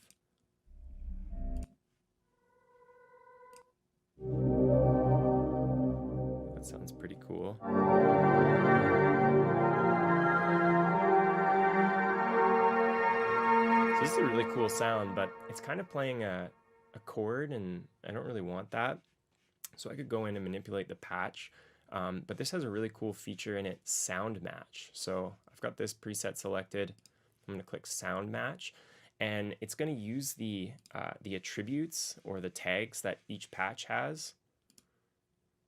That sounds pretty cool. So this is a really cool sound, but it's kind of playing a chord, and I don't really want that. So I could go in and manipulate the patch, but this has a really cool feature in it, sound match. So I've got this preset selected. I'm going to click sound match, and it's going to use the attributes or the tags that each patch has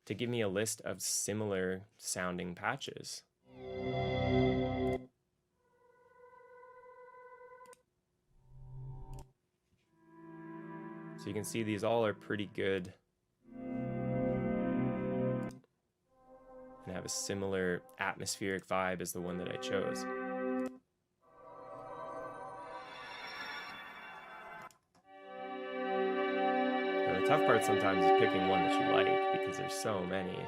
to give me a list of similar sounding patches. So you can see these all are pretty good and have a similar atmospheric vibe as the one that I chose. Now, the tough part sometimes is picking one that you like because there's so many.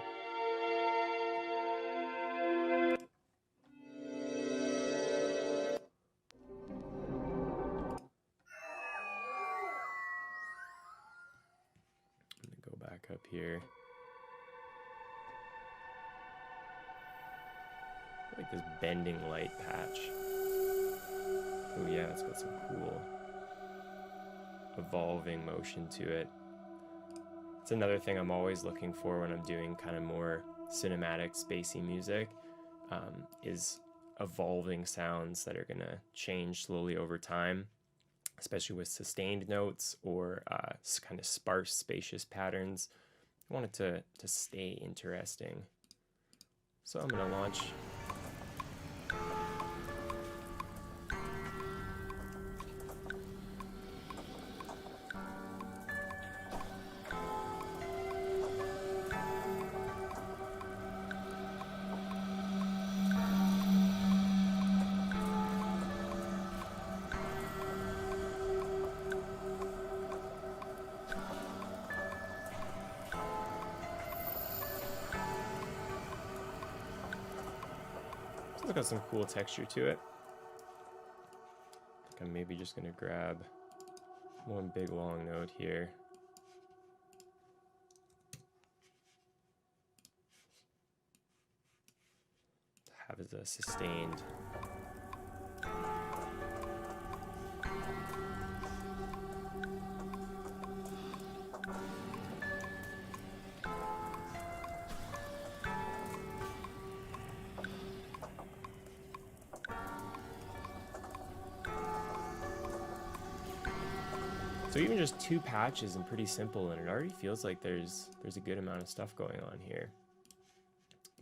Up here. I like this bending light patch. Oh yeah, it's got some cool evolving motion to it. It's another thing I'm always looking for when I'm doing kind of more cinematic, spacey music, is evolving sounds that are gonna change slowly over time, especially with sustained notes or kind of sparse, spacious patterns. I want it to stay interesting. So I'm going to launch. It's got some cool texture to it. I think I'm maybe just gonna grab one big long note here. To have as a sustained. So even just 2 patches and pretty simple, and it already feels like there's a good amount of stuff going on here.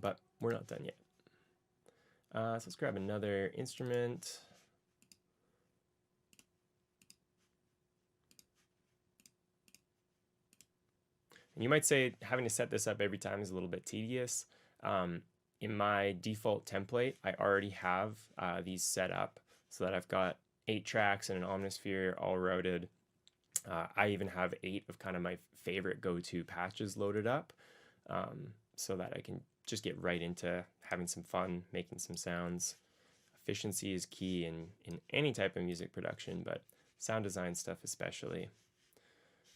But we're not done yet. So let's grab another instrument. And you might say having to set this up every time is a little bit tedious. In my default template, I already have these set up so that I've got 8 tracks and an Omnisphere all routed. I even have 8 of kind of my favorite go-to patches loaded up, so that I can just get right into having some fun, making some sounds. Efficiency is key in any type of music production, but sound design stuff especially.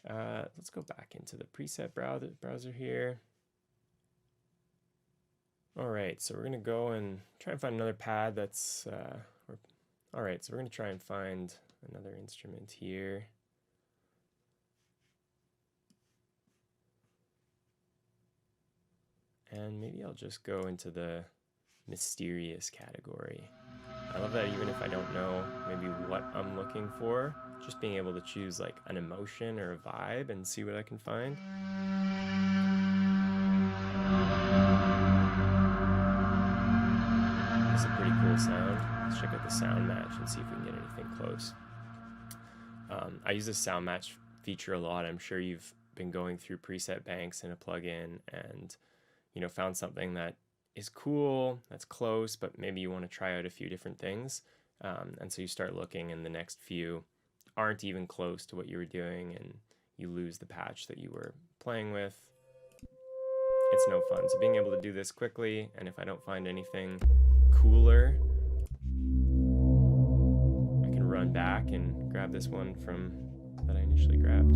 Let's go back into the preset browser here. All right, so we're going to go and try and find another pad that's... all right, so we're going to try and find another instrument here. And maybe I'll just go into the mysterious category. I love that even if I don't know maybe what I'm looking for, just being able to choose like an emotion or a vibe and see what I can find. That's a pretty cool sound. Let's check out the sound match and see if we can get anything close. I use the sound match feature a lot. I'm sure you've been going through preset banks in a plugin and found something that is cool, that's close, but maybe you want to try out a few different things. And so you start looking and the next few aren't even close to what you were doing and you lose the patch that you were playing with. It's no fun. So being able to do this quickly, and if I don't find anything cooler, I can run back and grab this one from that I initially grabbed.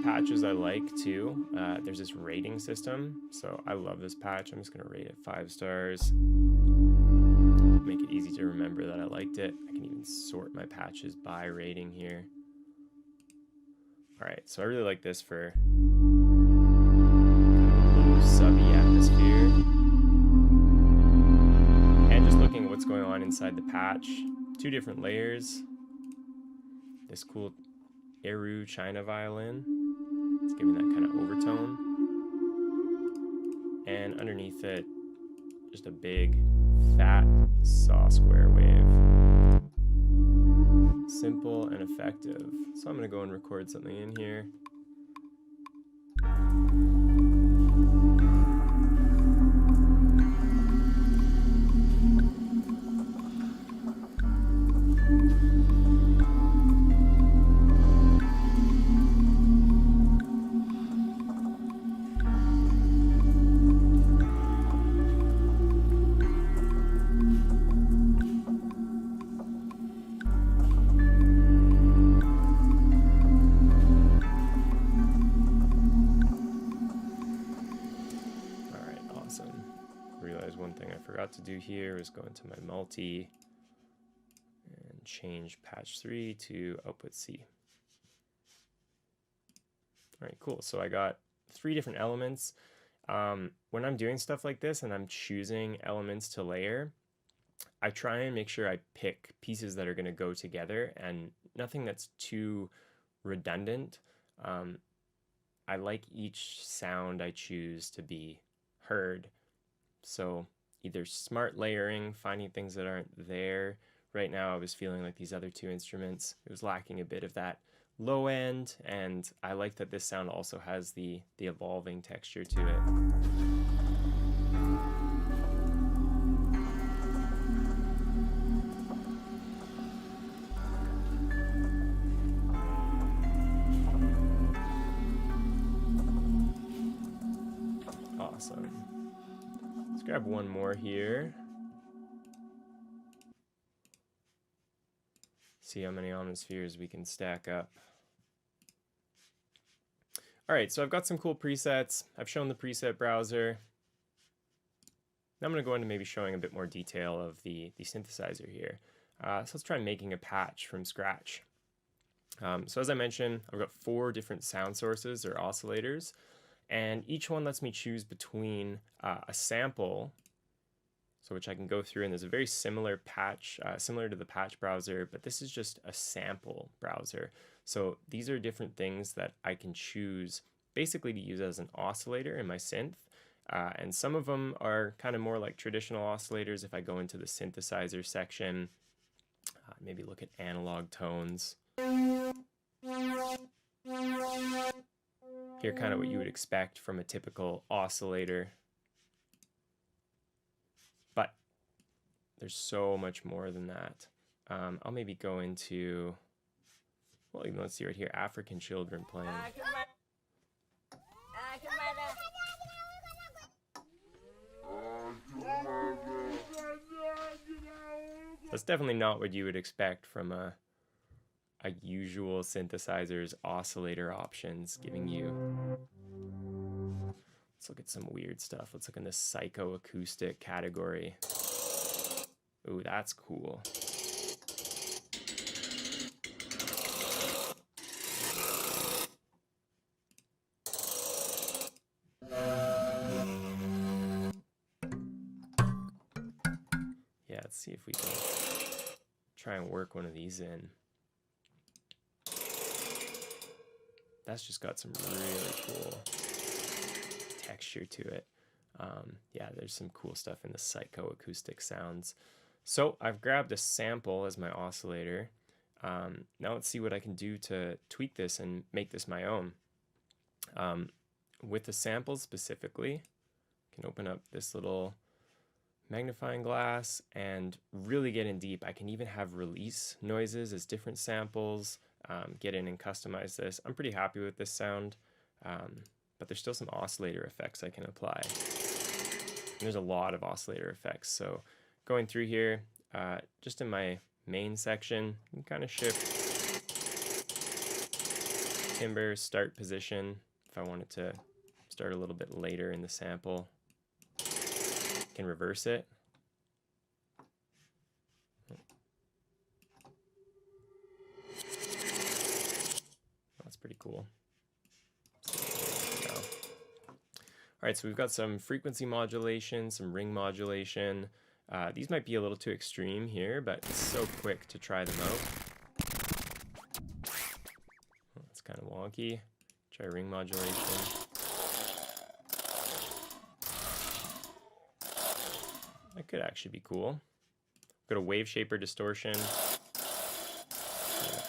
Patches I like too, there's this rating system. So I love this patch. I'm just gonna rate it 5 stars. Make it easy to remember that I liked it. I can even sort my patches by rating here. All right, so I really like this for kind of a little subby atmosphere. And just looking at what's going on inside the patch, 2 different layers. This cool Eru China violin. It's giving that kind of overtone. And underneath it, just a big, fat saw square wave. Simple and effective. So I'm gonna go and record something in here. To do here is go into my multi and change patch 3 to output C. All right, cool. So I got 3 different elements. When I'm doing stuff like this and I'm choosing elements to layer, I try and make sure I pick pieces that are going to go together and nothing that's too redundant. I like each sound I choose to be heard. So either smart layering, finding things that aren't there. Right now I was feeling like these other 2 instruments, it was lacking a bit of that low end, and I like that this sound also has the evolving texture to it. Awesome. Let's grab one more here. See how many Omnispheres we can stack up. All right, so I've got some cool presets. I've shown the preset browser. Now I'm going to go into maybe showing a bit more detail of the synthesizer here. So let's try making a patch from scratch. So as I mentioned, I've got 4 different sound sources or oscillators, and each one lets me choose between a sample, so which I can go through, and there's a very similar patch, similar to the patch browser, but this is just a sample browser. So these are different things that I can choose basically to use as an oscillator in my synth. And some of them are kind of more like traditional oscillators. If I go into the synthesizer section, maybe look at analog tones. Hear kind of what you would expect from a typical oscillator. But there's so much more than that. I'll maybe go into, well, even let's see right here, African children playing. That's definitely not what you would expect from a usual synthesizer's oscillator options, giving you. Let's look at some weird stuff. Let's look in the psychoacoustic category. Ooh, that's cool. Yeah, let's see if we can try and work one of these in. That's just got some really cool texture to it. Yeah, there's some cool stuff in the psychoacoustic sounds. So I've grabbed a sample as my oscillator. Now let's see what I can do to tweak this and make this my own. With the sample specifically, I can open up this little magnifying glass and really get in deep. I can even have release noises as different samples. Get in and customize this. I'm pretty happy with this sound, but there's still some oscillator effects I can apply. And there's a lot of oscillator effects. So going through here, just in my main section, you can kind of shift timbre, start position, if I wanted to start a little bit later in the sample, I can reverse it. That's pretty cool. All right, so we've got some frequency modulation, some ring modulation. These might be a little too extreme here, but it's so quick to try them out. That's kind of wonky. Try ring modulation. That could actually be cool. Got a wave shaper distortion,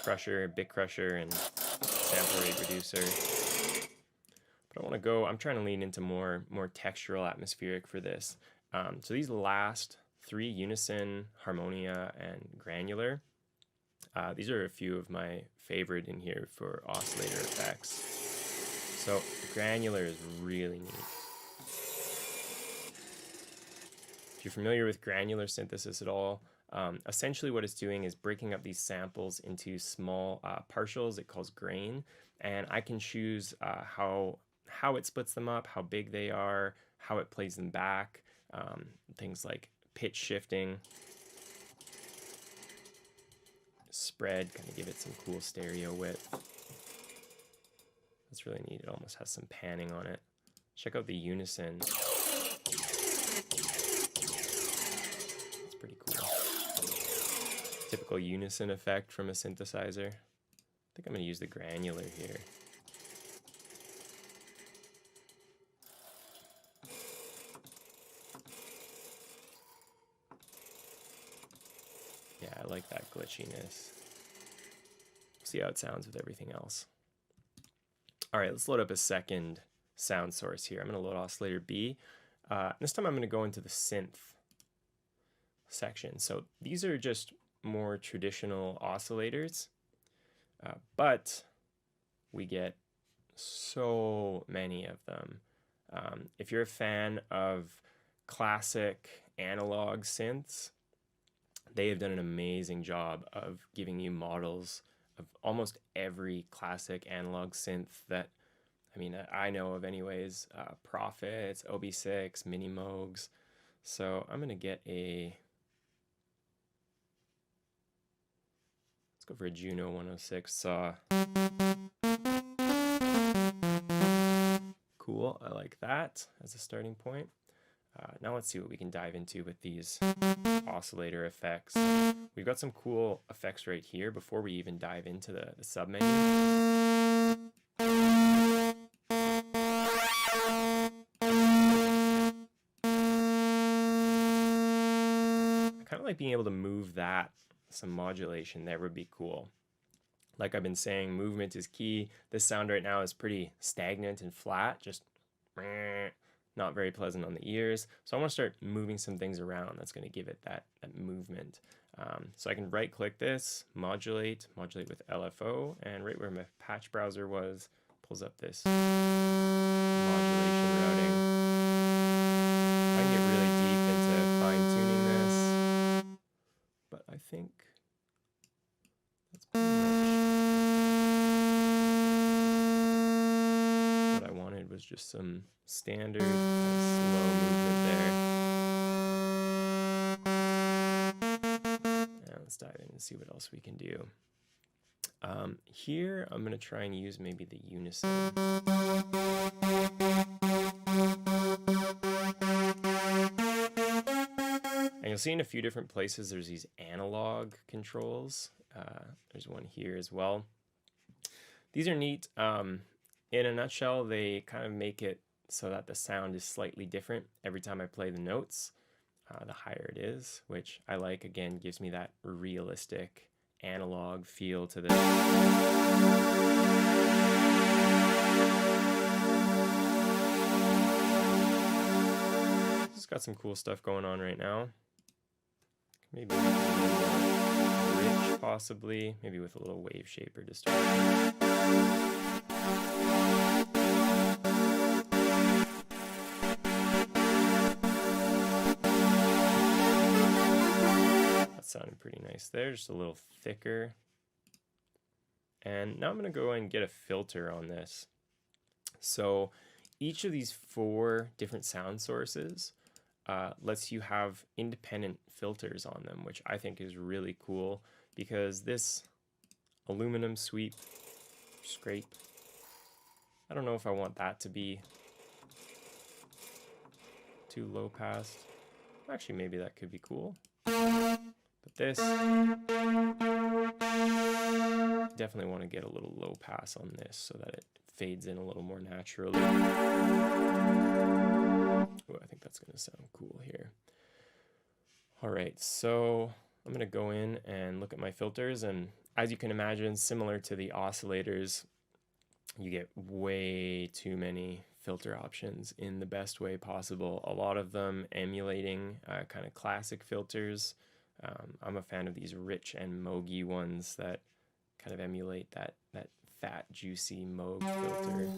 crusher, bit crusher, and sample rate reducer. But I want to go, I'm trying to lean into more textural atmospheric for this. So these last three, unison, harmonia, and granular, these are a few of my favorite in here for oscillator effects. So granular is really neat. If you're familiar with granular synthesis at all, essentially what it's doing is breaking up these samples into small partials. It calls grain, and I can choose how it splits them up, how big they are, how it plays them back, things like pitch shifting, spread, kind of give it some cool stereo width. That's really neat. It almost has some panning on it. Check out the unison. It's pretty cool. Typical unison effect from a synthesizer. I think I'm going to use the granular here. Yeah, I like that glitchiness. See how it sounds with everything else. All right, let's load up a second sound source here. I'm going to load oscillator B. This time I'm going to go into the synth section. So these are just more traditional oscillators, but we get so many of them. If you're a fan of classic analog synths, they have done an amazing job of giving you models of almost every classic analog synth that, I know of anyways. Prophets, OB6, Mini Moogs. So I'm going to get let's go for a Juno 106 saw. Cool, I like that as a starting point. Now let's see what we can dive into with these oscillator effects. We've got some cool effects right here before we even dive into the submenu. I kind of like being able to move that. Some modulation there would be cool. Like I've been saying, movement is key. This sound right now is pretty stagnant and flat, just not very pleasant on the ears. So I want to start moving some things around. That's going to give it that movement. So I can right click this, modulate with LFO, and right where my patch browser was, pulls up this modulation routing. I can get really deep into fine tuning this, but I think that's pretty much what I wanted, was just some standard slow movement there. And let's dive in and see what else we can do. Here I'm going to try and use maybe the unison. And you'll see in a few different places there's these analog controls. There's one here as well. These are neat. In a nutshell, they kind of make it so that the sound is slightly different every time I play the notes. The higher it is, which I like. Again, gives me that realistic analog feel to this. It's got some cool stuff going on right now. Maybe a little rich, possibly. Maybe with a little wave shaper distortion. Sounded pretty nice there, just a little thicker. And now I'm going to go and get a filter on this. So each of these 4 different sound sources lets you have independent filters on them, which I think is really cool, because this aluminum sweep, scrape, I don't know if I want that to be too low pass. Actually, maybe that could be cool. But this, definitely want to get a little low pass on this so that it fades in a little more naturally. Oh, I think that's going to sound cool here. All right, so I'm going to go in and look at my filters, and as you can imagine, similar to the oscillators, you get way too many filter options in the best way possible. A lot of them emulating kind of classic filters. I'm a fan of these rich and mooggy ones that kind of emulate that fat, juicy Moog filter.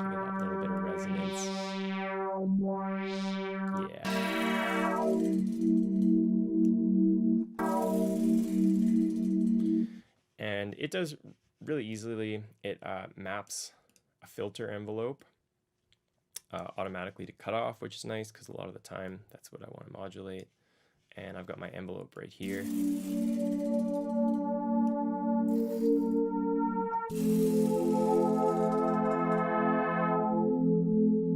Give it that little bit of resonance. Yeah. And it does really easily. It maps a filter envelope automatically to cutoff, which is nice because a lot of the time that's what I want to modulate. And I've got my envelope right here.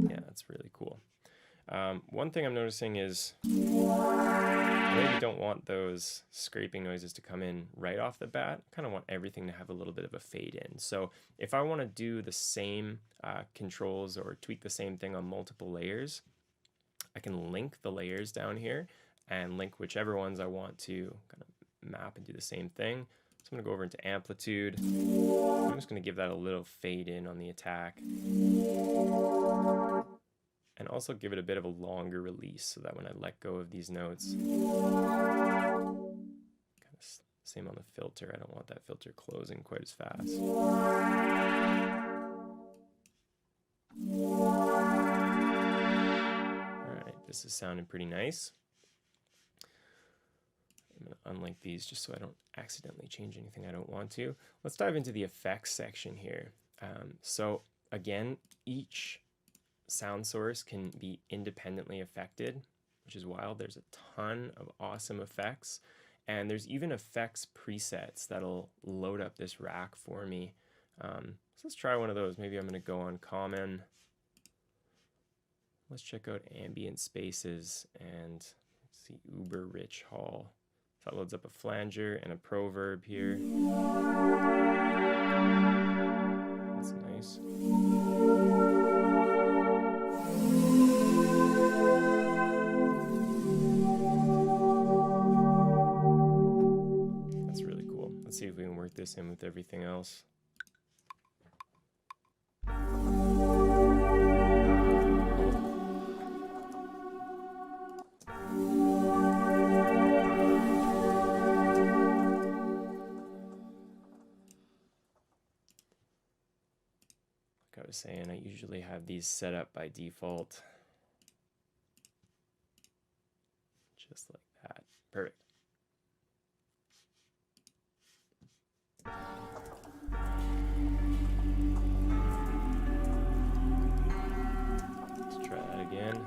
Yeah, that's really cool. One thing I'm noticing is I maybe don't want those scraping noises to come in right off the bat. I kind of want everything to have a little bit of a fade in. So if I want to do the same controls or tweak the same thing on multiple layers, I can link the layers down here and link whichever ones I want to kind of map and do the same thing. So I'm going to go over into amplitude. I'm just going to give that a little fade in on the attack. And also give it a bit of a longer release so that when I let go of these notes, kind of same on the filter, I don't want that filter closing quite as fast. Alright, this is sounding pretty nice. I'm going to unlink these just so I don't accidentally change anything I don't want to. Let's dive into the effects section here. So again, each sound source can be independently affected, which is wild. There's a ton of awesome effects, and there's even effects presets that'll load up this rack for me. So let's try one of those. Maybe I'm going to go on common. Let's check out ambient spaces and let's see, uber rich hall. So that loads up a flanger and a proverb here. That's nice. That's really cool. Let's see if we can work this in with everything else. Like I was saying, I usually have these set up by default. Just like that. Perfect. Let's try that again.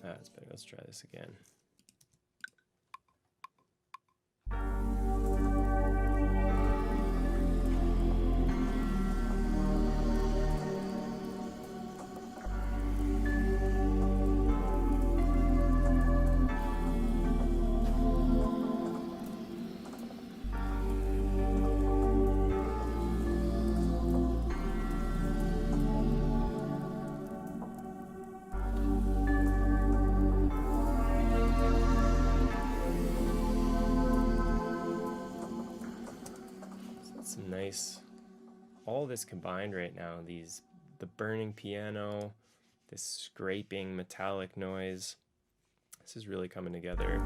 That's better. Let's try this again. some nice, all this combined right now, the burning piano, this scraping metallic noise. This is really coming together.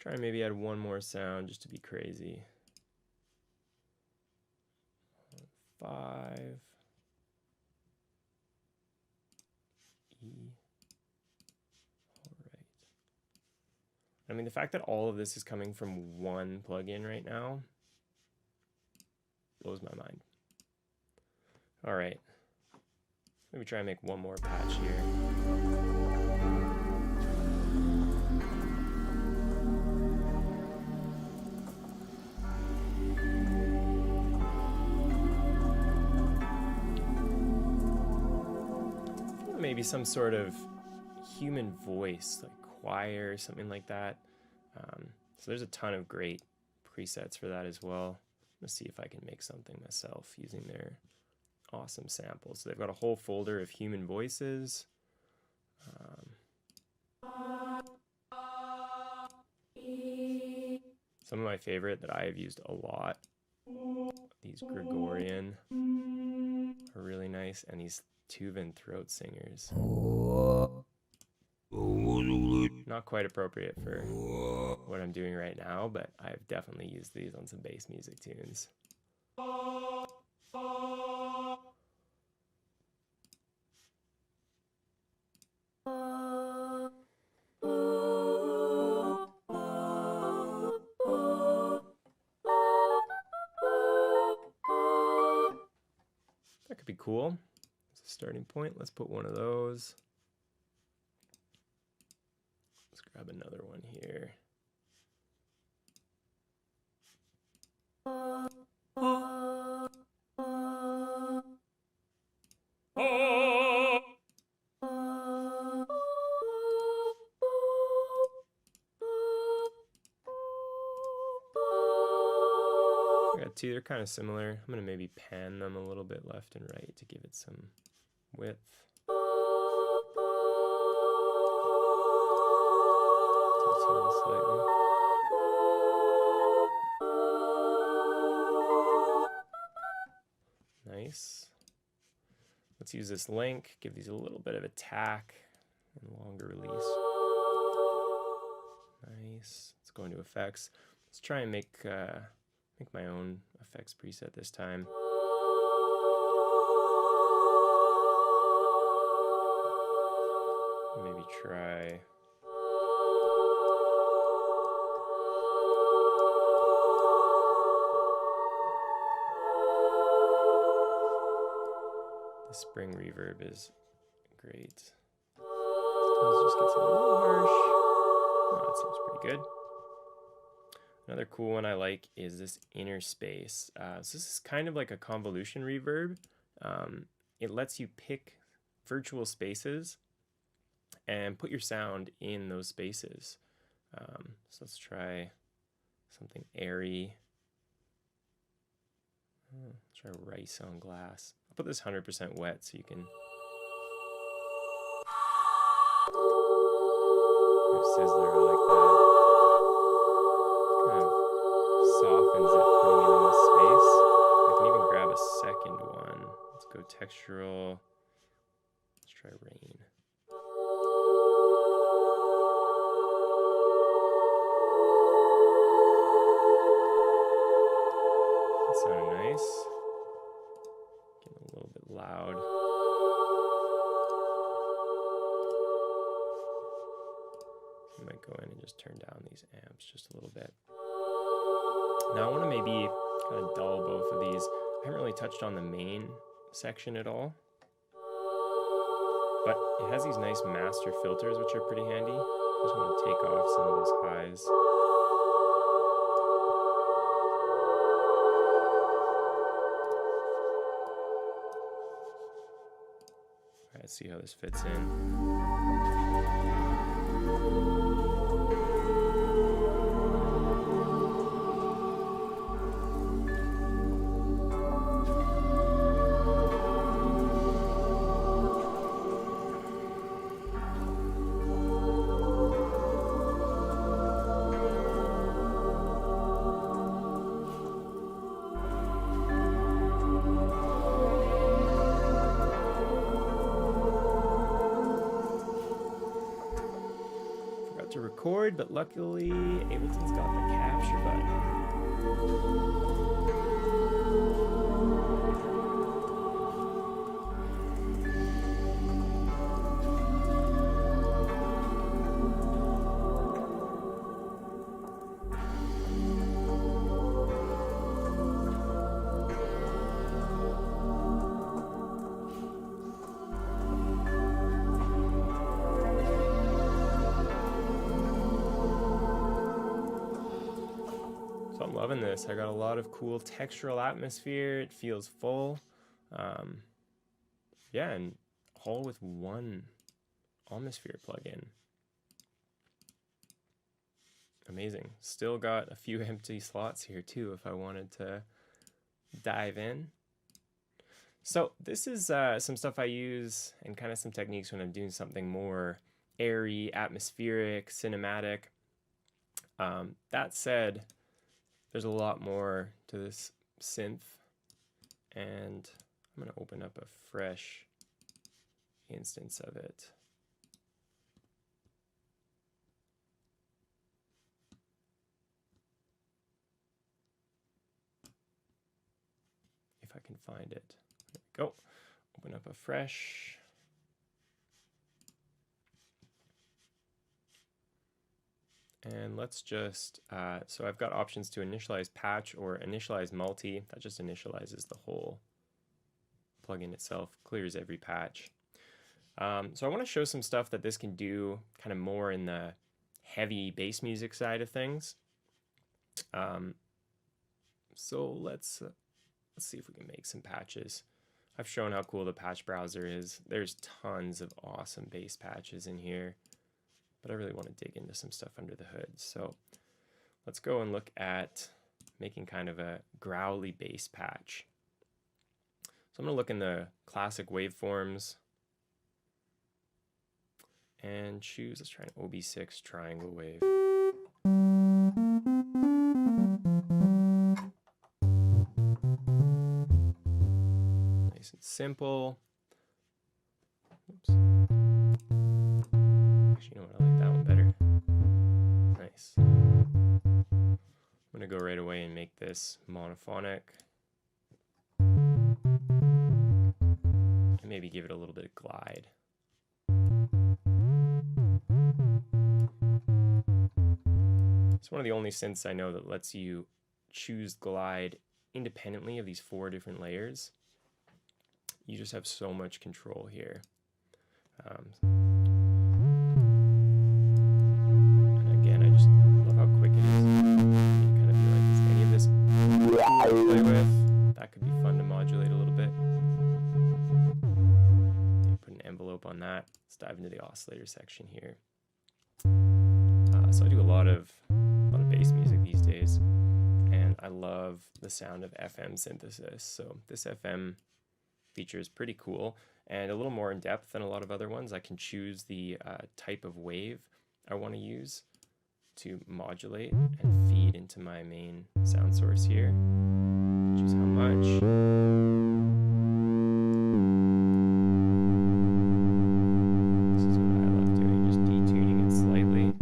Try and maybe add one more sound just to be crazy. 5 E. All right. I mean, the fact that all of this is coming from one plugin right now blows my mind. All right. Maybe try and make one more patch here. Maybe some sort of human voice, like choir, something like that. So there's a ton of great presets for that as well. Let's see if I can make something myself using their awesome samples. So they've got a whole folder of human voices. Some of my favorite that I have used a lot, these Gregorian are really nice, and these Tuvan throat singers. Not quite appropriate for what I'm doing right now, but I've definitely used these on some bass music tunes. That could be cool. As a starting point, let's put one of those. Let's grab another one here. I got two, they're kind of similar. I'm going to maybe pan them a little bit left and right to give it some width. Detune slightly. Nice. Let's use this link, give these a little bit of attack and longer release. Nice. Let's go into effects. Let's try and make my own effects preset this time. Maybe try the spring reverb is great. Sometimes it just gets a little harsh. Oh, that seems pretty good. Another cool one I like is this inner space. So this is kind of like a convolution reverb. It lets you pick virtual spaces and put your sound in those spaces. So let's try something airy. Let's try rice on glass. I'll put this 100% wet so you can sizzler like that. Kind of softens it, putting it in the space. I can even grab a second one. Let's go textural. Let's try rain. That sounded nice. Getting a little bit loud. I might go in and just turn down these amps just a little bit. Now I want to maybe kind of dull both of these. I haven't really touched on the main section at all. But it has these nice master filters, which are pretty handy. Just want to take off some of those highs. All right, let's see how this fits in. To record, but luckily Ableton's got the capture button. So I'm loving this. I got a lot of cool textural atmosphere. It feels full. Yeah, and all with one Omnisphere plugin. Amazing. Still got a few empty slots here too if I wanted to dive in. So this is some stuff I use and kind of some techniques when I'm doing something more airy, atmospheric, cinematic. That said, there's a lot more to this synth, and I'm going to open up a fresh instance of it. If I can find it. There we go. Open up a fresh. And let's just, so I've got options to initialize patch or initialize multi. That just initializes the whole plugin itself, clears every patch. So I want to show some stuff that this can do kind of more in the heavy bass music side of things. So let's see if we can make some patches. I've shown how cool the patch browser is. There's tons of awesome bass patches in here, but I really want to dig into some stuff under the hood. So let's go and look at making kind of a growly bass patch. So I'm going to look in the classic waveforms and choose, let's try an OB6 triangle wave. Nice and simple. Oops. Actually, you know what? I like that one better. Nice. I'm going to go right away and make this monophonic. And maybe give it a little bit of glide. It's one of the only synths I know that lets you choose glide independently of these 4 different layers. You just have so much control here. And again, I just love how quick it is. You kind of be like, is any of this cool to play with? That could be fun to modulate a little bit. Maybe put an envelope on that. Let's dive into the oscillator section here. So I do a lot of bass music these days, and I love the sound of FM synthesis. So this FM feature is pretty cool and a little more in depth than a lot of other ones. I can choose the type of wave I want to use to modulate and feed into my main sound source here. Choose how much. This is what I love doing, just detuning it slightly.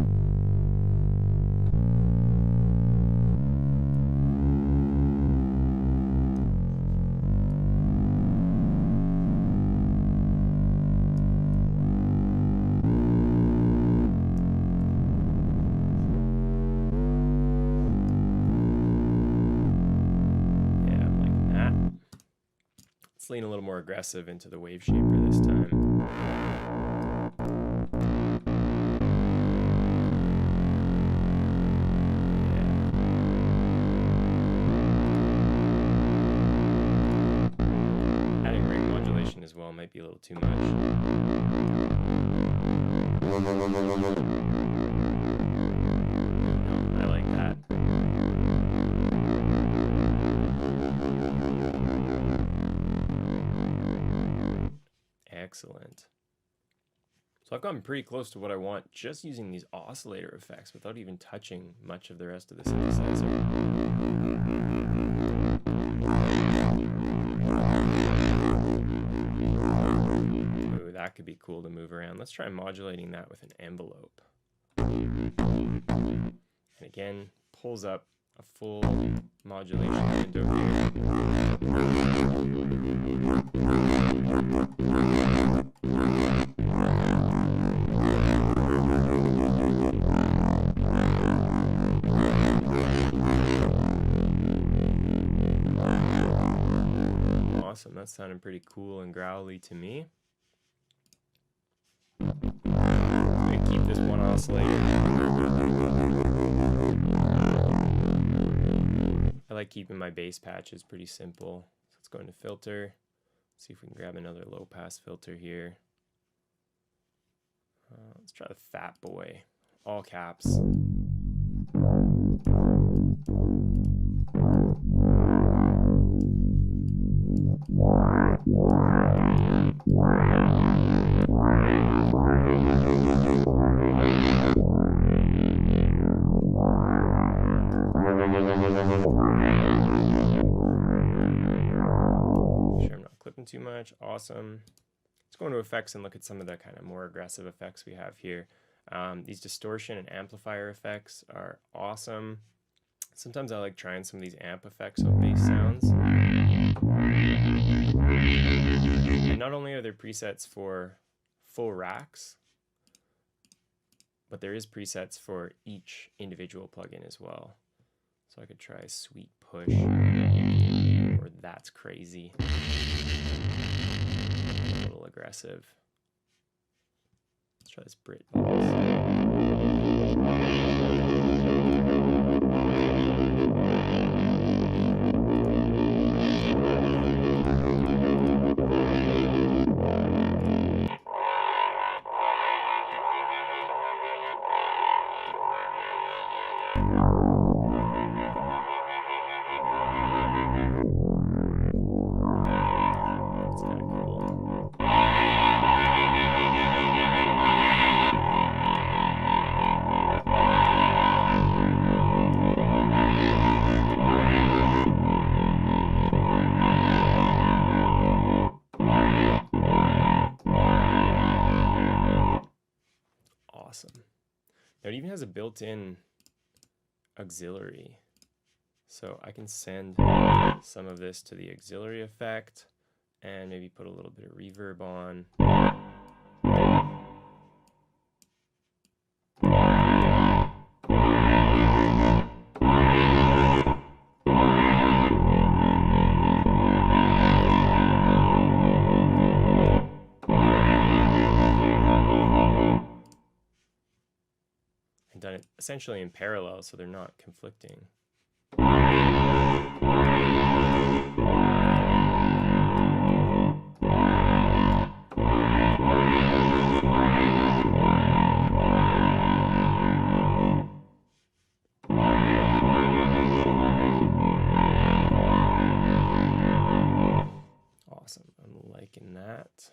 Lean a little more aggressive into the wave shaper this time. Adding ring modulation as well might be a little too much. I like that. Excellent. So I've gotten pretty close to what I want just using these oscillator effects without even touching much of the rest of the synthesizer. Ooh, that could be cool to move around. Let's try modulating that with an envelope. And again, pulls up a full modulation window here. Awesome, that sounded pretty cool and growly to me. I'm gonna keep this one oscillator. I like keeping my bass patches pretty simple. So let's go into filter. See if we can grab another low pass filter here. Let's try the Fat Boy, all caps. Sure I'm not clipping too much. Awesome. Let's go into effects and look at some of the kind of more aggressive effects we have here. These distortion and amplifier effects are awesome. Sometimes I like trying some of these amp effects on bass sounds. And not only are there presets for full racks, but there is presets for each individual plugin as well. So I could try Sweet Push, or That's Crazy. A little aggressive. Let's try this Brit awesome. Now it even has a built-in auxiliary. So I can send some of this to the auxiliary effect and maybe put a little bit of reverb on. And done it essentially in parallel so they're not conflicting. Awesome, I'm liking that.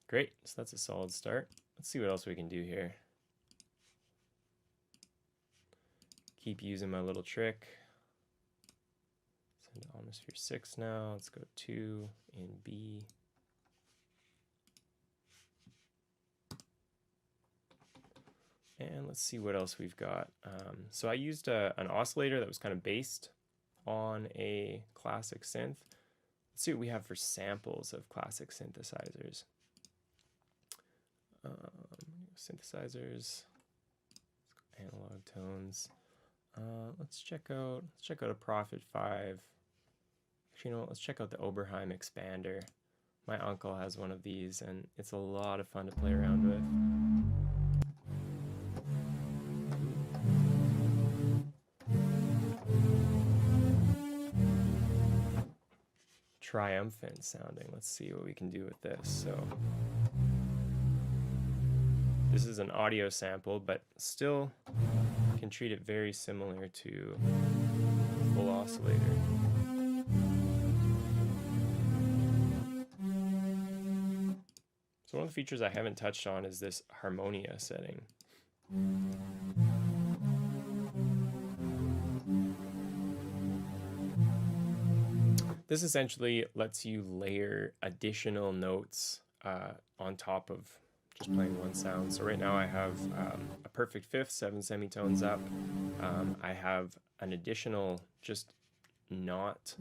Great, so that's a solid start. Let's see what else we can do here. Keep using my little trick. Send to Omnisphere 6 now. Let's go 2 in B. And let's see what else we've got. So I used an oscillator that was kind of based on a classic synth. Let's see what we have for samples of classic synthesizers. Synthesizers, analog tones. Let's check out a Prophet 5. Actually, you know what? Let's check out the Oberheim expander. My uncle has one of these, and it's a lot of fun to play around with. Triumphant sounding. Let's see what we can do with this. So this is an audio sample, but still can treat it very similar to a full oscillator. So one of the features I haven't touched on is this harmonia setting. This essentially lets you layer additional notes on top of just playing one sound. So right now I have a perfect fifth, 7 semitones up. I have an additional just not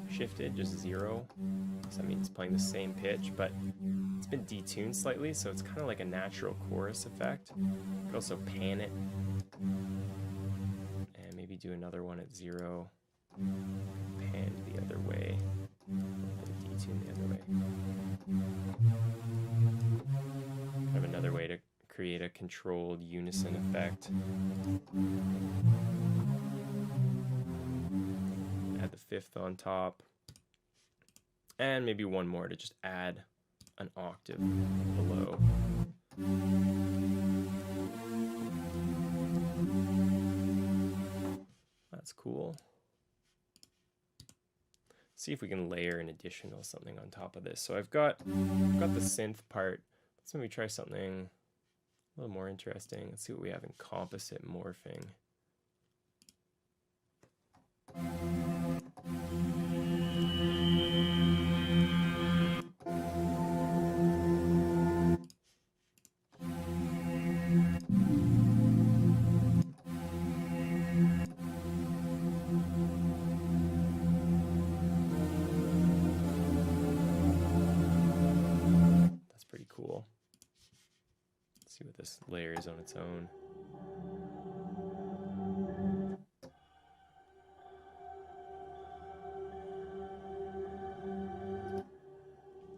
shifted, just 0. So that means it's playing the same pitch, but it's been detuned slightly, so it's kind of like a natural chorus effect. You could also pan it and maybe do another one at 0. Pan the other way, and detune the other way. I have another way to create a controlled unison effect. Add the fifth on top, and maybe one more to just add an octave below. That's cool. See if we can layer an additional something on top of this. So I've got the synth part. Let's maybe try something a little more interesting. Let's see what we have in composite morphing. Cool. Let's see what this layer is on its own.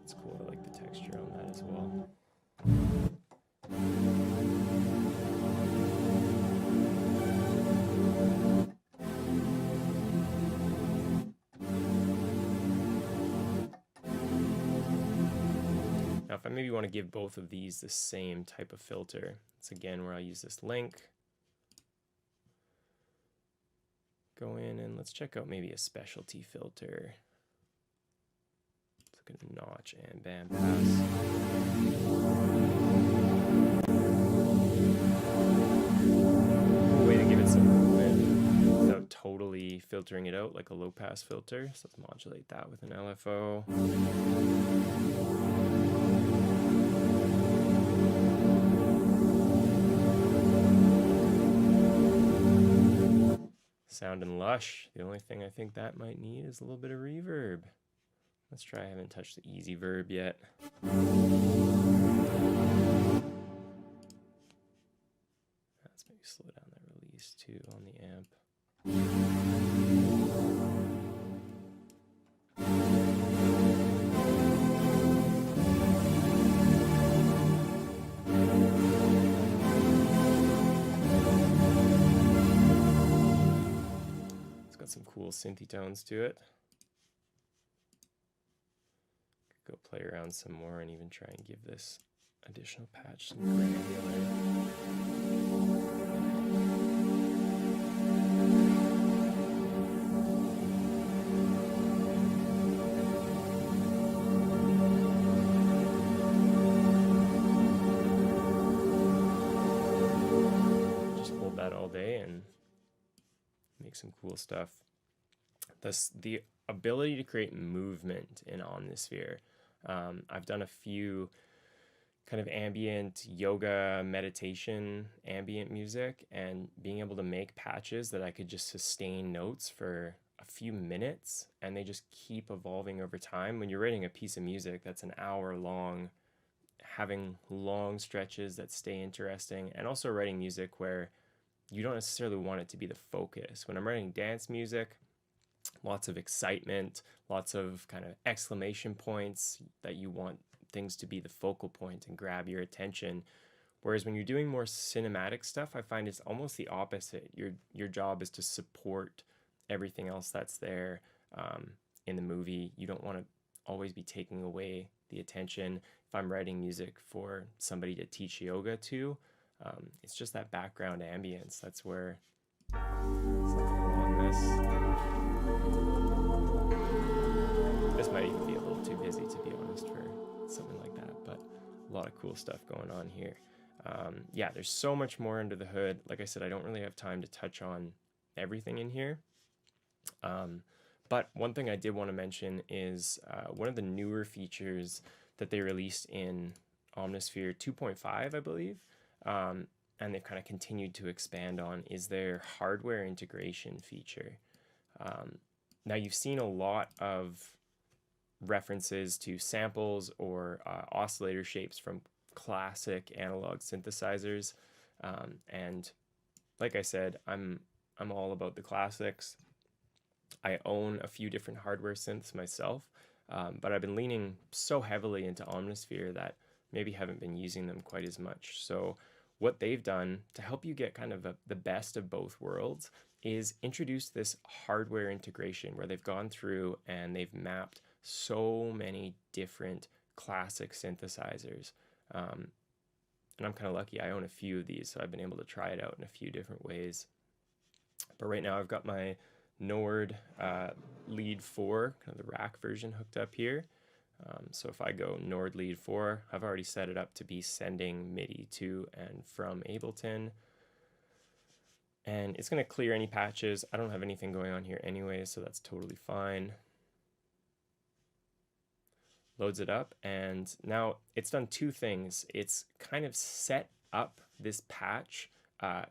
It's cool. I like the texture on that as well. Now, if I maybe want to give both of these the same type of filter, it's again where I use this link. Go in and let's check out maybe a specialty filter. Let's look at notch and bandpass. A way to give it some movement without totally filtering it out like a low pass filter. So let's modulate that with an LFO. Sounding lush. The only thing I think that might need is a little bit of reverb. Let's try. I haven't touched the easy verb yet. Let's maybe slow down that release too on the amp. Some cool synthy tones to it. Could go play around some more and even try and give this additional patch some granular. Just hold that all day and make some cool stuff. The ability to create movement in Omnisphere. I've done a few kind of ambient yoga, meditation, ambient music, and being able to make patches that I could just sustain notes for a few minutes and they just keep evolving over time. When you're writing a piece of music that's an hour long, having long stretches that stay interesting, and also writing music where you don't necessarily want it to be the focus. When I'm writing dance music, lots of excitement, lots of kind of exclamation points that you want things to be the focal point and grab your attention. Whereas when you're doing more cinematic stuff, I find it's almost the opposite. Your job is to support everything else that's there in the movie. You don't want to always be taking away the attention. If I'm writing music for somebody to teach yoga to, it's just that background ambience. That's where something along this might even be a little too busy, to be honest, for something like that, but a lot of cool stuff going on here. Yeah, there's so much more under the hood. Like I said, I don't really have time to touch on everything in here. But one thing I did want to mention is one of the newer features that they released in Omnisphere 2.5, I believe, and they've kind of continued to expand on, is their hardware integration feature. Now, you've seen a lot of references to samples or oscillator shapes from classic analog synthesizers, and like I said, I'm all about the classics. I own a few different hardware synths myself, but I've been leaning so heavily into Omnisphere that maybe haven't been using them quite as much. So what they've done to help you get kind of the best of both worlds is introduce this hardware integration where they've gone through and they've mapped so many different classic synthesizers. And I'm kind of lucky, I own a few of these, so I've been able to try it out in a few different ways. But right now I've got my Nord Lead 4, kind of the rack version, hooked up here. So if I go Nord Lead 4, I've already set it up to be sending MIDI to and from Ableton. And it's going to clear any patches. I don't have anything going on here anyway, so that's totally fine. Loads it up, and now it's done two things. It's kind of set up this patch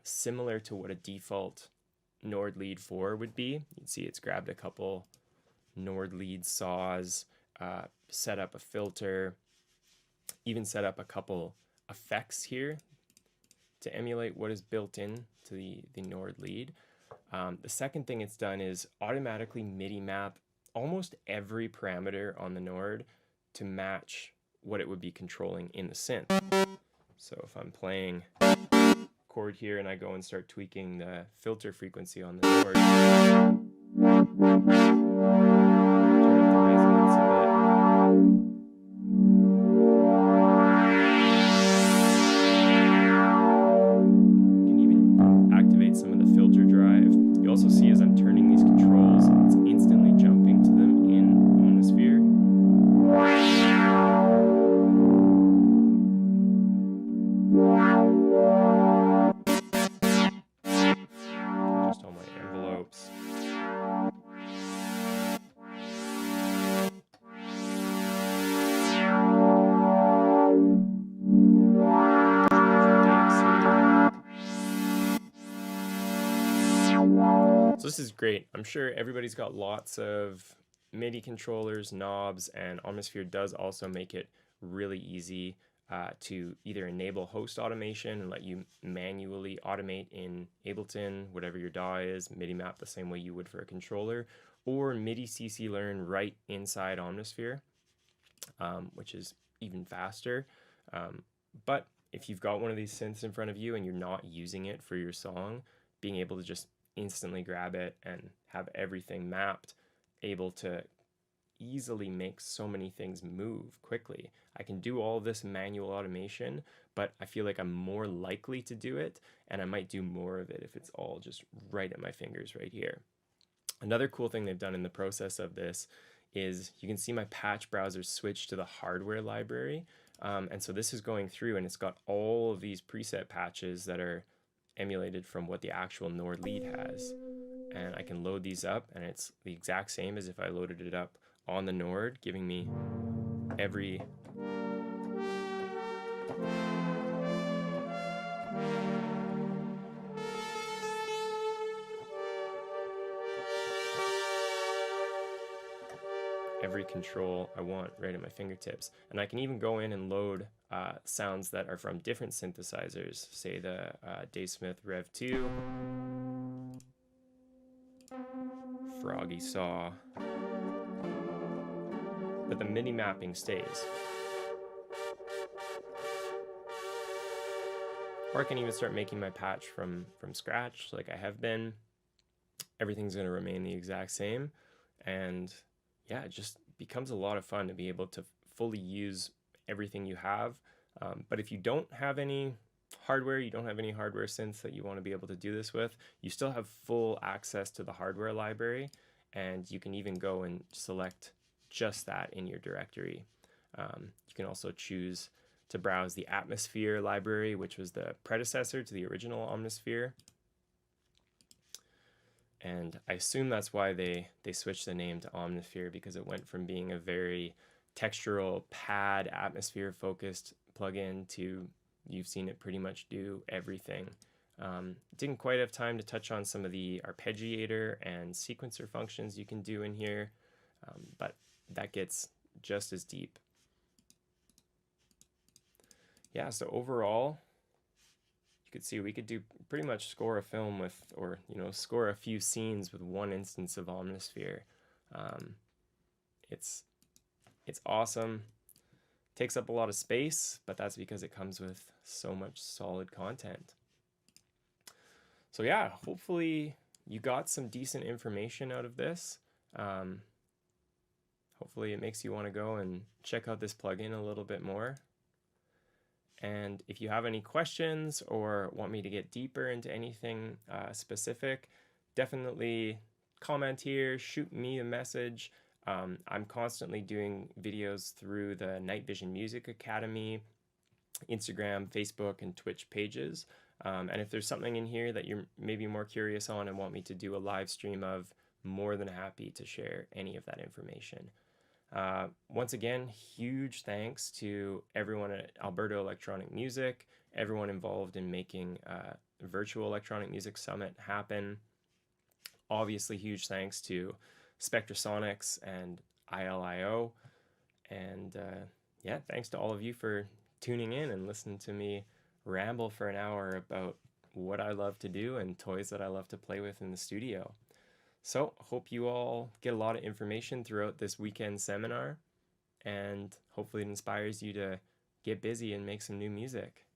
similar to what a default Nord Lead 4 would be. You can see it's grabbed a couple Nord Lead saws, set up a filter, even set up a couple effects here to emulate what is built in to the Nord Lead. The second thing it's done is automatically MIDI map almost every parameter on the Nord to match what it would be controlling in the synth. So if I'm playing chord here and I go and start tweaking the filter frequency on the Nord, turn up the resonance a bit. Can even activate some of the filter drive. You also see as I'm turning these controls, it's instantly jumping to them in Omnisphere. Just all my envelopes. So this is great. I'm sure everybody's got lots of MIDI controllers, knobs, and Omnisphere does also make it really easy to either enable host automation and let you manually automate in Ableton, whatever your DAW is, MIDI map the same way you would for a controller, or MIDI CC Learn right inside Omnisphere, which is even faster. But if you've got one of these synths in front of you and you're not using it for your song, being able to just instantly grab it and have everything mapped, able to easily make so many things move quickly. I can do all this manual automation, but I feel like I'm more likely to do it, and I might do more of it if it's all just right at my fingers right here. Another cool thing they've done in the process of this is you can see my patch browser switch to the hardware library. And so this is going through and it's got all of these preset patches that are emulated from what the actual Nord Lead has. And I can load these up and it's the exact same as if I loaded it up on the Nord, giving me every every control I want right at my fingertips. And I can even go in and load sounds that are from different synthesizers, say the Dave Smith Rev 2, Froggy Saw, but the MIDI mapping stays. Or I can even start making my patch from scratch like I have been. Everything's going to remain the exact same. And yeah, it just becomes a lot of fun to be able to fully use everything you have. But if you don't have any hardware, you don't have any hardware synths that you want to be able to do this with, you still have full access to the hardware library, and you can even go and select just that in your directory. You can also choose to browse the Atmosphere library, which was the predecessor to the original Omnisphere. And I assume that's why they switched the name to Omnisphere, because it went from being a very textural pad atmosphere focused plugin to you've seen it pretty much do everything. Didn't quite have time to touch on some of the arpeggiator and sequencer functions you can do in here, but that gets just as deep. Yeah, so overall, you could see we could do pretty much score a film with, or score a few scenes with one instance of Omnisphere. It's awesome. Takes up a lot of space, but that's because it comes with so much solid content. So yeah, hopefully you got some decent information out of this. Hopefully it makes you want to go and check out this plugin a little bit more. And if you have any questions or want me to get deeper into anything specific, definitely comment here, shoot me a message. I'm constantly doing videos through the Night Vision Music Academy, Instagram, Facebook, and Twitch pages. And if there's something in here that you're maybe more curious on and want me to do a live stream of, more than happy to share any of that information. Once again, huge thanks to everyone at Alberta Electronic Music, everyone involved in making Virtual Electronic Music Summit happen. Obviously, huge thanks to Spectrasonics and ILIO. And yeah, thanks to all of you for tuning in and listening to me ramble for an hour about what I love to do and toys that I love to play with in the studio. So, hope you all get a lot of information throughout this weekend seminar, and hopefully it inspires you to get busy and make some new music.